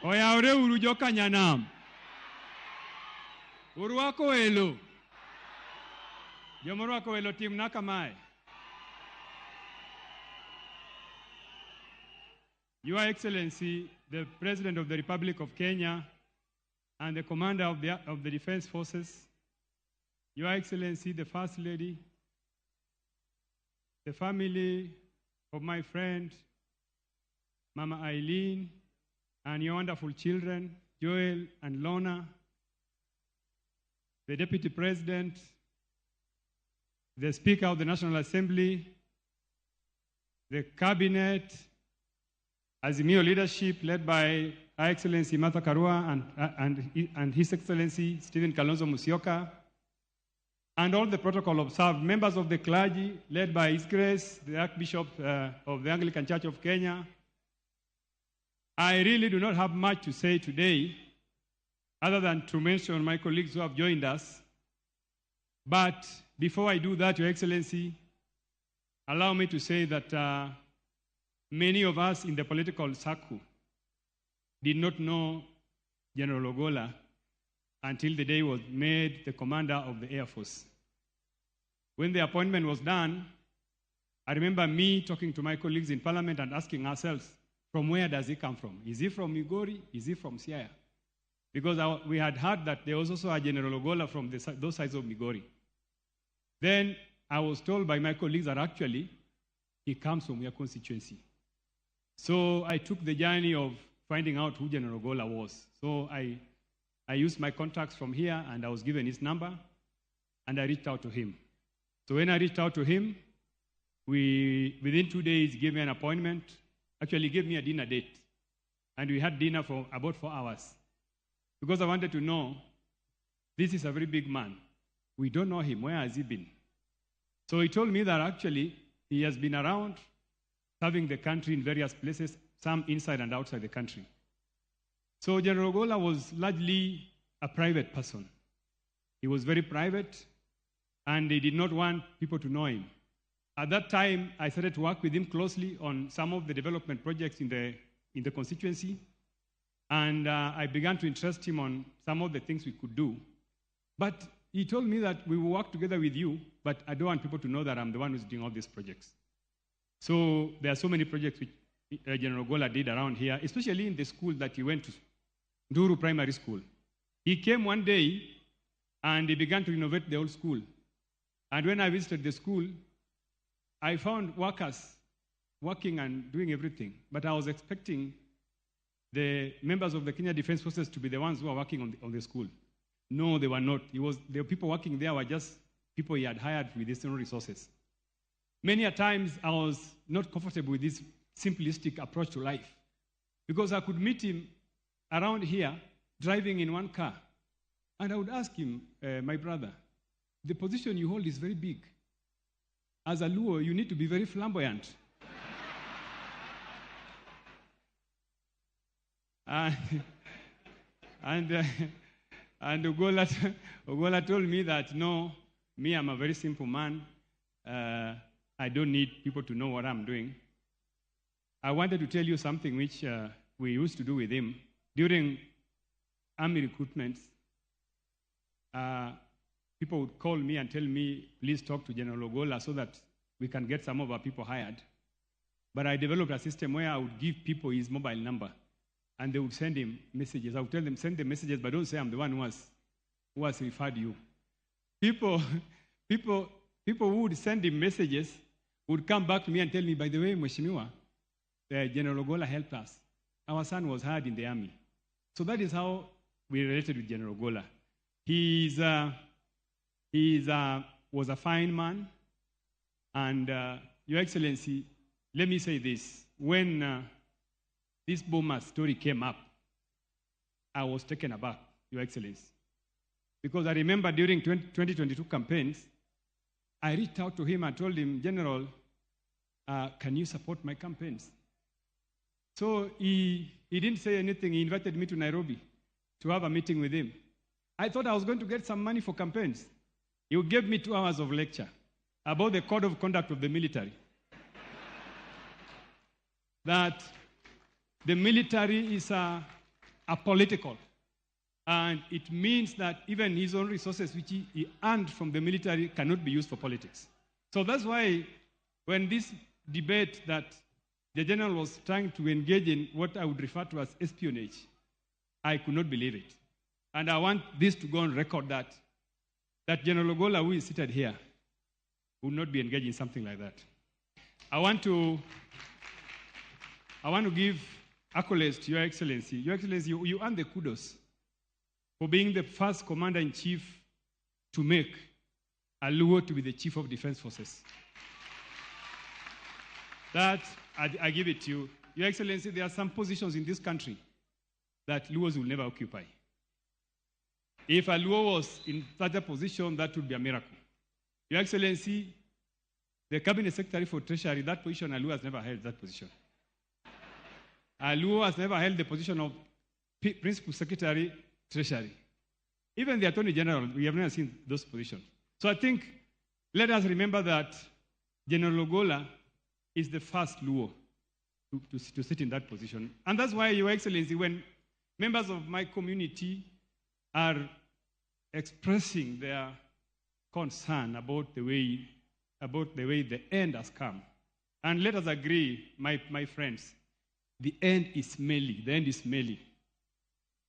Oyaure uru joka nyanam. Urwako welo. Jomorwako welo timna kamae. Your Excellency, the President of the Republic of Kenya and the Commander of the Defense Forces, Your Excellency, the First Lady, the family of my friend, Mama Eileen, and your wonderful children, Joel and Lorna, the Deputy President, the Speaker of the National Assembly, the Cabinet, Azimio leadership led by Her Excellency Martha Karua and His Excellency Stephen Kalonzo Musyoka, and all the protocol observed, members of the clergy led by His Grace, the Archbishop of the Anglican Church of Kenya. I really do not have much to say today, other than to mention my colleagues who have joined us. But before I do that, Your Excellency, allow me to say that many of us in the political circle did not know General Ogola until the day he was made the commander of the Air Force. When the appointment was done, I remember me talking to my colleagues in Parliament and asking ourselves, from where does he come from? Is he from Migori? Is he from Siaya? Because we had heard that there was also a General Ogola from those sides of Migori. Then I was told by my colleagues that actually he comes from your constituency. So I took the journey of finding out who General Ogola was. So I used my contacts from here, and I was given his number, and I reached out to him. So when I reached out to him, within 2 days, he gave me an appointment. Actually, he gave me a dinner date. And we had dinner for about 4 hours. Because I wanted to know, this is a very big man. We don't know him. Where has he been? So he told me that actually he has been around serving the country in various places, some inside and outside the country. So General Ogola was largely a private person. He was very private, and he did not want people to know him. At that time, I started to work with him closely on some of the development projects in the constituency. And I began to interest him on some of the things we could do. But he told me that we will work together with you, but I don't want people to know that I'm the one who's doing all these projects. So there are so many projects which General Ogolla did around here, especially in the school that he went to, Nduru Primary School. He came one day and he began to renovate the old school. And when I visited the school, I found workers working and doing everything. But I was expecting the members of the Kenya Defense Forces to be the ones who are working on the school. No, they were not. The people working there were just people he had hired with external resources. Many a times I was not comfortable with this simplistic approach to life because I could meet him around here driving in one car. And I would ask him, my brother, the position you hold is very big. As a Luo, you need to be very flamboyant. And Ogolla told me that, no, me, I'm a very simple man. I don't need people to know what I'm doing. I wanted to tell you something which we used to do with him. During army recruitments, people would call me and tell me, please talk to General Ogolla so that we can get some of our people hired. But I developed a system where I would give people his mobile number and they would send him messages. I would tell them, send them messages, but don't say I'm the one who has referred you. People who would send him messages would come back to me and tell me, by the way, Mheshimiwa, General Ogolla helped us. Our son was hired in the army. So that is how we related with General Ogolla. He was a fine man, and Your Excellency, let me say this. When this Boma story came up, I was taken aback, Your Excellency. Because I remember during 2022 campaigns, I reached out to him and told him, General, can you support my campaigns? So he didn't say anything. He invited me to Nairobi to have a meeting with him. I thought I was going to get some money for campaigns. He gave me 2 hours of lecture about the code of conduct of the military. That the military is apolitical. And it means that even his own resources, which he earned from the military, cannot be used for politics. So that's why when this debate that the general was trying to engage in what I would refer to as espionage, I could not believe it. And I want this to go on record that General Ogolla, who is seated here, would not be engaged in something like that. I want to give accolades to Your Excellency. Your Excellency, you earn the kudos for being the first commander-in-chief to make a Luo to be the chief of defense forces. That, I give it to you. Your Excellency, there are some positions in this country that Luos will never occupy. If a Luo was in such a position, that would be a miracle. Your Excellency, the Cabinet Secretary for Treasury, that position, a Luo has never held that position. A Luo has never held the position of Principal Secretary, Treasury. Even the Attorney General, we have never seen those positions. So I think, let us remember that General Ogolla is the first Luo to sit in that position. And that's why, Your Excellency, when members of my community are expressing their concern about the way the end has come, and let us agree, my friends, the end is smelly. The end is smelly.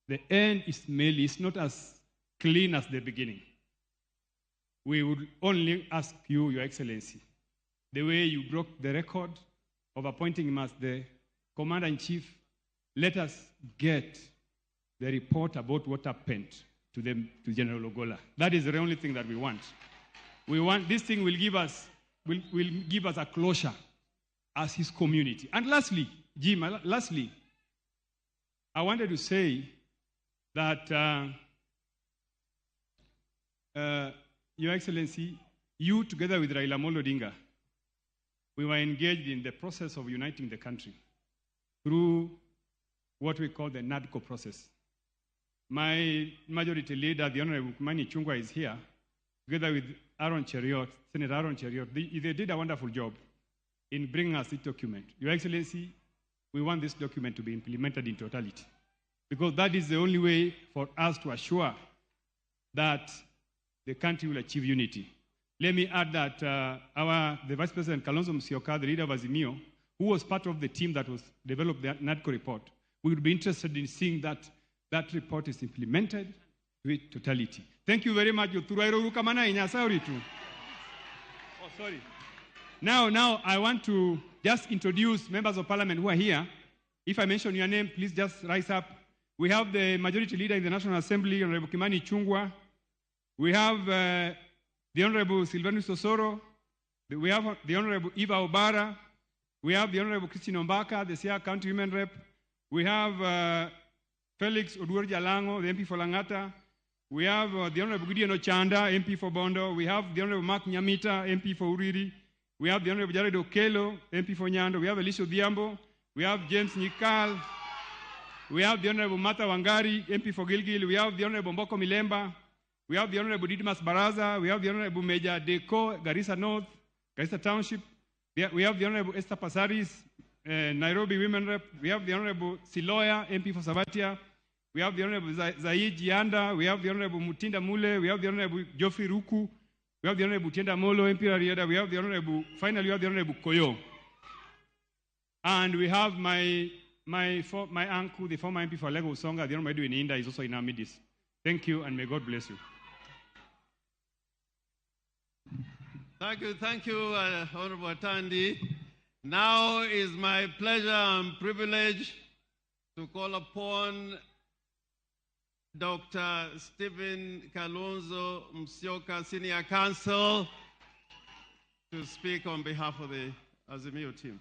The end is smelly. It's not as clean as the beginning. We would only ask you, Your Excellency, the way you broke the record of appointing him as the Commander-in-Chief, let us get the report about what happened to General Ogolla. That is the only thing that we want. We want this thing will give us a closure as his community. And lastly, Jim, I wanted to say that, Your Excellency, you together with Raila Amolo Odinga, we were engaged in the process of uniting the country through what we call the NADCO process. My majority leader, the Honorable Kimani Ichung'wah, is here, together with Aaron Cheriot, Senator Aaron Cheriot. They did a wonderful job in bringing us this document. Your Excellency, we want this document to be implemented in totality. because that is the only way for us to assure that the country will achieve unity. Let me add that the Vice President Kalonzo Musyoka, the leader of Azimio, who was part of the team that was developed the NADCO report, we would be interested in seeing that that report is implemented with totality. Thank you very much. Oh, sorry. Now I want to just introduce members of parliament who are here. If I mention your name, please just rise up. We have the majority leader in the National Assembly, Honorable Kimani Ichung'wah. We have the Honorable Silvanus Osoro. We have the Honorable Eva Obara. We have the Honorable Christine Ombaka, the Siaya County Women Rep. We have Felix Oduor Jalango, the MP for Langata. We have the Honorable Gideon Ochanda, MP for Bondo. We have the Honorable Mark Nyamita, MP for Uriri. We have the Honorable Jared Okelo, MP for Nyando. We have Elisha Odhiambo. We have James Nyikal. We have the Honorable Martha Wangari, MP for Gilgil. We have the Honorable Mboko Milemba. We have the Honorable Didmas Baraza. We have the Honorable Major Deko, Garissa North, Garissa Township. We have the Honorable Esther Pasaris, Nairobi Women Rep. We have the Honorable Siloya, MP for Sabatia. We have the Honorable Zaid Jianda. We have the Honorable Mutinda Mule. We have the Honorable Geoffrey Ruku. We have the Honorable Tienda Molo, MP Rarieda. We have the Honorable, finally, we have the Honorable Koyo. And we have my uncle, the former MP for Lego Usonga, the Honorable Edwin Inda, is also in our midst. Thank you, and may God bless you. Thank you, Honorable Tandi. Now is my pleasure and privilege to call upon Dr. Stephen Kalonzo Musyoka, Senior Counsel, to speak on behalf of the Azimio team.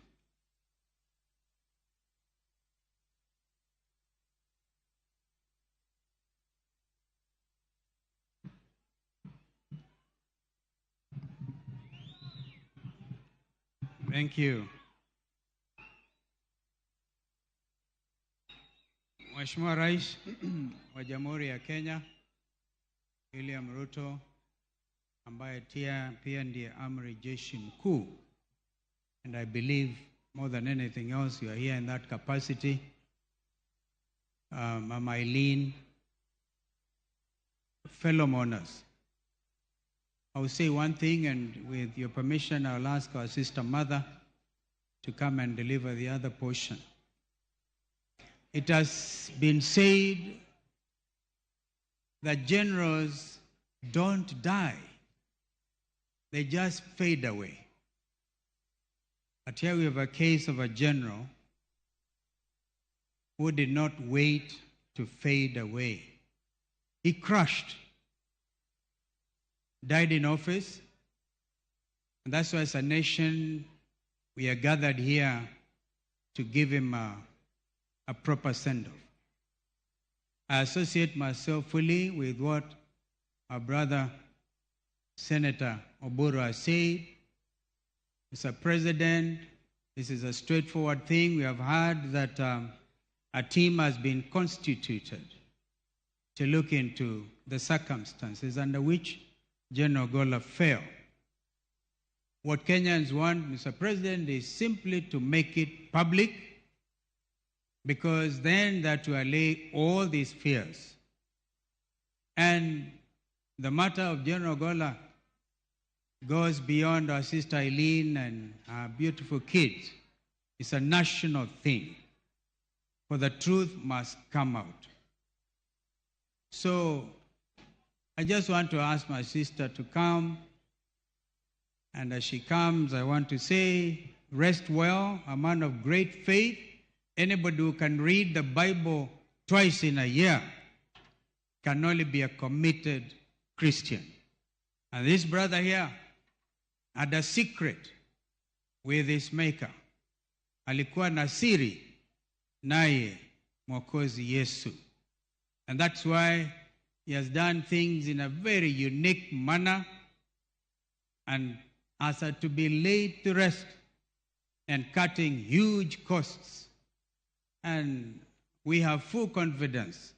Thank you. Mheshimiwa Rais wa Jamhuri ya Kenya, William Ruto, ambaye pia ndiye Amri Jeshi Mkuu, and I believe more than anything else you are here in that capacity. Mama Eileen, fellow mourners, I will say one thing, and with your permission, I'll ask our sister mother to come and deliver the other portion. It has been said that generals don't die, they just fade away. But here we have a case of a general who did not wait to fade away. He crushed, died in office, and that's why as a nation we are gathered here to give him a proper send-off. I associate myself fully with what our brother Senator Oburu has said. Mr. President, this is a straightforward thing. We have heard that a team has been constituted to look into the circumstances under which General Ogola fell. What Kenyans want, Mr. President, is simply to make it public, because then that will allay all these fears. And the matter of General Ogola goes beyond our sister Eileen and our beautiful kids. It's a national thing, for the truth must come out. So I just want to ask my sister to come, and as she comes, I want to say, rest well, a man of great faith. Anybody who can read the Bible twice in a year can only be a committed Christian. And this brother here had a secret with his maker. Alikuwa na siri naye Mwokozi Yesu. And that's why he has done things in a very unique manner and as to be laid to rest and cutting huge costs. And we have full confidence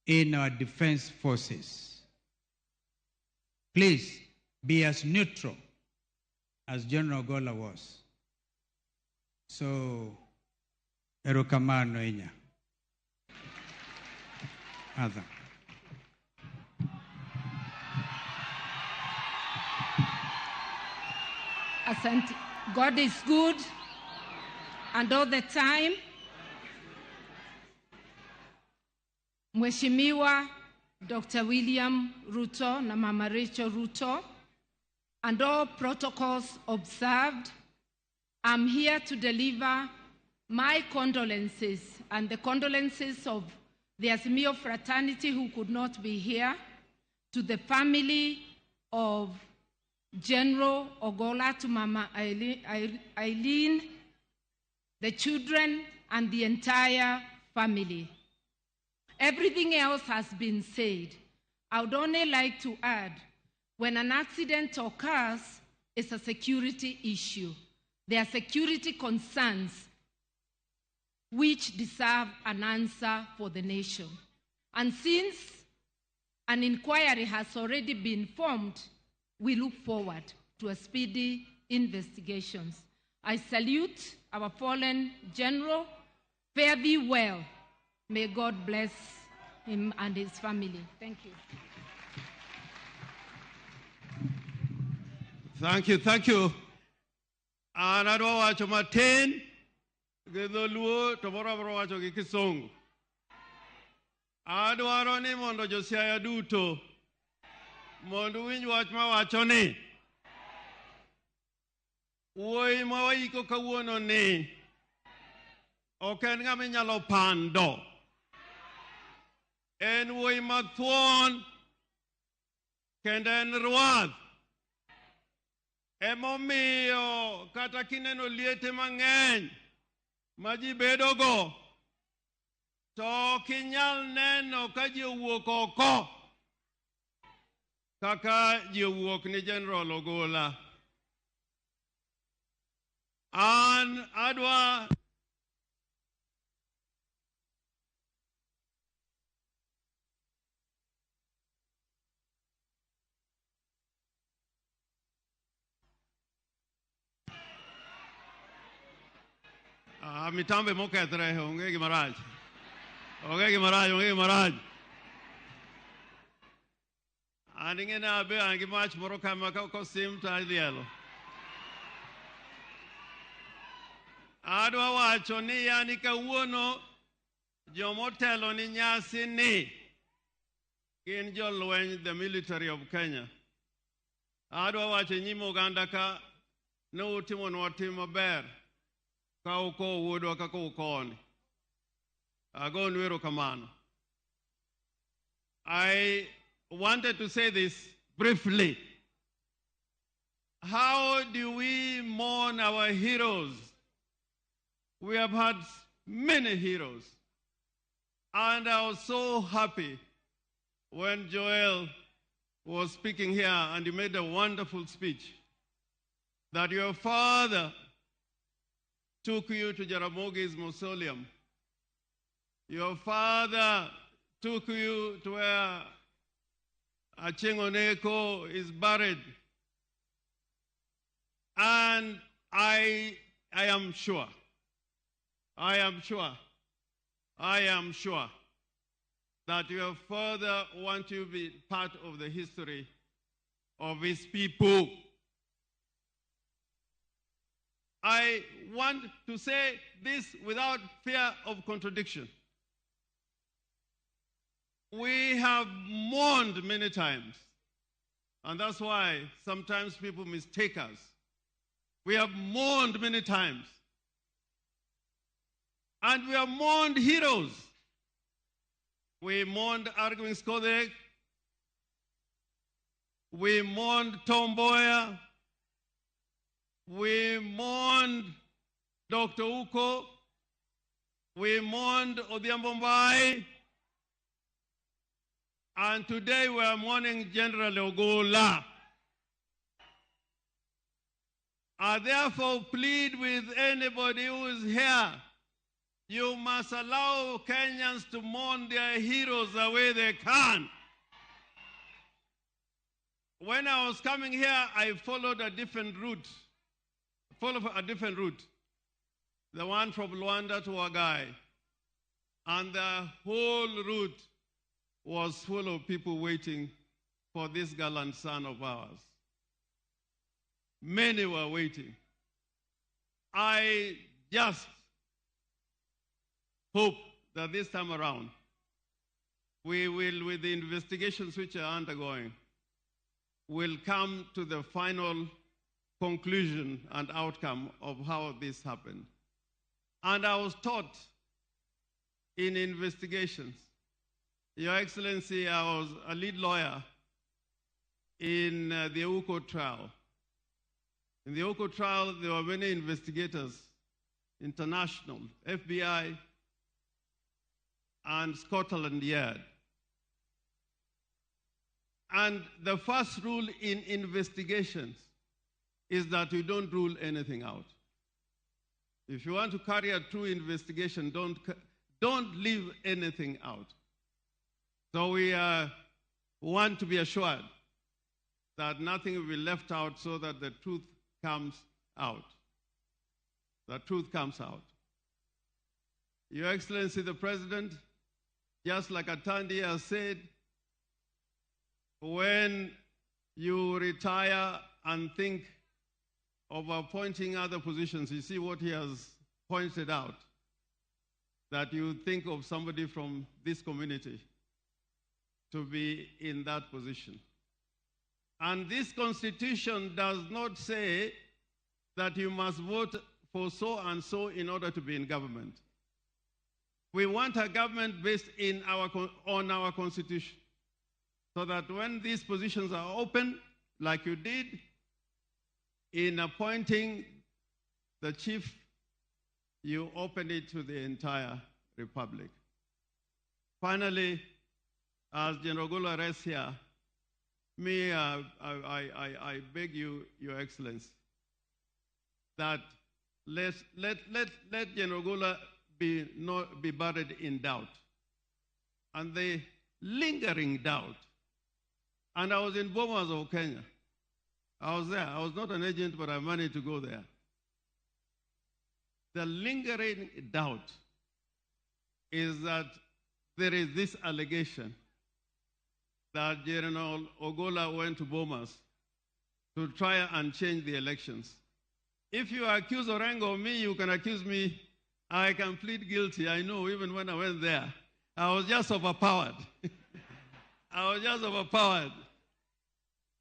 in our defense forces. Please be as neutral as General Ogola was. So, erokamano inya. Arthur. Asante. God is good, and all the time. Mheshimiwa Dr. William Ruto na Mama Rachel Ruto, and all protocols observed, I'm here to deliver my condolences and the condolences of the Azimio fraternity who could not be here, to the family of General Ogola, to Mama Eileen, the children, and the entire family. Everything else has been said. I would only like to add, when an accident occurs, it's a security issue. There are security concerns which deserve an answer for the nation. And since an inquiry has already been formed, we look forward to a speedy investigations. I salute our fallen general. Fare thee well. May God bless him and his family. Thank you. Thank you, thank you. And I don't watch my 10. Gedoluo tomorrow wacho gi Kisungu. Adwaro ni mondo josiaya duto mondo winj wach ma wacho ni wuoyi ma waiko kawuono ni ok en ng'ama inyalo pando. En wuoyi mathuon kendo en ruath. Emomiyo kata kineno liete mang'eny ma ji bedogo, to ok inyal neno ka ji owuok oko kaka ji owuok ni General Ogola. An adwa mitambe mokethre, onge gima rach. Onge gima rach, onge gima rach. An ing'eni abe an gi mach moro kama kosim to adhielo. Adwa wacho ni yani kawuono jomotelo ni nyasi ni gin jolweny, the military of Kenya. Adwa wacho nyim oganda ka ne utimonwa tim maber ka uko wuodwa kaka ukoni. Agonu erokamano. I wanted to say this briefly. How do we mourn our heroes? We have had many heroes. And I was so happy when Joel was speaking here and he made a wonderful speech that your father took you to Jaramogi's mausoleum. Your father took you to where Achieng' Oneko is buried. And I am sure that your father wants you to be part of the history of his people. I want to say this without fear of contradiction. We have mourned many times, and that's why sometimes people mistake us. We have mourned many times, and we have mourned heroes. We mourned Arguing Skodek, we mourned Tom Mboya, we mourned Dr. Uko, we mourned Odhiambo Mbai, and today we are mourning General Ogola. I therefore plead with anybody who is here, you must allow Kenyans to mourn their heroes the way they can. When I was coming here, I followed a different route. The one from Luanda to Wagai. And the whole route was full of people waiting for this gallant son of ours. Many were waiting. I just hope that this time around, we will, with the investigations which are undergoing, will come to the final conclusion and outcome of how this happened. And I was taught in investigations. Your Excellency, I was a lead lawyer in the Ouko trial. In the Ouko trial, there were many investigators, international, FBI, and Scotland Yard. And the first rule in investigations is that you don't rule anything out. If you want to carry a true investigation, don't leave anything out. So we want to be assured that nothing will be left out so that the truth comes out. The truth comes out. Your Excellency the President, just like Atandi has said, when you retire and think of appointing other positions, you see what he has pointed out, that you think of somebody from this community to be in that position. And this constitution does not say that you must vote for so and so in order to be in government. We want a government based on our constitution, so that when these positions are open, like you did in appointing the chief, you open it to the entire republic. Finally, as General Ogola rests here, I beg you, Your Excellency, that let General Ogola be buried in doubt, and the lingering doubt. And I was in Bomas of Kenya. I was there. I was not an agent, but I managed to go there. The lingering doubt is that there is this allegation that General Ogola went to Bomas to try and change the elections. If you accuse Orengo of me, you can accuse me. I can plead guilty. I know, even when I went there, I was just overpowered. I was just overpowered.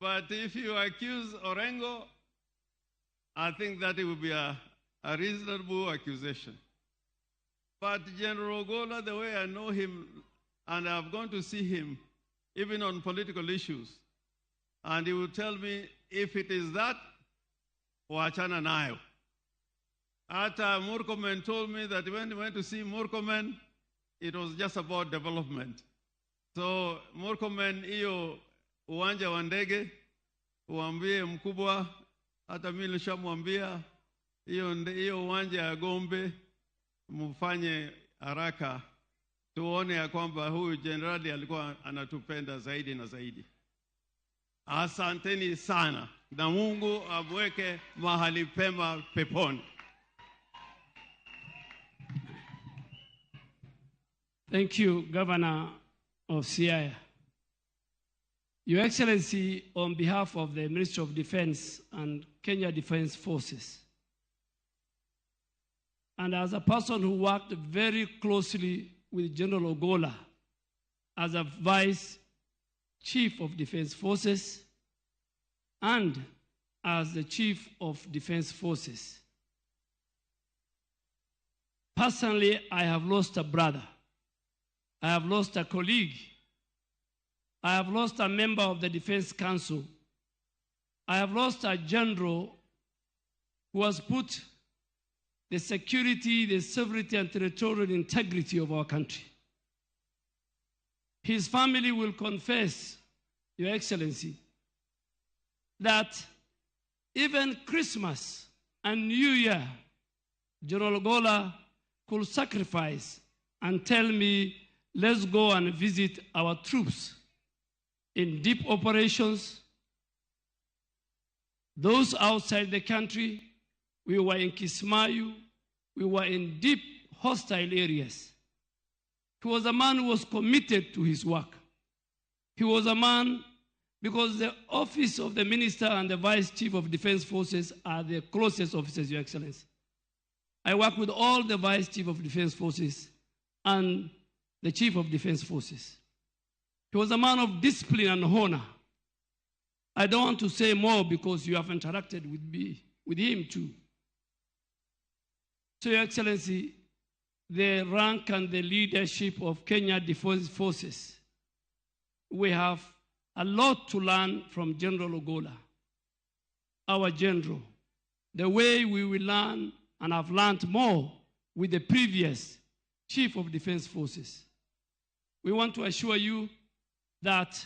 But if you accuse Orengo, I think that it would be a reasonable accusation. But General Ogola, the way I know him, and I've gone to see him, even on political issues, and he will tell me, if it is that, wachana nayo. Ata Murkomen told me that when he went to see Murkomen, it was just about development. So Murkomen, iyo uwanja wa ndege, uambie mkubwa, hata mimi nilishamwambia, iyo uwanja ya Gombe, mfanye haraka, tuone ya kwamba huyu generali alikuwa anatupenda zaidi na zaidi. Asanteni sana, na Mungu amweke mahali pema peponi. Thank you, Governor of Siaya. Your Excellency, on behalf of the Ministry of Defense and Kenya Defense Forces, and as a person who worked very closely with General Ogola as a Vice Chief of Defense Forces and as the Chief of Defense Forces, personally, I have lost a brother. I have lost a colleague. I have lost a member of the Defense Council. I have lost a general who has put the security, the sovereignty, and territorial integrity of our country. His family will confess, Your Excellency, that even Christmas and New Year, General Ogola could sacrifice and tell me, let's go and visit our troops in deep operations. Those outside the country, we were in Kismayu, we were in deep hostile areas. He was a man who was committed to his work. He was a man, because the office of the Minister and the Vice Chief of Defense Forces are the closest officers, Your Excellency. I work with all the Vice Chief of Defense Forces and the Chief of Defense Forces. He was a man of discipline and honor. I don't want to say more because you have interacted with him too. So, Your Excellency, the rank and the leadership of Kenya Defense Forces, we have a lot to learn from General Ogola, our general. The way we will learn and have learned more with the previous Chief of Defense Forces. We want to assure you that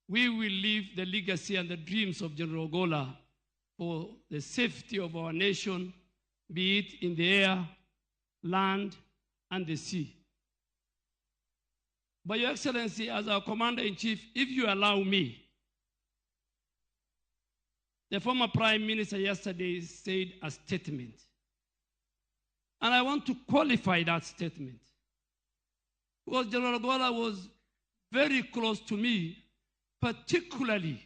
we will leave the legacy and the dreams of General Ogola for the safety of our nation, be it in the air, land, and the sea. But Your Excellency, as our Commander-in-Chief, if you allow me, the former Prime Minister yesterday said a statement. And I want to qualify that statement. Because General Ogola was very close to me, particularly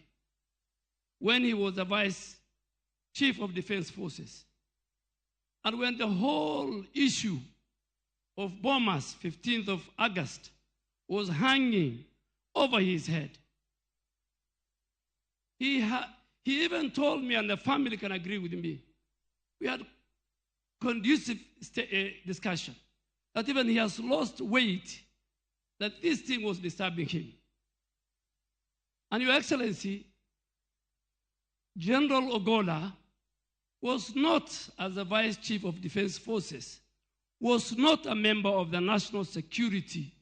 when he was the Vice Chief of Defense Forces. And when the whole issue of bombers, 15th of August, was hanging over his head, he even told me, and the family can agree with me, we had conducive discussion, that even he has lost weight, that this thing was disturbing him. And Your Excellency, General Ogola was not, as the Vice Chief of Defense Forces, was not a member of the National Security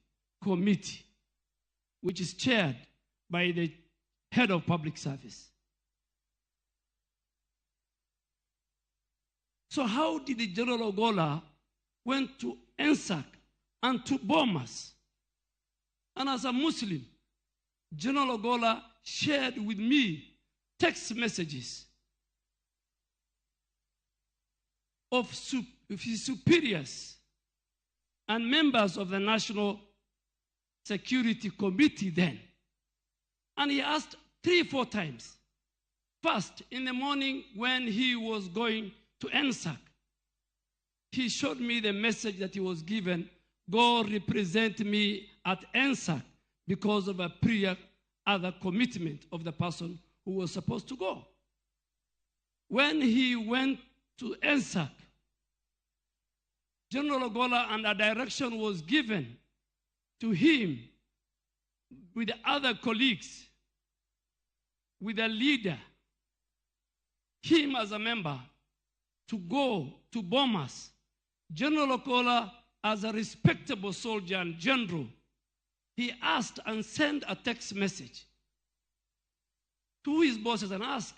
Committee, which is chaired by the Head of Public Service. So how did the General Ogola went to NSAC and to bombers? And as a Muslim, General Ogola shared with me text messages of his superiors and members of the National Security Committee then. And he asked 3-4 times. First, in the morning when he was going to NSAC, he showed me the message that he was given, go represent me at NSAC, because of a prior other commitment of the person who was supposed to go. When he went to NSAC, General Ogola, and a direction was given to him with other colleagues, with a leader, him as a member, to go to bombers. General Ogola, as a respectable soldier and general, he asked and sent a text message to his bosses and asked,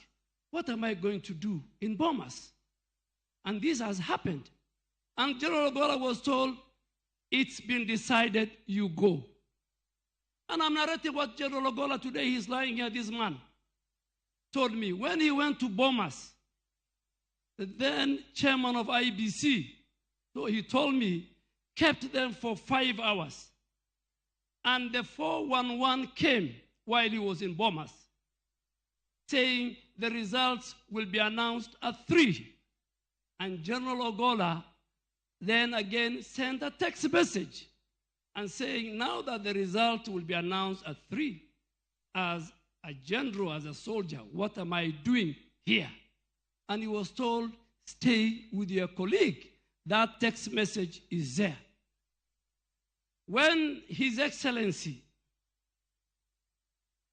what am I going to do in bombers? And this has happened. And General Ogola was told, it's been decided, you go. And I'm narrating what General Ogola today, he's lying here, this man told me. When he went to bombers, the then chairman of IBC, so he told me, kept them for 5 hours. And the 411 came while he was in bombers, saying the results will be announced at 3. And General Ogola then again sent a text message and saying, now that the result will be announced at 3, as a general, as a soldier, what am I doing here? And he was told, stay with your colleague. That text message is there. When His Excellency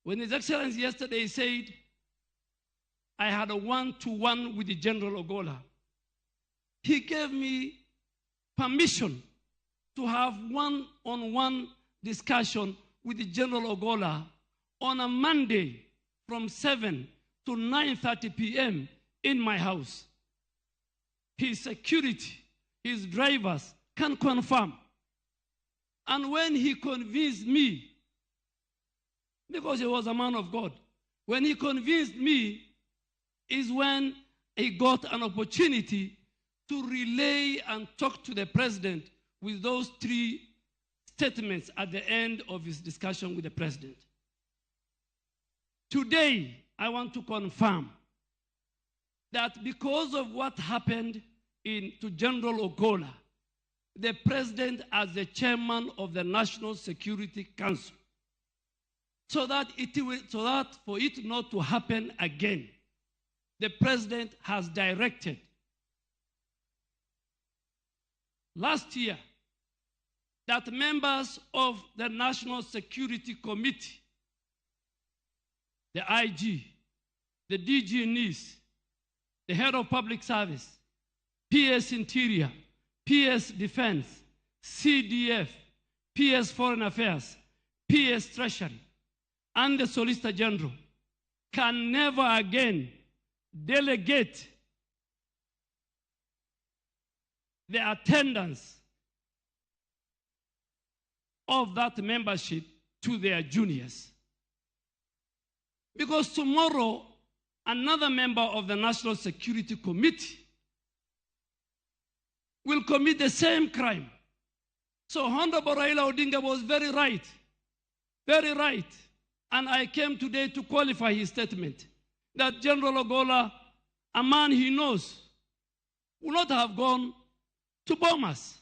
yesterday said, I had a one-to-one with the General Ogola, he gave me permission to have one-on-one discussion with the General Ogola on a Monday from 7 to 9:30 p.m. in my house. His security, his drivers can confirm. And when he convinced me, because he was a man of God, when he convinced me is when he got an opportunity to relay and talk to the president with those 3 statements at the end of his discussion with the president. Today, I want to confirm that because of what happened to General Ogola, the president as the chairman of the National Security Council, so that for it not to happen again, the president has directed last year that members of the National Security Committee, the IG, the DG NIS, the head of public service, PS Interior, PS Defense, CDF, PS Foreign Affairs, PS Treasury, and the Solicitor General can never again delegate the attendance of that membership to their juniors. Because tomorrow, another member of the National Security Committee will commit the same crime. So Honorable Raila Odinga was very right. And I came today to qualify his statement that General Ogola, a man he knows, would not have gone to bomb us.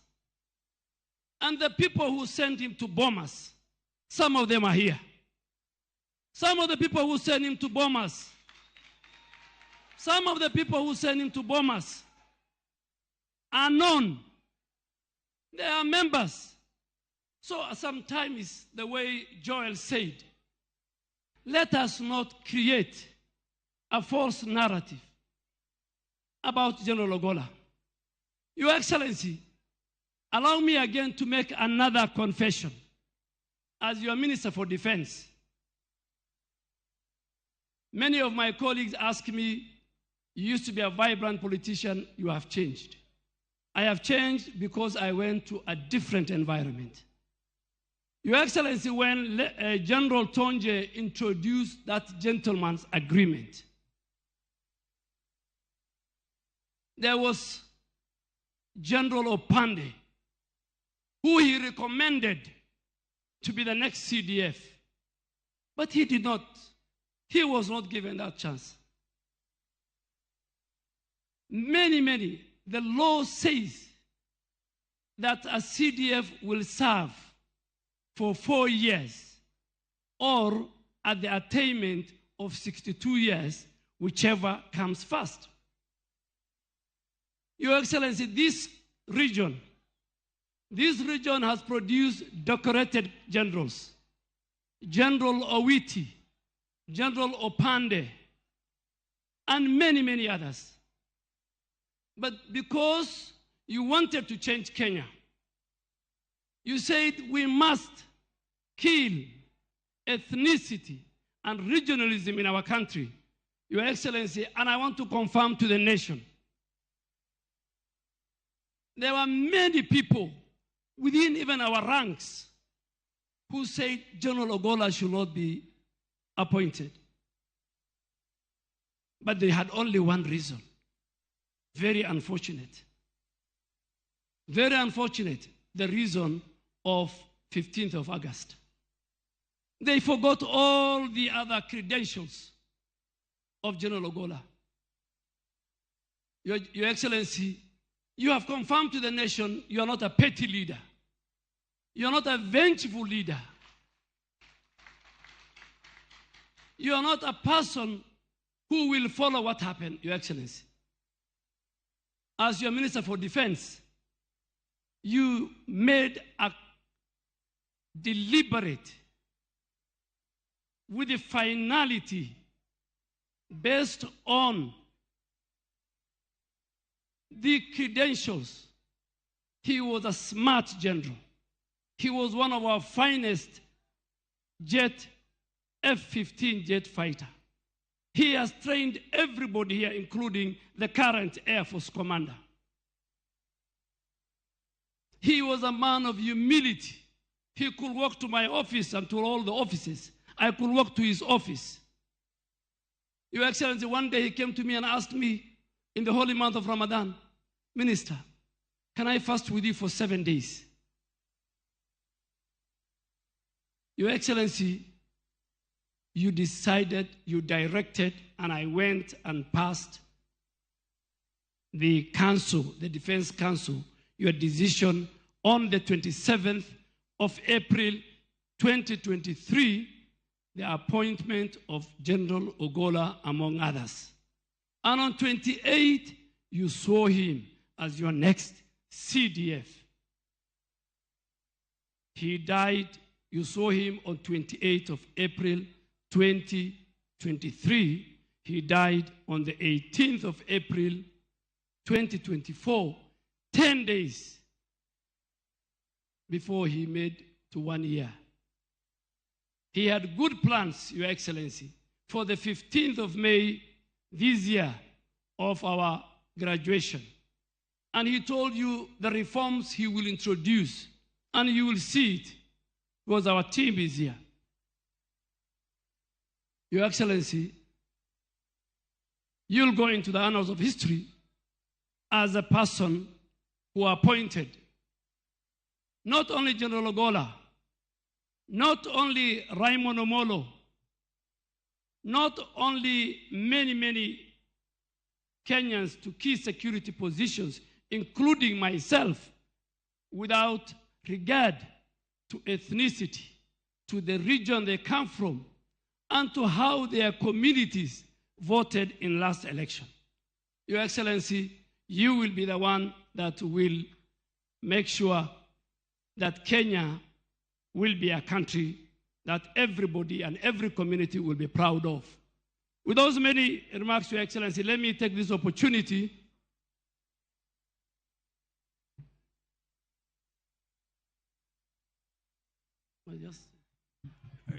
And the people who sent him to bomb us, some of them are here. Some of the people who sent him to bomb us, are known. They are members. So sometimes, the way Joel said, let us not create a false narrative about General Ogola. Your Excellency, allow me again to make another confession as your Minister for Defense. Many of my colleagues ask me, you used to be a vibrant politician, you have changed. I have changed because I went to a different environment. Your Excellency, when General Tonje introduced that gentleman's agreement, there was General Opande, who he recommended to be the next CDF. But he did not. He was not given that chance. Many, the law says that a CDF will serve for 4 years or at the attainment of 62 years, whichever comes first. Your Excellency, this region has produced decorated generals. General Owiti, General Opande, and many others. But because you wanted to change Kenya, you said we must kill ethnicity and regionalism in our country. Your Excellency, and I want to confirm to the nation, there were many people within even our ranks who said General Ogola should not be appointed. But they had only one reason. Very unfortunate. Very unfortunate, the reason of 15th of August. They forgot all the other credentials of General Ogola. Your Excellency, you have confirmed to the nation you are not a petty leader. You are not a vengeful leader. You are not a person who will follow what happened, Your Excellency. As your Minister for Defense, you made a deliberate, with a finality based on the credentials. He was a smart general. He was one of our finest F-15 jet fighter. He has trained everybody here, including the current Air Force commander. He was a man of humility. He could walk to my office and to all the offices. I could walk to his office. Your Excellency, one day he came to me and asked me in the holy month of Ramadan, Minister, can I fast with you for 7 days? Your Excellency, you decided, you directed, and I went and passed the council, the Defense Council, your decision on the 27th of April 2023, the appointment of General Ogola, among others. And on 28th, you saw him as your next CDF. He died, you saw him on 28th of April 2023. He died on the 18th of April 2024, 10 days before he made to 1 year. He had good plans, Your Excellency, for the 15th of May this year of our graduation. And he told you the reforms he will introduce, and you will see it because our team is here. Your Excellency, you'll go into the annals of history as a person who appointed not only General Ogola, not only Raymond Omolo, not only many Kenyans to key security positions, including myself, without regard to ethnicity, to the region they come from, and to how their communities voted in last election. Your Excellency, you will be the one that will make sure that Kenya will be a country that everybody and every community will be proud of. With those many remarks, Your Excellency, let me take this opportunity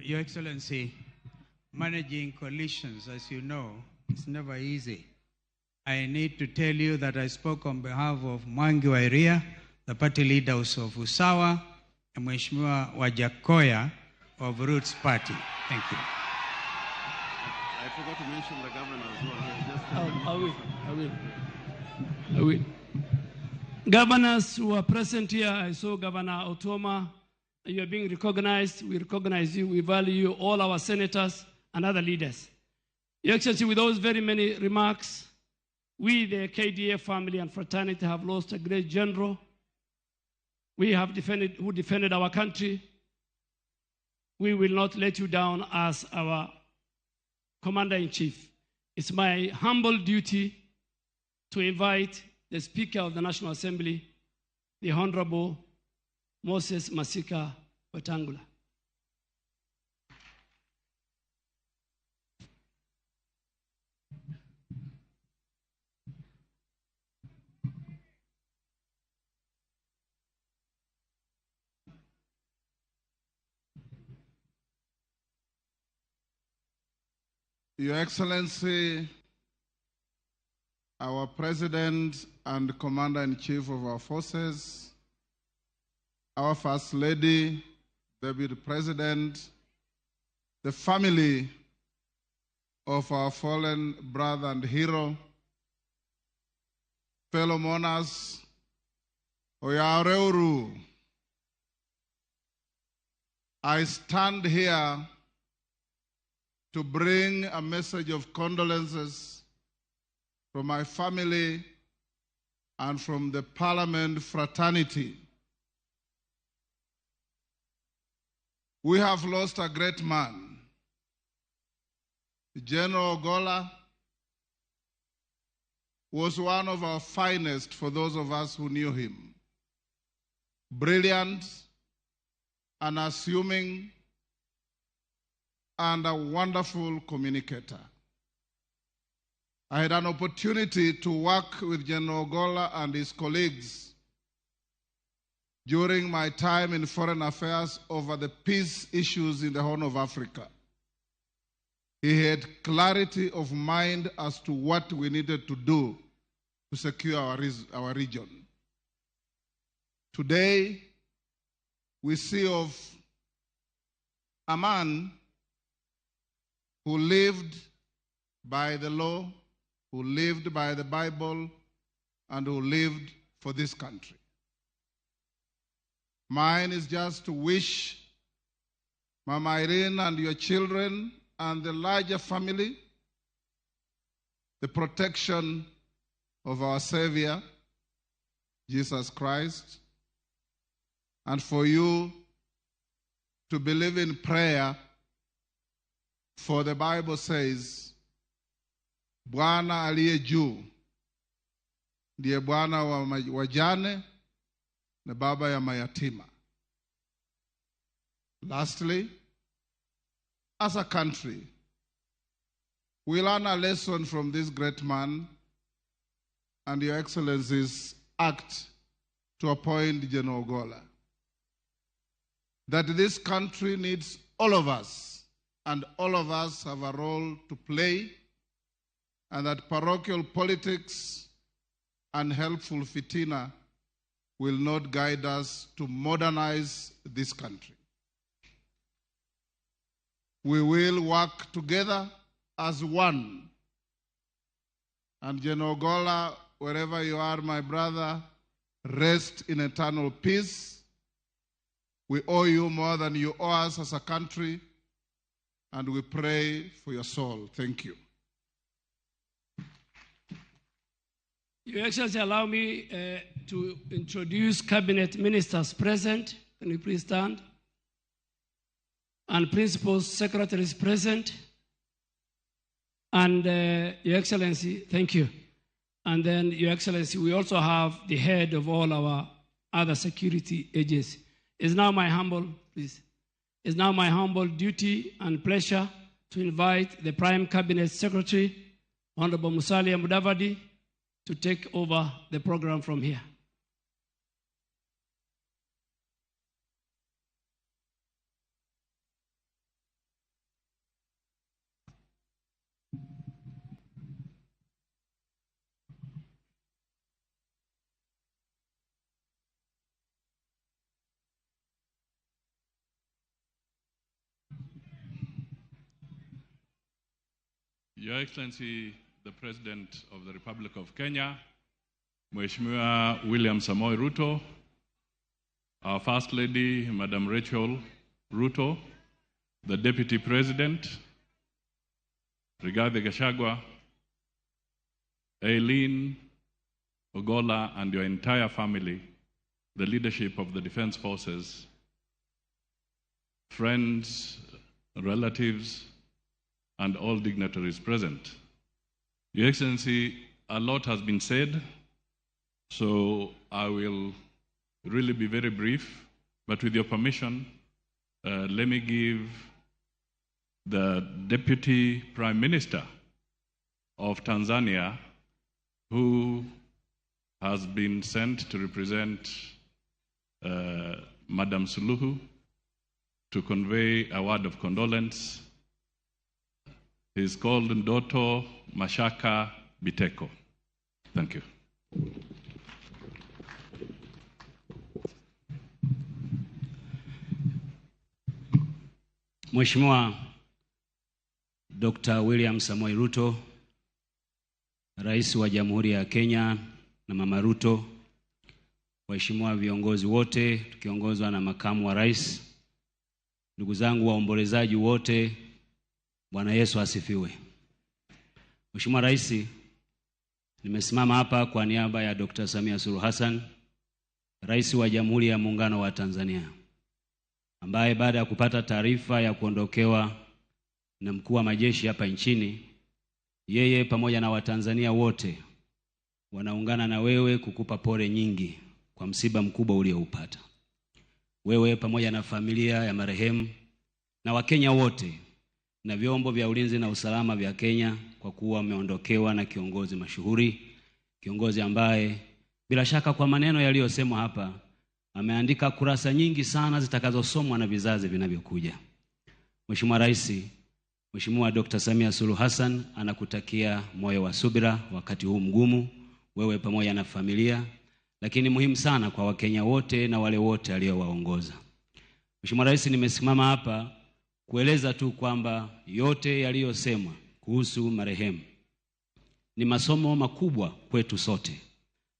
Your Excellency, managing coalitions, as you know, is never easy. I need to tell you that I spoke on behalf of Mwangi wa Iria, the party leaders of Usawa, and Mheshimiwa Wajakoya of Roots Party. Thank you. I forgot to mention the governor as well. I will. Governors who are present here, I saw Governor Otoma. You are being recognized. We recognize you. We value you, all our senators and other leaders. Your Excellency, with those very many remarks, we, the KDF family and fraternity, have lost a great general. We have defended our country. We will not let you down as our Commander-in-Chief. It's my humble duty to invite the Speaker of the National Assembly, the Honorable Moses Masika Wetangula. Your Excellency, our President and Commander-in-Chief of our forces, our First Lady, Deputy President, the family of our fallen brother and hero, fellow mourners, Oyareuru, I stand here to bring a message of condolences from my family and from the Parliament fraternity. We have lost a great man. General Ogola was one of our finest for those of us who knew him. Brilliant, unassuming, and a wonderful communicator. I had an opportunity to work with General Ogola and his colleagues during my time in foreign affairs over the peace issues in the Horn of Africa. He had clarity of mind as to what we needed to do to secure our region. Today, we see of a man who lived by the law, who lived by the Bible, and who lived for this country. Mine is just to wish Mama Irene and your children and the larger family, the protection of our Savior, Jesus Christ, and for you to believe in prayer, for the Bible says, Bwana aliye juu ndiye Bwana wa wajane na baba ya mayatima. Lastly, as a country, we learn a lesson from this great man and Your Excellency's act to appoint General Ogola. That this country needs all of us, and all of us have a role to play, and that parochial politics and helpful fitina will not guide us to modernize this country. We will work together as one. And General Ogola, wherever you are, my brother, rest in eternal peace. We owe you more than you owe us as a country, and we pray for your soul. Thank you. Your Excellency, allow me to introduce cabinet ministers present. Can you please stand? And principal secretaries present. And Your Excellency, thank you. And then, Your Excellency, we also have the head of all our other security agencies. It's now my humble duty and pleasure to invite the Prime Cabinet Secretary, Honorable Musalia Mudavadi, to take over the program from here. Your Excellency, the President of the Republic of Kenya, Mheshimiwa William Samoei Ruto, our First Lady, Madam Rachel Ruto, the Deputy President, Rigathi Gachagua, Eileen Ogola, and your entire family, the leadership of the Defense Forces, friends, relatives, and all dignitaries present. Your Excellency, a lot has been said, so I will really be very brief, but with your permission, let me give the Deputy Prime Minister of Tanzania, who has been sent to represent Madam Suluhu, to convey a word of condolence. He's called Ndoto Mashaka Biteko. Thank you. Mheshimiwa Dr. William Samoei Ruto, Rais wa Jamhuri ya Kenya, na Mama Ruto, waheshimiwa viongozi wote tukiongozwa na Makamu wa Rais, ndugu zangu waombolezaji wote, Bwana Yesu asifiwe. Mheshimiwa Rais, nimesimama hapa kwa niaba ya Dr. Samia Suluhu Hassan, Rais wa Jamhuri ya Muungano wa Tanzania, ambaye baada ya kupata taarifa ya kuondokewa na mkuu wa majeshi hapa nchini, yeye pamoja na Watanzania wote wanaungana na wewe kukupa pole nyingi kwa msiba mkubwa ulioupata. Wewe pamoja na familia ya marehemu na Wakenya wote na vyombo vya ulinzi na usalama vya Kenya, kwa kuwa wameondokewa na kiongozi mashuhuri, kiongozi ambaye bila shaka kwa maneno yaliyosemwa hapa ameandika kurasa nyingi sana zitakazosomwa na vizazi vinavyokuja. Mheshimiwa Rais, Mheshimiwa Dr. Samia Suluhu Hassan anakutakia moyo wa subira wakati huu mgumu, wewe pamoja na familia, lakini muhimu sana kwa Wakenya wote na wale wote aliowaongoza. Mheshimiwa Rais, nimesimama hapa kueleza tu kwamba yote yaliyosemwa kuhusu marehemu ni masomo makubwa kwetu sote,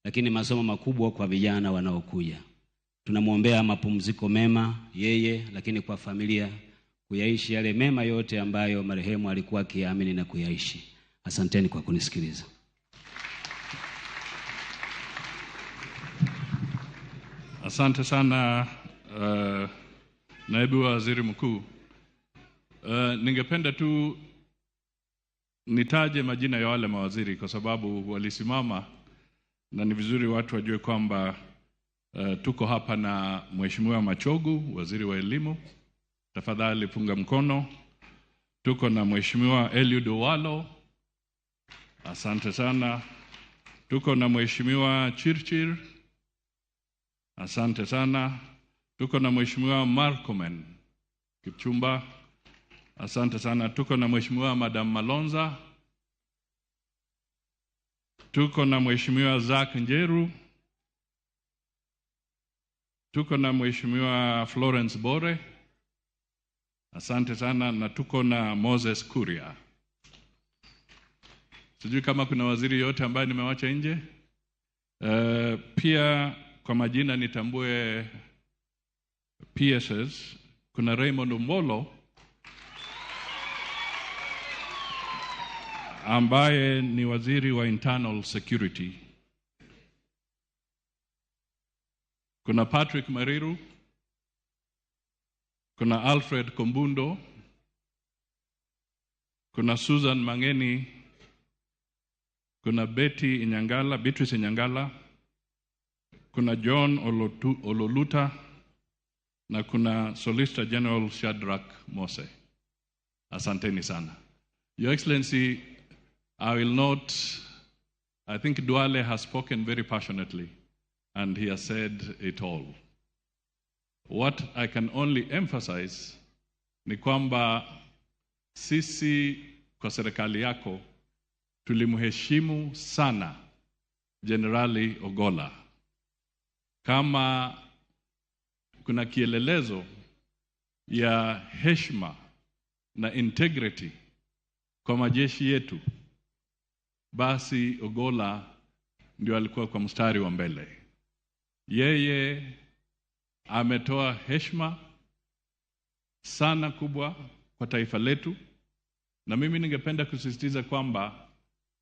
lakini masomo makubwa kwa vijana wanaokuja. Tunamuombea mapumziko mema yeye, lakini kwa familia kuyaishi yale mema yote ambayo marehemu alikuwa akiamini na kuyaishi. Asanteni kwa kunisikiliza. Asante sana naibu waziri mkuu. Ningependa tu nitaje majina ya wale mawaziri kwa sababu walisimama, na ni vizuri watu wajue kwamba tuko hapa na Mheshimiwa Machogu, waziri wa elimu. Tafadhali punga mkono. Tuko na Mheshimiwa Eliud Owalo. Asante sana. Tuko na Mheshimiwa Chirchir. Asante sana. Tuko na Mheshimiwa Markomen Kipchumba. Asante sana. Tuko na Mheshimiwa Madam Malonza. Tuko na Mheshimiwa Zak Njeru. Tuko na Mheshimiwa Florence Bore. Asante sana. Na tuko na Moses Kuria. Sijui kama kuna waziri yote ambaye nimewacha nje. Pia kwa majina nitambue PSS. Kuna Raymond Mbolo ambaye ni waziri wa internal security. Kuna Patrick Mariru. Kuna Alfred Kombundo. Kuna Susan Mangeni. Kuna Beatrice Inyangala. Kuna John Ololuta. Na kuna Solicitor General Shadrach Mose. Asanteni sana. Your Excellency, I think Duale has spoken very passionately and he has said it all. What I can only emphasize ni kwamba sisi kwa serikali yako tulimheshimu sana Generali Ogola. Kama kuna kielelezo ya heshima na integrity kwa majeshi yetu, basi Ogola ndio alikuwa kwa mstari wa mbele. Yeye ametoa heshima sana kubwa kwa taifa letu, na mimi ningependa kusisitiza kwamba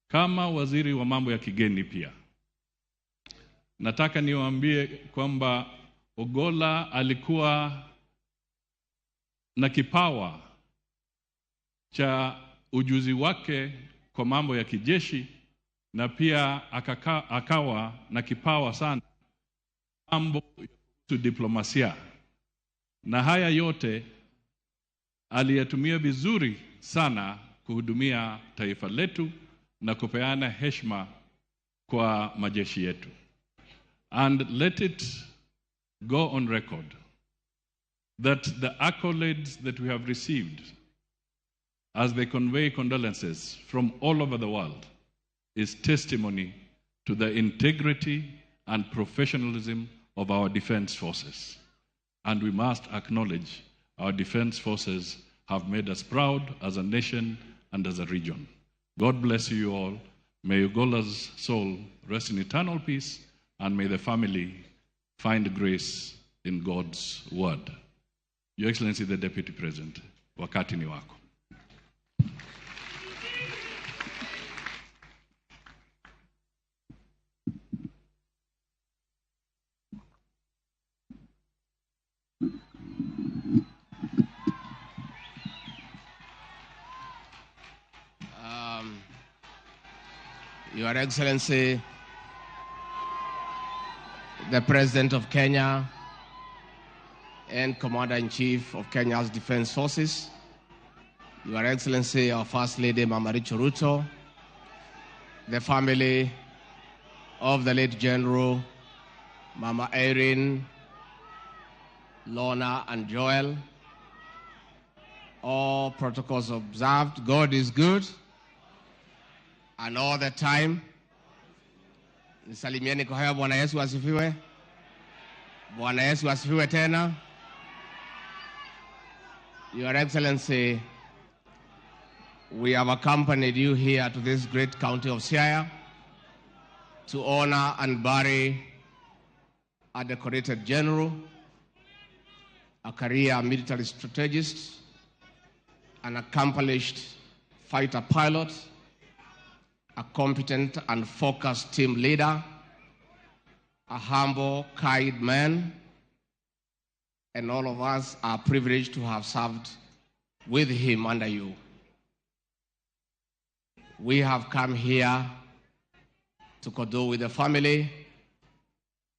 kama waziri wa mambo ya kigeni pia nataka niwaambie kwamba Ogola alikuwa na kipawa cha ujuzi wake kwa mambo ya kijeshi, na pia akawa na kipawa sana mambo ya diplomasia, na haya yote aliyatumia vizuri sana kuhudumia taifa letu na kupeana heshima kwa majeshi yetu. And let it go on record that the accolades that we have received as they convey condolences from all over the world is testimony to the integrity and professionalism of our defense forces. And we must acknowledge our defense forces have made us proud as a nation and as a region. God bless you all. May Ogola's soul rest in eternal peace, and may the family find grace in God's word. Your Excellency the Deputy President, wakati ni wako. Your Excellency, the President of Kenya and Commander-in-Chief of Kenya's Defense Forces, Your Excellency, our First Lady, Mama Rachel Ruto, the family of the late General, Mama Erin, Lorna, and Joel, all protocols observed. God is good, and all the time. Nisalimieni kwa haya. Bwana Yesu asifiwe. Bwana Yesu asifiwe tena. Your Excellency, we have accompanied you here to this great county of Siaya to honor and bury a decorated general, a career military strategist, an accomplished fighter pilot, a competent and focused team leader, a humble, kind man, and all of us are privileged to have served with him under you. We have come here to condole with the family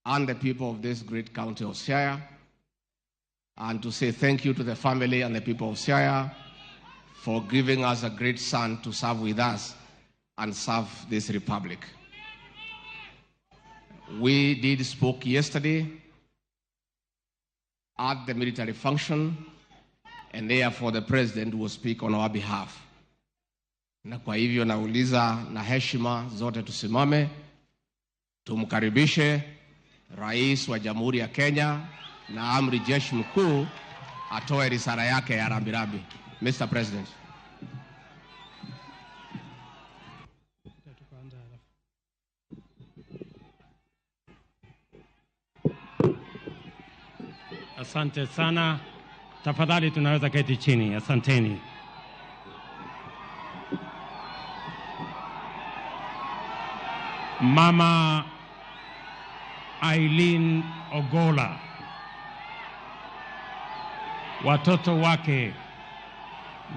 and the people of this great county of Siaya, and to say thank you to the family and the people of Siaya for giving us a great son to serve with us and serve this republic. We did spoke yesterday at the military function, and therefore the president will speak on our behalf. Na kwa hivyo nauliza na heshima zote tusimame, tumkaribishe Rais wa Jamhuri ya Kenya na Amri Jeshi Mkuu atoe risala yake ya rambirambi. Mr. President. Asante sana. Tafadhali tunaweza keti chini. Asanteni. Mama Eileen Ogolla, watoto wake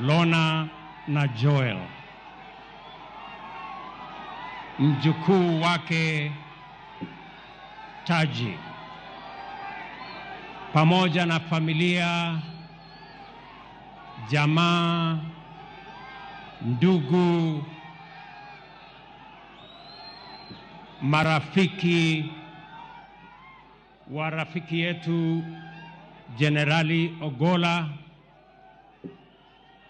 Lona na Joel, mjukuu wake Taji, pamoja na familia, jamaa, ndugu, marafiki wa rafiki yetu Generali Ogolla,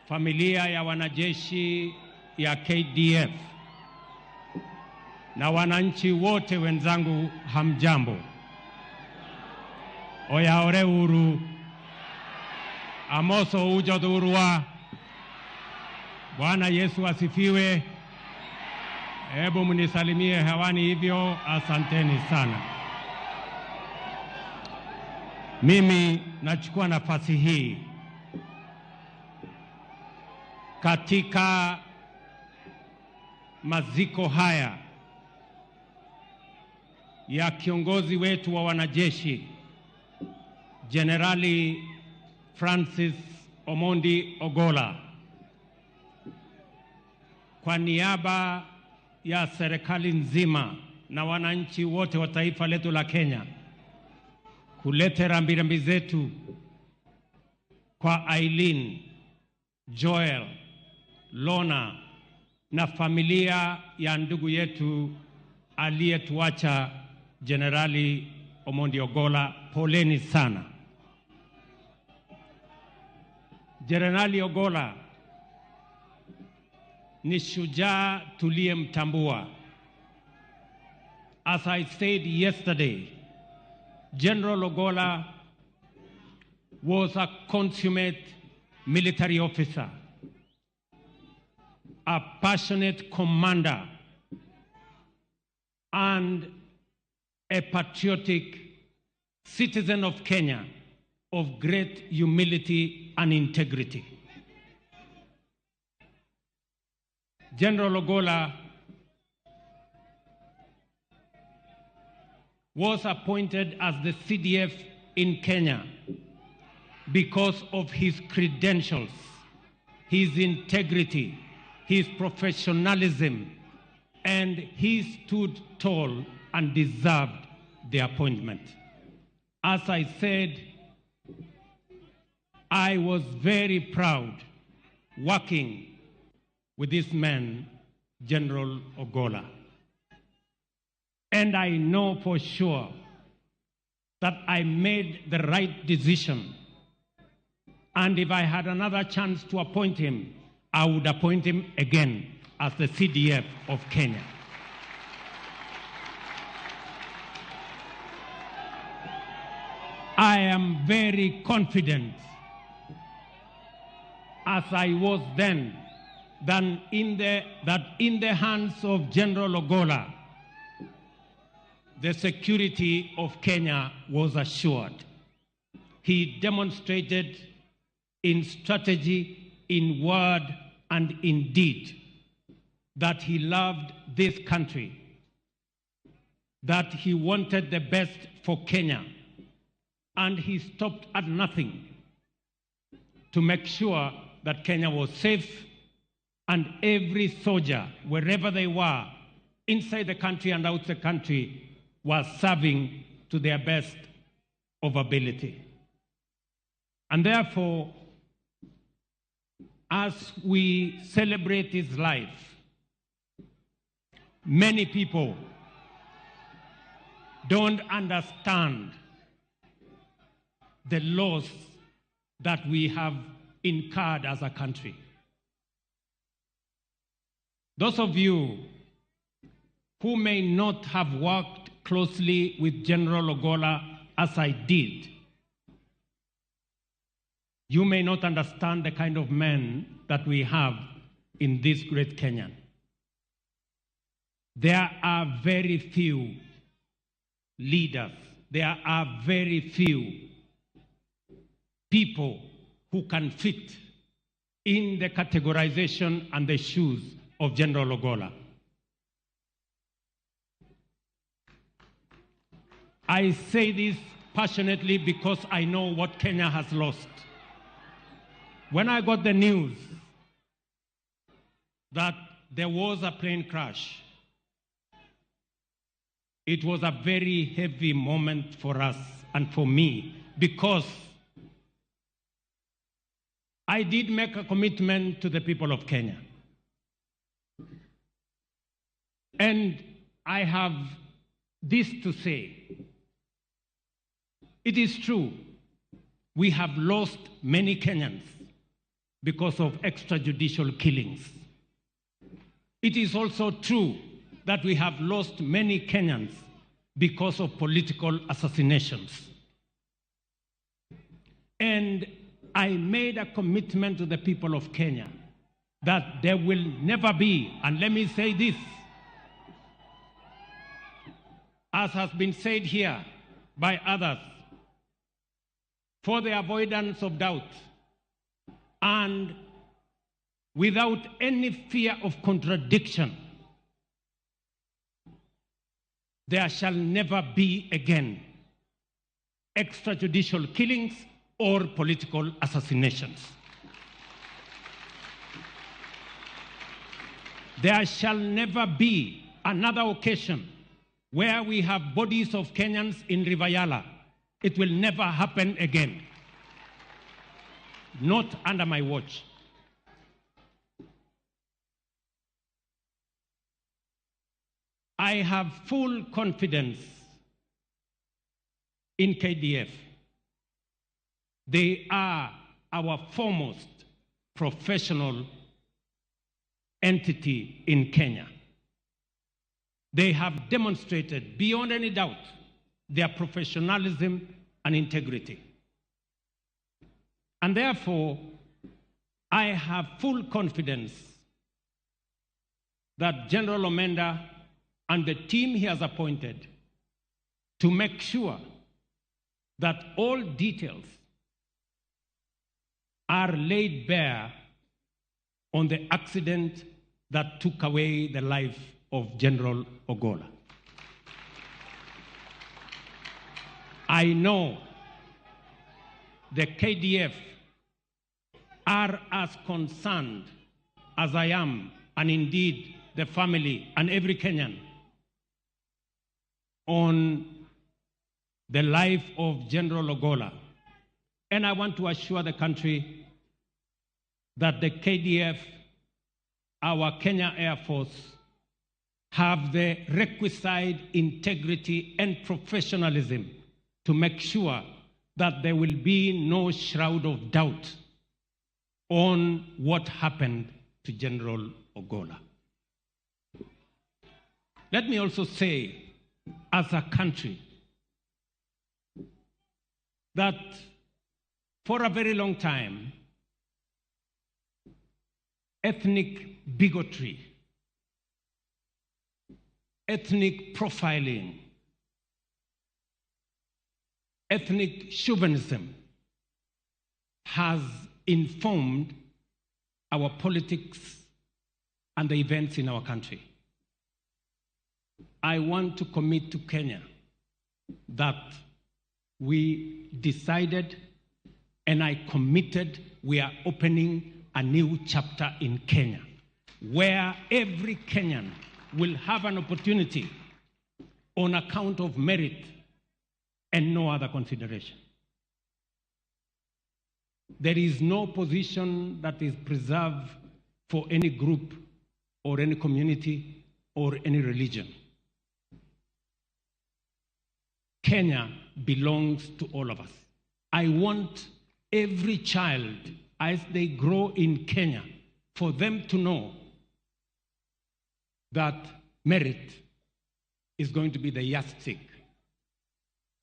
familia ya wanajeshi ya KDF na wananchi wote wenzangu, hamjambo. Oyaore uru, amoso ujodurua. Bwana Yesu asifiwe. Hebu mnisalimie hewani hivyo. Asanteni sana. Mimi nachukua nafasi hii katika maziko haya ya kiongozi wetu wa wanajeshi Generali Francis Omondi Ogolla, kwa niaba ya serikali nzima na wananchi wote wa taifa letu la Kenya, kuleta rambirambi zetu kwa Eileen, Joel, Lona na familia ya ndugu yetu aliyetuacha Generali Omondi Ogolla. Poleni sana. Generali Ogolla ni shujaa tuliyemtambua. As I said yesterday, General Ogolla was a consummate military officer, a passionate commander, and a patriotic citizen of Kenya of great humility and integrity. General Ogolla was appointed as the CDF in Kenya because of his credentials, his integrity, his professionalism, and he stood tall and deserved the appointment. As I said, I was very proud working with this man, General Ogolla. And I know for sure that I made the right decision. And if I had another chance to appoint him, I would appoint him again as the CDF of Kenya. I am very confident, as I was then, that in the hands of General Ogolla, the security of Kenya was assured. He demonstrated in strategy in word and in deed that he loved this country, that he wanted the best for Kenya, and he stopped at nothing to make sure that Kenya was safe and every soldier, wherever they were, inside the country and outside the country, was serving to their best of ability. And therefore, as we celebrate his life, many people don't understand the loss that we have incurred as a country. Those of you who may not have worked closely with General Ogola as I did, you may not understand the kind of men that we have in this great Kenya. There are very few leaders, there are very few people who can fit in the categorization and the shoes of General Ogola. I say this passionately because I know what Kenya has lost. When I got the news that there was a plane crash, it was a very heavy moment for us and for me, because I did make a commitment to the people of Kenya. And I have this to say. It is true, we have lost many Kenyans because of extrajudicial killings. It is also true that we have lost many Kenyans because of political assassinations. And I made a commitment to the people of Kenya that there will never be, and let me say this, as has been said here by others, for the avoidance of doubt and without any fear of contradiction, there shall never be again extrajudicial killings or political assassinations. There shall never be another occasion where we have bodies of Kenyans in River Yala. It will never happen again. Not under my watch. I have full confidence in KDF. They are our foremost professional entity in Kenya. They have demonstrated beyond any doubt their professionalism and integrity. And therefore, I have full confidence that General Omenda and the team he has appointed to make sure that all details are laid bare on the accident that took away the life of General Ogola. I know the KDF are as concerned as I am, and indeed the family and every Kenyan, on the life of General Ogola. And I want to assure the country that the KDF, our Kenya Air Force, have the requisite integrity and professionalism to make sure that there will be no shroud of doubt on what happened to General Ogola. Let me also say, as a country, that for a very long time, ethnic bigotry, ethnic profiling, ethnic chauvinism has informed our politics, and the events in our country. I want to commit to Kenya that we decided and I committed we are opening a new chapter in Kenya where every Kenyan will have an opportunity on account of merit and no other consideration. There is no position that is preserved for any group or any community or any religion. Kenya belongs to all of us. I want every child, as they grow in Kenya, for them to know that merit is going to be the yardstick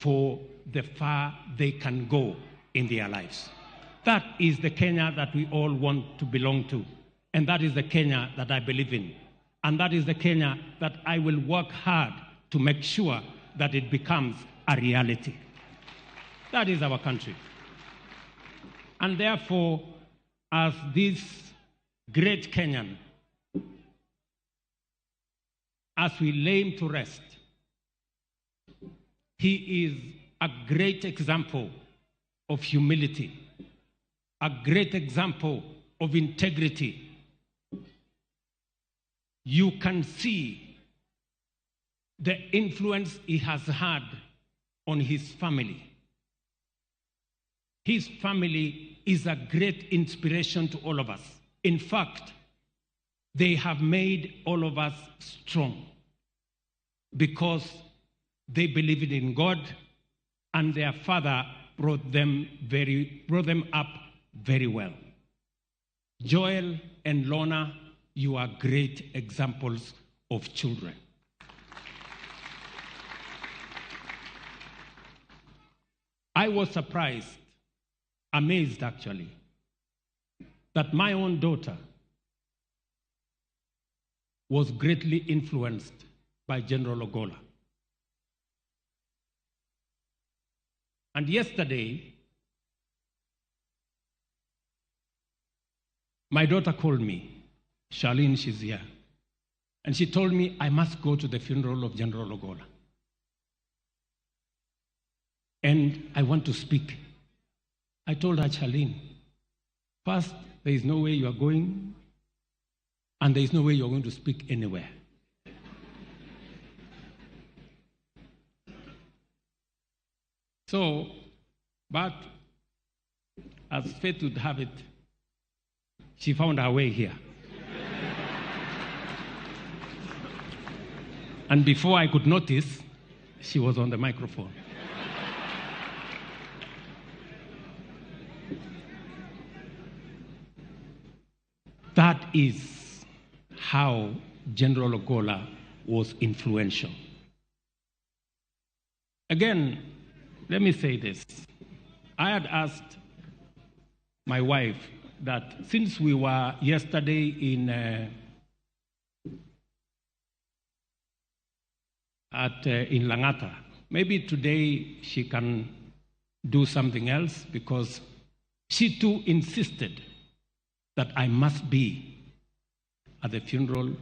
for the far they can go in their lives. That is the Kenya that we all want to belong to. And that is the Kenya that I believe in. And that is the Kenya that I will work hard to make sure that it becomes a reality. That is our country. And therefore, as this great Kenyan, as we lay him to rest, he is a great example of humility, a great example of integrity. You can see the influence he has had on his family. His family is a great inspiration to all of us. In fact, they have made all of us strong because they believed in God and their father brought them up very well. Joel and Lorna, you are great examples of children. I was surprised, amazed actually, that my own daughter was greatly influenced by General Ogola. And yesterday, my daughter called me, Charlene, she's here, and she told me I must go to the funeral of General Ogola. And I want to speak. I told her, Charlene, first, there is no way you are going, and there is no way you are going to speak anywhere. So, but as fate would have it, she found her way here. And before I could notice, she was on the microphone. That is how General Ogola was influential. Again, let me say this. I had asked my wife that since we were yesterday in Langata, maybe today she can do something else because she too insisted that I must be at the funeral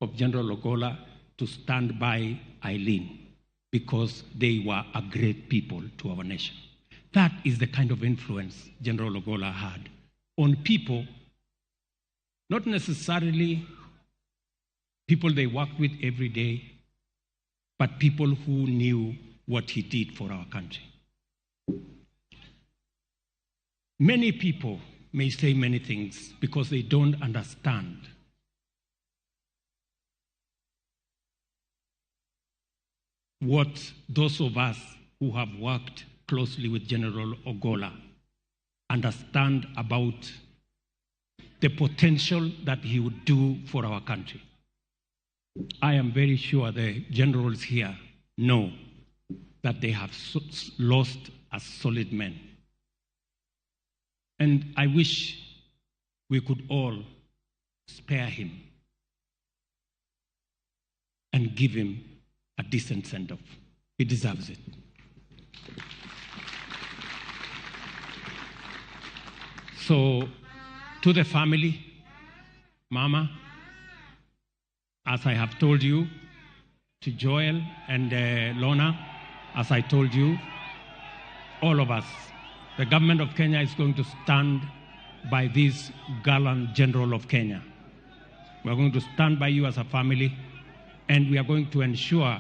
of General Ogola to stand by Eileen because they were a great people to our nation. That is the kind of influence General Ogola had on people, not necessarily people they worked with every day, but people who knew what he did for our country. Many people may say many things because they don't understand what those of us who have worked closely with General Ogola understand about the potential that he would do for our country. I am very sure the generals here know that they have lost a solid man. And I wish we could all spare him and give him a decent send-off. He deserves it. So, to the family, Mama, as I have told you, to Joel and Lorna, as I told you, all of us, the government of Kenya is going to stand by this gallant general of Kenya. We are going to stand by you as a family, and we are going to ensure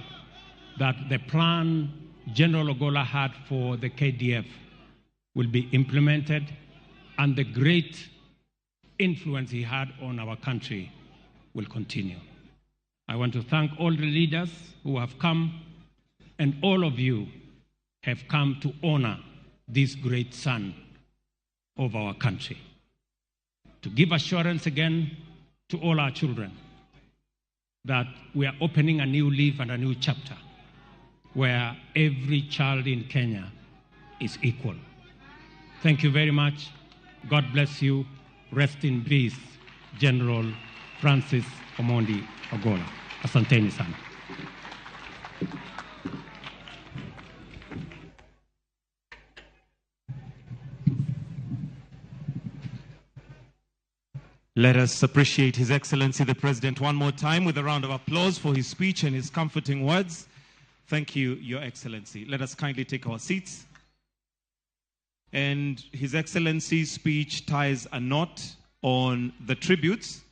that the plan General Ogolla had for the KDF will be implemented, and the great influence he had on our country will continue. I want to thank all the leaders who have come, and all of you have come to honor this great son of our country. To give assurance again to all our children that we are opening a new leaf and a new chapter where every child in Kenya is equal. Thank you very much. God bless you. Rest in peace, General Francis Omondi Ogolla. Asanteni sana. Let us appreciate His Excellency the President one more time with a round of applause for his speech and his comforting words. Thank you, Your Excellency. Let us kindly take our seats. And His Excellency's speech ties a knot on the tributes,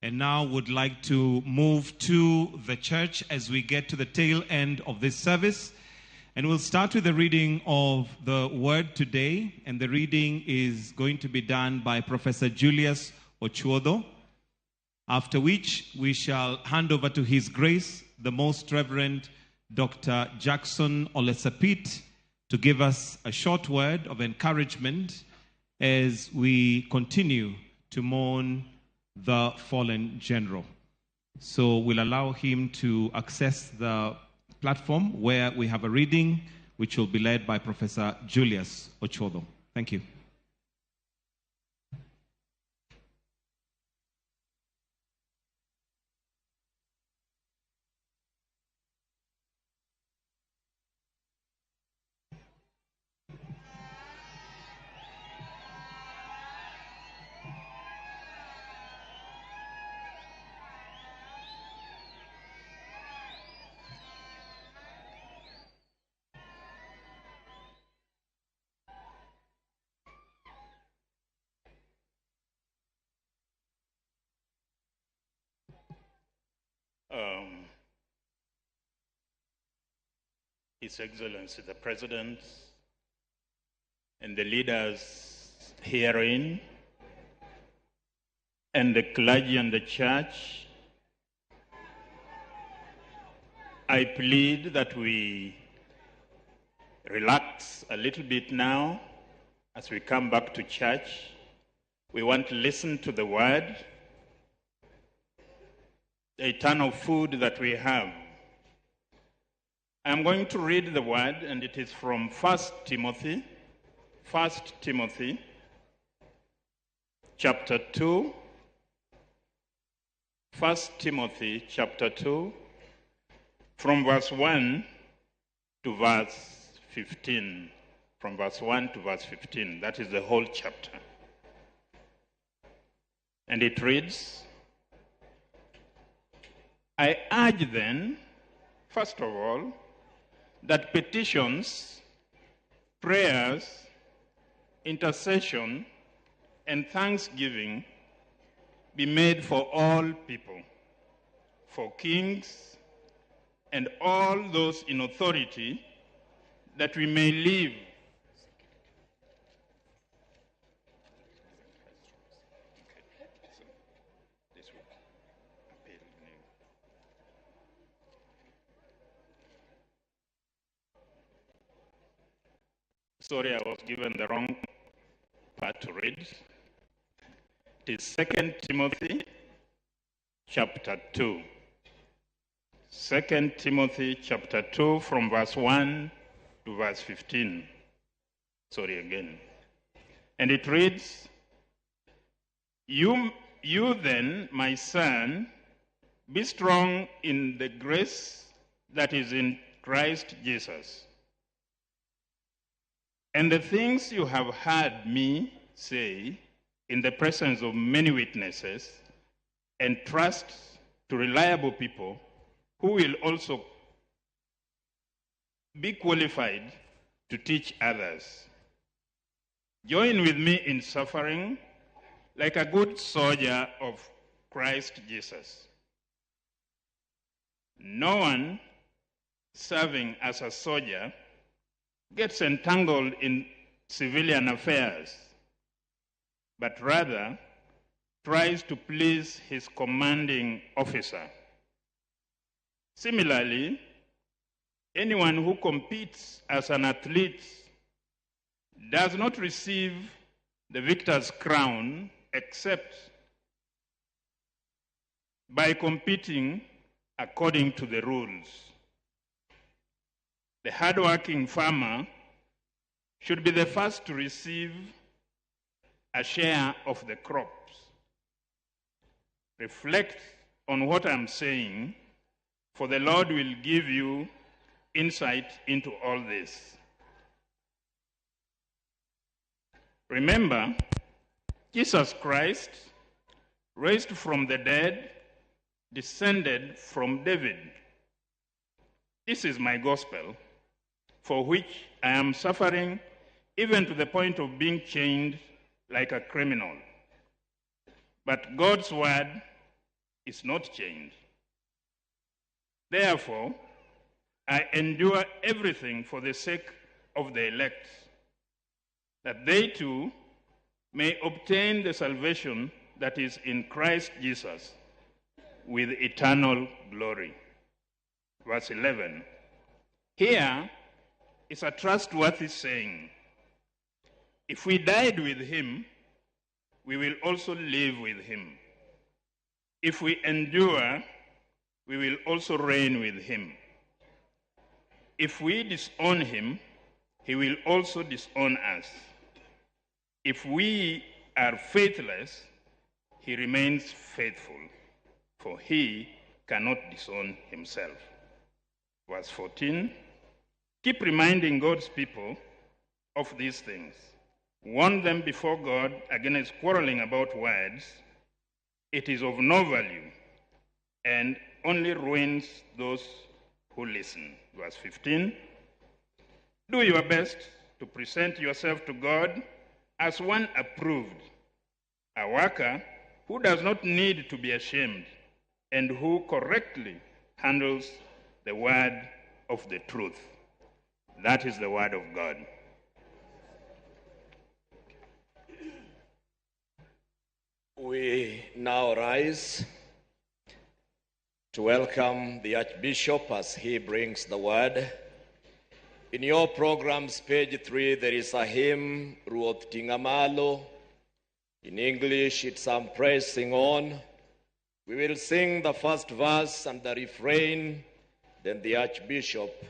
and now would like to move to the church as we get to the tail end of this service. And we'll start with the reading of the word today, and the reading is going to be done by Professor Julius Ochuodo, after which we shall hand over to His Grace, the Most Reverend Dr. Jackson Olesapit, to give us a short word of encouragement as we continue to mourn the fallen general. So we'll allow him to access the platform where we have a reading which will be led by Professor Julius Ochodo. Thank you. His Excellency the President and the leaders herein, and the clergy and the church, I plead that we relax a little bit now as we come back to church. We want to listen to the word, the eternal food that we have. I'm going to read the word, and it is from 1 Timothy chapter 2. 1 Timothy chapter 2, from verse 1 to verse 15. From verse 1 to verse 15. That is the whole chapter. And it reads, I urge then, first of all, that petitions, prayers, intercession, and thanksgiving be made for all people, for kings and all those in authority, that we may live Sorry, I was given the wrong part to read. It is 2 Timothy chapter 2. 2 Timothy chapter 2 from verse 1 to verse 15. Sorry again. And it reads, You then, my son, be strong in the grace that is in Christ Jesus. And the things you have heard me say in the presence of many witnesses, and trust to reliable people who will also be qualified to teach others. Join with me in suffering like a good soldier of Christ Jesus. No one serving as a soldier gets entangled in civilian affairs, but rather tries to please his commanding officer. Similarly, anyone who competes as an athlete does not receive the victor's crown except by competing according to the rules. The hardworking farmer should be the first to receive a share of the crops. Reflect on what I'm saying, for the Lord will give you insight into all this. Remember, Jesus Christ, raised from the dead, descended from David. This is my gospel, for which I am suffering, even to the point of being chained like a criminal. But God's word is not chained. Therefore, I endure everything for the sake of the elect, that they too may obtain the salvation that is in Christ Jesus with eternal glory. Verse 11. Here is a trustworthy saying. If we died with him, we will also live with him. If we endure, we will also reign with him. If we disown him, he will also disown us. If we are faithless, he remains faithful, for he cannot disown himself. Verse 14, keep reminding God's people of these things. Warn them before God against quarreling about words. It is of no value and only ruins those who listen. Verse 15, do your best to present yourself to God as one approved, a worker who does not need to be ashamed and who correctly handles the word of the truth. That is the word of God. We now rise to welcome the Archbishop as he brings the word. In your program's page 3, there is a hymn, Ruoth Tingamalo. In English, it's I'm pressing on. We will sing the first verse and the refrain, then the Archbishop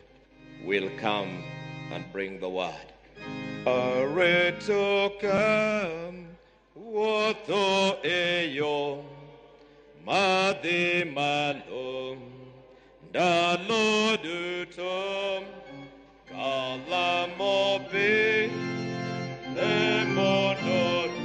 will come and bring the word. Aretoka Woto eyo Made malo Dalo dutom Kalamobe Lemonoru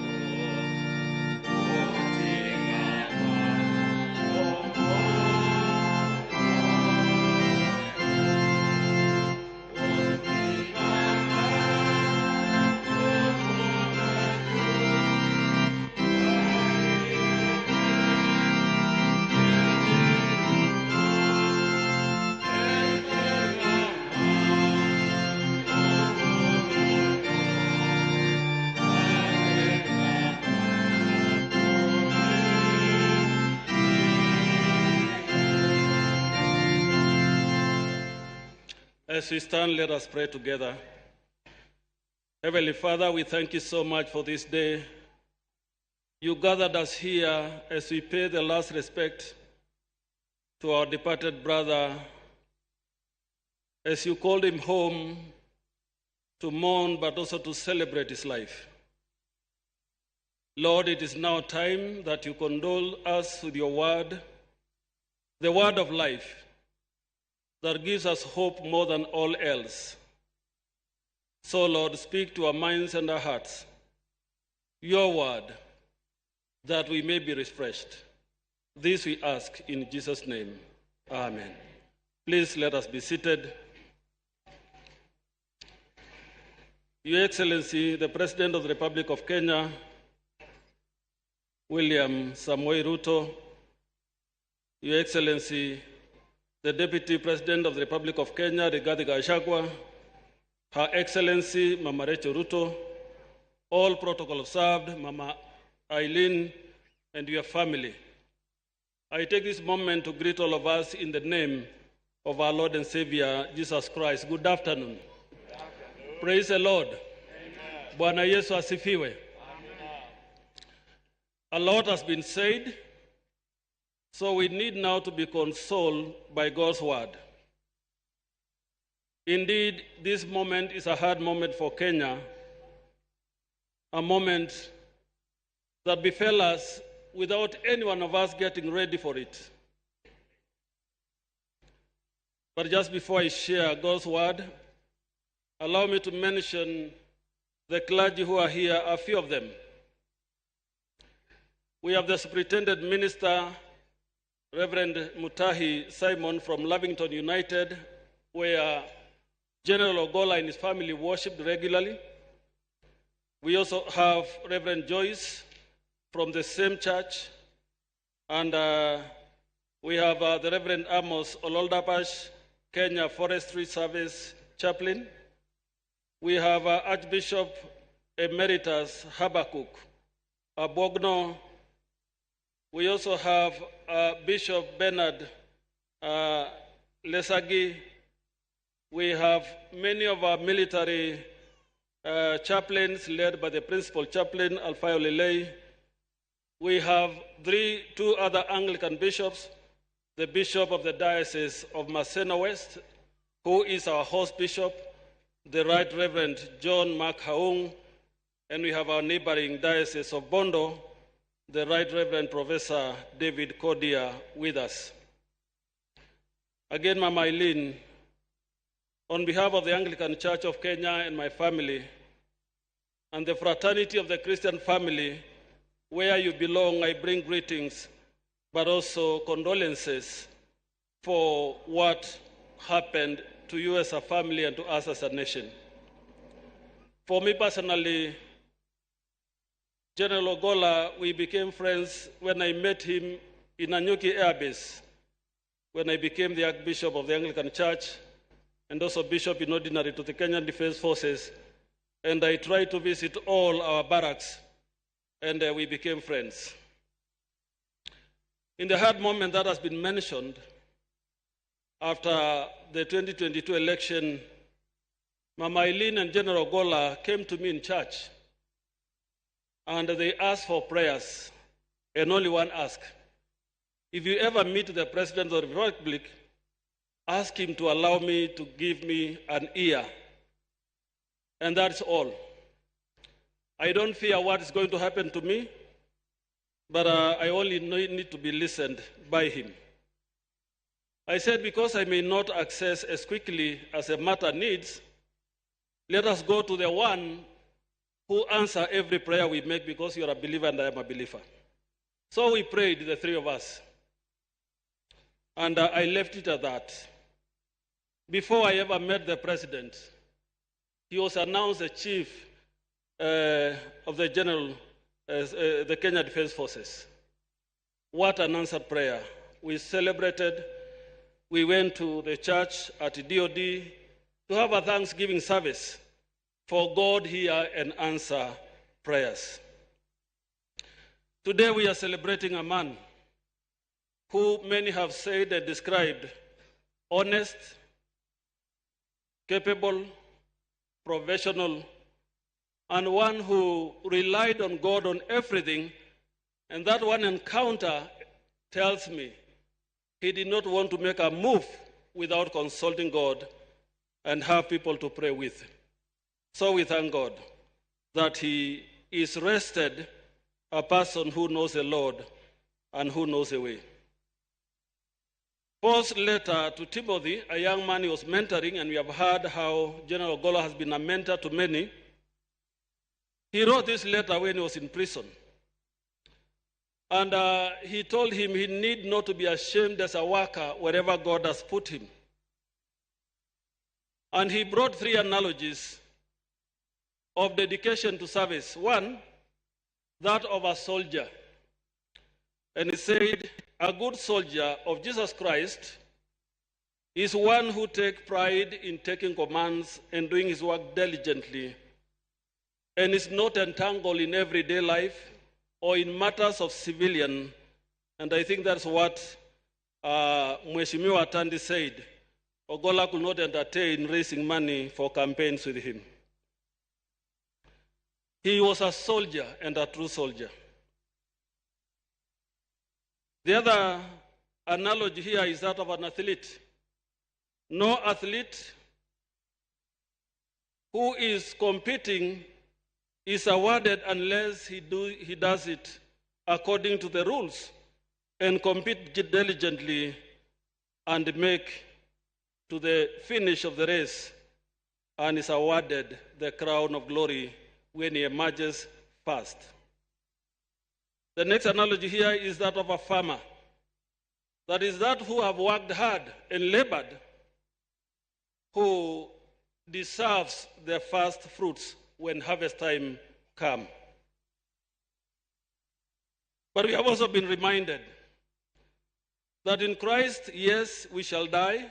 As we stand, let us pray together. Heavenly Father, we thank you so much for this day. You gathered us here as we pay the last respect to our departed brother, as you called him home to mourn but also to celebrate his life. Lord, it is now time that you condole us with your word, the word of life, that gives us hope more than all else. So, Lord, speak to our minds and our hearts, your word, that we may be refreshed, This we ask in Jesus' name. Amen. Please let us be seated. Your Excellency, the President of the Republic of Kenya, William Samoei Ruto, Your Excellency, the Deputy President of the Republic of Kenya, Rigathi Gachagua, Her Excellency, Mama Rachel Ruto, all protocol observed, Mama Eileen, and your family. I take this moment to greet all of us in the name of our Lord and Savior, Jesus Christ. Good afternoon. Praise the Lord. Bwana Yesu asifiwe. A lot has been said, so we need now to be consoled by God's word. Indeed, this moment is a hard moment for Kenya, a moment that befell us without any one of us getting ready for it. But just before I share God's word, allow me to mention the clergy who are here, a few of them. We have the Superintendent Minister, Reverend Mutahi Simon from Lavington United, where General Ogola and his family worshipped regularly. We also have Reverend Joyce from the same church, and we have the Reverend Amos Ololdapash, Kenya Forestry Service Chaplain. We have Archbishop Emeritus Habakkuk Bogno. We also have Bishop Bernard Lesagi. We have many of our military chaplains led by the principal chaplain, Alfayo Lelei. We have two other Anglican bishops, the Bishop of the Diocese of Maseno West, who is our host bishop, the Right Reverend John Mark Haung, and we have our neighboring Diocese of Bondo, the Right Reverend Professor David Kodia with us. Again, Mama Eileen, on behalf of the Anglican Church of Kenya and my family, and the fraternity of the Christian family, where you belong, I bring greetings, but also condolences for what happened to you as a family and to us as a nation. For me personally, General Ogola, we became friends when I met him in Nanyuki Air Base, when I became the Archbishop of the Anglican Church and also Bishop in Ordinary to the Kenyan Defense Forces. And I tried to visit all our barracks, and we became friends. In the hard moment that has been mentioned, after the 2022 election, Mama Eileen and General Ogola came to me in church, and they asked for prayers, and only one asked. If you ever meet the President of the Republic, ask him to allow me to give me an ear. And that's all. I don't fear what is going to happen to me, but I only need to be listened by him. I said, because I may not access as quickly as a matter needs, let us go to the one who answers every prayer we make, because you are a believer and I am a believer. So we prayed, the three of us. And I left it at that. Before I ever met the president, he was announced the chief of the the Kenya Defense Forces. What an answered prayer. We celebrated. We went to the church at DOD to have a Thanksgiving service for God hear and answer prayers. Today we are celebrating a man who many have said and described honest, capable, professional, and one who relied on God on everything. And that one encounter tells me he did not want to make a move without consulting God and have people to pray with. So we thank God that he is rested, a person who knows the Lord and who knows the way. Paul's letter to Timothy, a young man he was mentoring, and we have heard how General Ogola has been a mentor to many. He wrote this letter when he was in prison. And he told him he need not to be ashamed as a worker wherever God has put him. And he brought 3 analogies of dedication to service. One, that of a soldier. And he said, a good soldier of Jesus Christ is one who takes pride in taking commands and doing his work diligently, and is not entangled in everyday life or in matters of civilian. And I think that's what Mheshimiwa Atandi said. Ogolla could not entertain raising money for campaigns with him. He was a soldier and a true soldier. The other analogy here is that of an athlete. No athlete who is competing is awarded unless he does it according to the rules and compete diligently and make to the finish of the race and is awarded the crown of glory when he emerges first. The next analogy here is that of a farmer. That is that who have worked hard and labored, who deserves the first fruits when harvest time comes. But we have also been reminded that in Christ, yes, we shall die,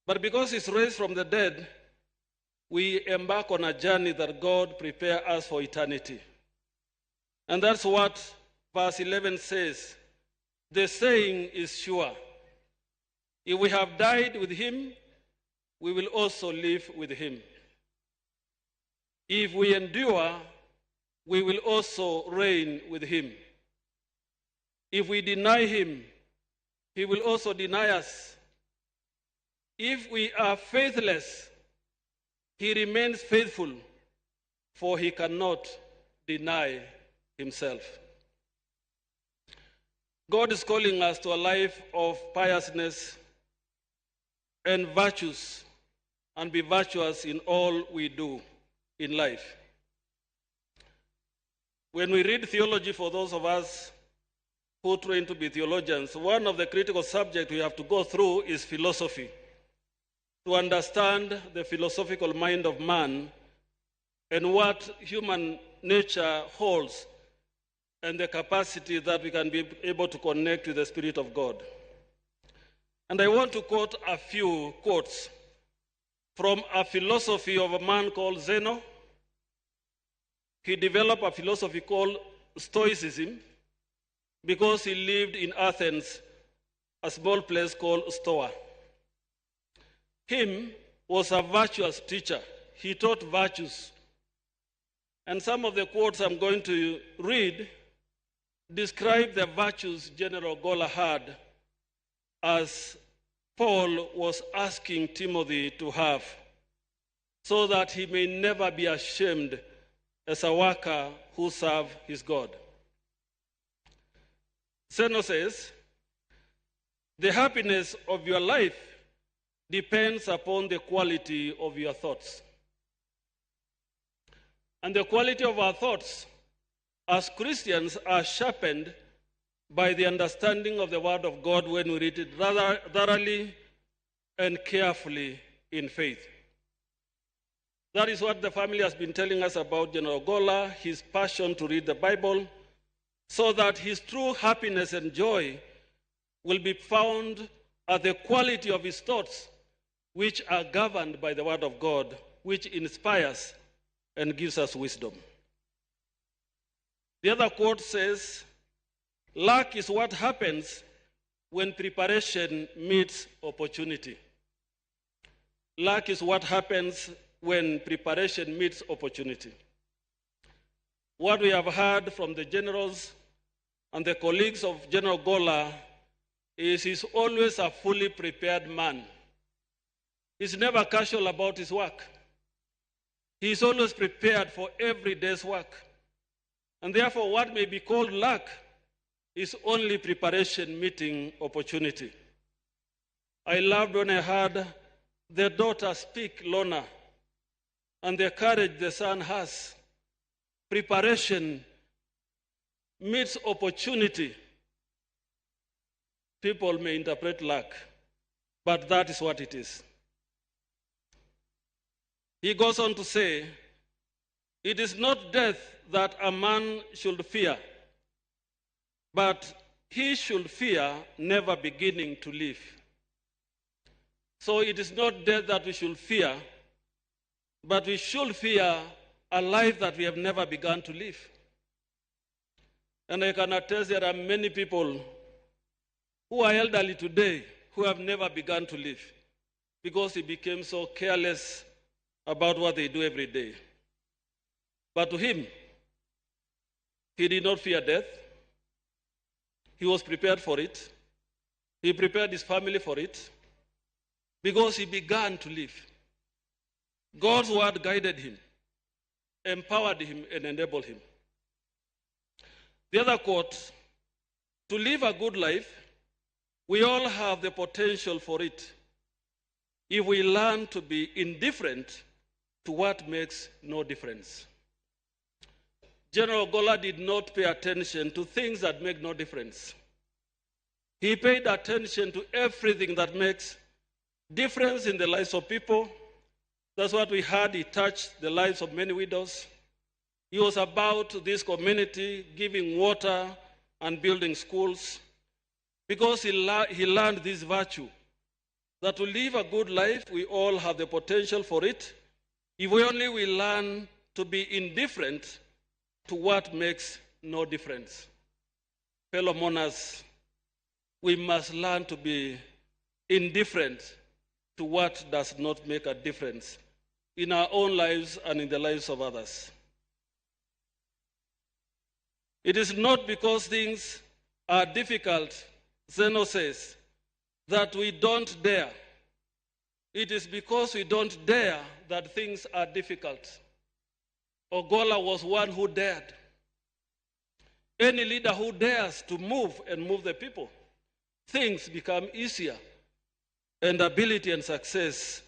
but because he's raised from the dead, we embark on a journey that God prepares us for eternity. And that's what verse 11 says. The saying is sure. If we have died with him, we will also live with him. If we endure, we will also reign with him. If we deny him, he will also deny us. If we are faithless, he remains faithful, for he cannot deny himself. God is calling us to a life of piousness and virtues, and be virtuous in all we do in life. When we read theology, for those of us who train to be theologians, one of the critical subjects we have to go through is philosophy, to understand the philosophical mind of man and what human nature holds and the capacity that we can be able to connect with the Spirit of God. And I want to quote a few quotes from a philosophy of a man called Zeno. He developed a philosophy called Stoicism because he lived in Athens, a small place called Stoa. Him was a virtuous teacher. He taught virtues. And some of the quotes I'm going to read describe the virtues General Ogolla had as Paul was asking Timothy to have, so that he may never be ashamed as a worker who serves his God. Zeno says, the happiness of your life depends upon the quality of your thoughts. And the quality of our thoughts as Christians are sharpened by the understanding of the Word of God when we read it rather thoroughly and carefully in faith. That is what the family has been telling us about General Ogolla, his passion to read the Bible, so that his true happiness and joy will be found at the quality of his thoughts, which are governed by the Word of God, which inspires and gives us wisdom. The other quote says, luck is what happens when preparation meets opportunity. Luck is what happens when preparation meets opportunity. What we have heard from the generals and the colleagues of General Ogolla is he's always a fully prepared man. He's never casual about his work. He's always prepared for every day's work. And therefore, what may be called luck is only preparation meeting opportunity. I loved when I heard the daughter speak, Lorna, and the courage the son has. Preparation meets opportunity, people may interpret luck, but that is what it is. He goes on to say, it is not death that a man should fear, but he should fear never beginning to live. So it is not death that we should fear, but we should fear a life that we have never begun to live. And I can attest there are many people who are elderly today who have never begun to live because they became so careless about what they do every day. But to him, he did not fear death. He was prepared for it. He prepared his family for it because he began to live. God's word guided him, empowered him, and enabled him. The other quote, to live a good life, we all have the potential for it if we learn to be indifferent to what makes no difference. General Ogola did not pay attention to things that make no difference. He paid attention to everything that makes difference in the lives of people. That's what we heard. He touched the lives of many widows. He was about this community, giving water and building schools, because he learned this virtue, that to live a good life, we all have the potential for it, if we only will learn to be indifferent to what makes no difference. Fellow mourners, we must learn to be indifferent to what does not make a difference in our own lives and in the lives of others. It is not because things are difficult, Zeno says, that we don't dare. It is because we don't dare that things are difficult. Ogola was one who dared. Any leader who dares to move and move the people, things become easier, and ability and success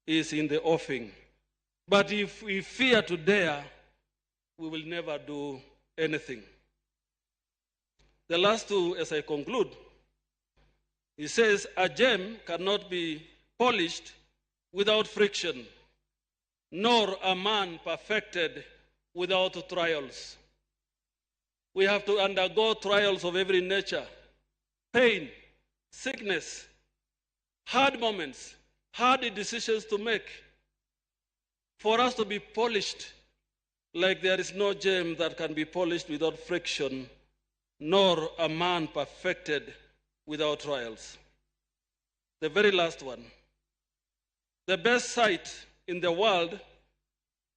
is in the offing. But if we fear to dare, we will never do anything. The last two, as I conclude, he says, a gem cannot be polished without friction, nor a man perfected without trials. We have to undergo trials of every nature, pain, sickness, hard moments, hard decisions to make, for us to be polished like there is no gem that can be polished without friction, nor a man perfected without trials. The very last one. The best sight in the world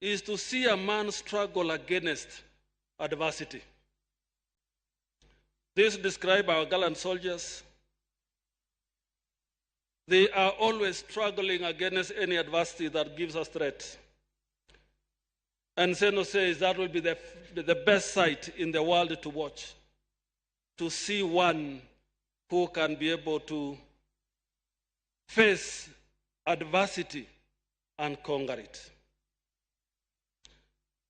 is to see a man struggle against adversity. This describes our gallant soldiers. They are always struggling against any adversity that gives us threat. And Zeno says that will be the best sight in the world to watch, to see one who can be able to face adversity and conquer it.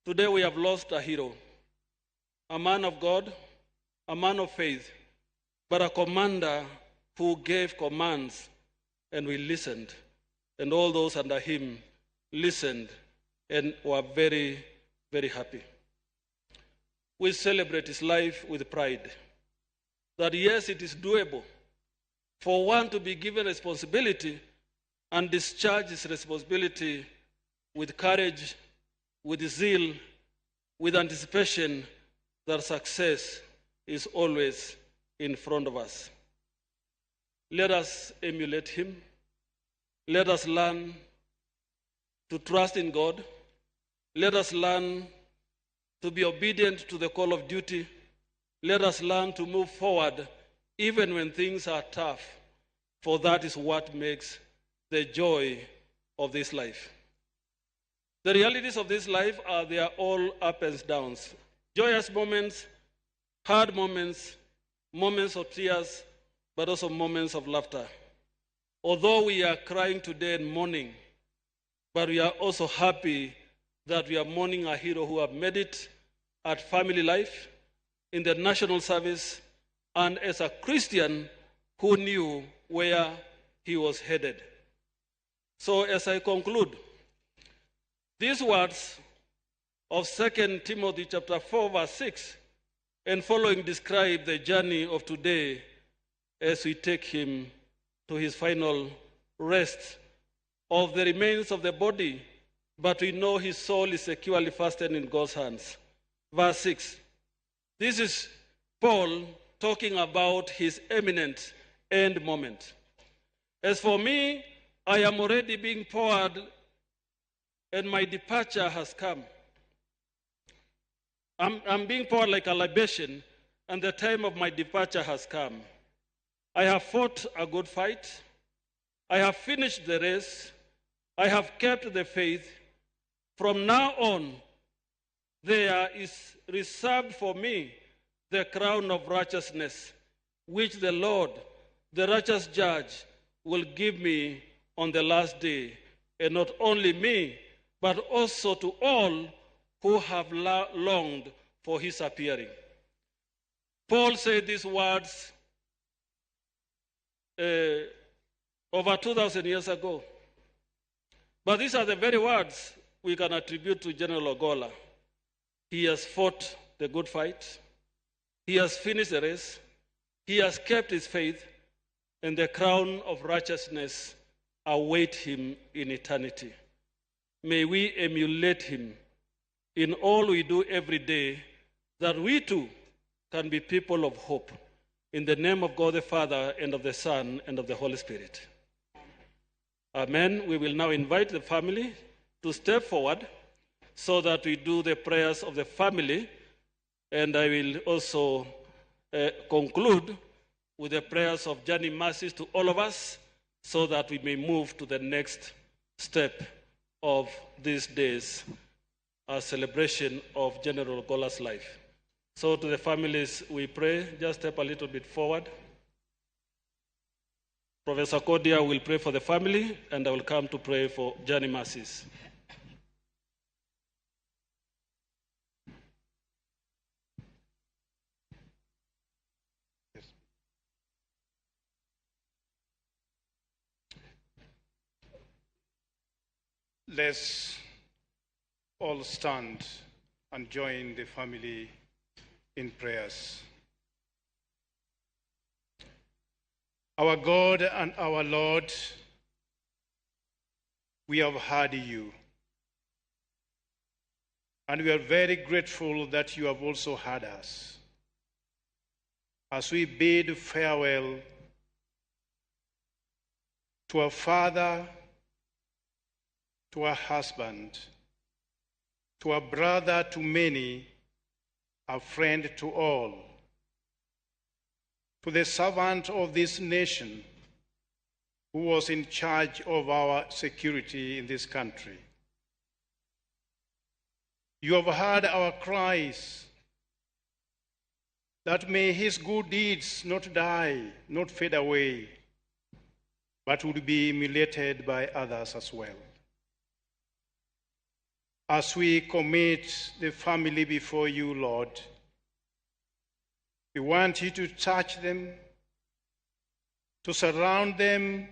Today we have lost a hero, a man of God, a man of faith, but a commander who gave commands and we listened, and all those under him listened and were very, very happy. We celebrate his life with pride, that yes, it is doable for one to be given responsibility and discharge his responsibility with courage, with zeal, with anticipation that success is always in front of us. Let us emulate him. Let us learn to trust in God. Let us learn to be obedient to the call of duty. Let us learn to move forward even when things are tough, for that is what makes the joy of this life. The realities of this life are they are all up and downs. Joyous moments, hard moments, moments of tears, but also moments of laughter. Although we are crying today and mourning, but we are also happy that we are mourning a hero who have made it at family life, in the national service and as a Christian who knew where he was headed. So as I conclude, these words of 2 Timothy chapter 4, verse 6 and following describe the journey of today as we take him to his final rest of the remains of the body, but we know his soul is securely fastened in God's hands. Verse 6. This is Paul talking about his imminent end moment. As for me, I am already being poured, and my departure has come. I'm being poured like a libation, and the time of my departure has come. I have fought a good fight. I have finished the race. I have kept the faith. From now on, there is reserved for me the crown of righteousness, which the Lord, the righteous judge, will give me on the last day, and not only me, but also to all who have longed for his appearing. Paul said these words over 2,000 years ago. But these are the very words we can attribute to General Ogolla. He has fought the good fight. He has finished the race. He has kept his faith, and the crown of righteousness awaits him in eternity. May we emulate him in all we do every day, that we too can be people of hope. In the name of God the Father, and of the Son, and of the Holy Spirit. Amen. We will now invite the family to step forward so that we do the prayers of the family, and I will also conclude with the prayers of journey mercies to all of us so that we may move to the next step of these days, a celebration of General Ogolla's life. So to the families, we pray. Just step a little bit forward. Professor Kodia will pray for the family, and I will come to pray for journey mercies. Let's all stand and join the family in prayers. Our God and our Lord, we have heard you. And we are very grateful that you have also heard us. As we bid farewell to our father, to our husband, to our brother to many, a friend to all, to the servant of this nation who was in charge of our security in this country. You have heard our cries that may his good deeds not die, not fade away, but would be emulated by others as well. As we commit the family before you, Lord, we want you to touch them, to surround them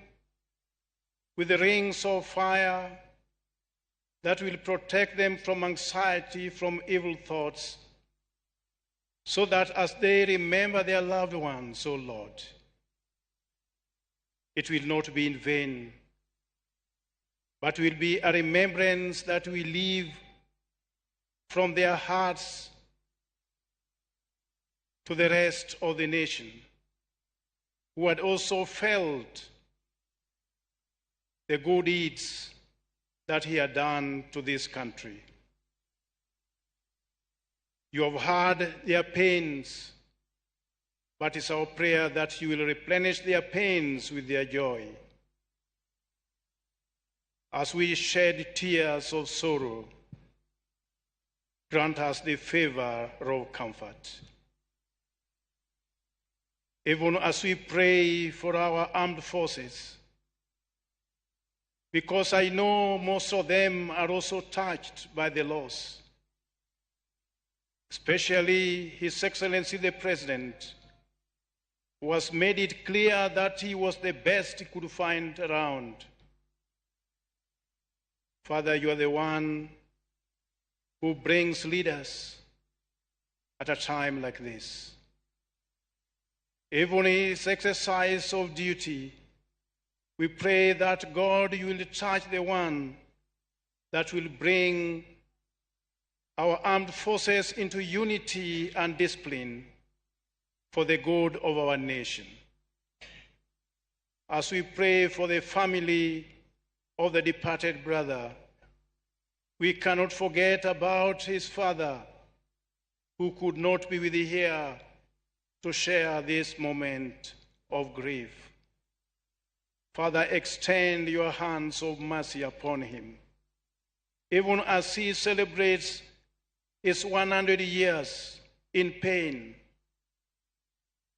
with the rings of fire that will protect them from anxiety, from evil thoughts, so that as they remember their loved ones, O Lord, it will not be in vain, but will be a remembrance that will live from their hearts to the rest of the nation, who had also felt the good deeds that he had done to this country. You have heard their pains, but it's our prayer that you will replenish their pains with their joy. As we shed tears of sorrow, grant us the favor of comfort. Even as we pray for our armed forces, because I know most of them are also touched by the loss. especially His Excellency the President, who has made it clear that he was the best he could find around. Father, you are the one who brings leaders at a time like this. Even in his exercise of duty, we pray that God, you will touch the one that will bring our armed forces into unity and discipline for the good of our nation. As we pray for the family of the departed brother, we cannot forget about his father, who could not be with you here to share this moment of grief. Father, extend your hands of mercy upon him, even as he celebrates his 100 years in pain.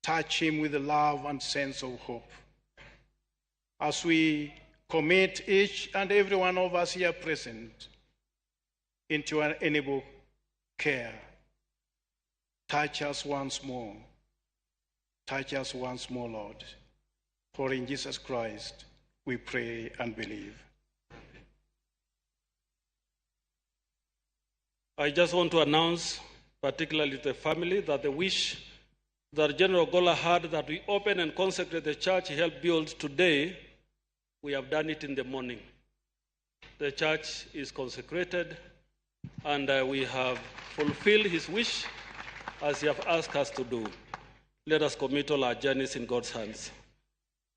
Touch him with love and sense of hope. As we commit each and every one of us here present into an able care, touch us once more. Touch us once more, Lord. For in Jesus Christ we pray and believe. I just want to announce, particularly to the family, that the wish that General Gola had that we open and consecrate the church he helped build today, we have done it in the morning. The church is consecrated, and we have fulfilled his wish as he has asked us to do. Let us commit all our journeys in God's hands.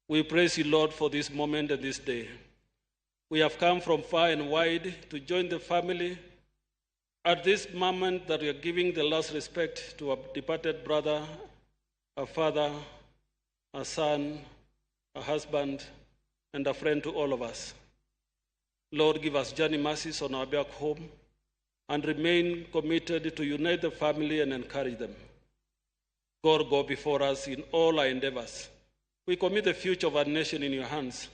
We praise you, Lord, for this moment and this day. We have come from far and wide to join the family at this moment that we are giving the last respect to our departed brother, a father, a son, a husband, and a friend to all of us. Lord, give us journey mercies on our way back home and remain committed to unite the family and encourage them. God, go before us in all our endeavors. We commit the future of our nation in your hands.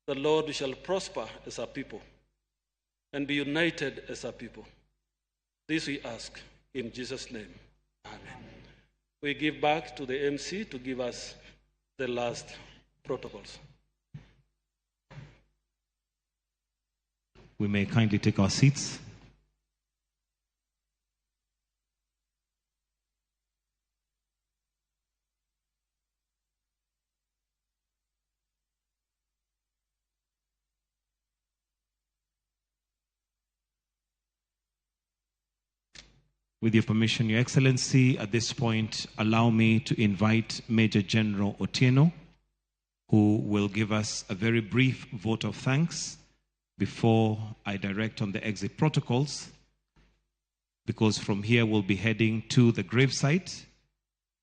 The Lord shall prosper as a people and be united as a people. This we ask in Jesus' name. Amen. We give back to the MC to give us the last protocols. We may kindly take our seats. With your permission, Your Excellency, at this point, allow me to invite Major General Otieno, who will give us a very brief vote of thanks before I direct on the exit protocols, because from here we'll be heading to the gravesite.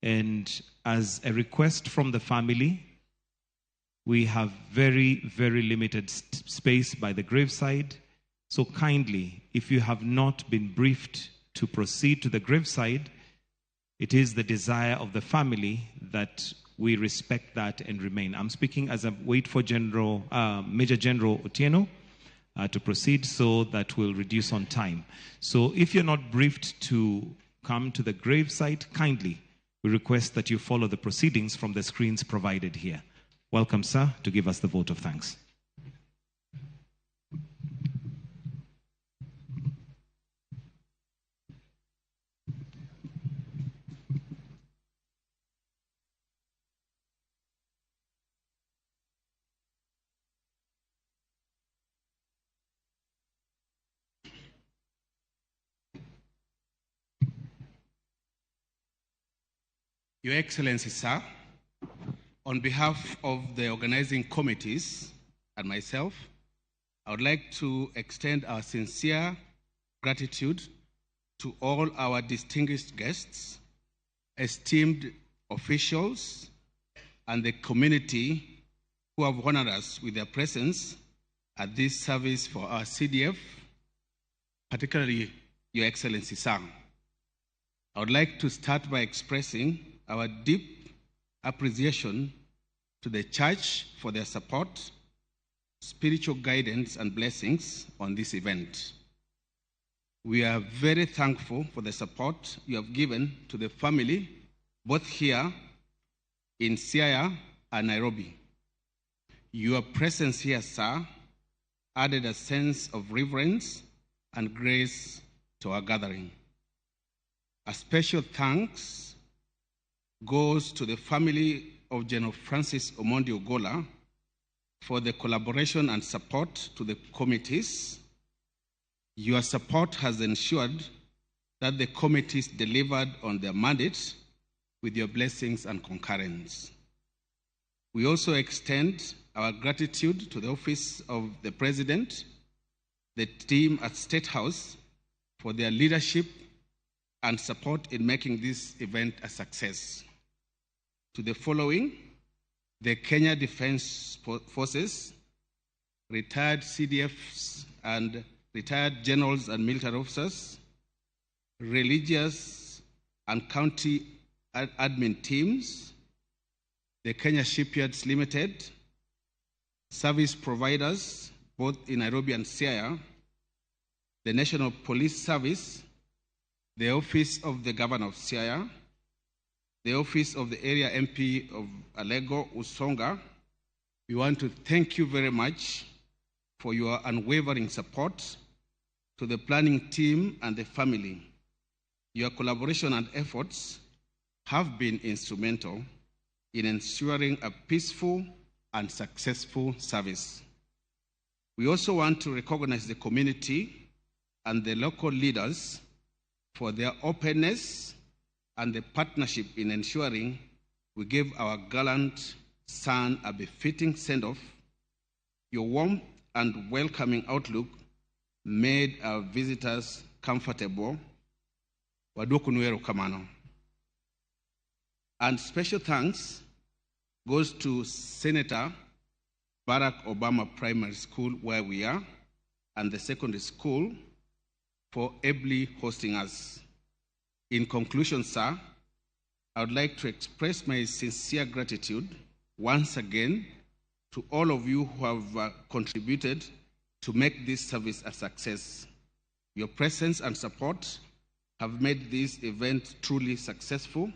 And as a request from the family, we have very, very limited space by the graveside. So kindly, if you have not been briefed to proceed to the graveside, it is the desire of the family that we respect that and remain. I'm speaking as I wait for Major General Otieno to proceed, so that we'll reduce on time. So if you're not briefed to come to the gravesite, kindly, we request that you follow the proceedings from the screens provided here. Welcome, sir, to give us the vote of thanks. Your Excellency, sir, on behalf of the organizing committees and myself, I would like to extend our sincere gratitude to all our distinguished guests, esteemed officials, and the community who have honored us with their presence at this service for our CDF, particularly Your Excellency, sir. I would like to start by expressing our deep appreciation to the Church for their support, spiritual guidance, and blessings on this event. We are very thankful for the support you have given to the family, both here in Siaya and Nairobi. Your presence here, sir, added a sense of reverence and grace to our gathering. A special thanks goes to the family of General Francis Omondi Ogola for the collaboration and support to the committees. Your support has ensured that the committees delivered on their mandates with your blessings and concurrence. We also extend our gratitude to the Office of the President, the team at State House for their leadership and support in making this event a success. To the following, the Kenya Defense Forces, retired CDFs and retired generals and military officers, religious and county admin teams, the Kenya Shipyards Limited, service providers, both in Nairobi and Siaya, the National Police Service, the Office of the Governor of Siaya, the Office of the Area MP of Alego, Usonga. We want to thank you very much for your unwavering support to the planning team and the family. Your collaboration and efforts have been instrumental in ensuring a peaceful and successful service. We also want to recognize the community and the local leaders for their openness and the partnership in ensuring we give our gallant son a befitting send-off. Your warm and welcoming outlook made our visitors comfortable. Wadukunuero Kamano. And special thanks goes to Senator Barack Obama Primary School, where we are, and the secondary school for ably hosting us. In conclusion, sir, I would like to express my sincere gratitude once again to all of you who have contributed to make this service a success. Your presence and support have made this event truly successful.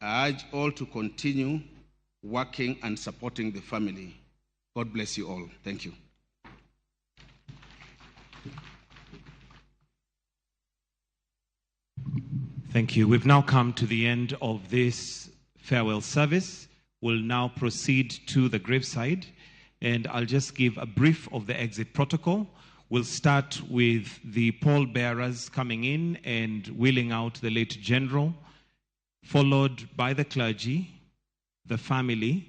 I urge all to continue working and supporting the family. God bless you all. Thank you. Thank you. We've now come to the end of this farewell service. We'll now proceed to the graveside, and I'll just give a brief of the exit protocol. We'll start with the pallbearers coming in and wheeling out the late general, followed by the clergy, the family,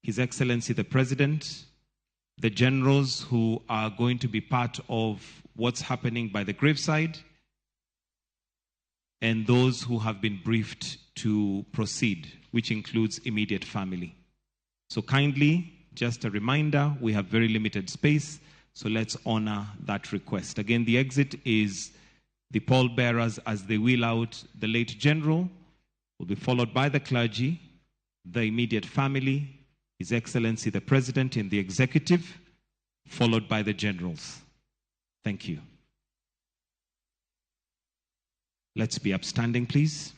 His Excellency the President, the generals who are going to be part of what's happening by the graveside, and those who have been briefed to proceed, which includes immediate family. So kindly, just a reminder, we have very limited space, so let's honor that request. Again, the exit is the pallbearers as they wheel out the late general, will be followed by the clergy, the immediate family, His Excellency the President in the executive, followed by the generals. Thank you. Let's be upstanding, please.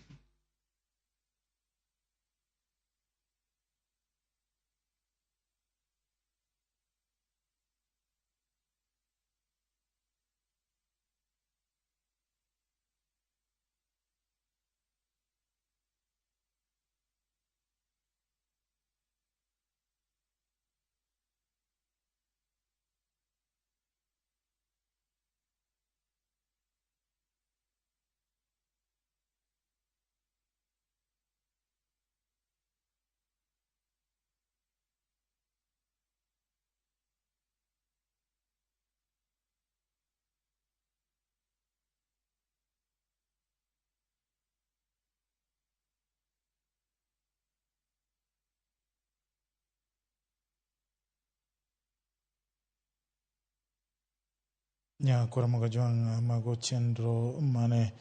Nyakuramoga John mago chenro mane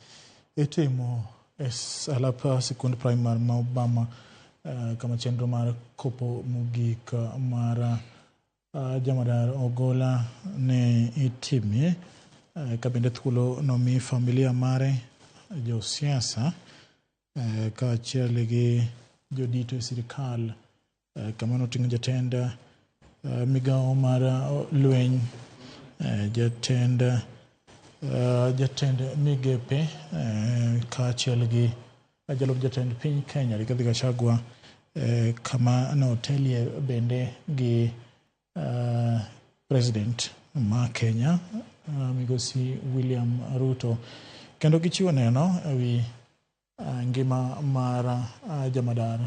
itimo alapa sekund primar ma Obama kama chenro mar kopo mogik mar Jamadar Ogola ne itime ka bende thuolo nomi familia mare josiasa kaachiel gi jodito e sirikal kama noting'o jatend migawo mar lweny, jatend migepe kaachiel gi jalup jatend piny Kenya Rigathi Gachagua, kama notelie bende gi president ma Kenya migosi William Ruto, kendo gichiwo neno ewi ngima mar jamadar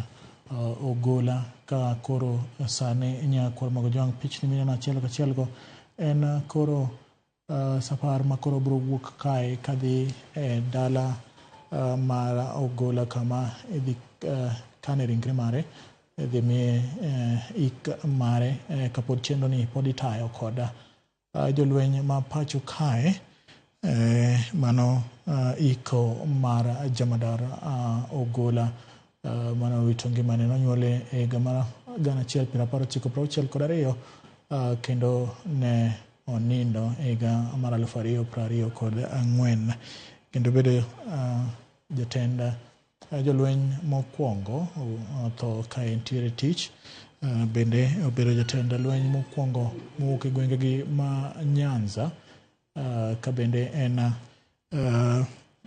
Ogola ka koro sane nyakwar mag jwang' pichni mineno achiel kachiel go en koro safar ma koro biro wuok kae kadhi e dala mar Ogola kama idhi kane ringre mare, idhi miye ik mare kapod chenro ni pod itayo kod jolweny ma pacho kae, mano iko mar jamadar Ogola mano wito ngimane. Nonyuole e higa mar 1962 kendo ne onindo e higa mar 2024 kendo bedo jatend jolweny mokwongo tho ka entiere tich. Bende obedo jatend lweny mokwongo mowuok e gwengegi ma Nyanza, ka bende en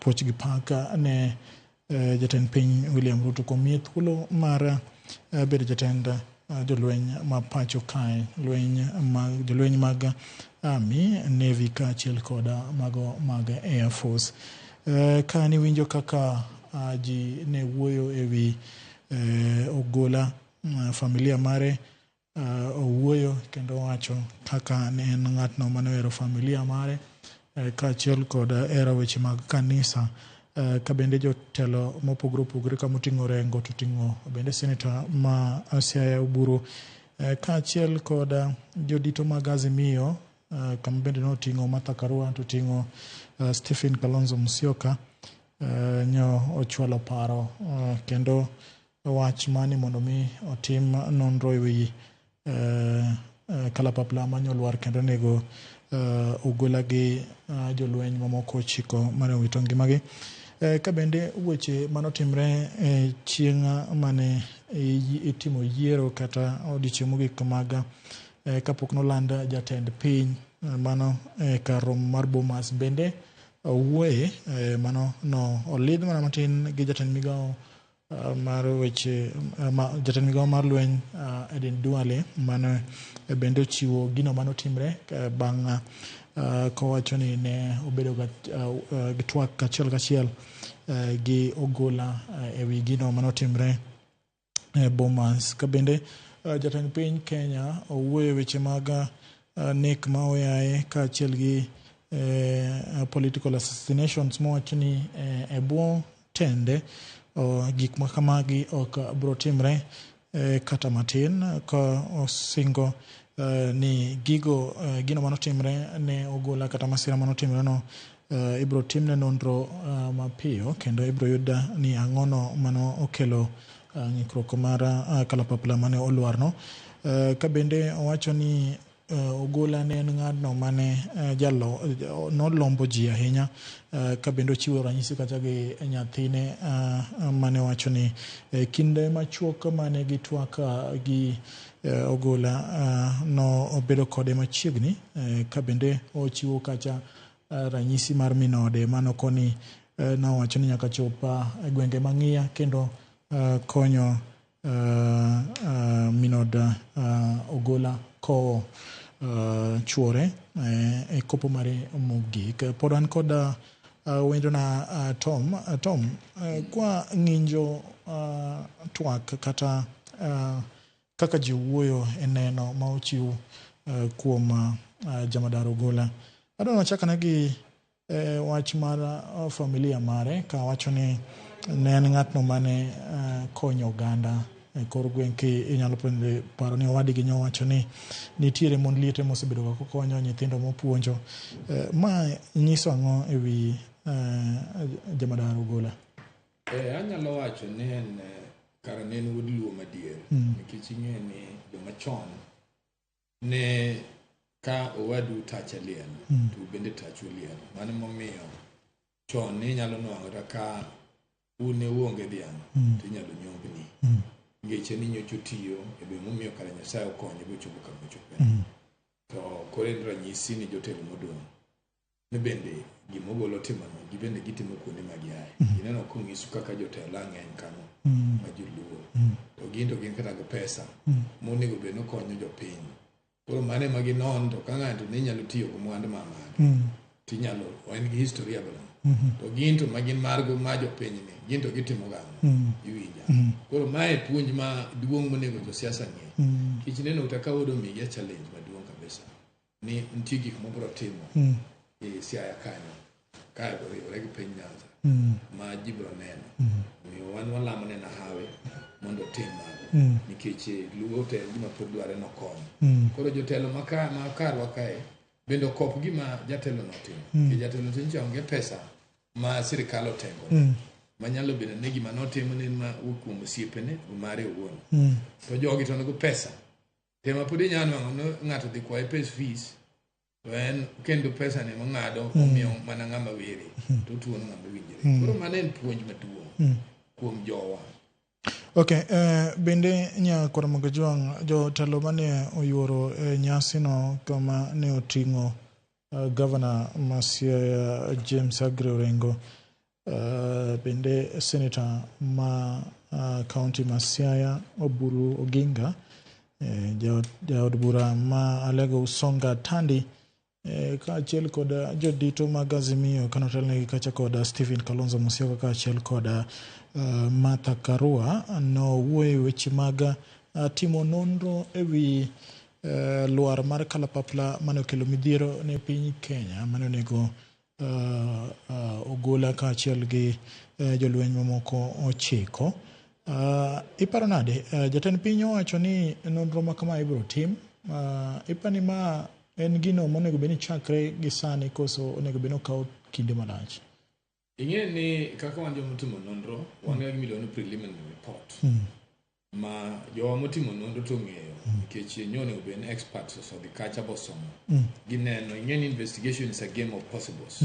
puoch gi pak ne jatend piny William Ruto kuom miye thuolo mar bedo jatend jolweny ma pacho kae, jolweny mag Army, Navy kaachiel kod mago mag Air Force. Ka niwinjo kaka ji ne wuoyo ewi Ogola, familia mare owuoyo kendo wacho kaka ne en ng'atno manohero familia mare kaachiel kod hero weche mag kanisa, ka bende jotelo mopogore opogore ka moting'o Rengo to ting'o bende senator ma Siaya Oburu kaachiel kod jodito mag Azimio, kama bende noting'o Martha Karua to ting'o Stephen Kalonzo Musyoka, nyo ochwalo paro kendo wach mani mondo mi otim nonro ewi kalapapla manyolwar kendo nego Ogola gi jolweny mamoko 9 mane owito ngimagi. Ka bende weche manotimre chieng' mane itimo yiero kata odiochieng' mogik mag kapok noland jatend piny, mano kar romo mar Bomas bende owuoye, mano no olidh mana matin gi jatend migawo mar weche jatend migawo mar lweny Edin Duale, mano bende ochiwo gino manotimre bang' kowacho ni ne obedo gi twak kachiel kachiel gi Ogola ewi gino manotimre Bomas. Ka bende jatend piny Kenya owuoyo weche mag nek ma oyaye kaachiel gi political assassinations mowacho ni e bwo tende gik ma kamagi ok biro timre kata matin, ka osingo ni gino manotimre ne Ogola kata masira manotimre no ibiro timne nonro mapiyo kendo ibiro yud ni ang'ono mano okelo ng'ikruok mar kalapapla mane olwarno. Ka bende owacho ni Ogola ne en ng'adno mane nolombo ji ahinya, ka bende ochiwo ranyisi kata gi nyathine mane wacho ni kinde machuok mane gitwak gi Ogola no obedo kode machiegni, ka bende ochiwo kacha ranyisi mar minode mano koni nowacho ni nyaka chopa e gwenge mang'iya kendo konyo minod Ogola ko chuore e kopo mare mogik. Pod an kod wendo na Tom kwa ng'injo twak kata kaka ji wuoyo e neno ma ochiw kuom jamadar Ogola. Adwa nachakana gi wach mar familia mare ka wacho ni ne en ng'atno mane konyo oganda e kor gweng' ki inyalo paro ni owadgi nyowacho ni nitiere mon liete mosebedo ka konyo nyithindo mopuonjo. Ma nyiso ang'o ewi jamadar Ogola? Anyalo wacho ni en kara ne en wuod luo madier, nikech ing'e ni joma chon ne ka owadu tacha liel to bende tachu liel. Mano momiyo chon ni nyalo nwang'ore ka une uonge dhiang' to inyalo nyongni. Ngeche ni nyocho tiyo e be momiyo kare Nyasaye okonyo bo chopo kama chope. To kore ranyisi ni jotelo modong' ne bende gimogolo timano gibende gitimo kuonde ma giaye. Ineno kong'isu kaka jotelo ang'eny kano ma joluo to gin kata gi pesa monego bed nokonyo jopiny. Koro mane ma ginon to ka ng'ato ne nyalo tiyo gi mwandu mamage tinyalo en gi historia bala to gin to magin margo ma jopiny ni gin to gitimo gamo iwinja. Koro mae puonj ma duong' monego josiasa ng'e. Kich neno ka odo migi challenge maduong' kabisa ni nitie gik mobro timo e Siaya kanyo ka oriwore gi piny Nyanza ma ji bro neno. Omiyo wan walamo ne Hawe mondo tim mago nikech luwo te gima pod dware nokony. Koro jotelo makarwa kae bende okop gima jatelo notimo. Ke jatelo tincha onge pesa ma sirikal otengo manyalo bedo ne gima notimo ne ma kuom osiepene mare owuon. To jogi to nego pesa. Tema pod inyalo ng'ato dhi kwaye pes fees to en kendo pesa ne mong'ado omiyo mana ng'ama were to tuon ng'ama winjore. Koro mano en puonj maduong' kuom jowa. Okay, bende nya kora mogo jotelo mane oyuoro nyasi no kama ne oting'o Governor Siaya James Aggrey Orengo, bende Senator ma County ma Siaya Oburu Oginga, jaod bura ma Alego Usonga Tandi, kaachiel koda jodito mag Azimio kanotelnegi kacha koda Stephen Kalonzo Musyoka kaachiel koda Martha Karua no wuoyo weche mag timo nonro ewi luar mar kalapapla mane okelo midhiero ne piny Kenya mane onego ogola kaachiel gi jolweny mamoko 9. Iparo nade jatend piny owacho ni nonro ma kama ibiro tim, ipani ma en gino monego beni chakre gi sani koso onego beni okaw kinde malach? Ing'e ni kaka wan joma timo nonro wan ga gimiluongo ni preliminary report ma jowa motimo nonro to ng'eyo nikech nyone oben experts so the kacha bosomo gineno. Ing'e ni investigation is a game of possibles.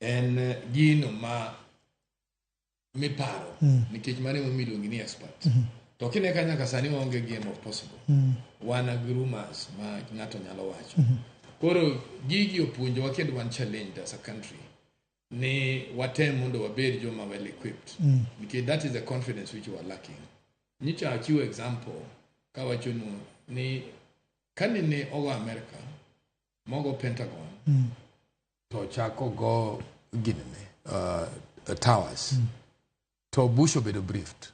En gino ma miparo nikech mane miluongo ni expert to kine kanya ka sani waonge game of possible. Wan gi rumors ma ng'ato nyalo wacho. Koro gigi opuonjowa kendo wan challenged as a country ni watem mondo wabed joma well equipped because that is the confidence which we are lacking. Nicha achiwo example ka wacho ni kani ne ogo America mogo Pentagon to chako go ginene towers to Bush obedo briefed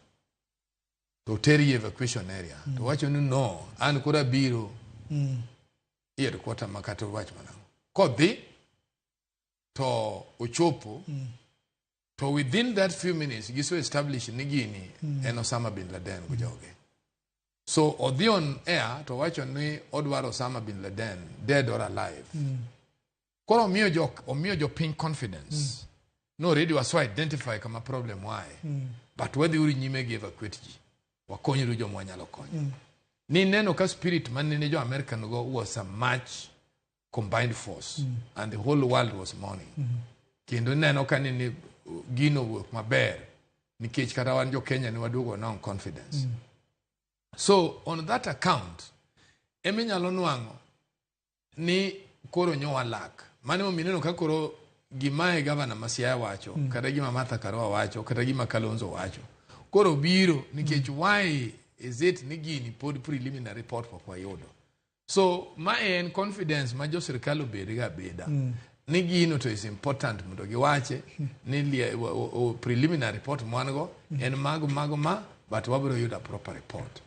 to teri evacuation area to wacho ni no an kura biro headquarter makato wach manango kodhi to ochopo to within that few minutes giso establish ni gini en Osama bin Laden go joge. So odhi on air to wacho ni odwaro Osama bin Laden dead or alive. Koro omiyo jo piny confidence no already was so identify kama problem why but whether uri nyime gi evacuate ji wakonyo jo mwanyalo konyo. Ni neno ka spirit man ne jo American go was a much combined force and the whole world was mourning. Kendo neno kanini gino work maber nikech kata wan jo Kenya ni waduogo na confidence. So on that account eminyalo nwang'o ni koro nyowa lak mane omineno ka koro gimae Governor ma Siaya wacho kata gima Martha Karua wacho kata gima Kalonzo wacho koro biro nikech why is it ni gini pod preliminary report pok wayudo. So ma en confidence ma jo sirkal obedga beda ni gino to is important mondo giwache ni preliminary report mwango en mago ma but wabiro yuda proper report.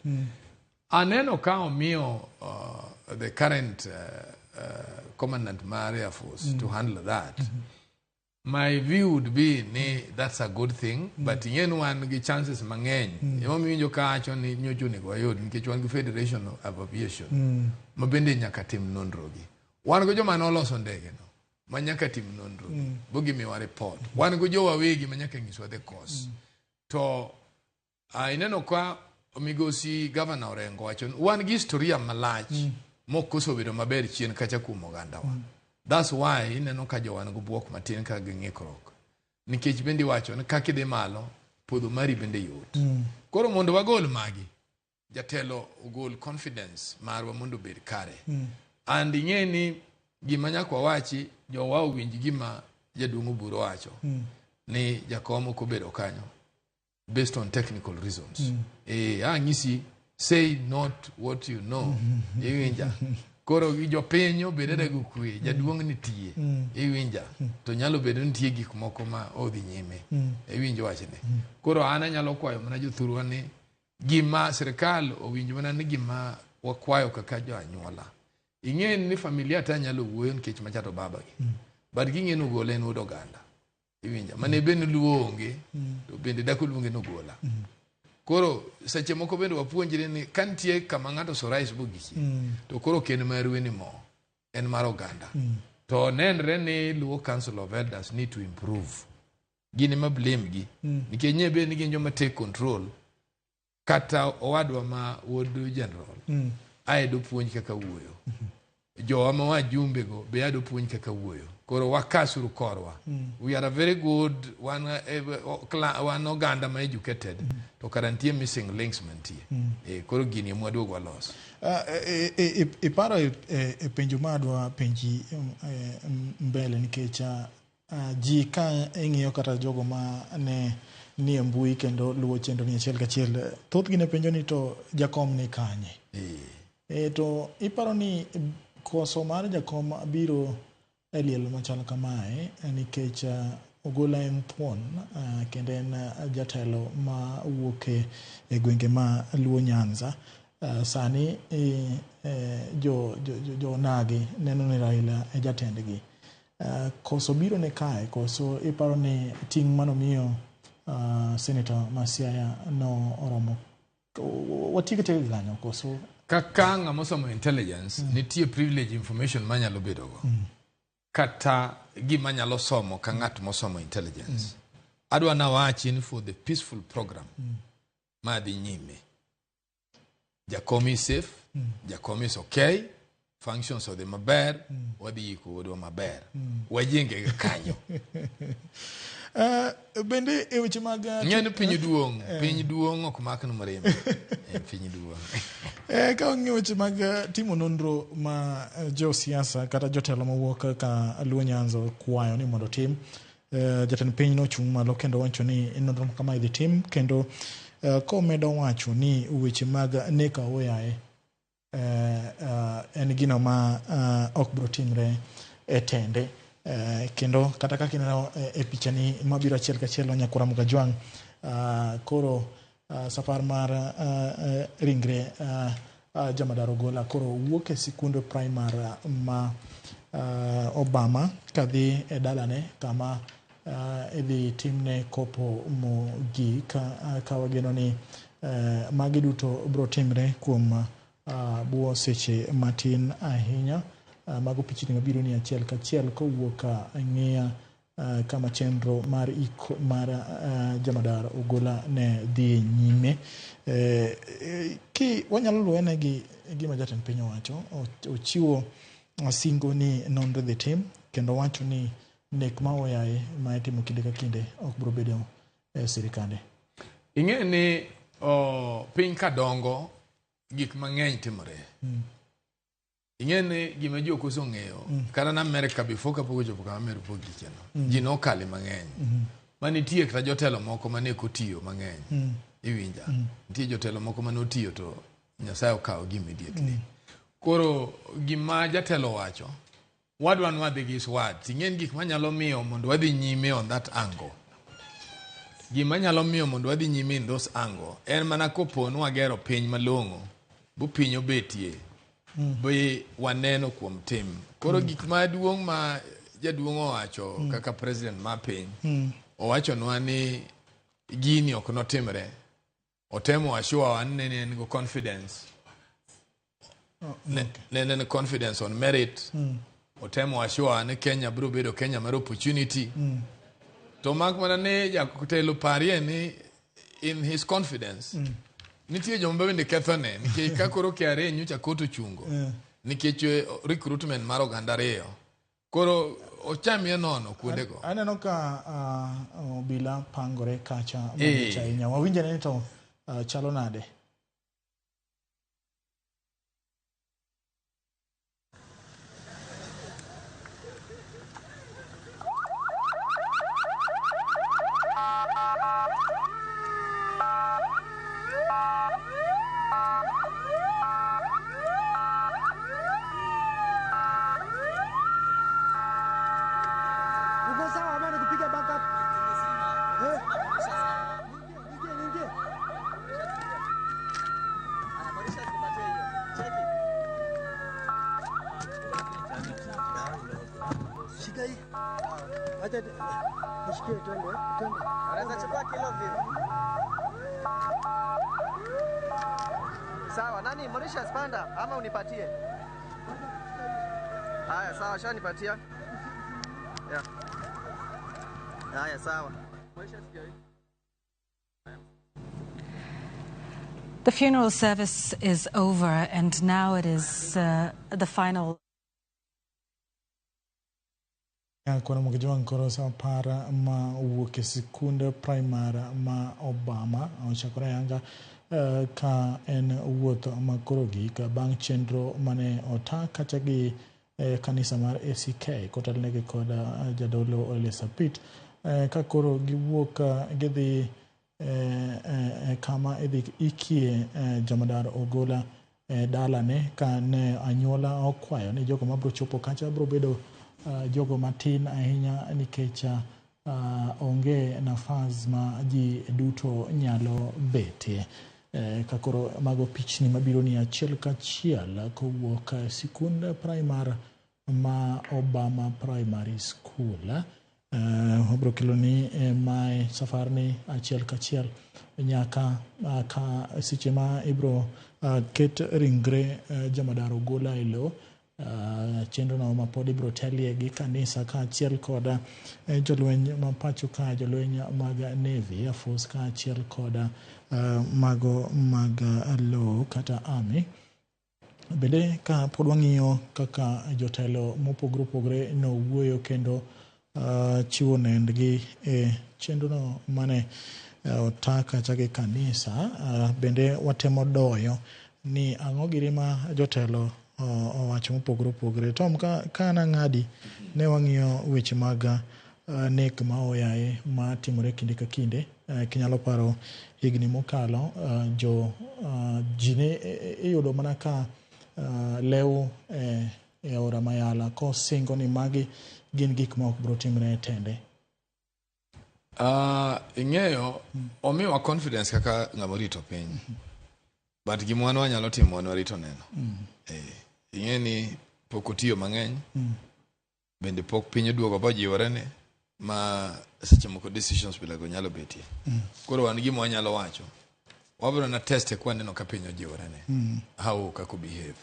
Aneno ka omiyo the current commandant mar Air Force to handle that. My view would be that's a good thing, but yen wan gi chances mang'eny. Emo miyo ka acho ni nyocho ni goyod nikech wan gi Federation of Aviation ma bende nyaka tim nonro gi. Wan go joma noloso ndege no ma nyaka tim nonro gi. Bogi miwa report. Wan go jowa wegi ma nyaka nyiswa the cost. To ineno ka Migosi Governor Orengo wacho wan gi historia malach mokoso bedo maber chien kacha kuom ogandawa. That's why ineno ka jowan go buok matin ka ging'ikrok. Nikech bende wacho ni kaka idhi malo podho mari bende yot. Koro mondo wagol magi, jatelo ogol confidence marwa mondo bed kare. And ing'e ni gima nyakwa wachi jowa owinj gima jaduong' Oburu wacho ni jakom ok obedo kanyo based on technical reasons. Ang'isi say not what you know. Iwinja. Koro jopiny obedere go kwe, jaduong' nitie. Iwinja. To nyalo bedo nitie gik moko ma odhi nyime. Iwinjo wachne. Koro an anyalo kwayo mana jothurwa ni gima sirkal owinjo mana ni gima wakwayo kaka jo anyuola. Ing'e ni familia ta nyalo wuoyo nikech machato babagi. But ging'e no gole en od oganda. Iwinja. Mane bende luo onge, to bende dako luonge no gola. Koro seche moko bende wapuonjre ni kantie kama ng'ato sorais bogiki, to koro ken marwe ni mo, en mar oganda. To nenre ni Luo Council of Elders need to improve. Gini ma blame gi. Nikech nye be ni gin joma take control. Kata owadwa ma wuod general. Aedo puonj kaka wuoyo. Jowa ma wajumbe go be ado puonj kaka wuoyo. Koro wakasuru korwa. We are a very good one oganda ma educated. To karantie missing links mantie. Koro gini mwaduog walos. Iparo penjo madwa penji mbele nikech ji ka ing'iyo kata jogo ma ne nie mbui kendo luwo chenro ni achiel kachiel, thoth gine penjo ni to jakom ni kanye. To iparo ni koso mar jakom biro eliel machal kamae nikech Ogola en thuon kendo en jatelo ma wuok e gwenge ma Luo Nyanza. Sani jo nagi neno ni Raila e jatendgi. Koso biro ne kae, koso iparo ni ting' manomiyo Senator Masiaya no oromo. Watigo te ganyo koso kaka ng'ama osomo intelligence nitie privilege information manyalo bedo go. Kata gima nyalo somo ka ng'at mosomo intelligence. Adwa na wachi for the peaceful program ma dhi nyime. Jakom is safe, jakom is okay, functions of the maber, wadhi yiko wadwa maber. Wajenge kanyo. Bende e weche mag ng'en piny duong' ok makno marembe. Piny duong'. Ka ng'e weche mag timo nonro ma jo siasa kata jotelo mawuok ka Luo Nyanza kwayo ni mondo tim, jatend piny no chung' malo kendo wacho ni nonro kama idhi tim, kendo komedo wacho ni weche mag neka oyaye en gino ma ok bro timre e tende. Kendo kata kaka ineno e picha ni mabiro achiel kachiel Nyakura Mugajwang', koro safar mar ringre Jamadar Ogola koro wuok e sikund primar ma Obama kadhi e dalane kama idhi timne kopo mogik, ka wageno ni magi duto bro timre kuom buo seche matin ahinya. Mago pichni mabiro ni achiel kachiel kowuok ng'iya kama chenro mar Jamadar Ogola ne dhi nyime. Ki wanyalo luwene gi gima jatend piny owacho, ochiwo singo ni nonro dhi tim, kendo wacho ni nek ma oyaye ma itimo kinde ka kinde ok bro bedo e sirikande. Ing'e ni piny ka dongo gik mang'eny timore. Ing'e ni gima ji ok oseng'eyo, kata na Amerika before kapok ochopo kama Amerika pok gicheno. Ji nokale mang'eny. Manitie kata jotelo moko mane kotiyo mang'eny. Iwinja. Nitie jotelo moko mane otiyo to Nyasaye okawo gi immediately. Koro gima jatelo wacho, wadwa nwadhi gi swat. Ing'e gik manyalo miyo mondo wadhi nyime on that angle. Gima nyalo miyo mondo wadhi nyime in those angle en mana kopo nwagero piny malong'o, bu piny obetie. Be waneno kuom tim. Koro gik maduong' ma jaduong' owacho kaka president ma piny owacho nwa ni gini ok notimre. Otemo assure wan ne en go confidence. Ne confidence on merit. Otemo assure ni Kenya bro bedo Kenya mar opportunity. To mak mana ne jakotelo parie ni in his confidence. Nitie jomba bende kethone nikech ka koro KRA nyocha koto chungo. nikech recruitment mar oganda ariyo. Koro ochamie nono kuondego. Aneno ka obila pangore kacha mabicha inya. Wawinjane ni to chalo nade? Sawa, nani Mauritius panda ama unipatie? Haya, sawa, shanipatia. Yeah. Haya, sawa. The funeral service is over and now it is the final. Kuna mkijua nkoro sa para ma uwoke sikunde primary ma Obama ochakore yanga ka en wuotho ma koro gik bang' chenro mane ota kata gi kanisa mar ACK kotelnegi kod jadolo Ole Sapit ka koro giwuok gidhi kama idhi ikie Jamadar Ogola dalane ka ne anyuola okwayo ni jogo mabro chopo kacha bro bedo jogo matin ahinya nikech onge nafas ma ji duto nyalo betie. Kakoro mago pichni mabiro ni achiel kachiel kowuok sikund primary ma Obama Primary School. Obro kelo ni mae safar ni achiel kachiel nyaka ka siche ma ibro ket ringre Jamadar Ogola ilo chenro no ma pod ibro telie gi kanisa ka achiel koda jolweny ma pacho ka jolweny mag Navy Air Force ka achiel koda mago mag law kata army. Bende ka pod wang'iyo kaka jotelo mopogore opogore no wuoyo kendo chiwo nendgi chenro no mane otaka chake kanisa. Bende watemo doyo ni ang'o girima jotelo owacho mopogore opogore. Tom ka nang'adi ne wang'iyo weche mag nek ma oyaye ma timore kinde ka kinde. Kinyalo paro higni mokalo jine iyudo mana ka lew e ora mayala ko singo ni magi gin gik ma ok bro timre tende. Ing'eyo omiwa confidence kaka ng'ama rito piny. But gimwana wanyalo timo warito neno. Ing'e ni pok otiyo mang'eny. Bende pok piny oduogo bojiwore ne ma seche moko decisions bilago nyalo betie. Koro wan gima wanyalo wacho. Wabro na teste kwa neno ka piny ojiwore ne. How kako behave.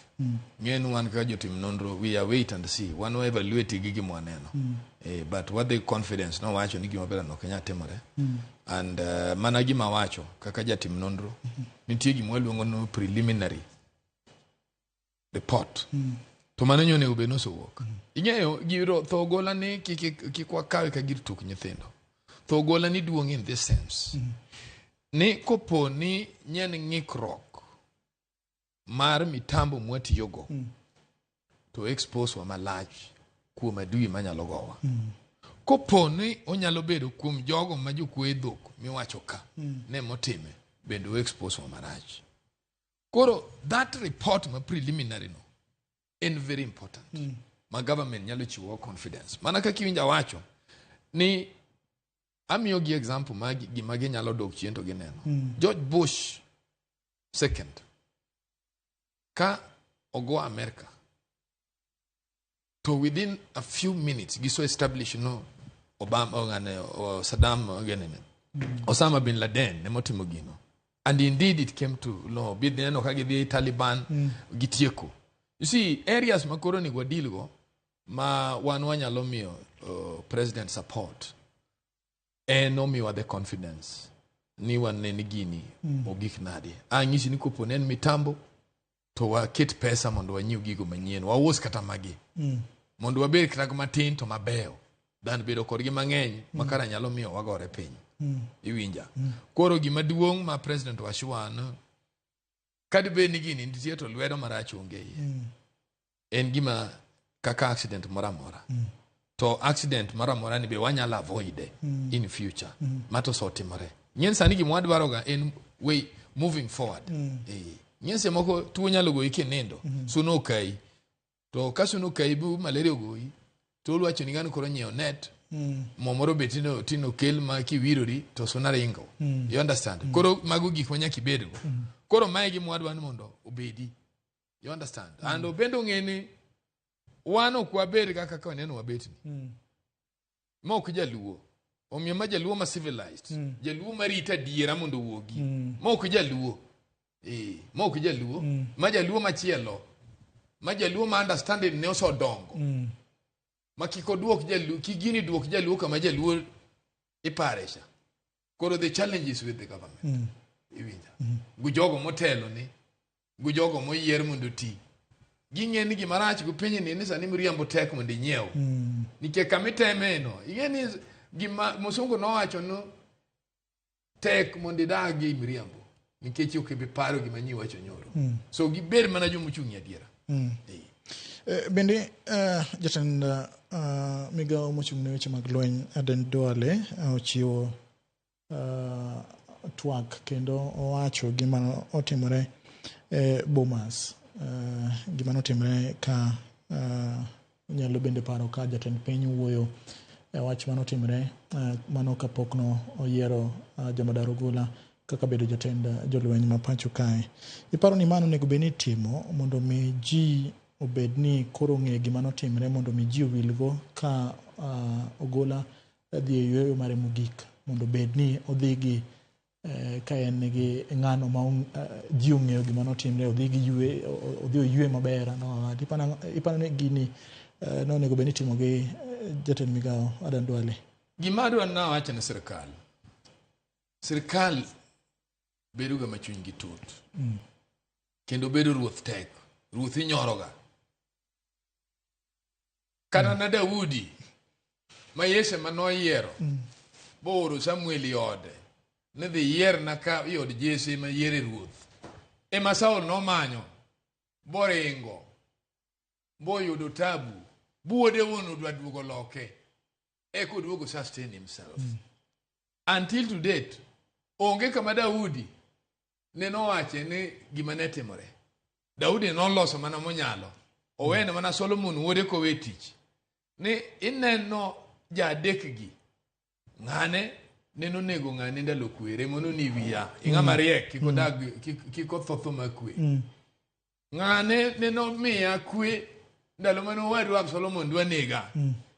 Ng'e ni wan kaka jotim nonro, we are wait and see. Wan wa evaluate gigi mwa neno. But what the confidence no wacho ni gima bela no kenya temore. And mana gima wacho kaka jatim nonro. Nitie gima waluongo no preliminary report. To mano nyone ube no sowuok. Ing'eyo giro tho Ogola ni kikwa kawe ka gir tuk nyithindo. Tho Ogola ni duong' in this sense. Ni kopo ni nyen ng'ikruok mar mitambo mwatiyogo to expose wa malach kuom adui manyalo gowa. Kopo ni onyalo bedo kuom jogo ma jokwe dhok miwacho ka ne motime bendo expose wa marach. Koro that report ma preliminary no in very important. Ma government nyalo chiwo confidence. Mana kaka iwinja wacho ni amiyo gi example gima ginyalo dok chien to gineno. George Bush second ka ogo America to within a few minutes giso establish no Saddam Osama bin Laden ne motimo gino. And indeed it came to law. Bideno kagi the Taliban gitieko. You see, areas makoro ni gwadilgo ma wanwanya lomio president support nomiwa the confidence ni wanene gini ogik nadi. Angisi ni kuponen mitambo to waket pesa mondo wanyiew gigo manyien, waus kata magi. Mondo wabed kata matin to mabeyo. Dan bedo korgi mang'eny makara nyalo miyo wagore piny. Iwinja. Koro gima duong' ma President Washwan kadibed ni gini nitie to lwedo marach onge iye. En gima kaka accident mora mora. To accident mora mora ni be wanyalo avoid in future. Mato sotimore. Nyen sani gima wadwaroga en way moving forward. Nyen se moko tuo nyalo goyi kinendo. Suno kai. To kasuno kai bu malaria goyi. To lwacho ni gano koro nyeo net. Momoro betino tino kel ma kiwirori to sunare ingo. You understand? Koro magu gik manya kibedgo. Koro mae gima wadwani mondo obedi. You understand? And obendo ng'eni wano kwa beri kaka kwa neno wabeti. Ma okujaluo. Omiyo ma jaluo ma civilized. Jaluo marita diera mondo wuogi. Ma okujaluo. Ma okujaluo. Ma jaluo machielo. Ma jaluo ma understanding ne oso dongo. Ma kiko duok jaluo. Kigini duok jaluo kama jaluo iparesha. Koro the challenges with the government. Iwinja. Gujogo motelo ni. Gujogo moyier mondo ti. Ging'eni gima rach go pinyi ni sani mriambo tek mondo inyiew. Nikech kamiteme no. Ing'eni gima Musungu nowacho no tek mondo idagi mriambo. Nikech okibi paro gima nyi wacho nyoro. So giber mana jomo chung' adiera. Bende jatend migao mochung' ne weche mag lweny Aden Duale ochiwo twak kendo owacho gima otimore Bomas. Gima notimre ka nyalo bende paro ka jatend piny wuoyo wach manotimre mano kapok no oyiero Jamadar Ogola kaka bedo jatend jolweny ma pacho kae. Iparo ni mano nego beni timo mondo mi ji obed ni koro ng'e gima notimre mondo mi ji owilgo ka Ogola dhi e yweyo mare mogik mondo bed ni odhi gi ka en gi ng'ano ma ji ong'eyo gima notimre odhi gi ywe odhi oywe maber no ipano ni gini no nego beni timo gi jatend migao Aden Duale. Gima adwa na wacho na sirkal bedo ga machuny gi tut kendo bedo ruoth tek ruoth inyoroga kana na Daudi ma Yese manoyiero boro Samuel yode ne dhi yier na ka yod Jesse ma yiere ruoth ema Saul no manyo boringo boyudo tabu buode wono dwa duogo loke eko duogo sustain himself until to date onge kama Daudi ne nowache ni gima ne timore. Daudi noloso mana monyalo owene mana Solomon wuode kowe tich ni ineno jadekgi ng'ane neno nego ng'ane ndalo kwere mono ni wiya ing'ama riek kiko thotho makwe ng'ane neno miya kwe ndalo mano wadu Absalom dwa nega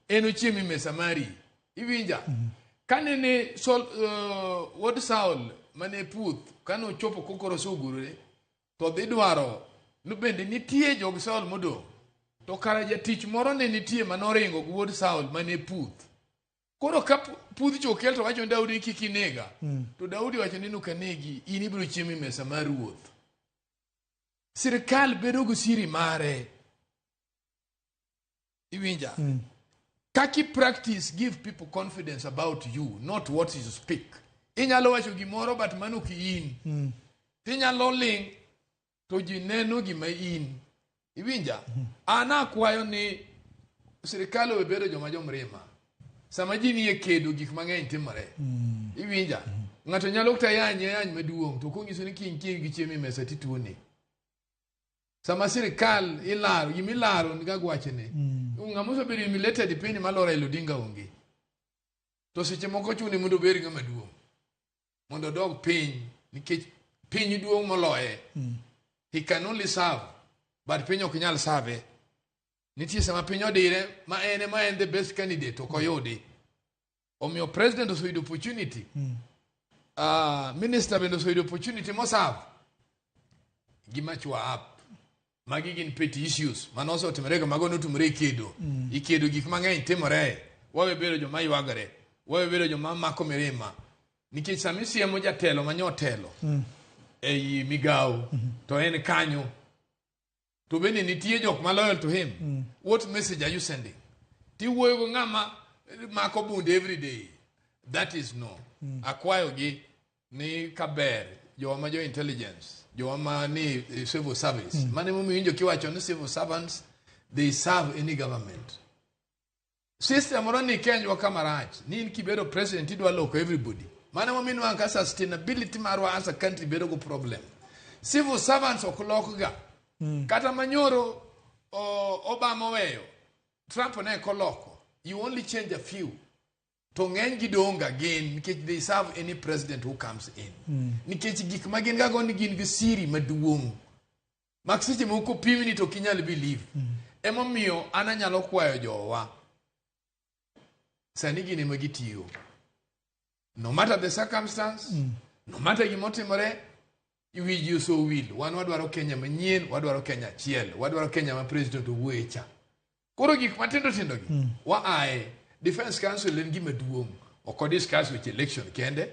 eno chiemi mesa mari iwinja kanene wod Saul mane puth kano chopo kokoro sugurure to dhi dwaro no bende nitie jog Saul modong to kara jatich moro ne nitie manoringo gi wod Saul mane puth koro ka puth chokel to wacho Daudi kiki nega to Daudi wacho ni nukanegi in ibiro chiemi mesa mar ruoth. Sirkal bedo go siri mare iwinja kaki practice give people confidence about you not what you speak. Inyalo wacho gimoro but mano ki in tinyalo ling to ji neno gima in iwinja ana kwayo ni sirkal obedo joma jomrima sama ji ni kedo gik mang'eny timore iwinja ng'ato nyalo kta yany maduong to kongiso ni king gi chiemi mesa tituone sama sirkal ilaro yimilaro nga gwachene ng'amuso bedo humiliated piny malora Odinga onge to seche moko chuni mondo beri ng'ama duong mondo dog piny nikech piny duong moloye he can only serve but piny ok nyal serve nitie sama piny odire ma en the best candidate okoyudi omiyo president osoyudo opportunity minister bende osoyudo opportunity moserve gima chwa up magi gin petty issues manoso timorega mago notumore ikedo gik mang'eny timore wawe bedo joma ywagre wawe bedo joma mako mirima nikech sami siemo jatelo manyotelo ei migao to en kanyo to bende nitie jok ma loyal to him. What message are you sending? Ti wuoyo go ng'ama mako bunde every day. That is no. Akwayo gi ni kaber joma jo intelligence, joma ni civil service. Mane momiyo kiwacho ni civil servants they serve any government. System roni Kenya kamarach. Ni kibedo president idwa loko everybody. Mane momiyo anka sustainability marwa as a country bedo go problem. Civil servants okuloko ga. Kata manyoro Obama weyo. Trump ne koloko. You only change a few. To ng'eny gidong again because they serve any president who comes in. Nikech gik ma gin ga goni gin gi siri maduong'. Maksiche moko pimni to kinyal believe. Emomiyo ananyalo kwayo jowa. Sani gini magitiyo. No matter the circumstance, no matter gimotimore, you so will. Wan wadwaro Kenya manyien, wadwaro Kenya chiel, wadwaro Kenya ma president owuecha. Koro gik matindo tindo gi. Wa ae Defense Council en gima duong'. Ok discuss with election kende.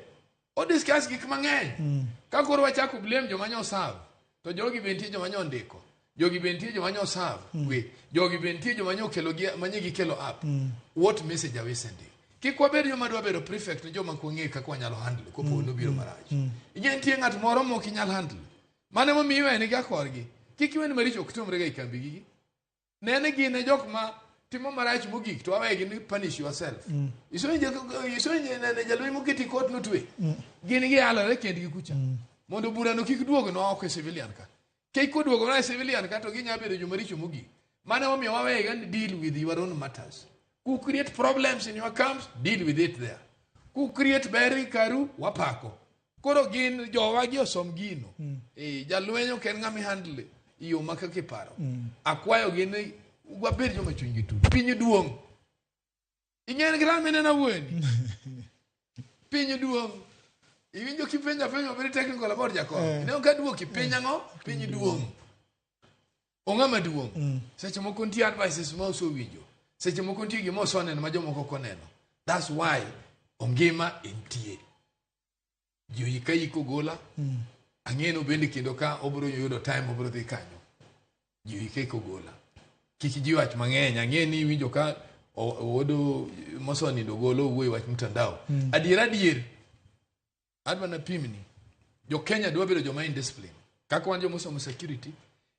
O discuss gik mang'eny. Ka koro wachako blame joma nyo serve. To jogi bentie joma nyo ndiko. Jogi bentie joma nyo serve. Jogi bentie joma nyo kelo manye gi kelo up. What message are we sending? Kik wabed joma dwa bedo prefect ni joma kwang'e kaka wanyalo handle kopo no biro marach. Nitie ng'at moro mok inyal handle. Mane momiyo en ga korgi. Kik iwe ni maricho ok timre ga ikambi gi. Nene gine jok ma timo marach mogik to awegi ni punish yourself. Isonje ne jalwe moketi court no twe. Gini gi alore kendgi kucha. Mondo burano kik duogo no ok civilian ka. Kik koduogo na civilian ka to ginya bedo joma richo mogik. Mane momiyo wawegi and deal with your own matters. Who create problems in your camps, deal with it there. Who create berry karu wapako. Koro gin jowa gi osom gino. Jalwenyo ken ng'ami handle iyo maka kiparo. Akwayo gini wabed joma chunygi tu. Pinyu duong'. Ing'en gran menena wuoni. Pinyu duong'. Iwinjo kipenja very technical about Jacob. Ineo ka duong' kipenya ng'o? Pinyu duong'. Ong'ama duong'. Seche moko nitie advices ma oso winjo. Seche moko nitie gima oso neno ma jomoko koneno. That's why ongima entie. Joyi ka iko gola. Ang'eno bende kendo ka obro yudo time obro dhi kanyo. Joyi ka iko gola. Kiki ji wach mang'eny. Ang'eni winjo ka odo mosoni do golo wuoyi wach mtandao. Adier. Adwa na pimni. Jo Kenya dwa bedo joma indiscipline. Kaka wan jomo somo security.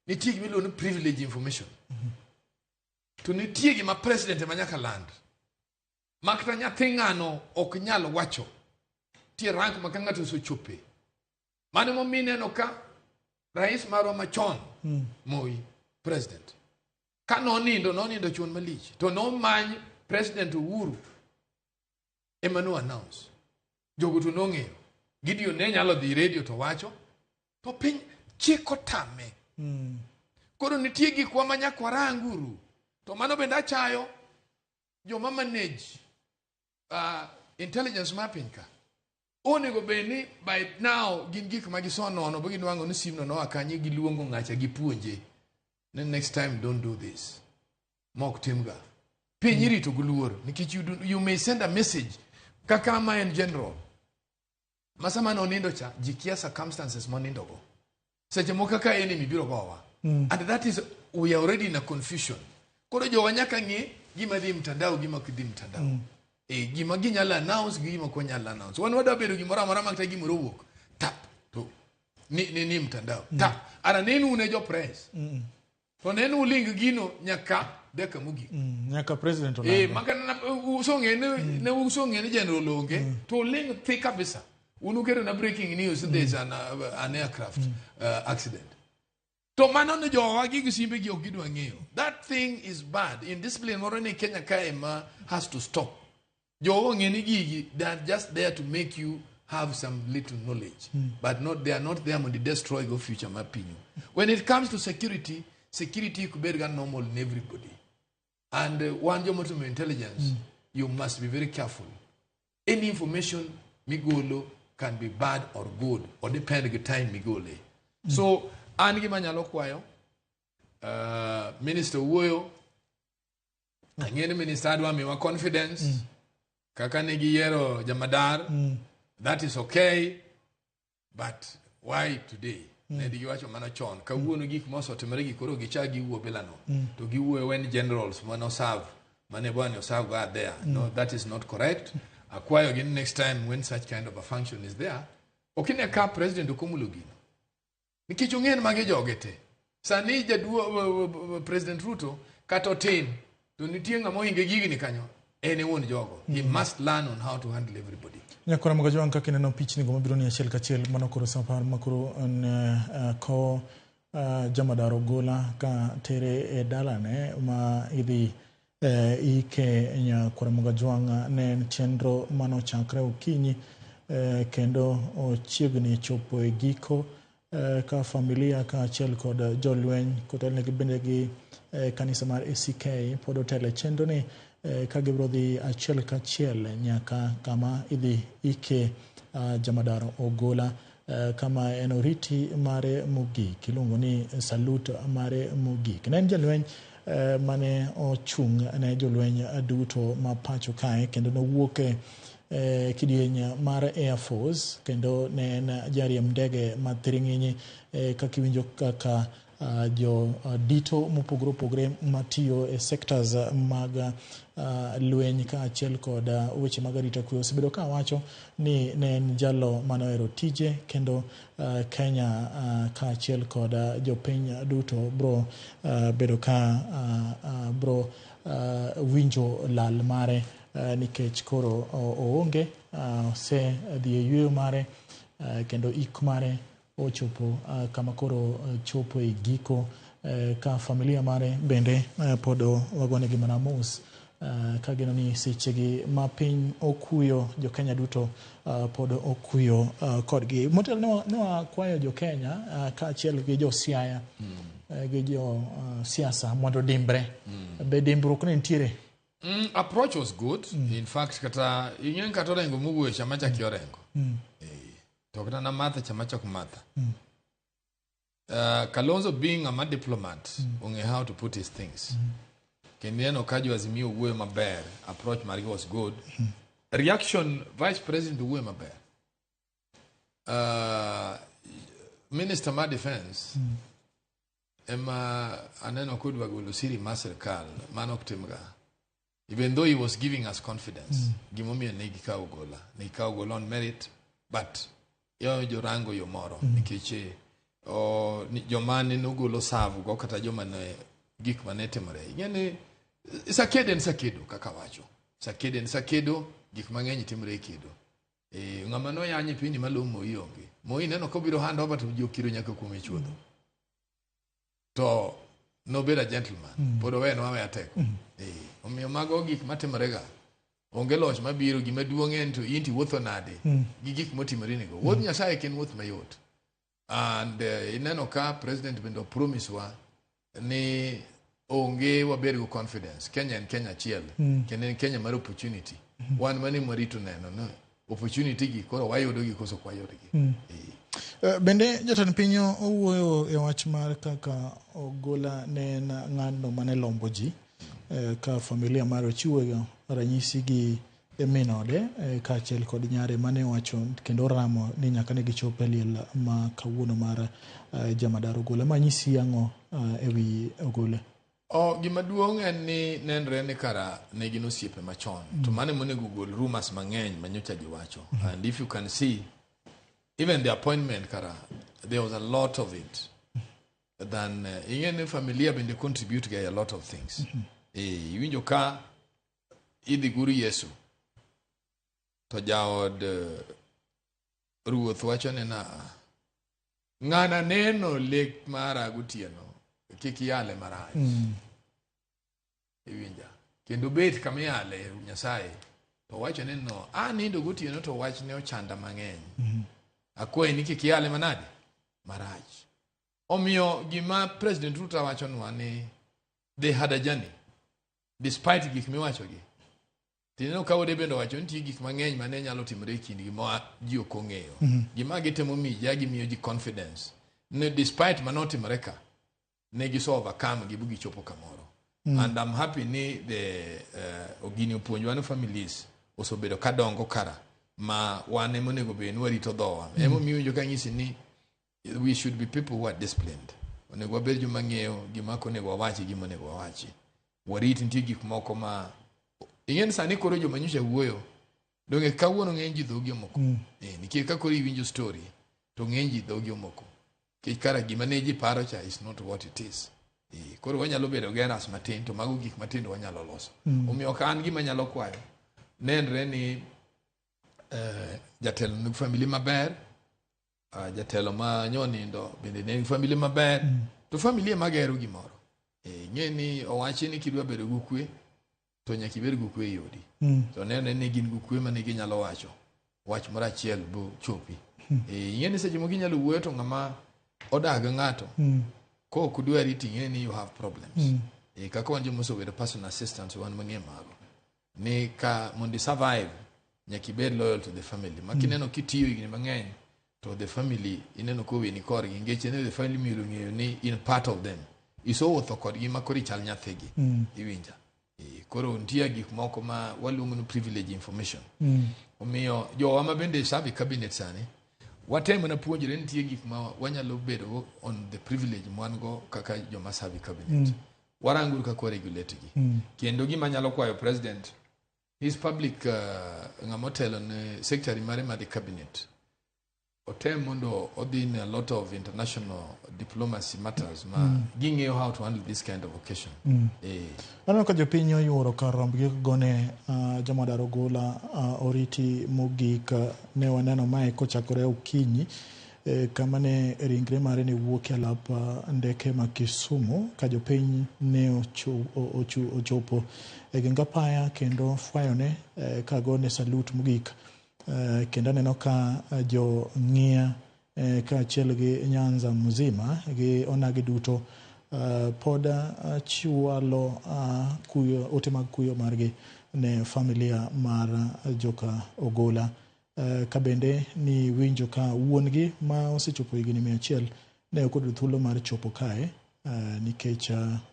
Nitie gima iluongo ni privilege information. To nitie gima president manyaka land. Makta nyathi ng'ano ok nyal wacho. Tie rank maka ng'ato osechope. Mane momine no ka rais marwa machon Moi president. Ka nonindo chuon malich. To nomany president Uhuru Emmanuel announce. Jogo to nong'eyo. Gideon ne nyalo dhi radio to wacho. To piny chiko tame. Koro nitie gik wa manyakwara anguru. To mano bende achayo joma manage intelligence mapping ka. Onego beni by now gin gik ma gisonono bo ginwango ni sim no akanye giluongo ng'acha gipuonje. Next time don't do this. Mok timga. Pinyiri to guluor nikech you may send a message kaka ma en general. Masama no nindo cha jikia circumstances monindo go. Seche moko ka enemy biro gowa. And that is we are already in a confusion. Koro jo wanyaka ng'e gima dhi mtandao gima kidhi mtandao. Gima ginyala announce gima konyala announce. Wan wada bedo gimoro amora makta gimoro wuok. Tap to ni mtandao. Tap ara nenu une jo press. To nenu link gino nyaka deka mugi. Nyaka president olanda. Maka usonge ne usonge ni general longe to link thick kabisa. Unukero na breaking news there's an aircraft accident. To mano ne jowa gi simbe gi okidwa ng'eyo. That thing is bad. Indiscipline moro ni Kenya kaema has to stop. Jowa ng'eni gigi, they are just there to make you have some little knowledge. But they are not there to destroy your future mapinyo. When it comes to security could be normal in everybody. And one job of intelligence, you must be very careful. Any information migolo can be bad or good, or depend on the time migole. So, Angi Manyalo kwayo, Minister Woyo, Angeni Minister Adwa miwa confidence, Kakanegi Yero Jamadar, that is okay, but why today? ne giwacho mana chon kawuono gik mosotimore gi koro gicha giwuo bilano to giwuo when generals mano serve mane bwana serve go there. No, that is not correct. Acquire again next time when such kind of a function is there. Okine ka president okumulugino nikech ong'en mage jogete sani jaduo President Ruto kato tin to nitie ng'ama ohinge gigni kanyo ene won jogo. He must learn on how to handle everybody. Nyakora mga jwang kaka neno pichni go mabiro ni achiel kachiel mano koro sapar makoro ko Jamadaro Gola ka tere e dalane ma idhi ike nyakora mga jwang ne chenro mano chakre okinyi kendo ochiegni chopo e giko ka familia ka achiel kod jolweny kotelne gi bende gi kanisa mar ACK pod otele chenro ni ka gibro dhi achiel kachiel nyaka kama idhi ike Jamadaro Ogola kama en oriti mare mogik iluongo ni salute mare mogik. Ne en jalweny mane ochung ne jolweny duto ma pacho kae kendo nowuok kidieny mar Air Force kendo ne en jariemb ndege mathiring'inyi kakiwinjo kaka jo dito mopogore opogore matiyo e sectors mag lweny ka achiel kod weche mag arita kwe osebedo ka wacho ni ne en jalo manohero tije kendo Kenya ka achiel kod jopiny duto bro bedo ka bro winjo lal mare nikech koro oonge se dhi e yweyo mare kendo ik mare ochopo kama koro chopo e giko ka familia mare bende pod wagone gi mana mos ka gino ni sechegi ma piny okuyo jo Kenya duto pod okuyo kodgi. Motel ne wakwayo jo Kenya ka achiel gi jo Siaya gi jo siasa mondo dimbre be dimbruok ne ntiere. Approach was good. In fact, kata ingen kata rengo muwe chamacha kiorengo. To kata na matha chamacha kumatha. Kalonzo being a diplomat, onge how to put his things. Kendiano kaji Azimio uwe maber. Approach Marigo was good. Reaction Vice President uwe maber. Minister ma Defense ema aneno kudwa gulusiri maserikal manok timga. Even though he was giving us confidence, gimomi negika ugola on merit, but yo jorango yo moro nikiche jomani nugulo savu go kata jomane gik manete mare. Yani sakedo kaka wacho. Sakedo gik mang'eny timre kedo. Ng'ama no yanyi pini malumo ionge. Moi neno ko biro hand over to jokiro nyaka kuome chuodho. To no better gentleman. Podo we no ame ateko. Omiyo mago gik matimorega. Onge loch mabiro gima duong' en to inti wuotho nade gi gik motimore nego. Wuoth Nyasaye ken wuoth mayot. And ineno ka president bendo promise wa ni onge waber go confidence. Kenya en Kenya chiel. Kenya en Kenya mar opportunity. Wan mane marito neno no opportunity gi koro wayudo gi koso kwayodo gi. Bende jatan pinyo owuoyo e wach mar kaka Ogola ne ng'ano mane lombo ji ka familia mare chiwo ranyisi gi minode ka achiel kod nyare mane wacho kendo ramo ni nyaka ne gichop e liel ma kawuono mar Jamadaro Ogola. Manyisi ang'o ewi Ogola? Gima duong' en ni nenre ni kara ne gin osiepe machon to mane monego gol rumors mang'eny manyocha ji wacho. And if you can see even the appointment kara there was a lot of it than ingene familia bende contribute a lot of things. Iwinjo ka idhi guru Yesu to jaod ruoth wacho ne na ng'ana neno lek mara gutieno kik yale marach. Iwinja kendo bet kama yale Nyasaye to wacho ne no nindo gutieno to wach ne ochanda mang'eny. Akwe ni kik yale manade marach. Omiyo gima President Ruto wacho nwa ni they had a journey despite gik miwacho gi. Tineno ka wode bendo wacho nti gik mang'eny mane nyalo timore kindgi ma ji ok ong'eyo. Gima gitemo mi jagi miyo ji confidence. Ne despite manotimore ka ne gisolve come gibugi chopo kamoro. And I'm happy ni the ogini opuonjwa families osebedo kadongo kara ma wane monego be nwarito dhowa. Emo miyo jo kanyisi ni we should be people who are disciplined. Onego wabed joma ng'eyo gima onego wawachi gima onego wawachi. Warit nitie gik moko ma ing'en sani koro joma nyocha wuoyo donge kawuono ng'eny ji dhogi omoko. Nikech ka koro iwinjo story to ng'eny ji dhogi omoko. Kech kara gima ne ji paro cha is not what it is. Koro wanyalo bedo geras matin to mago gik matindo wanyalo loso. Omiyo ka an gima nyalo kwayo nenre ni jatelo nigi famili maber, jatelo ma nyonindo bende nigi famili maber, to famili magero gimoro. Ng'e ni owachi ni kidwa bedo gi kwe to nyaka ibed gi kwe e yodi. To nene ni gin gi kwe mane ginyalo wacho wach moro achiel bo chopi. Ng'e ni seche moko inyalo wuoyo to ng'ama odag ng'ato ko ok dwari ting'e ni you have problems. Kaka wan joma osebedo personal assistants wan mang'e mago ni ka mondo survive nyaka ibed loyal to the family. Makineno kitiyo higni mang'eny to the family ineno koweni korgi ngech ne the family miro ng'eyo ni in part of them. Isowuotho kodgi ma koro ichal nyathigi. Iwinja. Koro nitie gik moko ma waluongo ni privilege information. Omiyo jowa ma bende serve cabinet sani watemo na puonjre nitie gik ma wanyalo bedo on the privilege mwango kaka joma serve cabinet. Waranguru kako regulate gi. Kendo gima nyalo kwayo president his public ng'amotelo ne secretary mare ma the cabinet otem mondo odhi in a lot of international diplomacy matters ma ging'eyo how to handle this kind of occasion. Aneno ka jopiny oyuoro kar rombgi gone Jamadar Ogola oriti mogik. Ne waneno mae kochakore okinyi kama ne ringre mare ne wuok e alap ndeke ma Kisumu ka jopiny ne ochopo e genga paya kendo fwayone ka gone salute mogik. Kendo aneno ka jo ng'ia ka achiel gi Nyanza mzima gi onagi duto poda chiwalo kuyo ote mag kuyo margi ne familia mar joka Ogola. Ka bende ni winjo ka wuongi ma osechopo higni 100 ne ok oyudo thuolo mar chopo kae nikech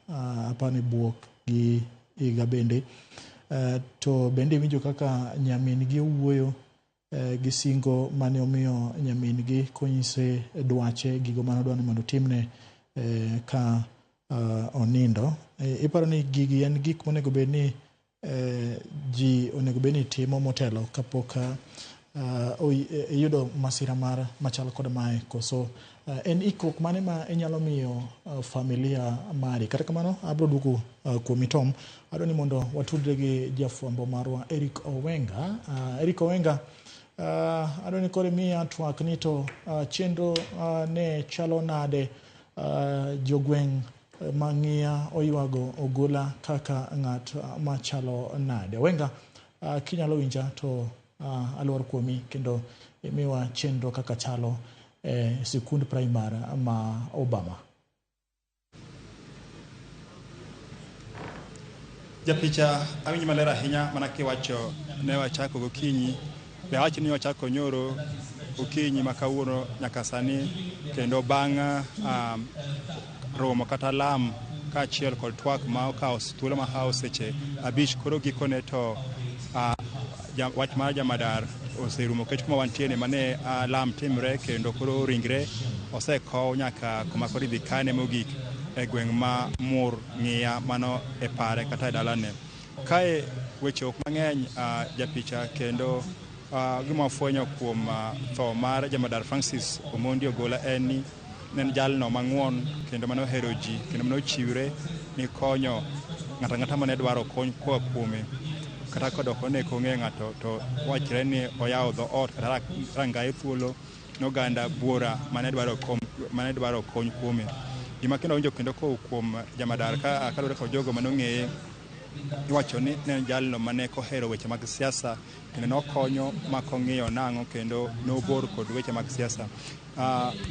apani buok gi higa bende. To bende winjo kaka nyamin gi wuoyo gi singo mane omiyo nyamin gi konyise dwache gigo mane odwani mondo timne ka onindo. Iparo ni gigi en gik monego bed ni ji onego bed ni timo motelo kapok yudo masira mar machal kod mae koso en ikruok mane ma inyalo miyo familia mari. Kata kamano abro duoko kuom Tom adwani mondo watudre gi jafwambo marwa Eric Owenga. Eric Owenga adwani kore miya twak ni to chenro ne chalo nade jogweng' mang'ia oywago Ogola kaka ng'at machalo nade. Owenga kinyalo winja to aluor kuomi kendo imiwa chenro kaka chalo sikund primary ma Obama. Japicha awinjo maler ahinya mana kiwacho ne wachako gokinyi be awacho ni wachako nyoro okinyi ma kawuono nyaka sani kendo bang' romo kata lam ka achiel kod twak ma okawo thuolo ma hawo seche 5 koro gikone to wach mar Jamadar oserumo kech kuma wantiere mane lam timre kendo koro ringre osekow nyaka kuma koro idhi kane mogik e gweng' ma Mur Ng'ia mano e pare kata e dalane. Kae weche ok mang'eny japicha kendo gima fwenyo kuom tho mar Jamadar Francis Omondi Ogola en ni nen jalno mang'won kendo mano hero ji kendo mano chiwre ni konyo ng'ata mane dwaro kony koa kuome. Kata kodoko ne kong'e ng'ato to wachre ni oyawo dho ot kata rangai thuolo n'oganda buora mane dwaro kony kuome. Gima kendo winjo kendo kuom Jamadar ka kalure kod jogo manong'eye iwacho ni ne jalno mane kohero weche mag siasa kendo nokonyo makong'iyo nang'o kendo nobor kod weche mag siasa.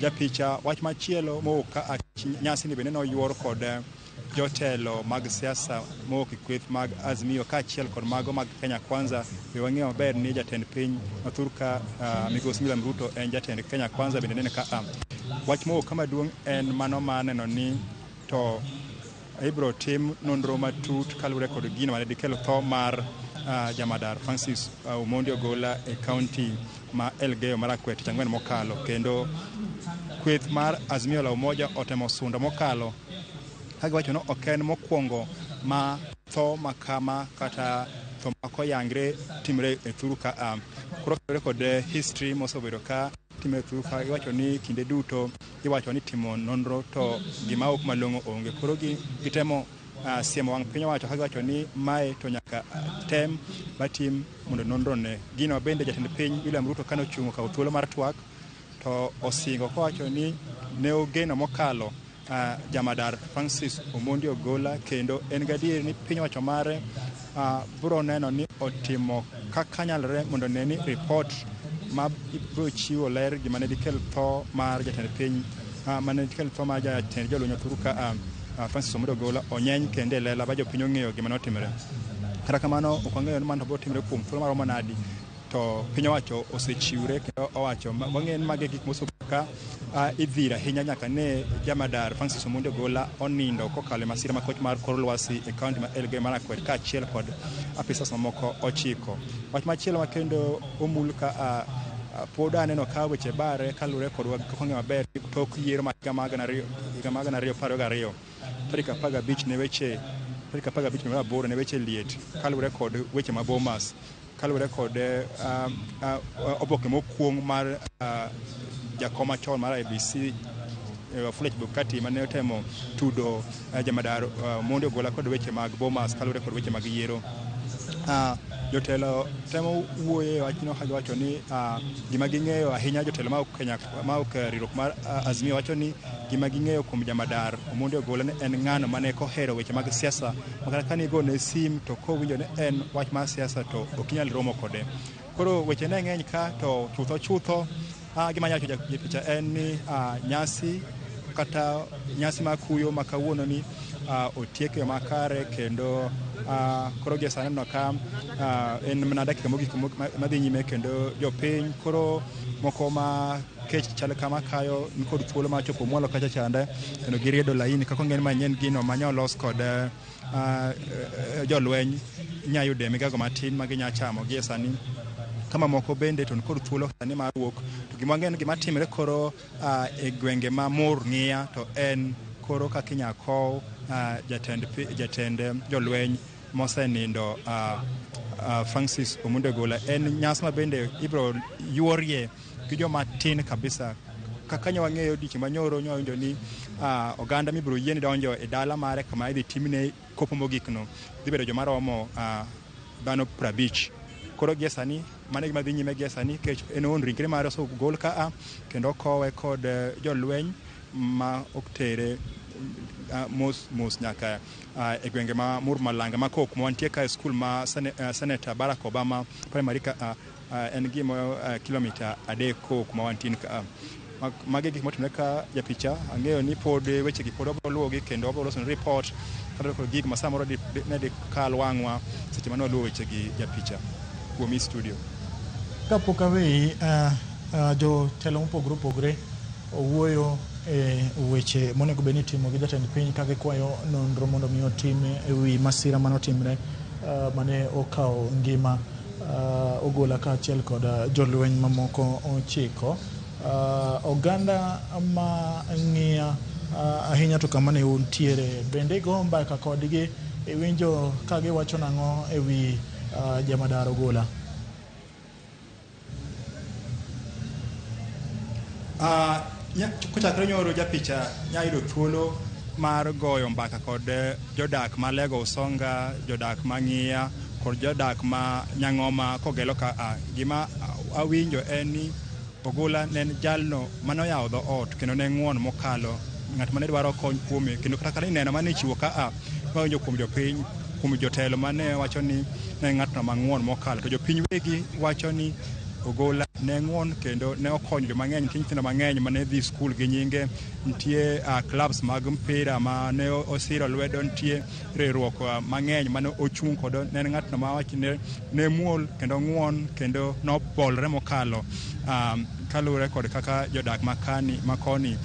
Japicha wach machielo moka nyasi ni bende noyuor kod jotelo mag siasa mowuok e kweth mag Azimio ka achiel kod mago mag Kenya Kwanza. Be wang'eyo maber ni jatend piny Mathurka Migosi William Ruto en jatend Kenya Kwanza bende nene ka wach mowuok kama duong' en mano maneno ni to ibro tim nonro matut kalure kod gino mane dikelo tho mar Jamadar Francis Omondi Ogola e county ma Elgeyo Marakwet tich ang'wen mokalo, kendo kweth mar Azimio la Umoja otemo sundo mokalo kagiwacho ni ok en mokwongo ma tho makama kata tho makoyangre timre e thuru ka koro kod history mosebedo ka timre e thuru ka. Iwacho ni kinde duto iwacho ni timo nonro to gima ok malong'o onge, koro gitemo siemo wang' piny owacho kagiwacho ni mae to nyaka tem matim mondo nonro ne. Gino bende jatend piny William Ruto kano chungo kawo thuolo mar twak to osingo kowacho ni ne ogeno mokalo jamadar Francis Omondi Ogola, kendo en gadier ni piny owacho mare biro neno ni otimo kaka nyalre mondo ne ni report ma biro chiwo ler gima ne dikel tho mar jatend piny mane dikel tho mar jatend jolweny othuru ka Francis Omondi Ogola onyeny kendo lela ba jopiny ong'eyo gima notimre. Kata kamano ok wang'eyo ni mano biro timre kuom thuolo maromo nadi, to piny owacho osechiwre kendo owacho wang'eyo ni magi gik mosebedo ka idhira ahinya nyaka ne jamadar Francis Omondi Ogola onindo kokalo e masira makoch mar kor lwasi e kaunti ma Elgeyo Marakwet kaachiel kod apisas mamoko 9. Wach machielo ma kendo omul ka pod aneno ka weche bare kalure kod kong'e maber tok yiero ma higa mag 2022 tarik 15 ne weche tarik 15 ne weche liet kalure kod weche ma Bomas, kalure kod oboke mokwong mar jakom machon mar IEBC Wafula Chebukati mane otemo tudo jamadar Omondi Ogola kod weche mag Bomas kalure kod weche mag yiero. Jotelo temo wuoye wachno kagiwacho ni gima ging'eyo ahinya jotelo ma ok riwruok mar Azimio wacho ni gima ging'eyo kuom jamadar Omondi Ogola ni en ng'ano mane kohero weche mag siasa, makata ka nigone sim to kowinjo ni en wach mar siasa to ok inyal romo kode. Koro weche ne ng'eny ka to chutho gima nyacho picha en ni nyasi kata nyasi ma kuyo ma kawuono ni otieke makare, kendo koro gi sani no ka en mana dakika mogik madhi nyime, kendo jopiny koro moko ma kech chal kama kayo ni kod thuolo ma chopo mwalo kacha chande, kendo giriedo laini kako ng'en manyien gino manya olos kod jolweny nyayude migago matin ma ginya chamo gi sani kama moko bende to kod thuolo sani mar wuok. To gima ng'en gima timre koro e gwenge ma mor ng'iya to en koro kaka inya kow jatend jolweny mosenindo Francis Omondi Ogola. En nyasi ma bende ibro yuorie gi joma tin kabisa. Kaka nyo wang'eyo dich manyoro nyawinjo ni oganda mibro yieni donjo e dala mare kama idhi timne kopo mogikno dhi bedo joma romo dhano 50. Koro gi sani mane gima dhi nyime gi sani kech en on ringre mare osegol ka kendo kowe kod jolweny ma oktere mos nyaka e gwenge ma Mur Malanga ma kok mwantie ka skul ma Senator Barack Obama primary ka en gimo kilomita 3 kok ma wantin ka mage gik motimre ka japicha. Ang'eyo ni pod weche gi pod oboluogi kendo oboloso report kata kod gik ma samoro ne di kal wang'wa seche mane oluwo weche gi japicha kuom studio. Kapok awei jotelo mopogore opogore owuoyo e weche monego bed ni timo gi jatend piny ka gikwayo nonro mondo mi otim e wi masira manotimre mane okawo ngima Ogola kaachiel kod jolweny mamoko 9. Oganda ma ng'iya ahinya to kama ne untiere bende go mbaka kodgi winjo ka giwacho nang'o e wi jamadar Ogola. Kochakre nyoro japicha nyayudo thuolo mar goyo mbaka kod jodak ma Lego Usonga, jodak ma Ng'iya kod jodak ma Nyang'oma kogelo ka gima awinjo en ni Ogola ne en jalno manoyawo dho ot kendo ne ng'uon mokalo ng'at mane dwaro kony kuome, kendo kata ka ineno mane chiwo ka mawinjo kuom jopiny, kuom jotelo mane wacho ni ne ng'atno mang'uon mokalo, to jopiny wegi wacho ni Ogola ne ng'uon kendo ne okonyo joma ng'eny, nyithindo mang'eny mane dhi skul gi nyinge. Nitie clubs mag mpira ma ne osiro lwedo, nitie riwruok mang'eny mane ochung' kod ne en ng'atno ma wacho ne muol kendo ng'uon kendo nobolre mokalo kalure kod kaka jodak makoni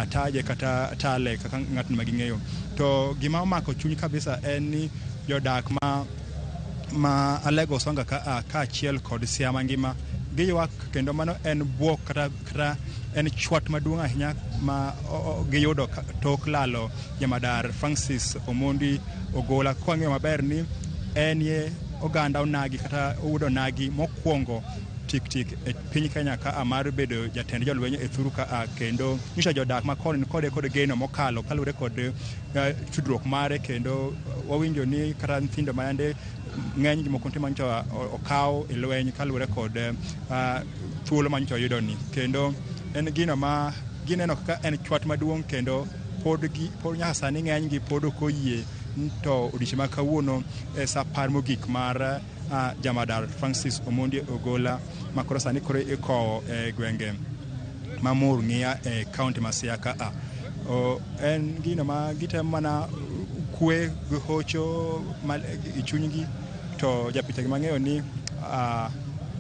taje kata tale kaka ng'atno ma ging'eyo. To gima omako chuny kabisa en ni jodak ma Alego Usonga kaachiel kod Siaya Mangima giywak kendo mano en buok kata en chwat maduong' ahinya ma giyudo tok lalo jamadar Francis Omondi Ogola. Kwang'eyo maber ni en ye oganda onagi kata oyudo nagi mokwongo tik e piny Kenya ka amar bedo jatend jolweny e thuru ka kendo nyiso jodak ma kod geno mokalo kalure kod tudruok mare kendo wawinjo ni kata nyithindo mayande ng'eny gimoko nte manyicho okaw e lweny kalure kod thuolo manyicho yudo ni kendo en gino ma gineno kaka en chwat maduong' kendo pod nyaka sani ng'eny gi pod ok oyie to odiochieng' ma kawuono e sapar mogik mar jamadar Francis Omondi Ogola ma koro sani koro ikowo e gwenge ma Murng'ia e kaunti ma Siaya ka en gino ma gitemo mana kwe gi hocho i chunygi to japichagi mang'eyo ni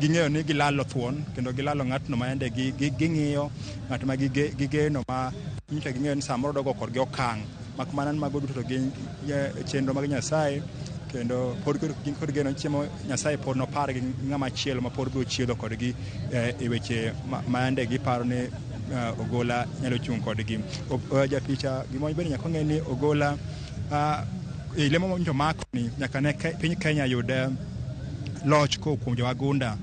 ging'eyo ni gilalo thuon kendo gilalo ng'atno ma yande ging'iyo ng'at ma gigeno ma nyicha ging'eyo ni samoro dogo korgi okang' mak mana mago duto to gin chenro mag Nyasaye kendo pod gin kod geno chiemo Nyasaye pod nopar gi ng'ama chielo ma pod biro chielo kodgi e weche ma yande giparo ni Ogola nyalo chung' kodgi. Japicha gima bende nyaka ng'e ni Ogola lemo monjo mako ni nyaka ne piny Kenya yud loch kuom jowagunda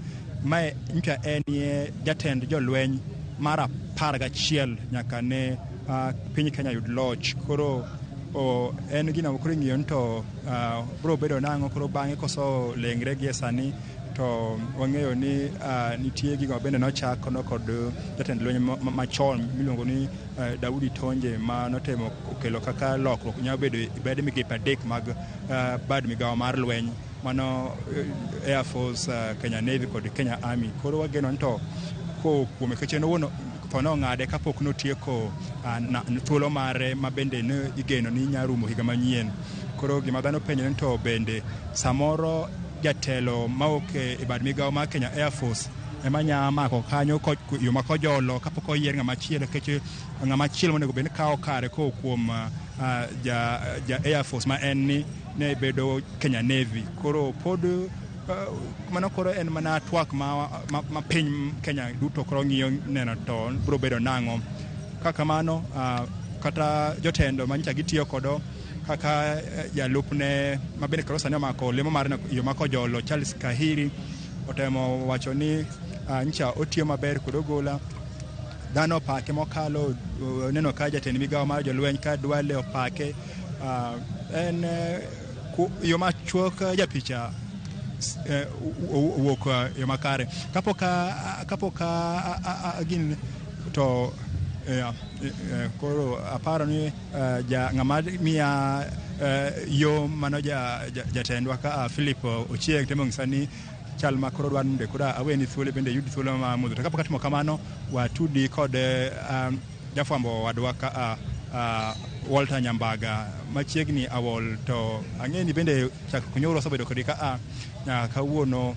mae nyicha en ye jatend jolweny mar 11 nyaka ne piny Kenya yud loch koro en gino koro ing'iyo to bro bedo nang'o koro bang'e koso lengre gi sani to wang'eyo ni nitie gigo bende nochakono kod jatend lweny machon miluongo ni Daudi Tonje ma notemo kelo kaka lokruok nyalo bedo migepe 3 mag bad migawo mar lweny mano Air Force, Kenya Navy kod Kenya Army. Koro wageno to kuome keche no ng'ade kapok notieko thuolo mare ma bende ne igeno ni nyarumo higa manyien. Koro gima dhano penjo to bende samoro jatelo maok e bad migawo mar Kenya Air Force ema nya mako kanyo yo makojolo kapok oyier ng'ama chielo keche ng'ama chielo monego bed ni kawo kare kuom ja Air Force ma en ni ne bedo Kenya Navy. Koro pod mano koro en mana twak ma piny Kenya duto koro ng'iyo neno to biro bedo nang'o. Kaka mano kata jotendo manyicha gitiyo kodo kaka jalupne ma bende koro sani omako lemo mar yo makojolo Charles Kahiri otemo wacho ni nyicha otiyo maber kod Ogola. Dhano opake mokalo neno ka jatend migawo mar jolweny ka Duale opake en yo machuok japicha wuok yo makare kapok gin to koro aparo ni ng'ama miya yo mano jatendwa ka Philip Ochieng temo ng'isa ni chal ma koro dwan munde koda aweni thuolo bende yudi thuolo ma mudho to kapok atimo kamano watudi kod jafwambo wadwa ka Walter Nyambaga machiegni awol to ang'eni bende chako kunyoro osebedo kodi ka kawuono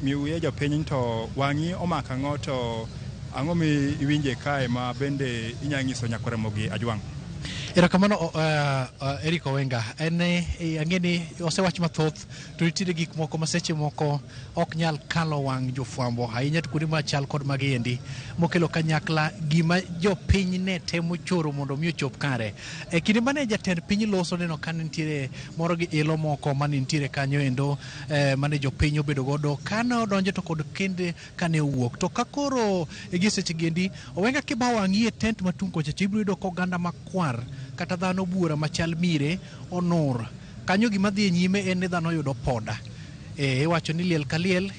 miuye jopiny to wang'i omako ang'o to ang'o mi iwinje kae ma bende inyanyiso nyakoremogi ajwang'. Erokamano Eric Owenga en ang'eni osewach mathoth to nitiere gik moko ma seche moko ok nyal kalo wang' jofwambo ahinya to kuonde machal kod magiendi mokelo kanyakla gima jopiny ne temo choro mondo mi ochop kare e kinde mane jatend piny loso neno ka nitiere moro gi ilo moko mane nitiere kanyo endo mane jopiny obedo godo kane odonjo to kod kende kane owuok to kakoro gi seche gendi Owenga kiba wang'ie tent matung kocha ibiro yudo koganda makwar kata dhano buora machal mire onur kanyo gima dhi nyime en ni dhano yudo poda iwacho ni liel ka liel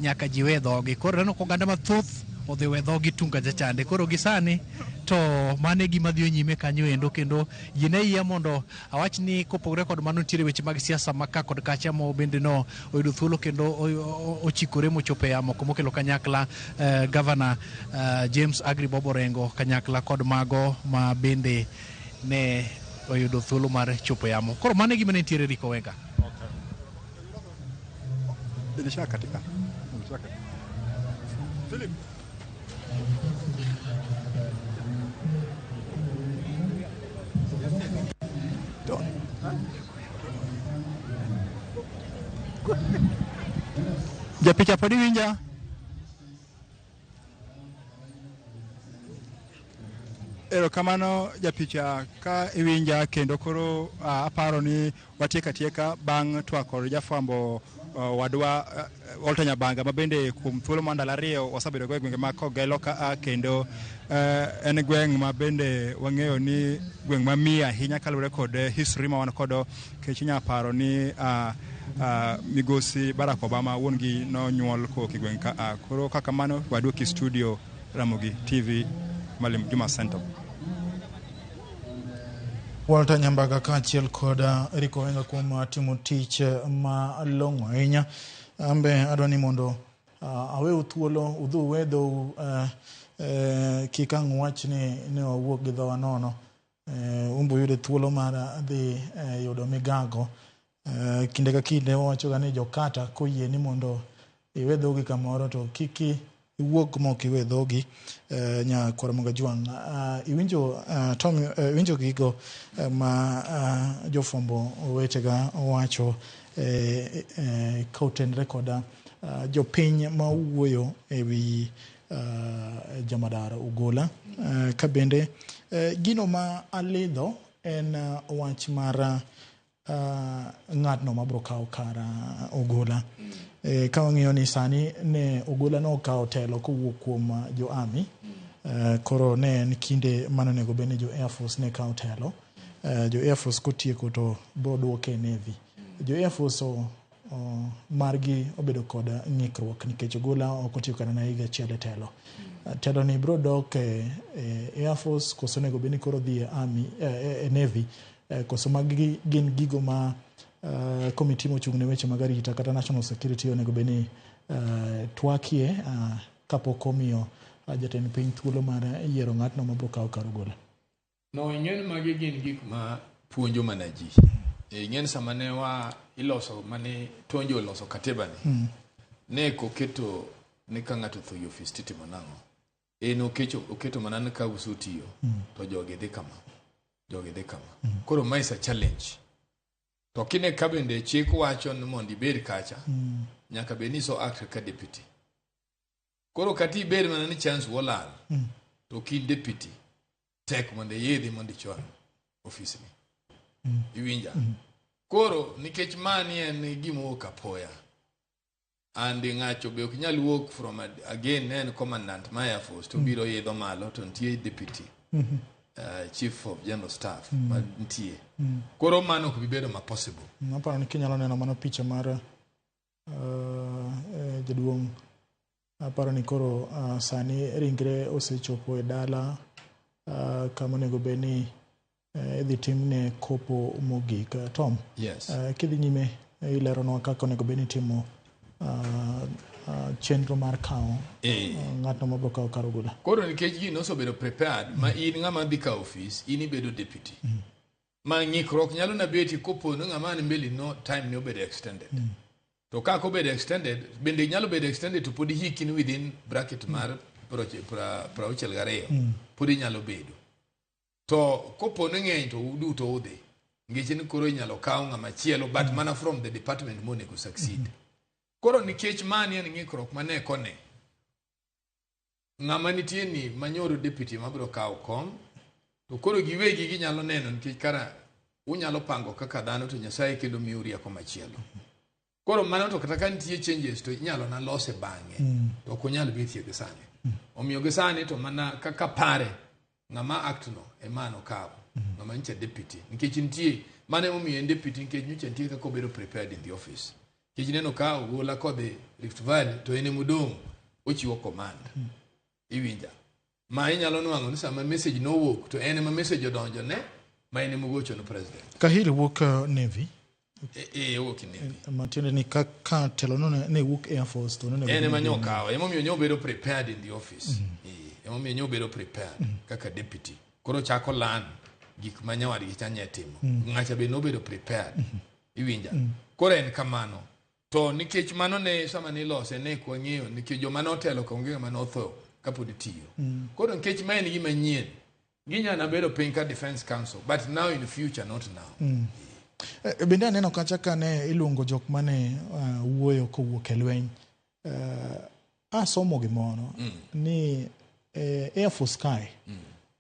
nyaka ji we dhogi koro neno koganda mathoth odhi we dhogi tunga chachande koro gisani to mane gima dhi nyime kanyo endo kendo yine iya mondo awach ni kopogore kod mano nitiere weche mag siasa maka kod kacha mo bende no oyudo thuolo kendo ochikore mochope yamo komokelo kanyakla Governor James Agri Bobo Rengo kanyakla kod mago ma bende ne oyudo thuolo mar chopo yamo koro mane gima ne nitiere Eric Owenga. Philip japicha podi winja Erokamano japicha ka iwinja kendo koro aparo ni watieka bang' twako jafwambo wadwa Walter Nyabanga mabende kuom thuolo mandalo 2 wasebedo go e gwenge ma Kogelo ka kendo en gweng' mabende wang'eyo ni gweng' mamia ahinya kaluwore kod history ma wan kodo kech nyaparo ni migosi Barack Obama wuon gi nonyuol ko gweng' ka koro kaka mano waduoki studio Ramogi TV Malim Juma Center. Walter Nyambaga kaachiel kod Eric Owenga kuom timo tich ma long'o ahinya. Ambe adwani mondo awe thuolo udhu wedho kik ang' wach ni ne wawuok gi dhowa nono. Umbo yudo thuolo mar dhi yudo migago. Kinde ka kinde wacho ni jokata koyie ni mondo iwedhogi kamoro to kiki iwuok mok iwedhogi nya Kwaramoga Jwang'. Iwinjo Tom winjo gigo ma jofwambo wetega wacho kautenre koda jopiny ma wuoyo ewi Jamadar Ogola ka bende gino ma alidho en wach mar ng'atno mabro kawo kara Ogola. Ka wang'iyo ni sani ne Ogola no kawo telo kowuok kuom jo army, koro ne en kinde manonego bed ni jo Air Force ne kawo telo. Jo Air Force kotieko to bro duoke Navy. Jo Air Force margi obedo kod ng'ikruok nikech Ogola ok otiyo kata na higa achiel e telo. Telo ni bro dok Air Force koso nego bed ni koro dhi army Navy, koso magi gin gigo ma komiti mochung'ne weche mag arita kata national security onego bed ni twakie kapok omiyo jatend piny thuolo mar yiero ng'atno mabro kawo kar Ogola. No, ing'en magi gin gik ma puonjo mana ji. Ing'en sama ne wa iloso mane Tonjo oloso katiba ni. Ne koketo ne ka ng'ato tho ofis titimo nang'o. Oketo mana ni ka usutiyo to joge dhi kama. Koro ma is a challenge. To kine kabende chik wacho ni mondo ibed kacha, nyaka bed ni so act ka deputy. Koro kati ibed mana ni chance wolal, to ki deputy tek mondo yedhi mondo ichon office ni. Iwinja. Koro nikech mani en gima wuok apoya. And ng'acho be ok nyal wuok from again en commandant ma Air Force to biro yedho malo to nitie deputy. Chief of General Staff mantie. Koro mano ok bibedo ma possible. Naparo ni kinyalo neno mano picha mar jaduong'. Naparo ni koro sani ringre osechopo e dala kama onego bed ni idhi timne kopo mogik. Tom, yes. Kidhi nyime ileronwa kaka onego bed ni timo chenro mar kawo ng'atno mabro kawo kar Ogola. Koro nikech gino osebedo prepared ma in ng'ama dhi ka office in ibedo deputy. Ma ng'ikruok nyalo na beti kopo no ng'ama ni mbele no time ne obedo extended. To ka ko bedo extended bende nyalo bedo extended to podi hikini within bracket mar prauchel gareyo. Podi nyalo bedo. To kopo no ng'eny to uduto udhi. Ngech ni koro nyalo kawo ng'ama chielo but mana from the department mo nego succeed. Koro nikech mani en ng'ikruok mane kone. Ng'ama nitie ni manyoro deputy mabro kawo kom. To koro giwegi ginyalo neno nikech kara unyalo pango kaka dhano to Nyasaye kendo miyo rieko machielo. Koro mano to kata ka nitie changes to inyalo na lose bang'e. To ok onyal betie gi sani. Omiyo gi sani to mana kaka pare ng'ama act no emano kawo. Ng'ama nitie deputy. Nikech nitie mane omiyo en deputy nikech nyocha nitie kaka obedo prepared in the office. Kijineno ka Ogola kodhi Rift Valley to ene mudong' ochiwo command. Iwinja. Ma inyalo nwang'o ni sama message no wuok to ene ma message odonjo ne ma ene mogocho no president. Kahiri wuok Navy. Wuok Navy. Matiende ni kaka telo no ne wuok Air Force to ne ene ma nyokawo. Emo miyo nyobedo prepared in the office. Emo miyo nyobedo prepared kaka deputy. Koro chako lan gik ma nyawadgi chanye timo. Ng'acha be nobedo prepared. Iwinja. Koro en kamano. To nikech mano ne sama ni lose ne kwa ng'eyo nikech joma notelo ka onge ng'ama notho kapod tiyo. Koro nikech ma en gima nyien ginyana bedo piny ka Defense Council but now in the future not now. Bende aneno kacha ka ne iluongo jok mane wuoyo kowuok e lweny. Asomo gimoro ni Air Force kae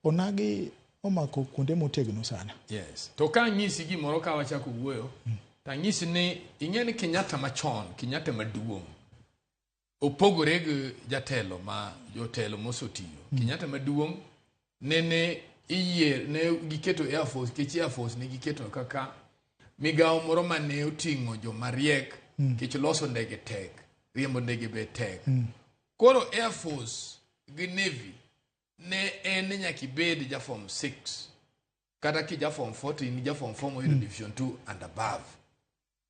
onagi omako kuonde motegno sana. Yes. To ka nyisi gimoro ka wachako wuoyo, ta nyisi ni ing'eni Kenyatta machon, Kenyatta maduong', opogore gi jatelo ma jotelo mosotiyo. Kenyatta maduong' ne giketo Air Force, kech Air Force ne giketo kaka migawo moro mane oting'o jomariek, kech loso ndege tek, riembo ndege be tek. Koro Air Force gi Navy ne en nyaka ibed ja form 6 kata ki ja form 4 ni ja form 4 moyudo division 2 and above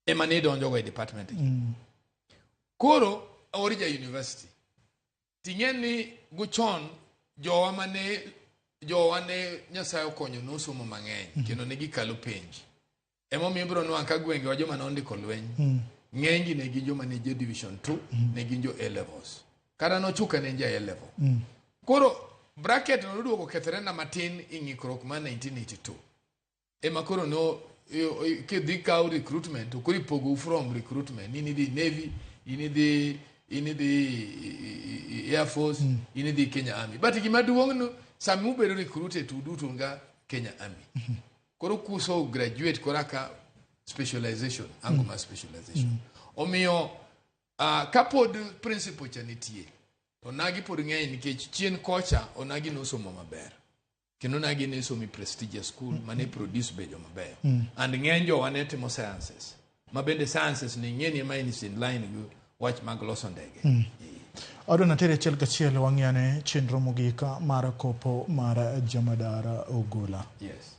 ema ne donjo go e department. Koro Orija University ting'eni guchon jowa ne Nyasaye okonyo nosomo mang'eny kendo ne gikalo penj. Ema miyo biro nwang' ka gwenge wa joma nondiko lweny ng'enygi ne gin joma ne je division 2 ne gin jo A levels kata nochuka ne A level. Koro bracket no duogo kethre na matin ing'ikruok ma 1982 ema koro no kidhi kaw recruitment to kori pogo from recruitment ni di Navy ni di Air Force ni di Kenya Army but gima duong' no sami ubedo recruited to duto nga Kenya Army. Koro kuso graduate koraka specialization angoma specialization omiyo kapod principal chanitie onagi pod ng'eny nikech chien kocha onagi nosomo maber kendo onagi ne somo prestigious school mane produce bejo maber and ng'eny jowa ne timo sciences ma bende sciences ni ng'eni ema in line gi wach mag loso ndege. Adona tere achiel kachiel wang'iane chenro mogika mar kopo mar Jamadara Ogolla. Yes.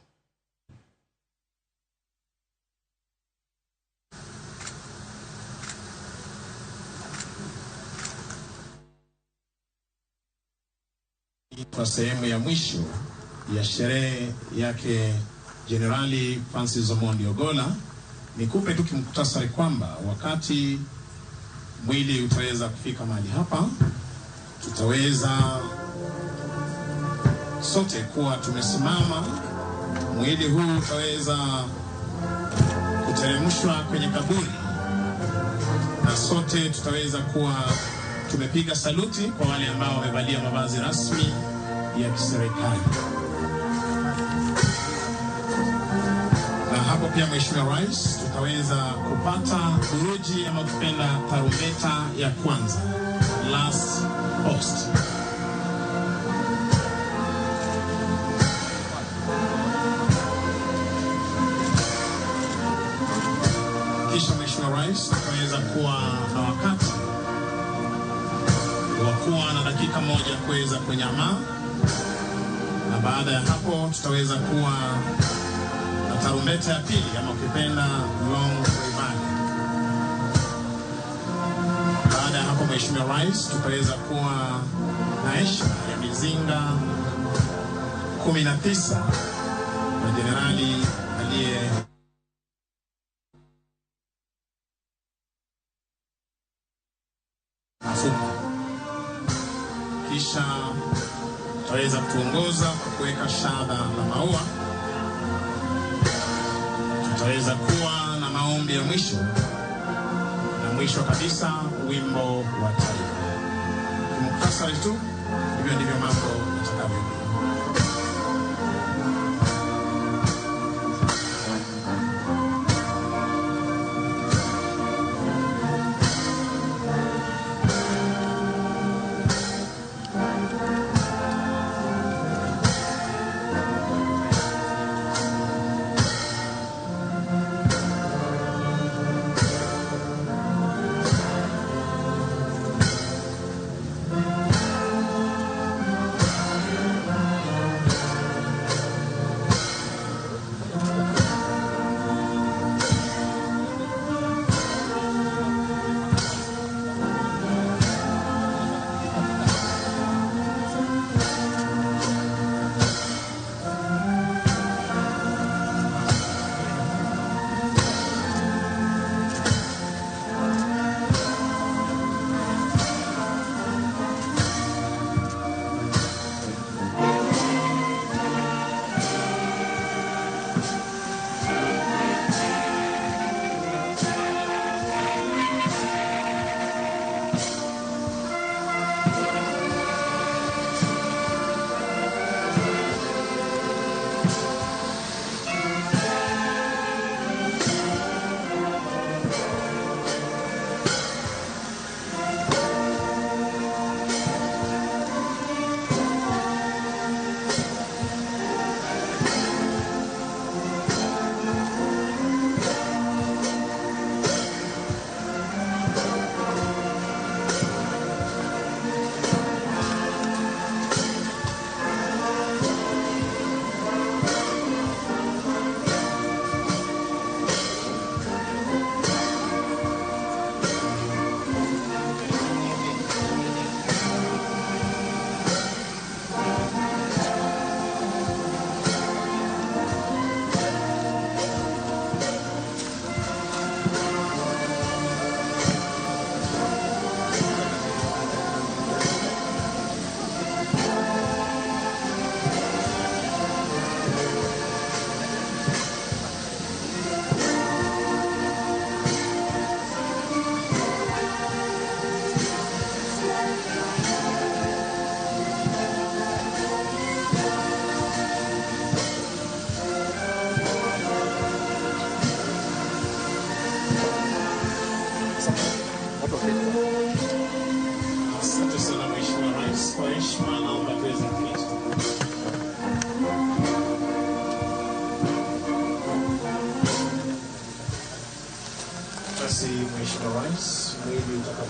Kwa sehemu ya mwisho ya sherehe yake Generali Francis Omondi Ogolla, nikupe tu kimkutasari kwamba wakati mwili utaweza kufika mahali hapa, tutaweza sote kuwa tumesimama. Mwili huu utaweza kuteremshwa kwenye kaburi na sote tutaweza kuwa tumepiga saluti kwa wale ambao wamevalia mavazi rasmi ya kiserikali. Na hapo pia Mheshimiwa Rais tutaweza kupata buruji ama kupenda tarumbeta ya kwanza, last post. Kisha Mheshimiwa Rais tutaweza kuwa na wakati wakuwa na dakika moja kuweza kunyamaa, na baada ya hapo tutaweza kuwa na tarumbeta ya pili ama ukipenda long revali. Baada ya hapo Mheshimiwa Rais tutaweza kuwa na heshima ya mizinga 19 na jenerali aliye kisha tutaweza kutuongoza kwa kuweka shada la maua. Tutaweza kuwa na maombi ya mwisho na mwisho kabisa wimbo wa taifa. Kimuktasari tu, hivyo ndivyo mambo yatakavyokuwa.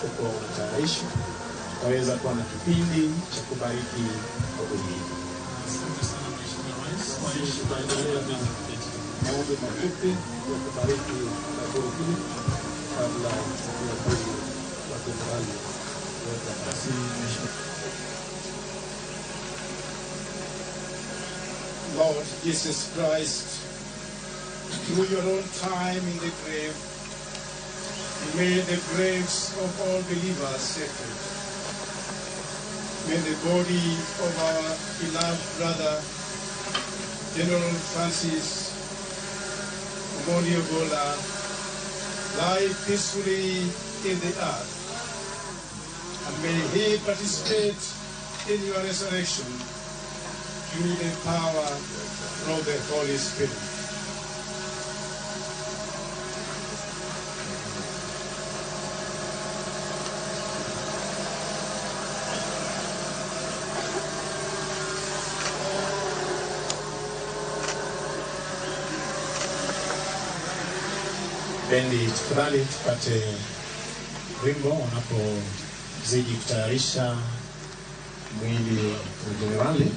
utakapokuwa unatayarishwa, waweza kuwa na kipindi cha kubariki huduma hii. Asante sana Mheshimiwa Rais. Kwa hiyo tutaendelea na maombi mafupi ya kubariki kaburi hili kabla ya kuja kwa tafadhali kuweka basi. Lord Jesus Christ, through your own time in the grave, you made the graves of all believers sacred. May the body of our beloved brother, General Francis Omondi Ogola, lie peacefully in the earth, and may he participate in your resurrection through the power of the Holy Spirit. Bendi, tafadhali tupate wimbo wanapozidi kutayarisha mwili wa jenerali.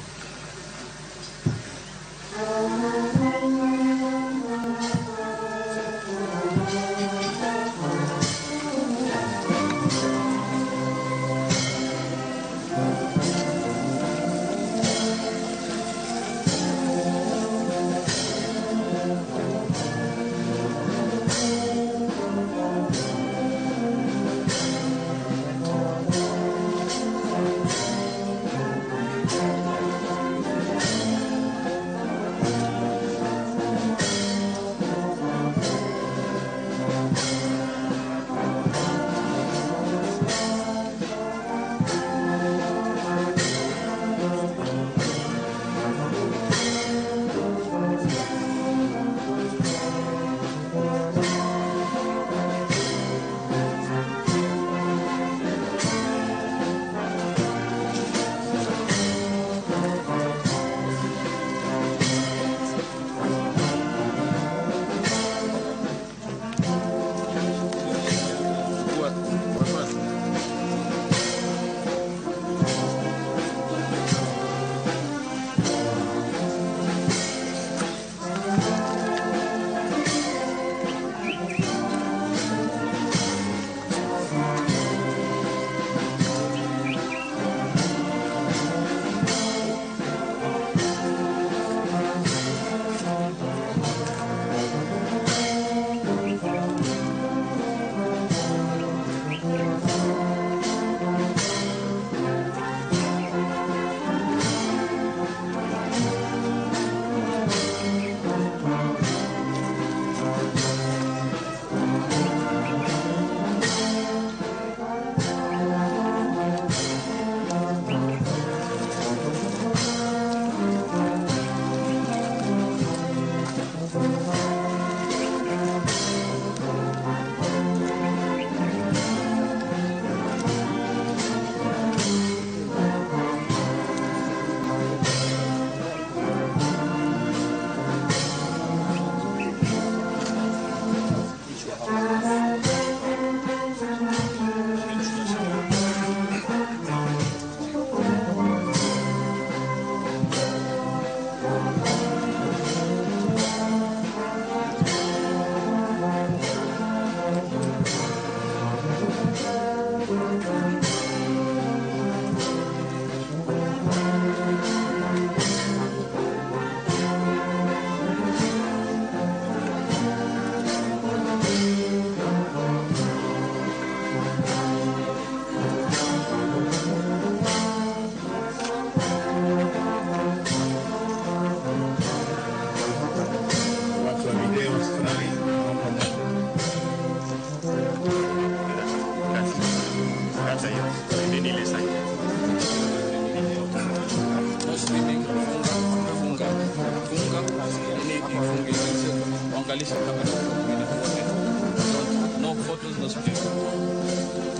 No photos, no speakers.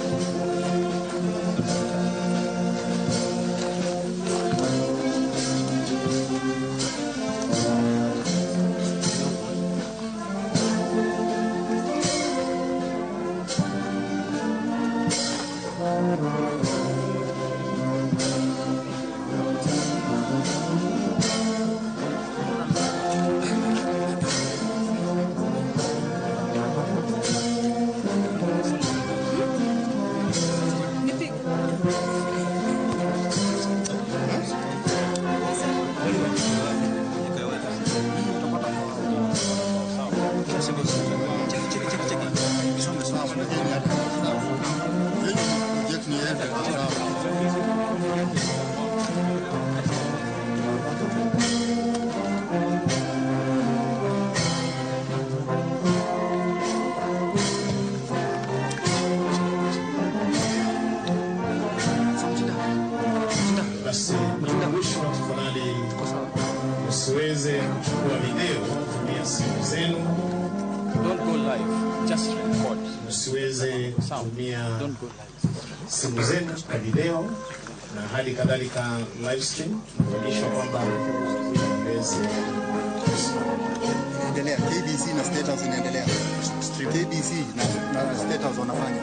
Nakumbushwa tafadhali usiweze kuchukua video kutumia simu zenu. Don't go live, just record. Usiweze kutumia simu zenu kwa video na hali kadhalika live stream. Nakumbushwa kwamba uweze inaendelea. KBC na State House inaendelea. KBC na State House wanafanya.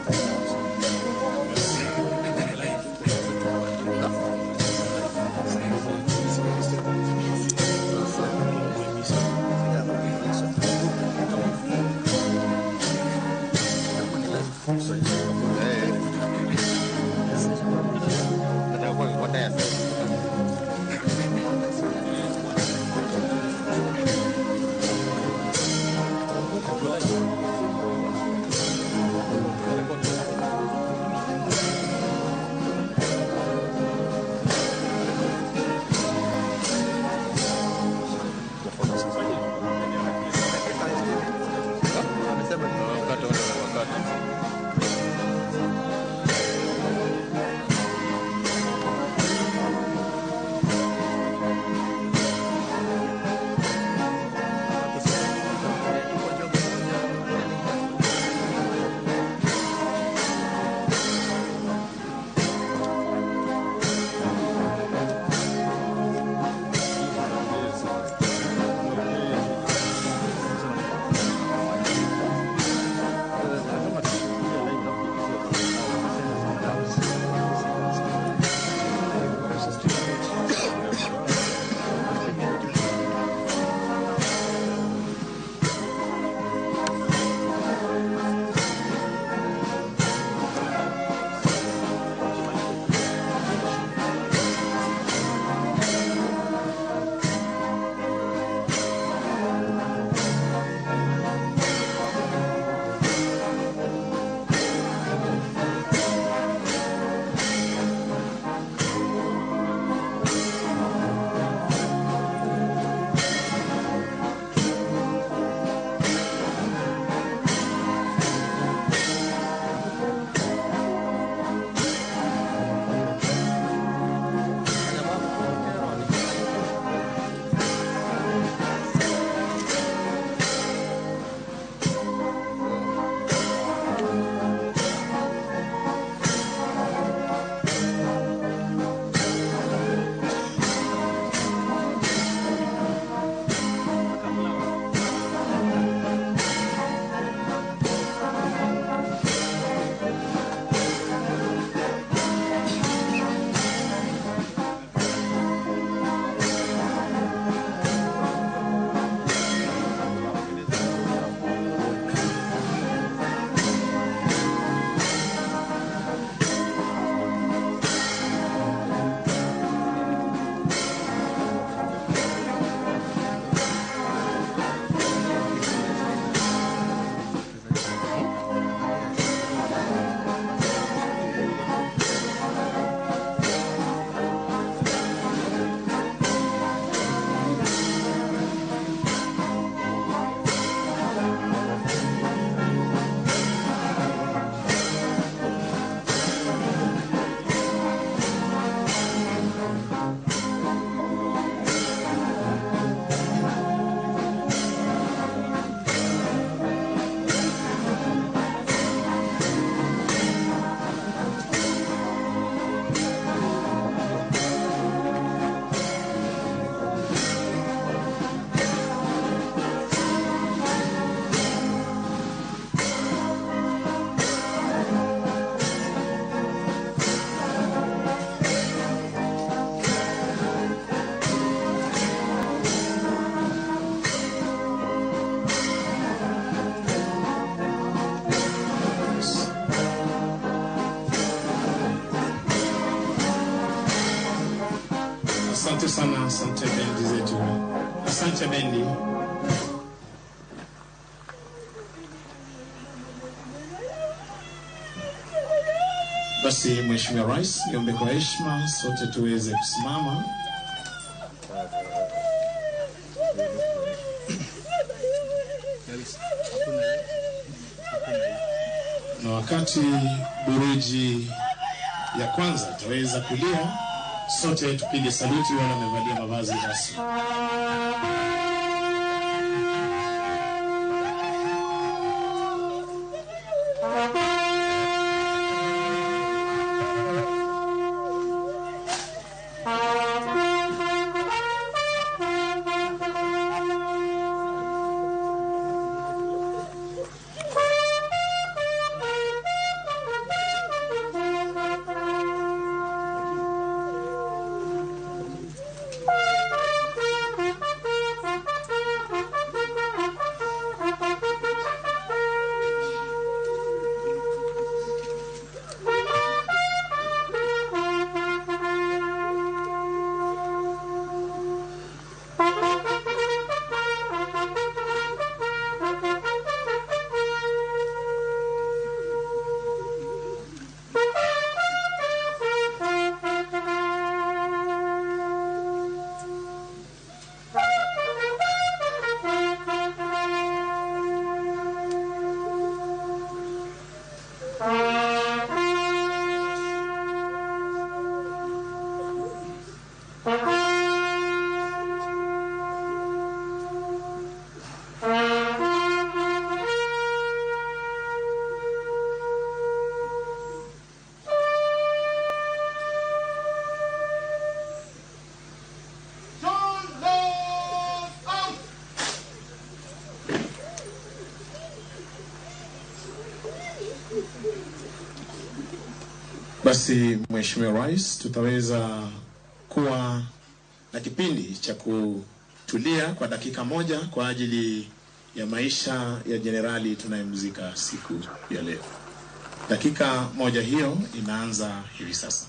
Asante sana, asante bendi zetu. Asante bendi. Basi Mheshimiwa Rais, niombe kwa heshima sote tuweze kusimama. Na wakati buruji ya kwanza itaweza kulia, Sote tupige saluti wale wamevalia mavazi rasmi. Basi Mheshimiwa Rais, tutaweza kuwa na kipindi cha kutulia kwa dakika moja kwa ajili ya maisha ya jenerali tunayemzika siku ya leo. Dakika moja hiyo inaanza hivi sasa.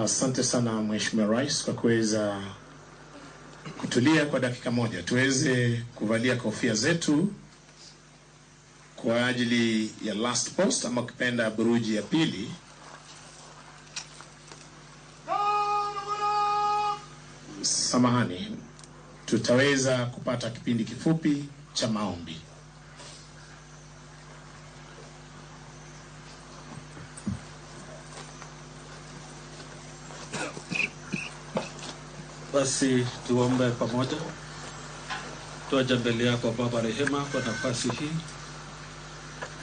Asante sana Mheshimiwa Rais kwa kuweza kutulia kwa dakika moja. Tuweze kuvalia kofia zetu kwa ajili ya last post ama kipenda buruji ya pili. Samahani, tutaweza kupata kipindi kifupi cha maombi. Basi tuombe pamoja. Tuaja mbele yako Baba rehema kwa nafasi hii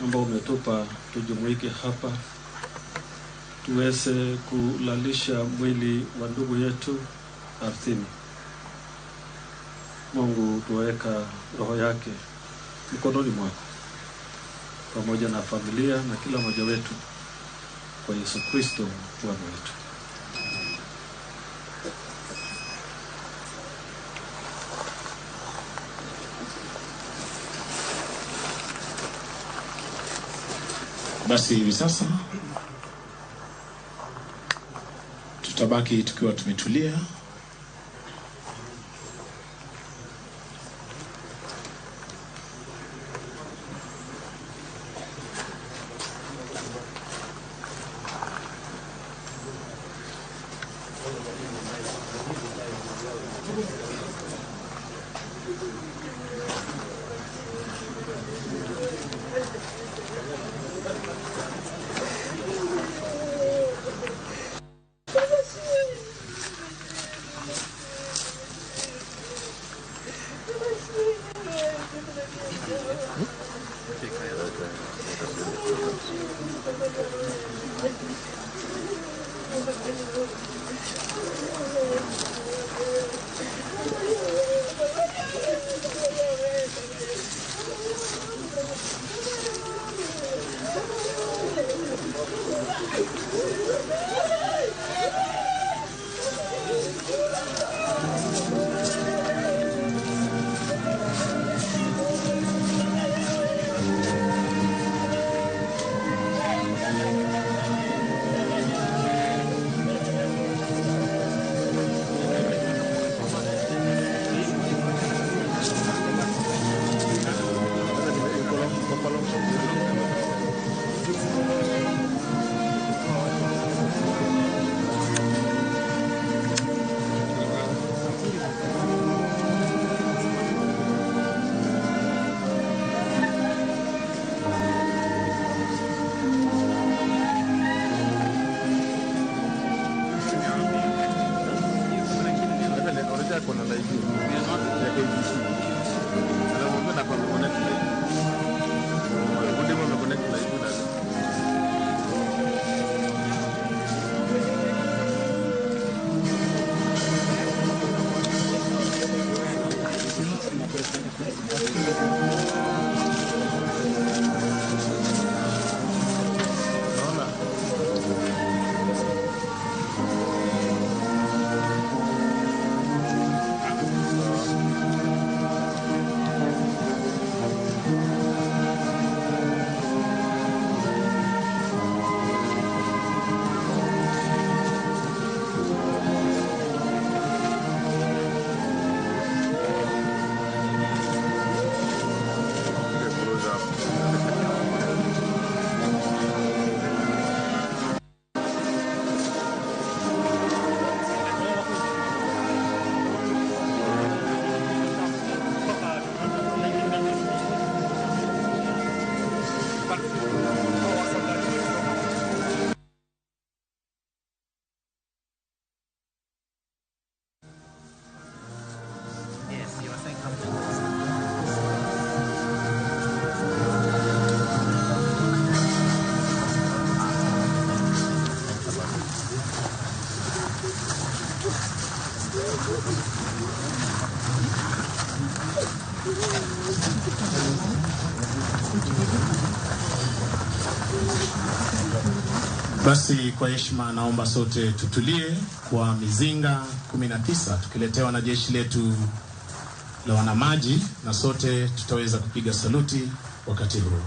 ambayo umetupa tujumuike hapa tuweze kulalisha mwili wa ndugu yetu ardhini. Mungu, tuweka roho yake mkononi mwako pamoja na familia na kila mmoja wetu kwa Yesu Kristo Bwana wetu. Basi hivi sasa tutabaki tukiwa tumetulia. Basi kwa heshima naomba sote tutulie kwa mizinga 19 tukiletewa na jeshi letu la wanamaji, na sote tutaweza kupiga saluti wakati huu.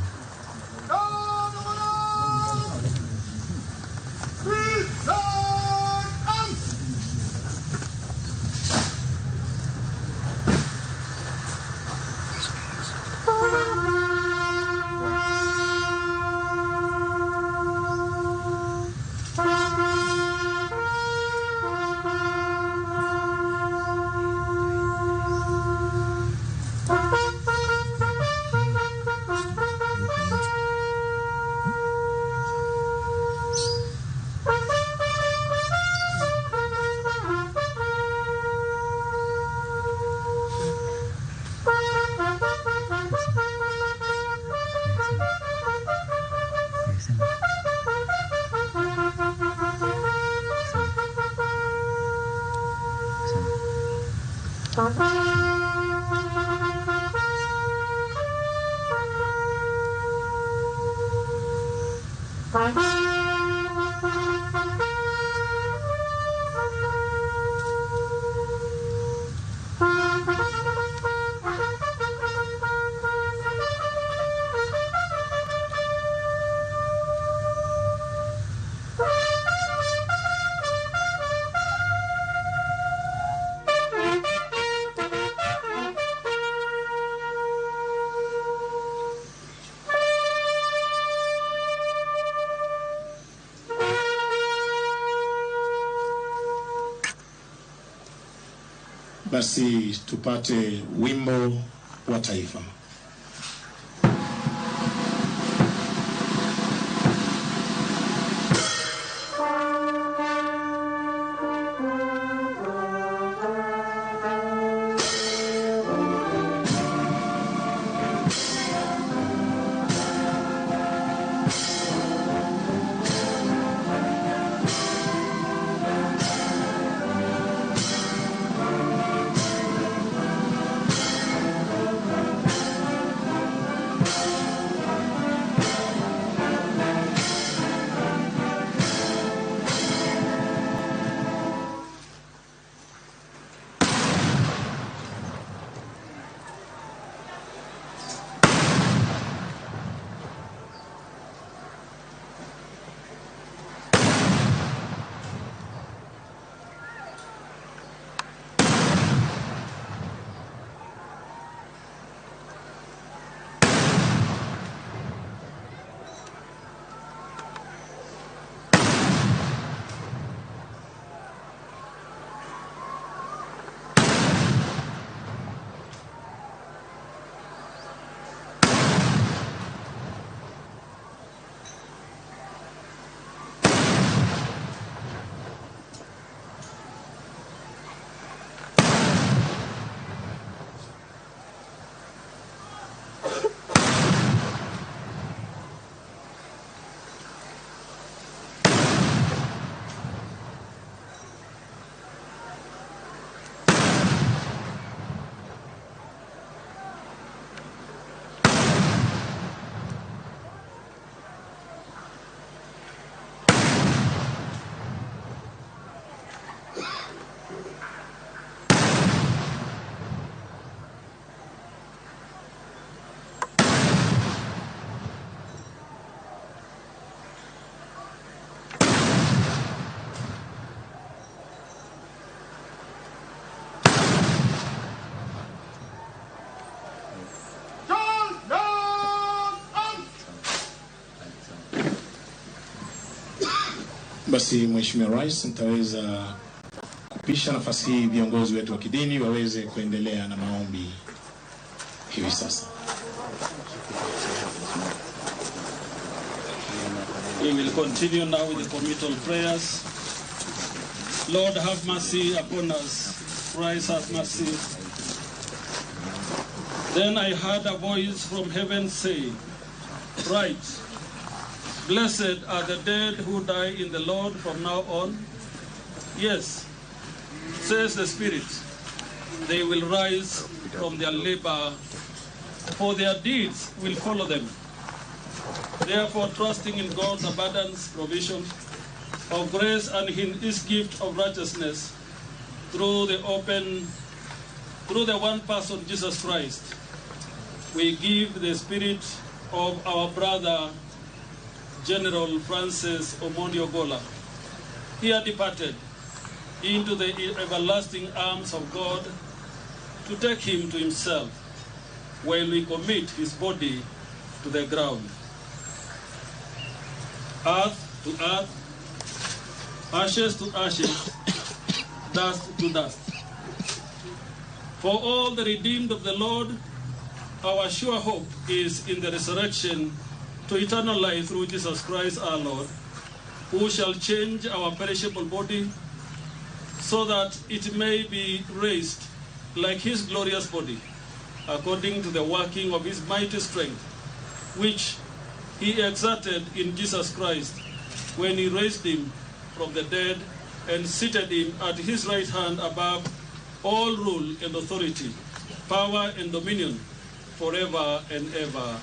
Basi tupate wimbo wa taifa. Basi Mheshimiwa Rais, nitaweza kupisha nafasi hii viongozi wetu wa kidini waweze kuendelea na maombi hivi sasa. We will continue now with the committal prayers. Lord, have mercy upon us. Christ, have mercy. Then I heard a voice from heaven say, "Write, blessed are the dead who die in the Lord from now on. Yes, says the Spirit, they will rise from their labor, for their deeds will follow them. Therefore, trusting in God's abundance provision of grace and in his gift of righteousness through the one person, Jesus Christ, we give the spirit of our brother, General Francis Omondi Ogola, here departed, into the everlasting arms of God, to take him to himself, while we commit his body to the ground. Earth to earth, ashes to ashes, dust to dust. For all the redeemed of the Lord, our sure hope is in the resurrection to eternal life through Jesus Christ our Lord, who shall change our perishable body so that it may be raised like his glorious body, according to the working of his mighty strength, which he exerted in Jesus Christ when he raised him from the dead and seated him at his right hand above all rule and authority, power and dominion, forever and ever.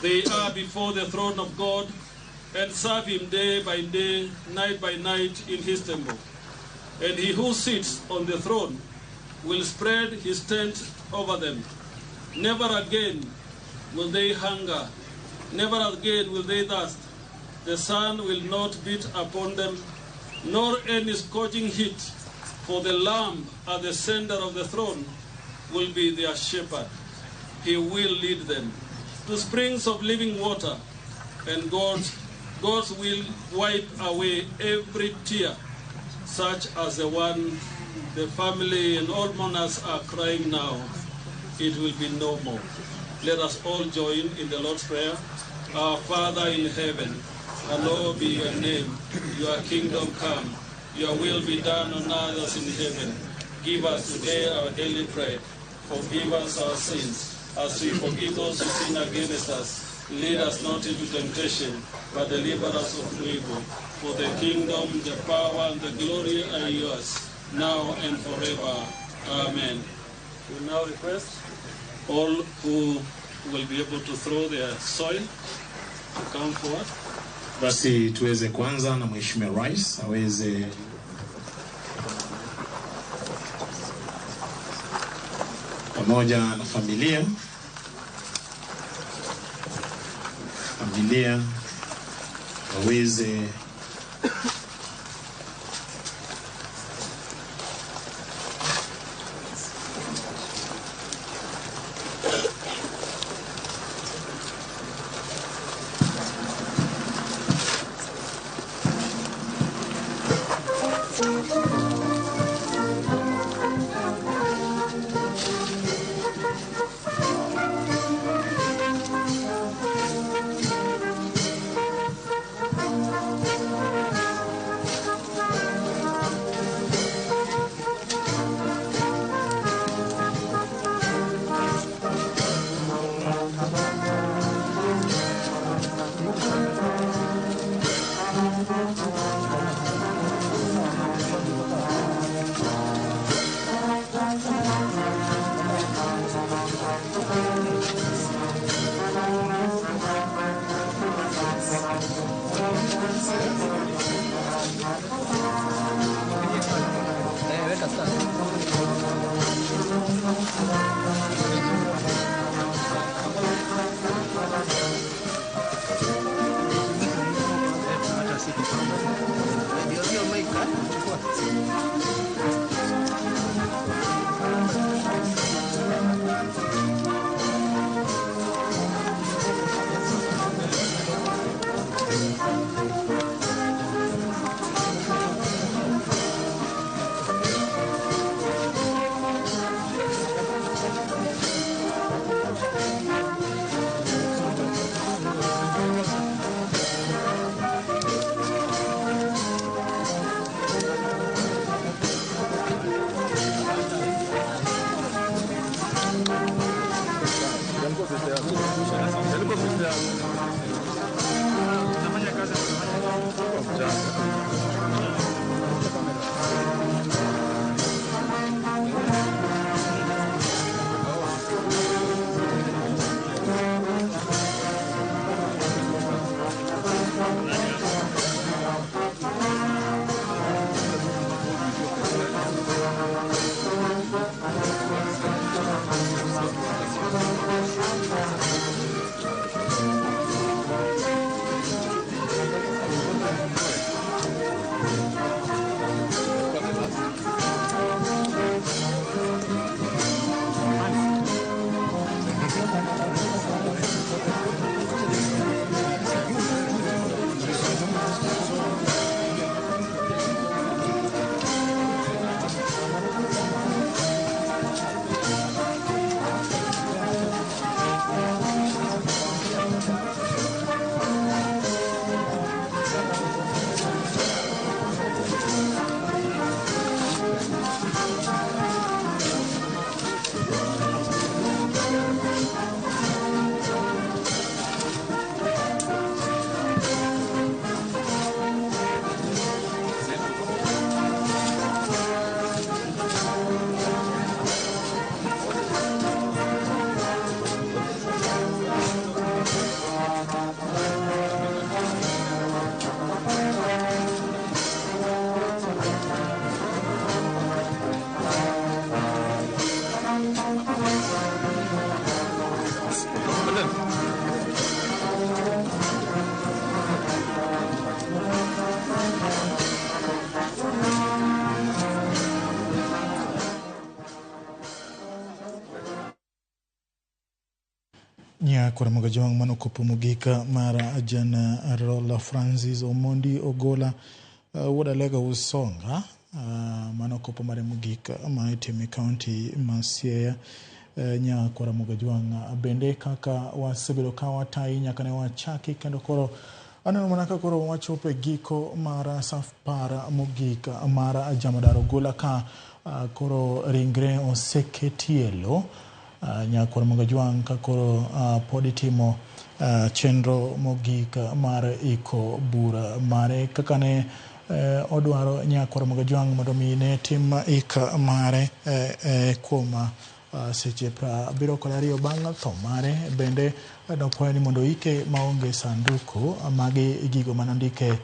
They are before the throne of God and serve him day by day, night by night in his temple. And he who sits on the throne will spread his tent over them. Never again will they hunger, never again will they thirst. The sun will not beat upon them, nor any scorching heat, for the Lamb at the center of the throne will be their shepherd. He will lead them to springs of living water, and God's will wipe away every tear, such as the one the family and all mourners are crying now. It will be no more. Let us all join in the Lord's Prayer. Our Father in heaven, hallowed be your name. Your kingdom come. Your will be done on earth as in heaven. Give us today our daily bread. Forgive us our sins, as we forgive those who sin against us. Lead us not into temptation, but deliver us from evil. For the kingdom, the power, and the glory are yours, now and forever. Amen. We now request all who will be able to throw their soil to come forward. Basi tuweze kwanza na Mheshimiwa Rais aweze pamoja na familia waweze Nyakwaramaga jwang' manokopo mogika mara jana Rola Francis Omondi Ogola wuod Alega Usonga manokopo mare mogika ma itime kaunti ma Siaya. Nyakwaramaga jwang' bende kaka wasebedo ka watayi nyaka ne wachaki kendo koro aneno mana ka koro wachopo e giko mara safar mogika mara Jamadar Ogola ka koro ringre oseketielo. Nyakwaramaga jwang' ka koro pod itimo chenro mogika mar iko bura mare kaka ne odwaro Nyakwaramaga jwang' mondo mi ne tim ika mare kuom seche 72 bang' tho mare. Bende nokwayo ni mondo ike maonge sanduku magi gigo manondike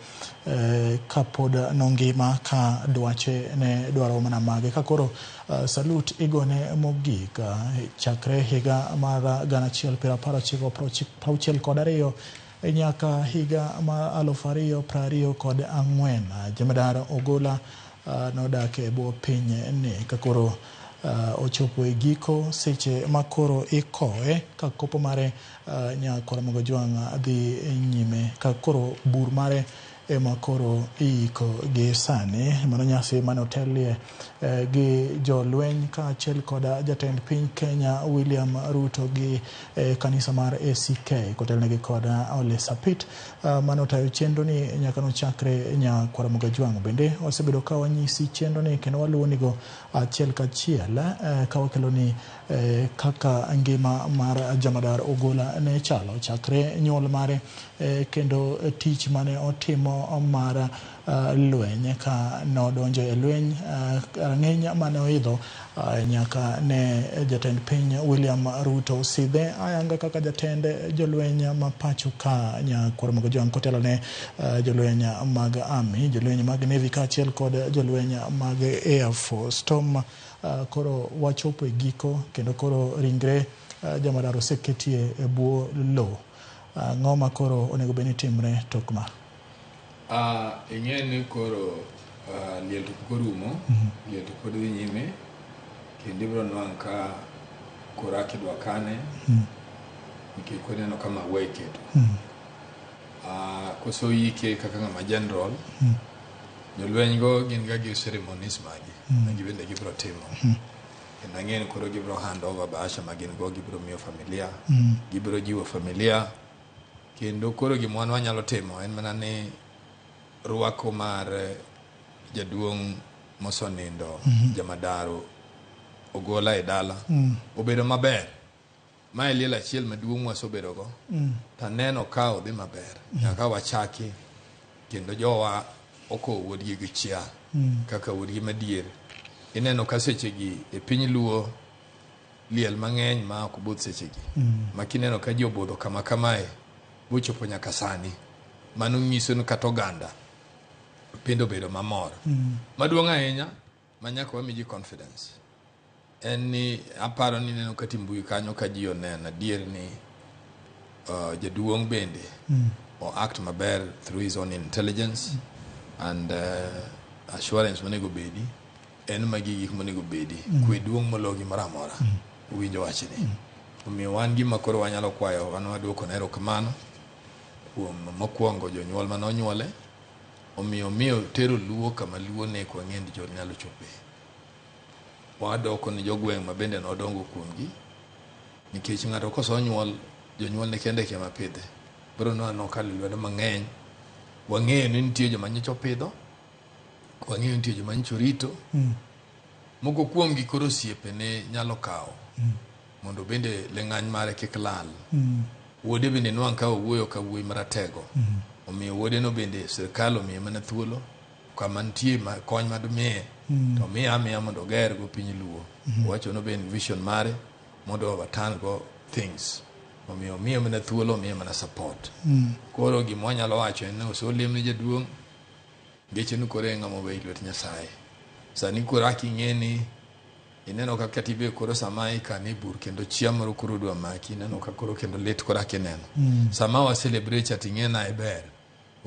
kapod nongima ka dwache ne dwaro mana mage ka koro salute igone mogika chakre higa mar 1962 nyaka higa mar 2024. Jamadar Ogola nodak e bwo piny ni ka koro ochopo e giko seche makoro ikoe ka kopo mare Nyakwaramaga jwang' dhi nyime ka koro bur mare ema koro iko gi sani. Mano nyasi mane otelie gi jolweny ka achiel kod jatend piny Kenya William Ruto gi kanisa mar ACK kotelnegi kod Ole Sapit mane otayo chenro ni nyaka nochakre. Nyakwaramaga jwang' bende osebedo ka wanyisi chenro ni kendo waluonigo achiel kachiel ka wakelo ni kaka ngima mar Jamadar Ogola ne chalo chakre nyuol mare kendo tich mane otimo mar lweny ka nodonjo e lweny rang'eny mane oidho nyaka ne jatend piny William Ruto sidhe ayanga kaka jatend jolweny ma pacho ka. Nyakwaramaga jwang' kotelo ne jolweny mag army, jolweny mag navy ka achiel kod jolweny mag air force. Tom koro wachopo e giko kendo koro ringre Jamadar oseketie e bwo lo. Ng'oma koro onego beni timre tokma ing'e ni koro liel to pok orumo, liel to pod dhi nyime kendo ibiro nwang' ka koro akidwa kane nikech kodeno ka maua iketo koso yike kaka ng'ama general jolweny go gin ga gi ceremonies magi magi bende gibiro timo kendo ang'e ni koro gibiro hand over bahasha ma gin go gibiro miyo familia gibiro jiwo familia kendo koro gimwan wanyalo timo en mana ni rwako mar jaduong' mosonindo Jamadar Ogola e dala obedo maber Mae liel achiel maduong' wasobedogo. Taneno ka odhi maber. Nyaka wachaki kendo jowa oko wuodgi gi chia kaka wuodgi madier. Ineno ka sechegi e piny Luo liel mang'eny ma ok budh sechegi. Makineno ka ji obudho kama kamae bochopo nyaka sani. Mano nyiso ni kata oganda pendo bedo mamor. Maduong' ahinya manyaka wami ji confidence. En ni aparo ni neno kati mbui kanyo ka ji oneno adier ni jaduong' bende o act maber through his own intelligence and assurance monego bedi. En magi gik monego bedi. Kwe duong' mologi maramora. Winjo wachni. Omiyo wan gima koro wanyalo kwayo wan waduoko nero kamano. Kuom mokwongo jonyuol manonyuole. Omiyo tero Luo kama Luo ne kwa ng'endi jo nyalo chope. Wadoko ni jogweng' ma bende nodongo kuomgi. Nikech ng'ato koso nyuol jonyuol ne kende ke mapidhe. Bro no anokalo lwedo mang'eny. Wang'eyo ni nitie joma nyocha opidho. Wang'eyo nitie joma nyocha rito. Moko kuomgi koro osiepe ne nyalo kawo. Mondo bende leng'any mare kik lal. Wuode bende nwang' ka owuoyo ka wuoyi maratego. Omiyo wuode no bende sirkal omiyo mana thuolo kama nitie kony madumiye to miya mondo ger go piny Luo. Wacho no bende vision mare mondo overturn go things. Omiyo mana thuolo omiyo mana support. Koro gima wanyalo wacho en ni osolem ne jaduong' geche no kore ng'amo be lwet Nyasaye. Sani koro aking'eni ineno ka katibe koro samai kani bur kendo chia moro koro dwa maki ineno ka koro kendo lit koro akineno. Sama wa celebrate ating'ena e ber.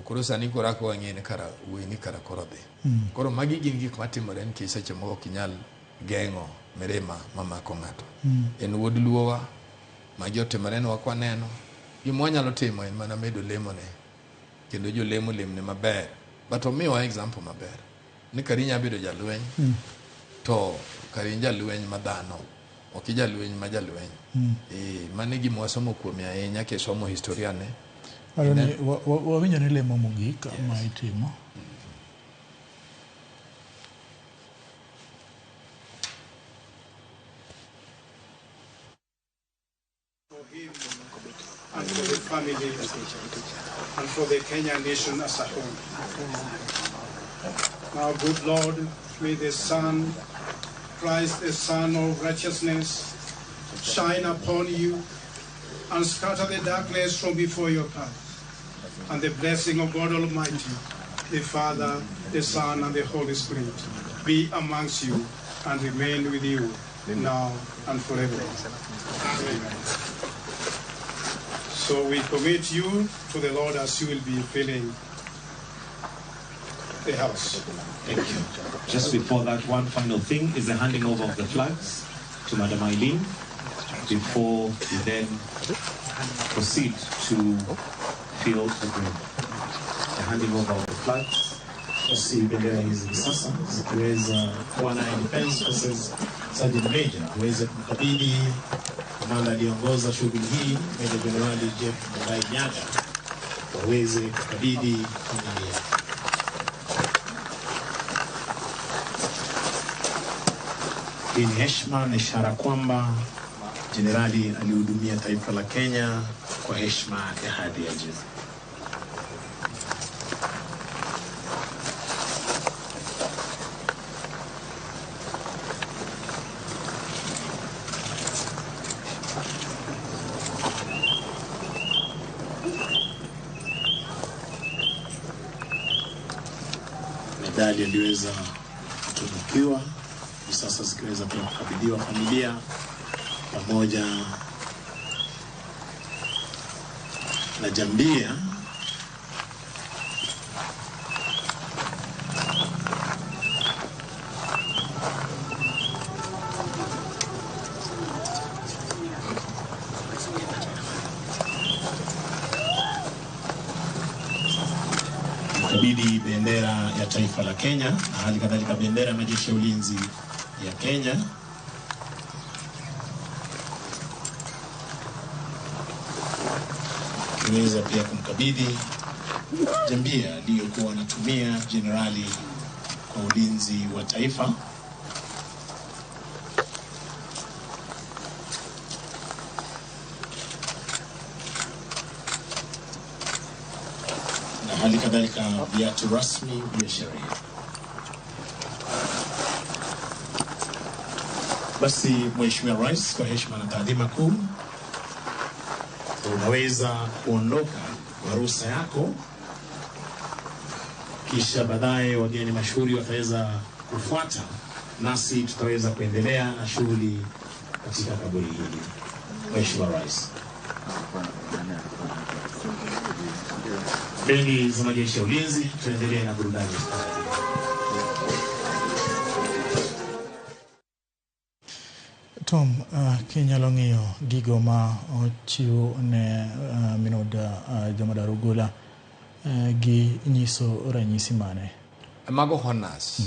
Koro sani koro ako wang'eni kara uweni kara koro dhi. Koro magi gin gik matimore nikech seche moko ok inyal geng'o mirima mamako ng'ato. En wuod Luowa magi otimore nwa kwaneno. Gima wanyalo timo en mana medo lemone kendo jolemo lemne maber. But omiwa example maber. Ni kari nya bedo jalweny to kari jalweny madhano ok jalweny ma jalweny. Mane gima wasomo kuom ahinya ke somo historia ne. Aroni wawinjo ni lemo mogik ma itimo. And for the family and for the Kenyan nation as a whole. Now, good Lord, may the Son, Christ, the Son of righteousness, shine upon you and scatter the darkness from before your path. And the blessing of God Almighty, the Father, the Son, and the Holy Spirit be amongst you and remain with you now and forever. Amen. So we commit you to the Lord as you will be filling the house. Thank you. Just before that, one final thing is the handing over of the flags to Madam Eileen before we then proceed to fill the grave. The handing over of the flags. Basi bendera hizi sasa zikiweza kuwa na Defense Forces Sergeant Major aweze kumkabidhi kamanda aliongoza shughuli hii Meja Jenerali Jeff Mugai Nyaga waweze kukabidhi familia. Hii ni heshima na ishara kwamba Jenerali alihudumia taifa la Kenya kwa heshima ya hadhi ya juu. Medali aliweza kutunukiwa sasa zikiweza pia kukabidhiwa familia pamoja na jambia kabidhi bendera ya taifa la Kenya na hali kadhalika bendera ya majeshi ya ulinzi ya Kenya. Kiweza pia kumkabidhi jambia aliyokuwa anatumia jenerali kwa ulinzi wa taifa. hali kadhalika viatu rasmi vya sheria. Basi Mheshimiwa Rais, kwa heshima na taadhima kuu, unaweza kuondoka kwa ruhusa yako, kisha baadaye wageni mashuhuri wataweza kufuata, nasi tutaweza kuendelea na shughuli katika kaburi hili. Mheshimiwa Rais. Bendi za majeshi ya ulinzi, tuendelee na burudani. Tom, kinyalo ng'iyo gigo ma ochiw ne Minoda Jamadar Ogolla gi nyiso ranyisi mane? Mago honors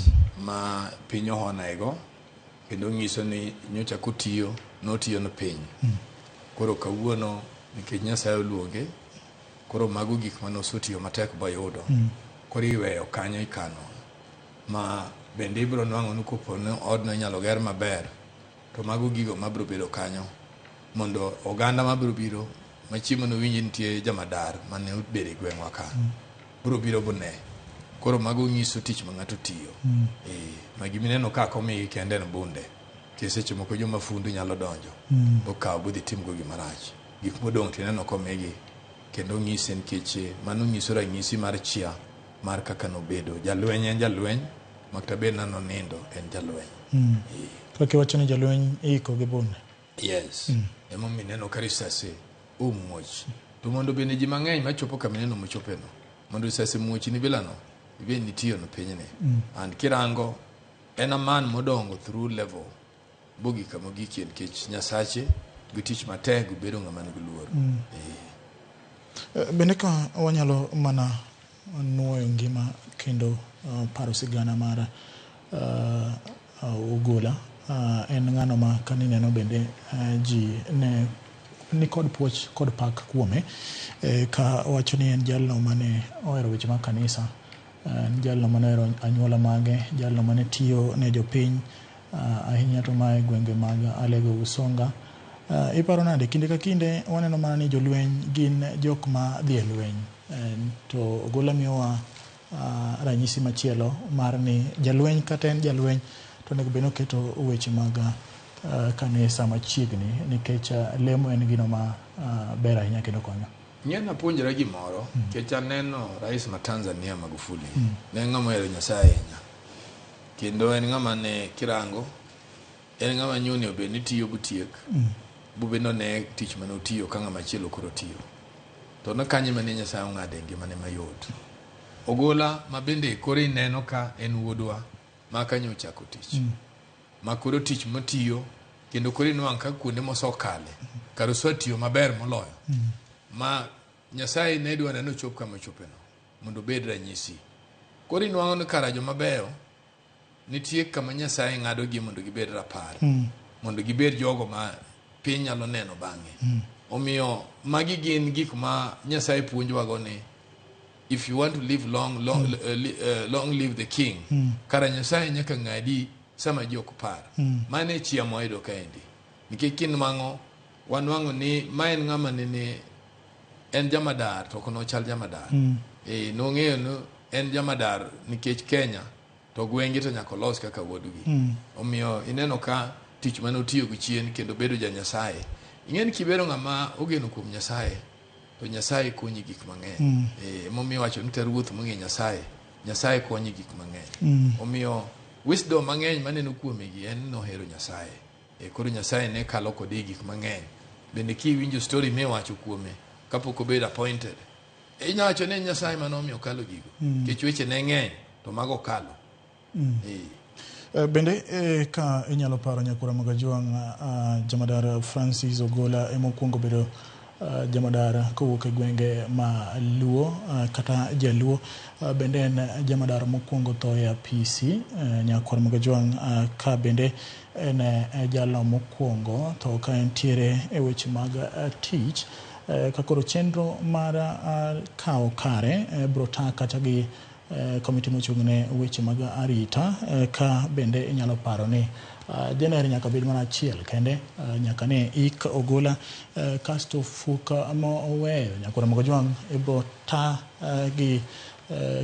ma piny ohonaego, kendo nyiso ni nyocha kotiyo notiyo no piny. Koro kawuono nikech Nyasaye oluonge, koro mago gik mane osetiyo matek boyudo. Koro iweyo kanyo ikano, ma bende ibiro nwang'o ni kopo ni odno inyalo ger maber, to mago gigo mabiro bedo kanyo mondo oganda mabiro biro machiemo no winji nitie Jamadar mane obedo e gweng'wa ka biro biro bune. Koro mago nyiso tich ma ng'ato tiyo. Ma gimineno ka komi kende no bunde, seche moko joma fundu nyalo donjo bokaw budhi timgo gima rach. Gik modong' tineno komigi kendo nyise nikech mano nyiso ranyisi mar chia mar kaka nobedo jalweny. En jalweny, makta bed nano nindo en jalweny. Kaka wacho ni jalweny iko gi bunde. Yes. Emo mineno ka risase muoch. To mondo bende ji mang'eny machopo kamineno mochopeno, mondo risase muoch ni bilano ibe nitiyo no pinyne. And kirango en a man modongo through level bogi kama gikie nikech Nyasache gi tich matek bedo ng'ama nigi luor. Bende ka wanyalo mana nuoyo ngima kendo paro sigana mar Ogolla, en ng'ano ma kanineno bende ji ne ni kod puoch kod pak kuome, ka wacho ni en jalno mane ohero weche mag kanisa, jalno mane ohero anyuola mage, jalno mane tiyo ne jopiny ahinya to mae gwenge mag Alego Usonga. Iparo nade kinde ka kinde waneno mana ni jolweny gin jok ma dhi e lweny, to Ogolla miyowa ranyisi machielo mar ni jalweny kata en jalweny to nego beno keto weche mag kanisa machiegni, nikech lemo en gino ma ber ahinya kendo konyo. Nyena puonjra gimoro, nikech aneno rais ma Tanzania Magufuli, ne ng'ama ohero Nyasaye ahinya, kendo en ng'ama ne kirango, en ng'ama nyoni obed ni tiyo butiek, bubeno ne tich mane otiyo ka ng'ama chielo koro tiyo. To nakanye mane Nyasaye ong'ade ngimane mayot. Ogolla ma bende koro ineno ka en wuodwa ma kanyo ochako tich. Ma koro tich motiyo kendo koro inwang' ka kuonde mosokale kar osetiyo maber moloyo. Ma Nyasaye ne dwaro ni ochop kama ochopeno mondo bed ranyisi. Koro inwang'o ni kara joma beyo nitie kama Nyasaye ng'adogi mondo gibed rapar, mondo gibed jogo ma piny nyalo neno bang'e. Omiyo magi gin gik ma Nyasaye puonjwago ni if you want to live long live the king. Kara Nyasaye nyaka ng'adi sama ji ok par. Mane chia moedo kaendi. Nikech kinwang'o wanwang'o ni ma en ng'ama nene en Jamadar to kono chal Jamadar. Nong'eyo no en Jamadar nikech Kenya to gwenge to nyaka los kaka wuodgi. Omiyo ineno ka tich mane otiyo gi chien kendo bedo ja Nyasaye. Ing'eni kibedo ng'ama ogeno kuom Nyasaye to Nyasaye konyi gik mang'eny. Momiyo wacho ni ruoth mong'e Nyasaye, Nyasaye konyi gik mang'eny. Omiyo wisdom mang'eny maneno kuomegi en nohero Nyasaye. Koro Nyasaye ne kalo kode gik mang'eny. Bende kiwinjo story miwacho kuome kapok obedo appointed, inyawacho ne Nyasaye manomiyo kalo gigo. Kech weche ne ng'eny to mago kalo. Bende ka inyalo paro nyakura mag Jwang' Jamadar Francis Ogolla emokuongo bedo Jamadar kowuok e gwenge ma Luo kata Jaluo. Bende en Jamadar mokuongo tho e apisi. Nyakura mag Jwang' ka bende en jalno mokuongo to ka entiere e weche mag tich, ka koro chenro mar kawo kare bro taa kata gi komiti mochung'ne weche mag arita ka bende inyalo paro ni jener nyaka bed mana achiel kende nyaka ne ik Ogola kasto fuka mo oweyo Nyakura Mogojwang ibo ta gi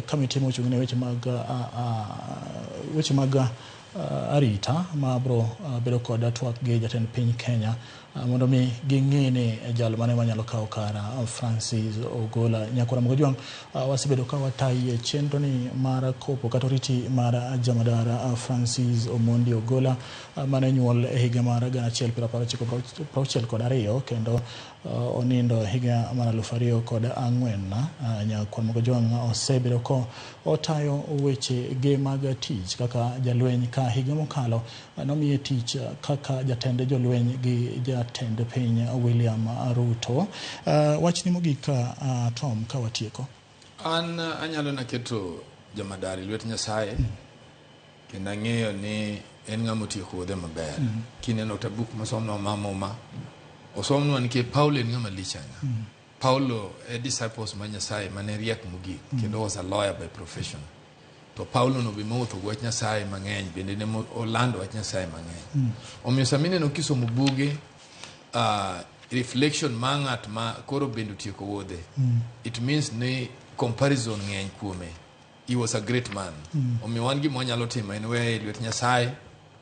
komiti mochung'ne weche mag arita ma bro bedo kod twak gi jatend piny Kenya mondo mi ging'e ni jal mane manyalo kawo kara Francis Ogola. Nyakura Mogojwang wasebedo ka watayi chenro ni mar kopo kata oriti mar jamadara Francis Omondi Ogola mane nyuol e higa mar 1962 kendo onindo higa mar 2004. Nyakura Mogojwang osebedo ko otayo weche ge mag tich kaka jalweny ka higa mokalo nomiye tich kaka jatend jolweny gi jatend piny William Ruto. Wachni mogik Tom ka watieko. An anyalo naketo jamadari lwet Nyasaye kendo ang'eyo ni en ng'amo tieko wuodhe maber. Kineno tabuk masomno mamoma osomno ni ke Paulo en ng'ama lichanga. Paulo a disciples ma Nyasaye mane riek mogik kendo was a lawyer by profession. To Paulo no bi mawuotho gi wach Nyasaye mang'eny bende ne olando wach Nyasaye mang'eny. Omiyo samine no kisomo buge reflection ma ng'at ma koro bende tieko wuodhe. It means ni comparison ng'eny kuome. He was a great man. Omiyo wan gima wanyalo timo en weyo lwet Nyasaye,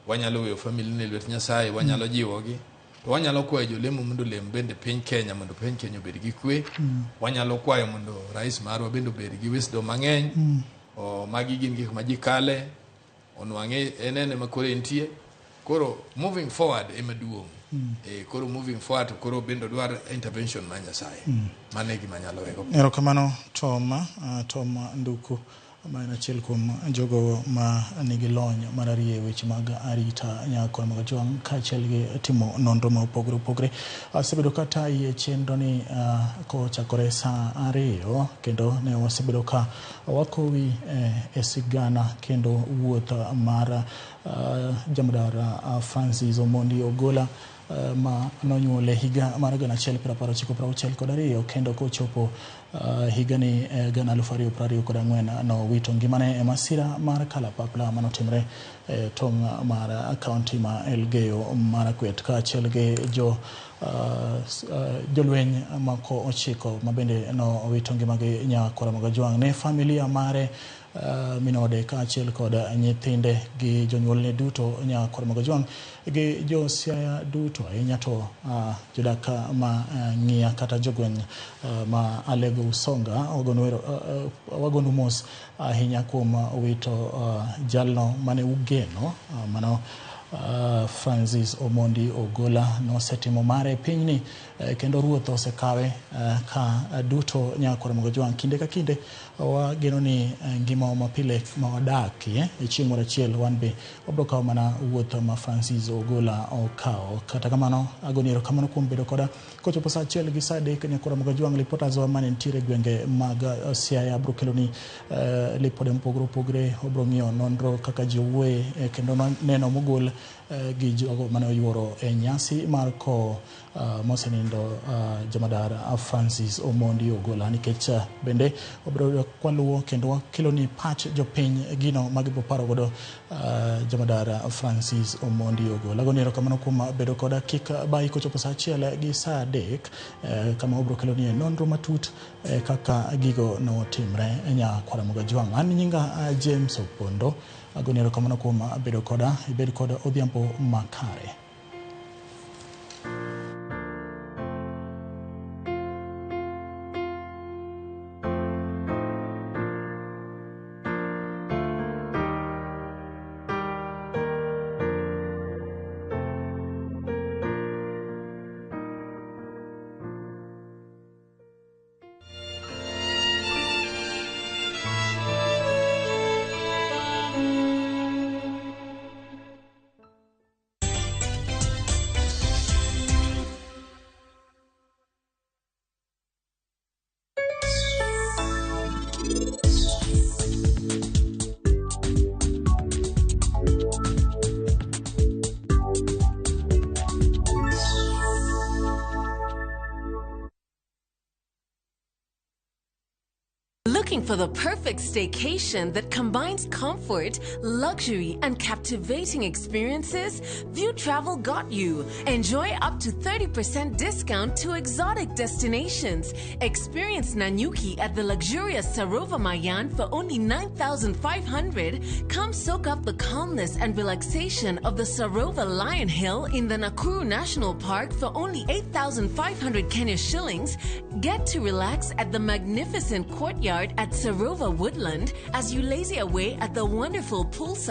wanyalo weyo family ne lwet Nyasaye, wanyalo jiwogi. To wanyalo kwayo jolemo mondo lem bende piny Kenya mondo piny Kenya obed gi kwe. Wanyalo kwayo mondo rais marwa bende obed gi wisdom mang'eny. Magi gin gik ma ji kale onwang'e enene ma koro entie. Koro moving forward ema duong'. Koro moving forward koro bendo dwar intervention ma Nyasaye. Mane gima nyalo wego. Erokamano Tom Nduku ma en achiel kuom jogo ma nigi lony mararie weche mag arita Nyakura Mogojwang kaachiel gi timo nonro ma opogore opogore. Asebedo kata e chenro ni kochakore saa 2 kendo ne wasebedo ka wakowi e sigana kendo wuoth mar jamadara Francis Omondi Ogola ma nonyuole higa mar 1962 kendo kochopo higa ni 2024 no wito ngimane e masira mar kalapapla manotimre tong' mar kaunti ma Elgeyo Marakwet kaachiel gi jolweny mako 9 mabende no wito ngimagi Nyakura Mogojwang. Ne familia mare minode kaachiel kod nyithinde gi jonyuolne duto Nyakura Mogojwang gi josiaya duto ahinya to jodak ma ng'iya kata jogweng' ma Alego Usonga wagonu mos ahinya kuom wito jalno mane ugeno mano Francis Omondi Ogola no setimo mare pinyni kendo ruoth osekawe ka duto Nyakura Mogojwang kinde ka kinde wageno ni ngima mapile ma wadakie chieng' moro achiel wan be wabro kawo mana wuoth ma Francis Ogola okawo. Kata kamano agoni erokamano kuom bedo koda kochopo saa 1 gi saa 3 Nyakura Mogojwang reporters wa mane ntiere gwenge mag Siaya bro kelo ni lipode mopogore opogore. Obro ng'iyo nonro kaka ji owuoye kendo neno mogol gi jogo mane oyuoro e nyasi mar ko mosenindo jamadara Francis Omondi Ogola nikech bende obro kwaluo kendo wakelo ni pach jopiny gino magibro paro godo jamadara Francis Omondi Ogola. Agoni erokamano kuom bedo koda kik bai kochopo saa 1 gi saa 3 kama obro kelo ni nonro matut kaka gigo notimre Nyakura Mogojwang. An nyinga James Opondo. Agoni erokamano kuom bedo koda ibed koda odhiambo makare. Looking for the perfect staycation that combines comfort, luxury, and captivating experiences? View Travel got you. Enjoy up to 30% discount to exotic destinations. Experience Nanyuki at the luxurious Sarova Mayan for only 9,500. Come soak up the calmness and relaxation of the Sarova Lion Hill in the Nakuru National Park for only 8,500 Kenya shillings. Get to relax at the magnificent courtyard at Sarova Woodland as you lazy away at the wonderful poolside